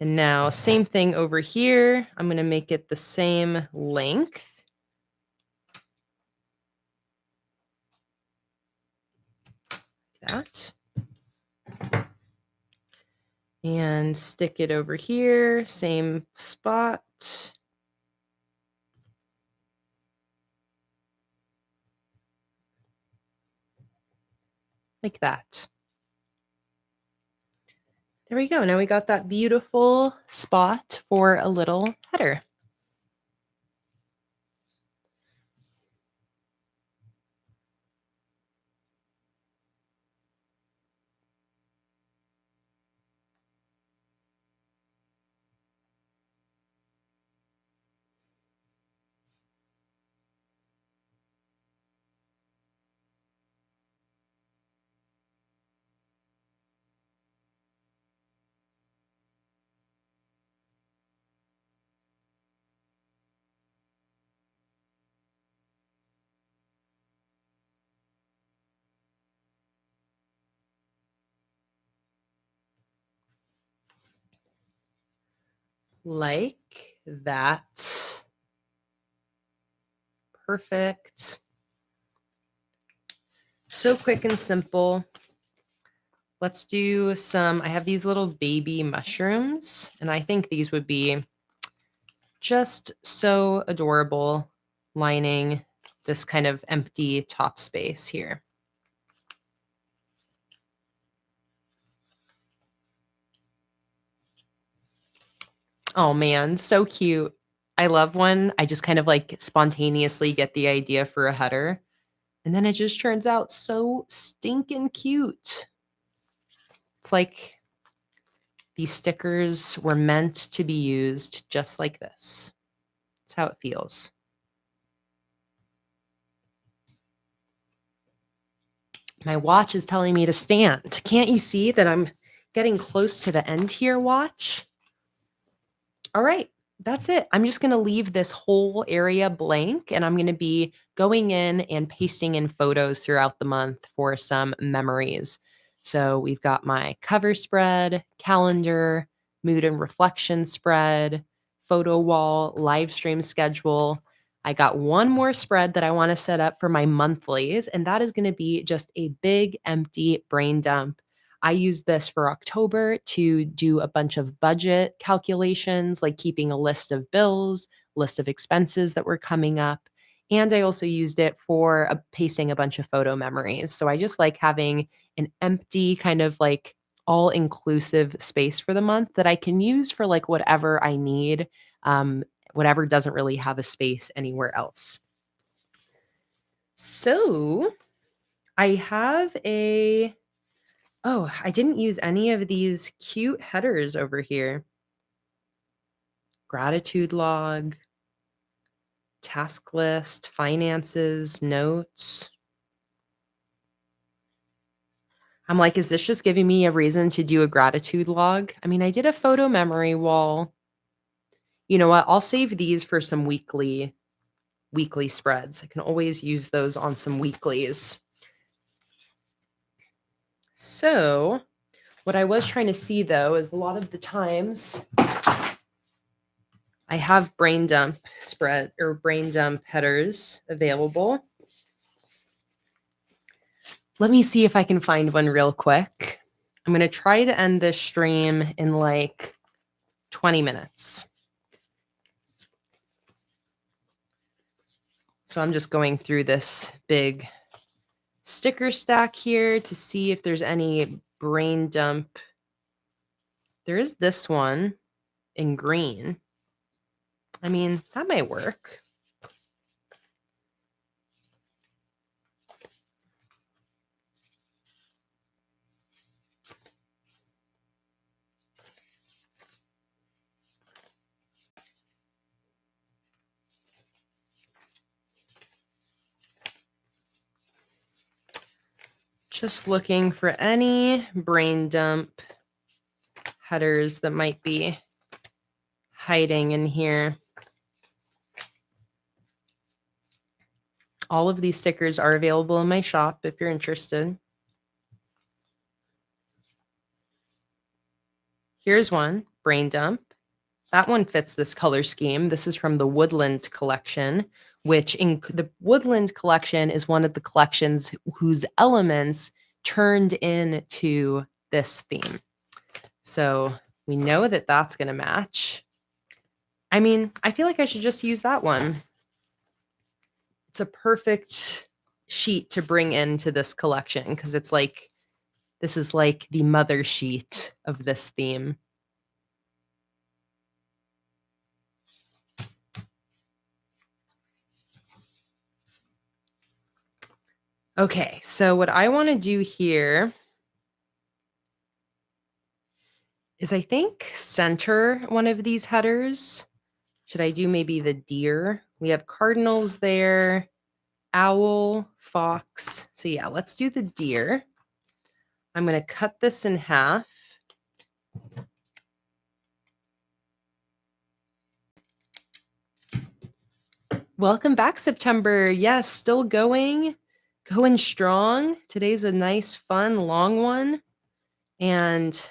And now same thing over here. I'm going to make it the same length. Like that. And stick it over here, same spot. Like that. There we go. Now we got that beautiful spot for a little header. Like that. Perfect. So quick and simple. Let's do some, I have these little baby mushrooms, and I think these would be just so adorable lining this kind of empty top space here. Oh man, so cute. I love when I just kind of like spontaneously get the idea for a header, and then it just turns out so stinking cute. It's like these stickers were meant to be used just like this. That's how it feels. My watch is telling me to stand. Can't you see that I'm getting close to the end here, watch? All right, that's it. I'm just going to leave this whole area blank, and I'm going to be going in and pasting in photos throughout the month for some memories. So we've got my cover spread, calendar, mood and reflection spread, photo wall, live stream schedule. I got one more spread that I want to set up for my monthlies, and that is going to be just a big empty brain dump. I use this for October to do a bunch of budget calculations, like keeping a list of bills, list of expenses that were coming up. And I also used it for pasting a bunch of photo memories. So I just like having an empty kind of like all inclusive space for the month that I can use for like whatever I need, whatever doesn't really have a space anywhere else. So I have oh, I didn't use any of these cute headers over here. Gratitude log, task list, finances, notes. I'm like, is this just giving me a reason to do a gratitude log? I mean, I did a photo memory wall. You know what? I'll save these for some weekly spreads. I can always use those on some weeklies. So what I was trying to see though is a lot of the times I have brain dump spread or brain dump headers available. Let me see if I can find one real quick. I'm going to try to end this stream in like 20 minutes. So I'm just going through this big sticker stack here to see if there's any brain dump. There is this one in green. I mean, that might work. Just looking for any brain dump headers that might be hiding in here. All of these stickers are available in my shop if you're interested. Here's one, brain dump. That one fits this color scheme. This is from the Woodland collection, which in the Woodland collection is one of the collections whose elements turned into this theme. So we know that that's going to match. I mean, I feel like I should just use that one. It's a perfect sheet to bring into this collection because it's like, this is like the mother sheet of this theme. Okay, so what I want to do here is I think center one of these headers. Should I do maybe the deer? We have cardinals there, owl, fox. So yeah, let's do the deer. I'm going to cut this in half. Welcome back, September. Yes, still going strong. Today's a nice, fun, long one. And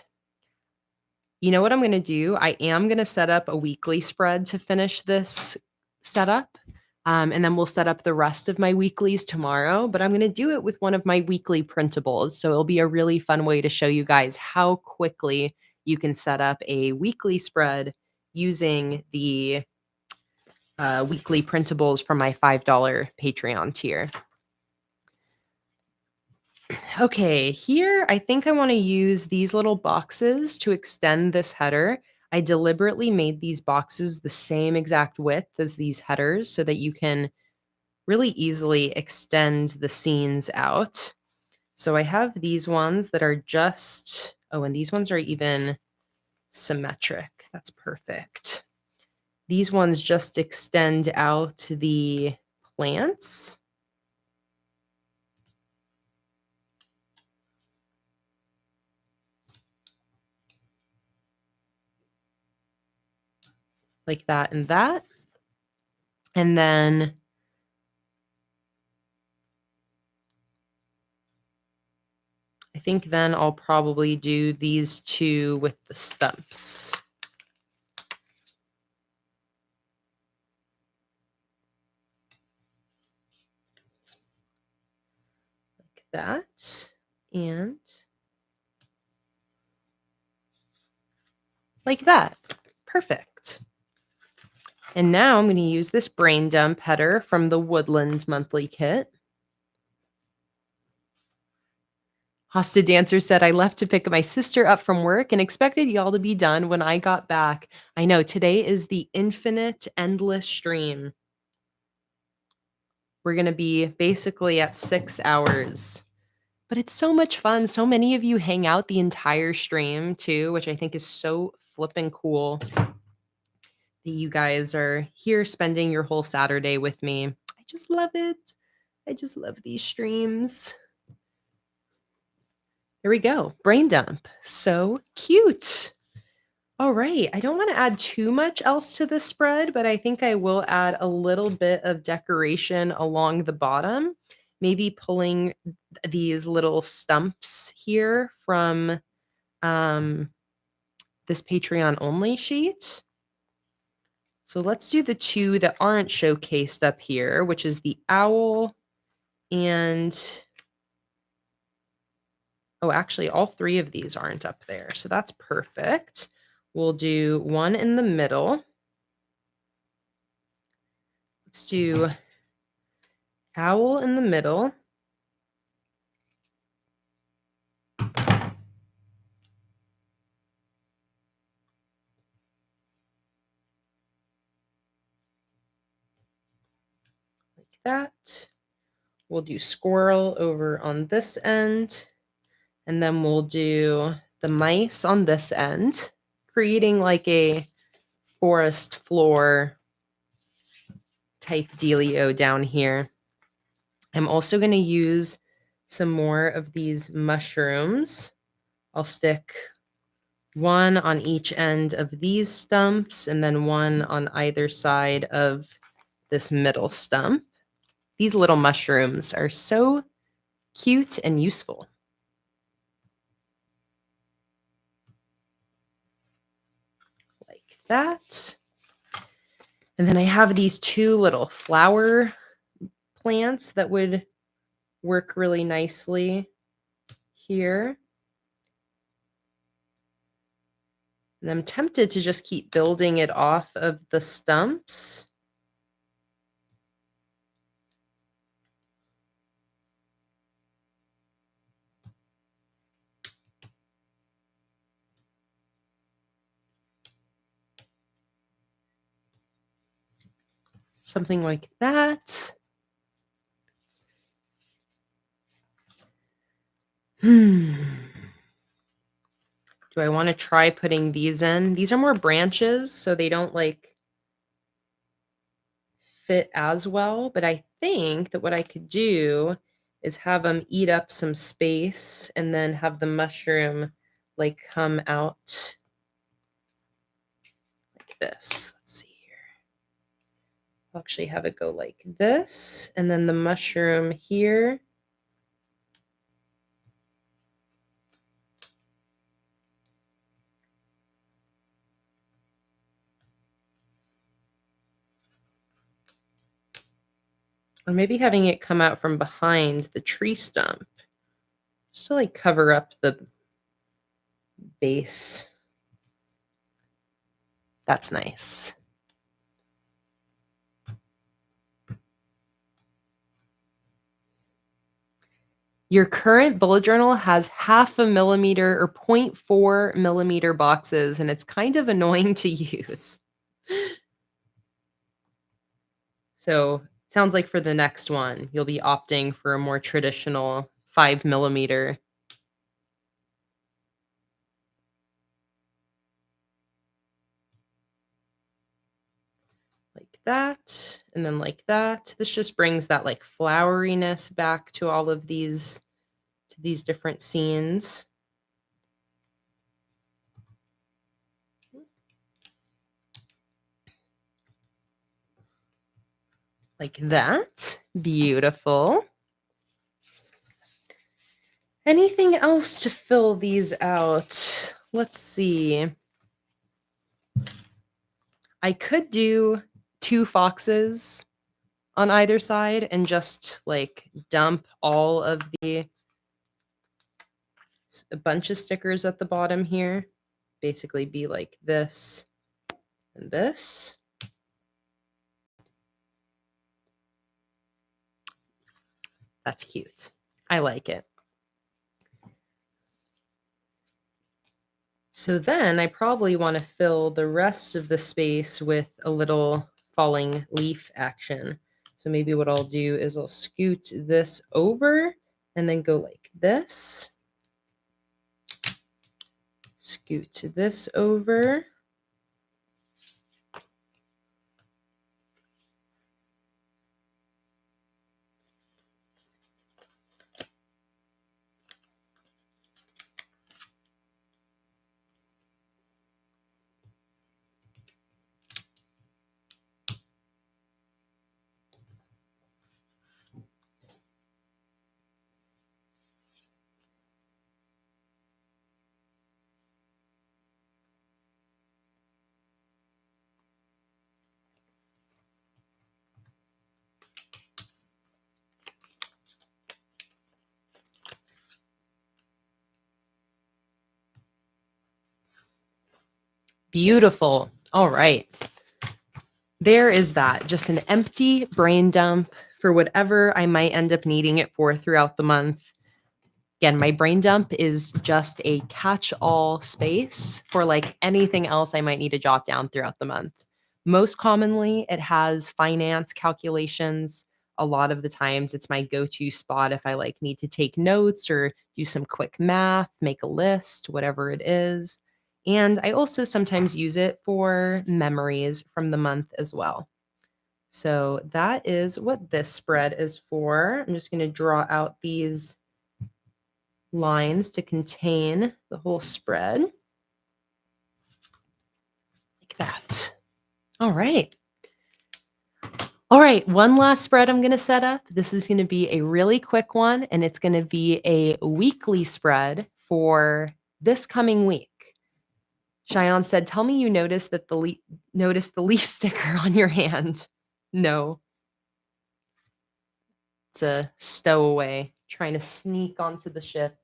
you know what I'm going to do? I am going to set up a weekly spread to finish this setup. And then we'll set up the rest of my weeklies tomorrow. But I'm going to do it with one of my weekly printables. So it'll be a really fun way to show you guys how quickly you can set up a weekly spread using the weekly printables from my $5 Patreon tier. Okay, here I think I want to use these little boxes to extend this header. I deliberately made these boxes the same exact width as these headers so that you can really easily extend the scenes out. So I have these ones that are just, oh, and these ones are even symmetric. That's perfect. These ones just extend out the plants. Like that and that. And then I think then I'll probably do these two with the stumps. Like that. And like that. Perfect. And now I'm going to use this brain dump header from the Woodland monthly kit. Hosta Dancer said, I left to pick my sister up from work and expected y'all to be done when I got back. I know, today is the infinite, endless stream. We're going to be basically at 6 hours. But it's so much fun. So many of you hang out the entire stream too, which I think is so flippin' cool that you guys are here spending your whole Saturday with me. I just love it. I just love these streams. There we go. Brain dump. So cute. All right. I don't want to add too much else to this spread, but I think I will add a little bit of decoration along the bottom, maybe pulling these little stumps here from this Patreon only sheet. So let's do the two that aren't showcased up here, which is the owl and, oh, actually all three of these aren't up there. So that's perfect. We'll do one in the middle. Let's do owl in the middle. Like that. We'll do squirrel over on this end. And then we'll do the mice on this end, creating like a forest floor type dealio down here. I'm also going to use some more of these mushrooms. I'll stick one on each end of these stumps and then one on either side of this middle stump. These little mushrooms are so cute and useful. Like that. And then I have these two little flower plants that would work really nicely here. And I'm tempted to just keep building it off of the stumps. Something like that. Do I want to try putting these in? These are more branches, so they don't like fit as well. But I think that what I could do is have them eat up some space and then have the mushroom like come out like this. Let's see here. I'll actually have it go like this, and then the mushroom here. Or maybe having it come out from behind the tree stump, just to like cover up the base. That's nice. Your current bullet journal has 0.5 millimeter or 0.4 millimeter boxes, and it's kind of annoying to use. So sounds like for the next one, you'll be opting for a more traditional 5 millimeter. Like that, and then like that. This just brings that like floweriness back to all of these, to these different scenes. Like that. Beautiful. Anything else to fill these out? Let's see. I could do 2 foxes on either side and just like dump all of a bunch of stickers at the bottom here. Basically be like this and this. That's cute. I like it. So then I probably want to fill the rest of the space with a little falling leaf action. So maybe what I'll do is I'll scoot this over and then go like this. Scoot this over. Beautiful. All right. There is that. Just an empty brain dump for whatever I might end up needing it for throughout the month. Again, my brain dump is just a catch-all space for like anything else I might need to jot down throughout the month. Most commonly, it has finance calculations. A lot of the times it's my go-to spot if I like need to take notes or do some quick math, make a list, whatever it is. And I also sometimes use it for memories from the month as well. So that is what this spread is for. I'm just going to draw out these lines to contain the whole spread. Like that. All right. All right, one last spread I'm going to set up. This is going to be a really quick one, and it's going to be a weekly spread for this coming week. Cheyenne said, "Tell me you noticed that noticed the leaf sticker on your hand." No, it's a stowaway trying to sneak onto the ship.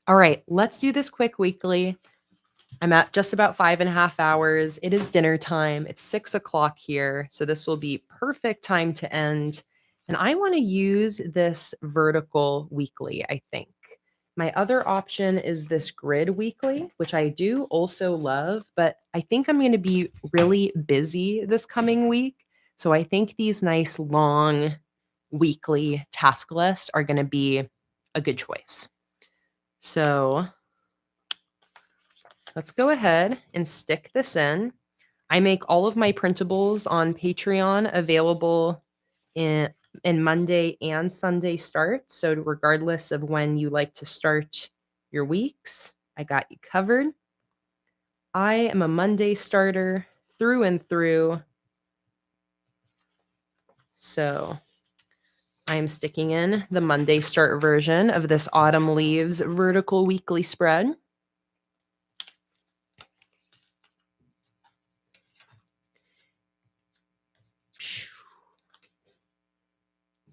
All right, let's do this quick weekly. I'm at just about 5.5 hours. It is dinner time. It's 6 o'clock here. So this will be perfect time to end. And I want to use this vertical weekly, I think. My other option is this grid weekly, which I do also love, but I think I'm going to be really busy this coming week. So I think these nice long weekly task lists are going to be a good choice. So let's go ahead and stick this in. I make all of my printables on Patreon available in Monday and Sunday starts. So regardless of when you like to start your weeks, I got you covered. I am a Monday starter through and through. So I am sticking in the Monday start version of this Autumn Leaves vertical weekly spread.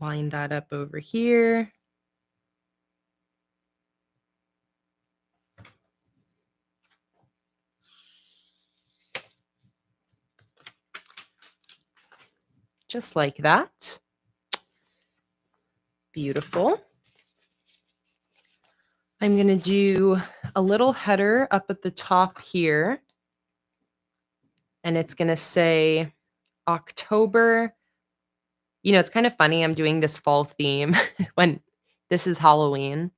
Line that up over here. Just like that. Beautiful. I'm going to do a little header up at the top here. And it's going to say October. You know, it's kind of funny. I'm doing this fall theme when this is Halloween.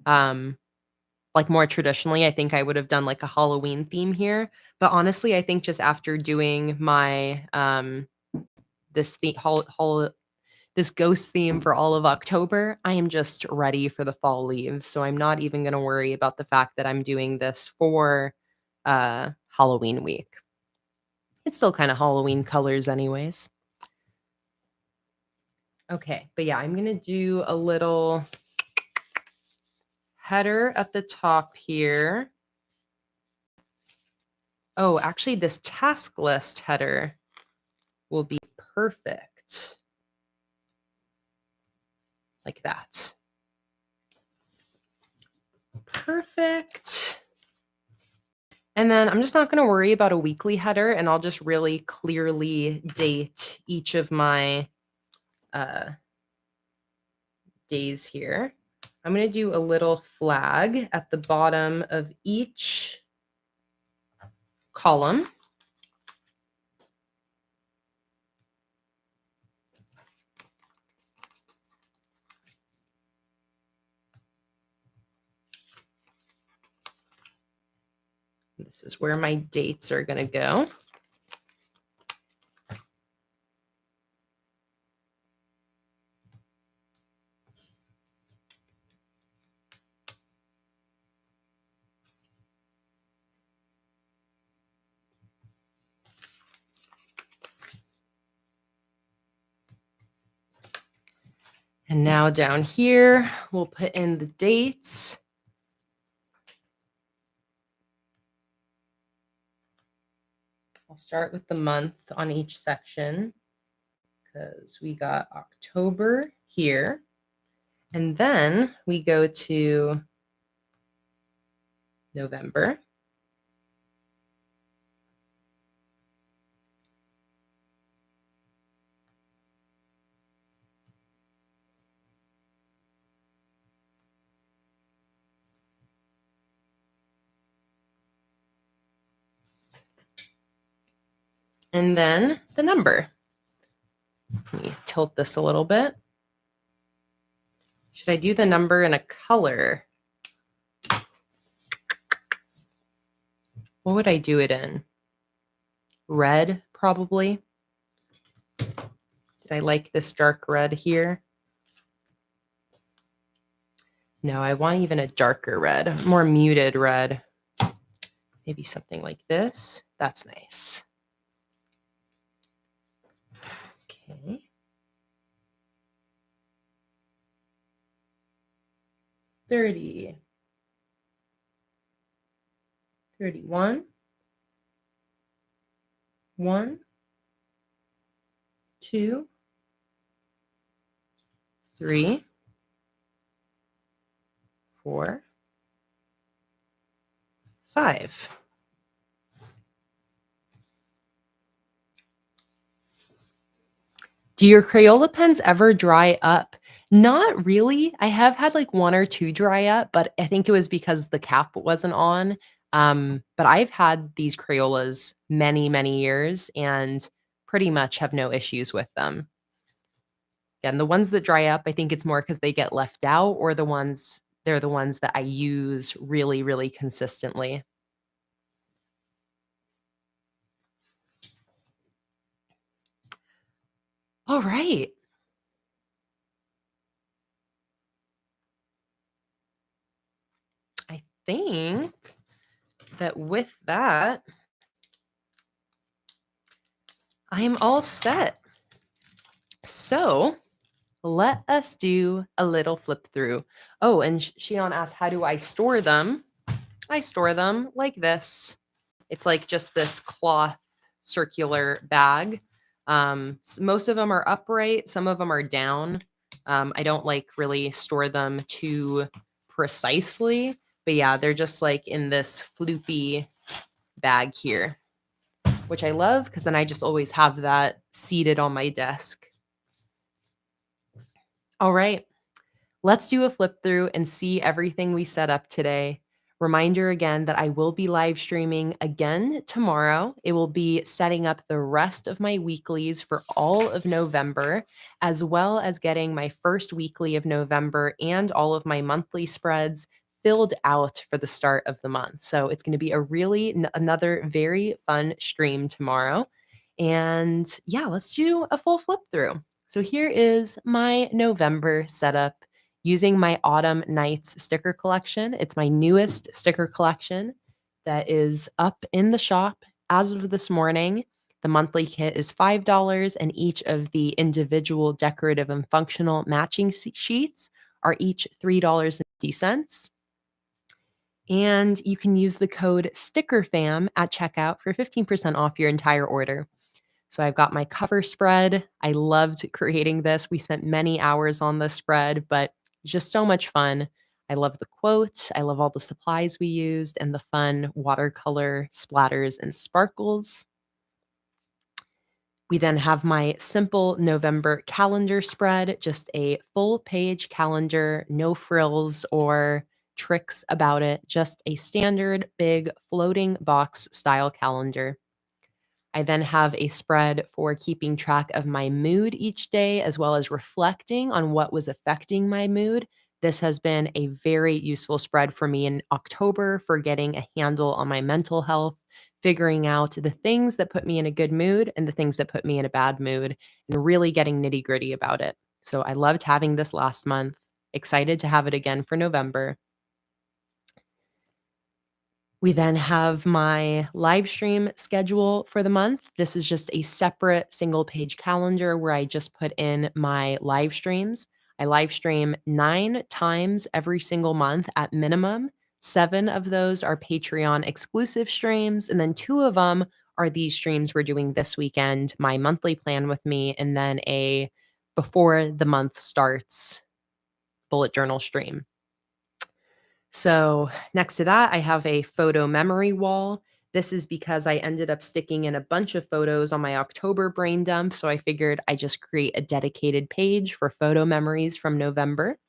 Like more traditionally, I think I would have done like a Halloween theme here. But honestly, I think just after doing my this this ghost theme for all of October, I am just ready for the fall leaves. So I'm not even going to worry about the fact that I'm doing this for Halloween week. It's still kind of Halloween colors anyways. Okay, but yeah, I'm going to do a little header at the top here. Oh, actually, this task list header will be perfect. Like that. Perfect. And then I'm just not going to worry about a weekly header, and I'll just really clearly date each of my days here. I'm going to do a little flag at the bottom of each column. This is where my dates are going to go. And now down here, we'll put in the dates. I'll start with the month on each section because we got October here. And then we go to November. And then the number. Let me tilt this a little bit. Should I do the number in a color? What would I do it in? Red, probably. Did I like this dark red here? No, I want even a darker red, more muted red. Maybe something like this. That's nice. Okay. 30. 31. 1, 2, 3, 4, 5. Do your Crayola pens ever dry up? Not really. I have had like 1 or 2 dry up, but I think it was because the cap wasn't on. But I've had these Crayolas many, many years and pretty much have no issues with them. And the ones that dry up, I think it's more because they get left out, or they're the ones that I use really, really consistently. All right. I think that with that, I am all set. So let us do a little flip through. Oh, and Shion asked, how do I store them? I store them like this. It's like just this cloth circular bag. Most of them are upright. Some of them are down. I don't like really store them too precisely, but yeah, they're just like in this floopy bag here, which I love because then I just always have that seated on my desk. All right. Let's do a flip through and see everything we set up today. Reminder again that I will be live streaming again tomorrow. It will be setting up the rest of my weeklies for all of November, as well as getting my first weekly of November and all of my monthly spreads filled out for the start of the month. So it's going to be a really another very fun stream tomorrow. And yeah, let's do a full flip through. So here is my November setup using my Autumn Nights sticker collection. It's my newest sticker collection that is up in the shop as of this morning. The monthly kit is $5, and each of the individual decorative and functional matching sheets are each $3.50. And you can use the code STICKERFAM at checkout for 15% off your entire order. So I've got my cover spread. I loved creating this. We spent many hours on this spread, but just so much fun. I love the quote. I love all the supplies we used and the fun watercolor splatters and sparkles. We then have my simple November calendar spread, just a full page calendar, no frills or tricks about it, just a standard big floating box style calendar. I then have a spread for keeping track of my mood each day, as well as reflecting on what was affecting my mood. This has been a very useful spread for me in October for getting a handle on my mental health, figuring out the things that put me in a good mood and the things that put me in a bad mood, and really getting nitty gritty about it. So I loved having this last month. Excited to have it again for November. We then have my live stream schedule for the month. This is just a separate single page calendar where I just put in my live streams. I live stream 9 times every single month at minimum. 7 of those are Patreon exclusive streams, and then 2 of them are these streams we're doing this weekend, my monthly plan with me, and then a before the month starts bullet journal stream. So next to that, I have a photo memory wall. This is because I ended up sticking in a bunch of photos on my October brain dump. So I figured I just create a dedicated page for photo memories from November.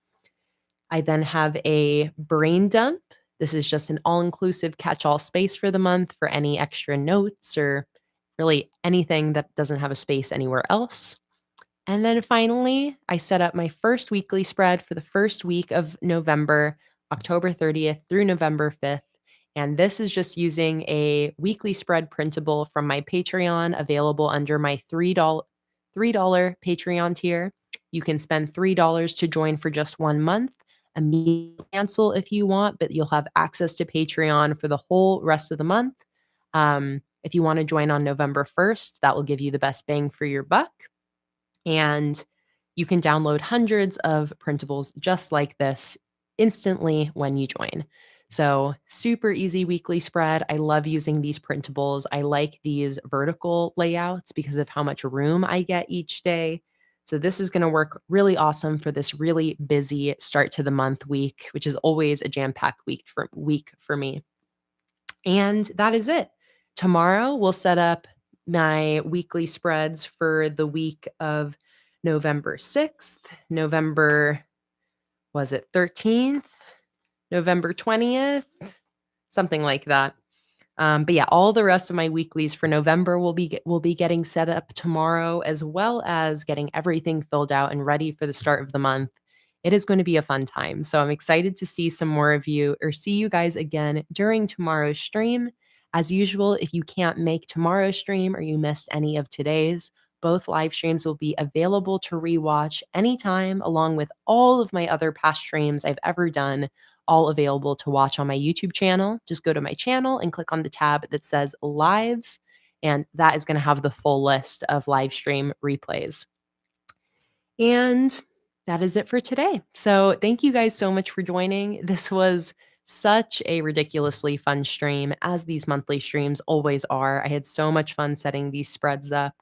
I then have a brain dump. This is just an all inclusive catch all space for the month for any extra notes or really anything that doesn't have a space anywhere else. And then finally, I set up my first weekly spread for the first week of November, October 30th through November 5th. And this is just using a weekly spread printable from my Patreon available under my $3 Patreon tier. You can spend $3 to join for just 1 month. Immediately cancel if you want, but you'll have access to Patreon for the whole rest of the month. If you want to join on November 1st, that will give you the best bang for your buck. And you can download hundreds of printables just like this instantly when you join. So, super easy weekly spread. I love using these printables. I like these vertical layouts because of how much room I get each day. So, this is going to work really awesome for this really busy start to the month week, which is always a jam-packed week for me. And that is it. Tomorrow, we'll set up my weekly spreads for the week of November 6th, November, was it 13th, November 20th, something like that. But yeah, all the rest of my weeklies for November will be getting set up tomorrow, as well as getting everything filled out and ready for the start of the month. It is going to be a fun time. So I'm excited to see some more of you or see you guys again during tomorrow's stream. As usual, if you can't make tomorrow's stream or you missed any of today's, both live streams will be available to rewatch anytime, along with all of my other past streams I've ever done, all available to watch on my YouTube channel. Just go to my channel and click on the tab that says Lives, and that is going to have the full list of live stream replays. And that is it for today. So, thank you guys so much for joining. This was such a ridiculously fun stream, as these monthly streams always are. I had so much fun setting these spreads up.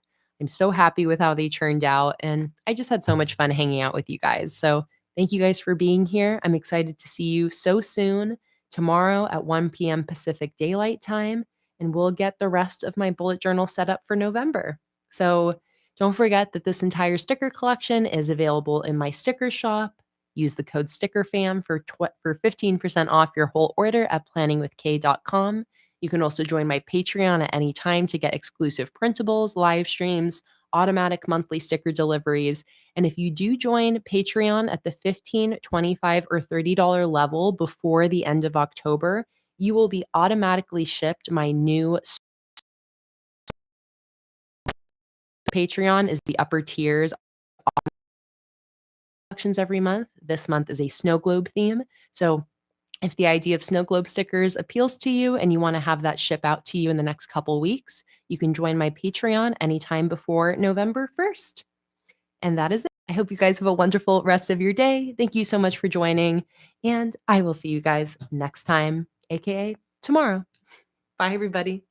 I'm so happy with how they turned out, and I just had so much fun hanging out with you guys. So, thank you guys for being here. I'm excited to see you so soon tomorrow at 1 p.m. Pacific Daylight Time, and we'll get the rest of my bullet journal set up for November. So, don't forget that this entire sticker collection is available in my sticker shop. use the code STICKERFAM for 15% off your whole order at PlanningWithKay.com. You can also join my Patreon at any time to get exclusive printables, live streams, automatic monthly sticker deliveries. And if you do join Patreon at the $15, $25, or $30 level before the end of October, you will be automatically shipped my new Patreon is the upper tiers auctions every month. This month is a snow globe theme. So if the idea of snow globe stickers appeals to you and you want to have that ship out to you in the next couple weeks, you can join my Patreon anytime before November 1st. And that is it. I hope you guys have a wonderful rest of your day. Thank you so much for joining, and I will see you guys next time, aka tomorrow. Bye, everybody.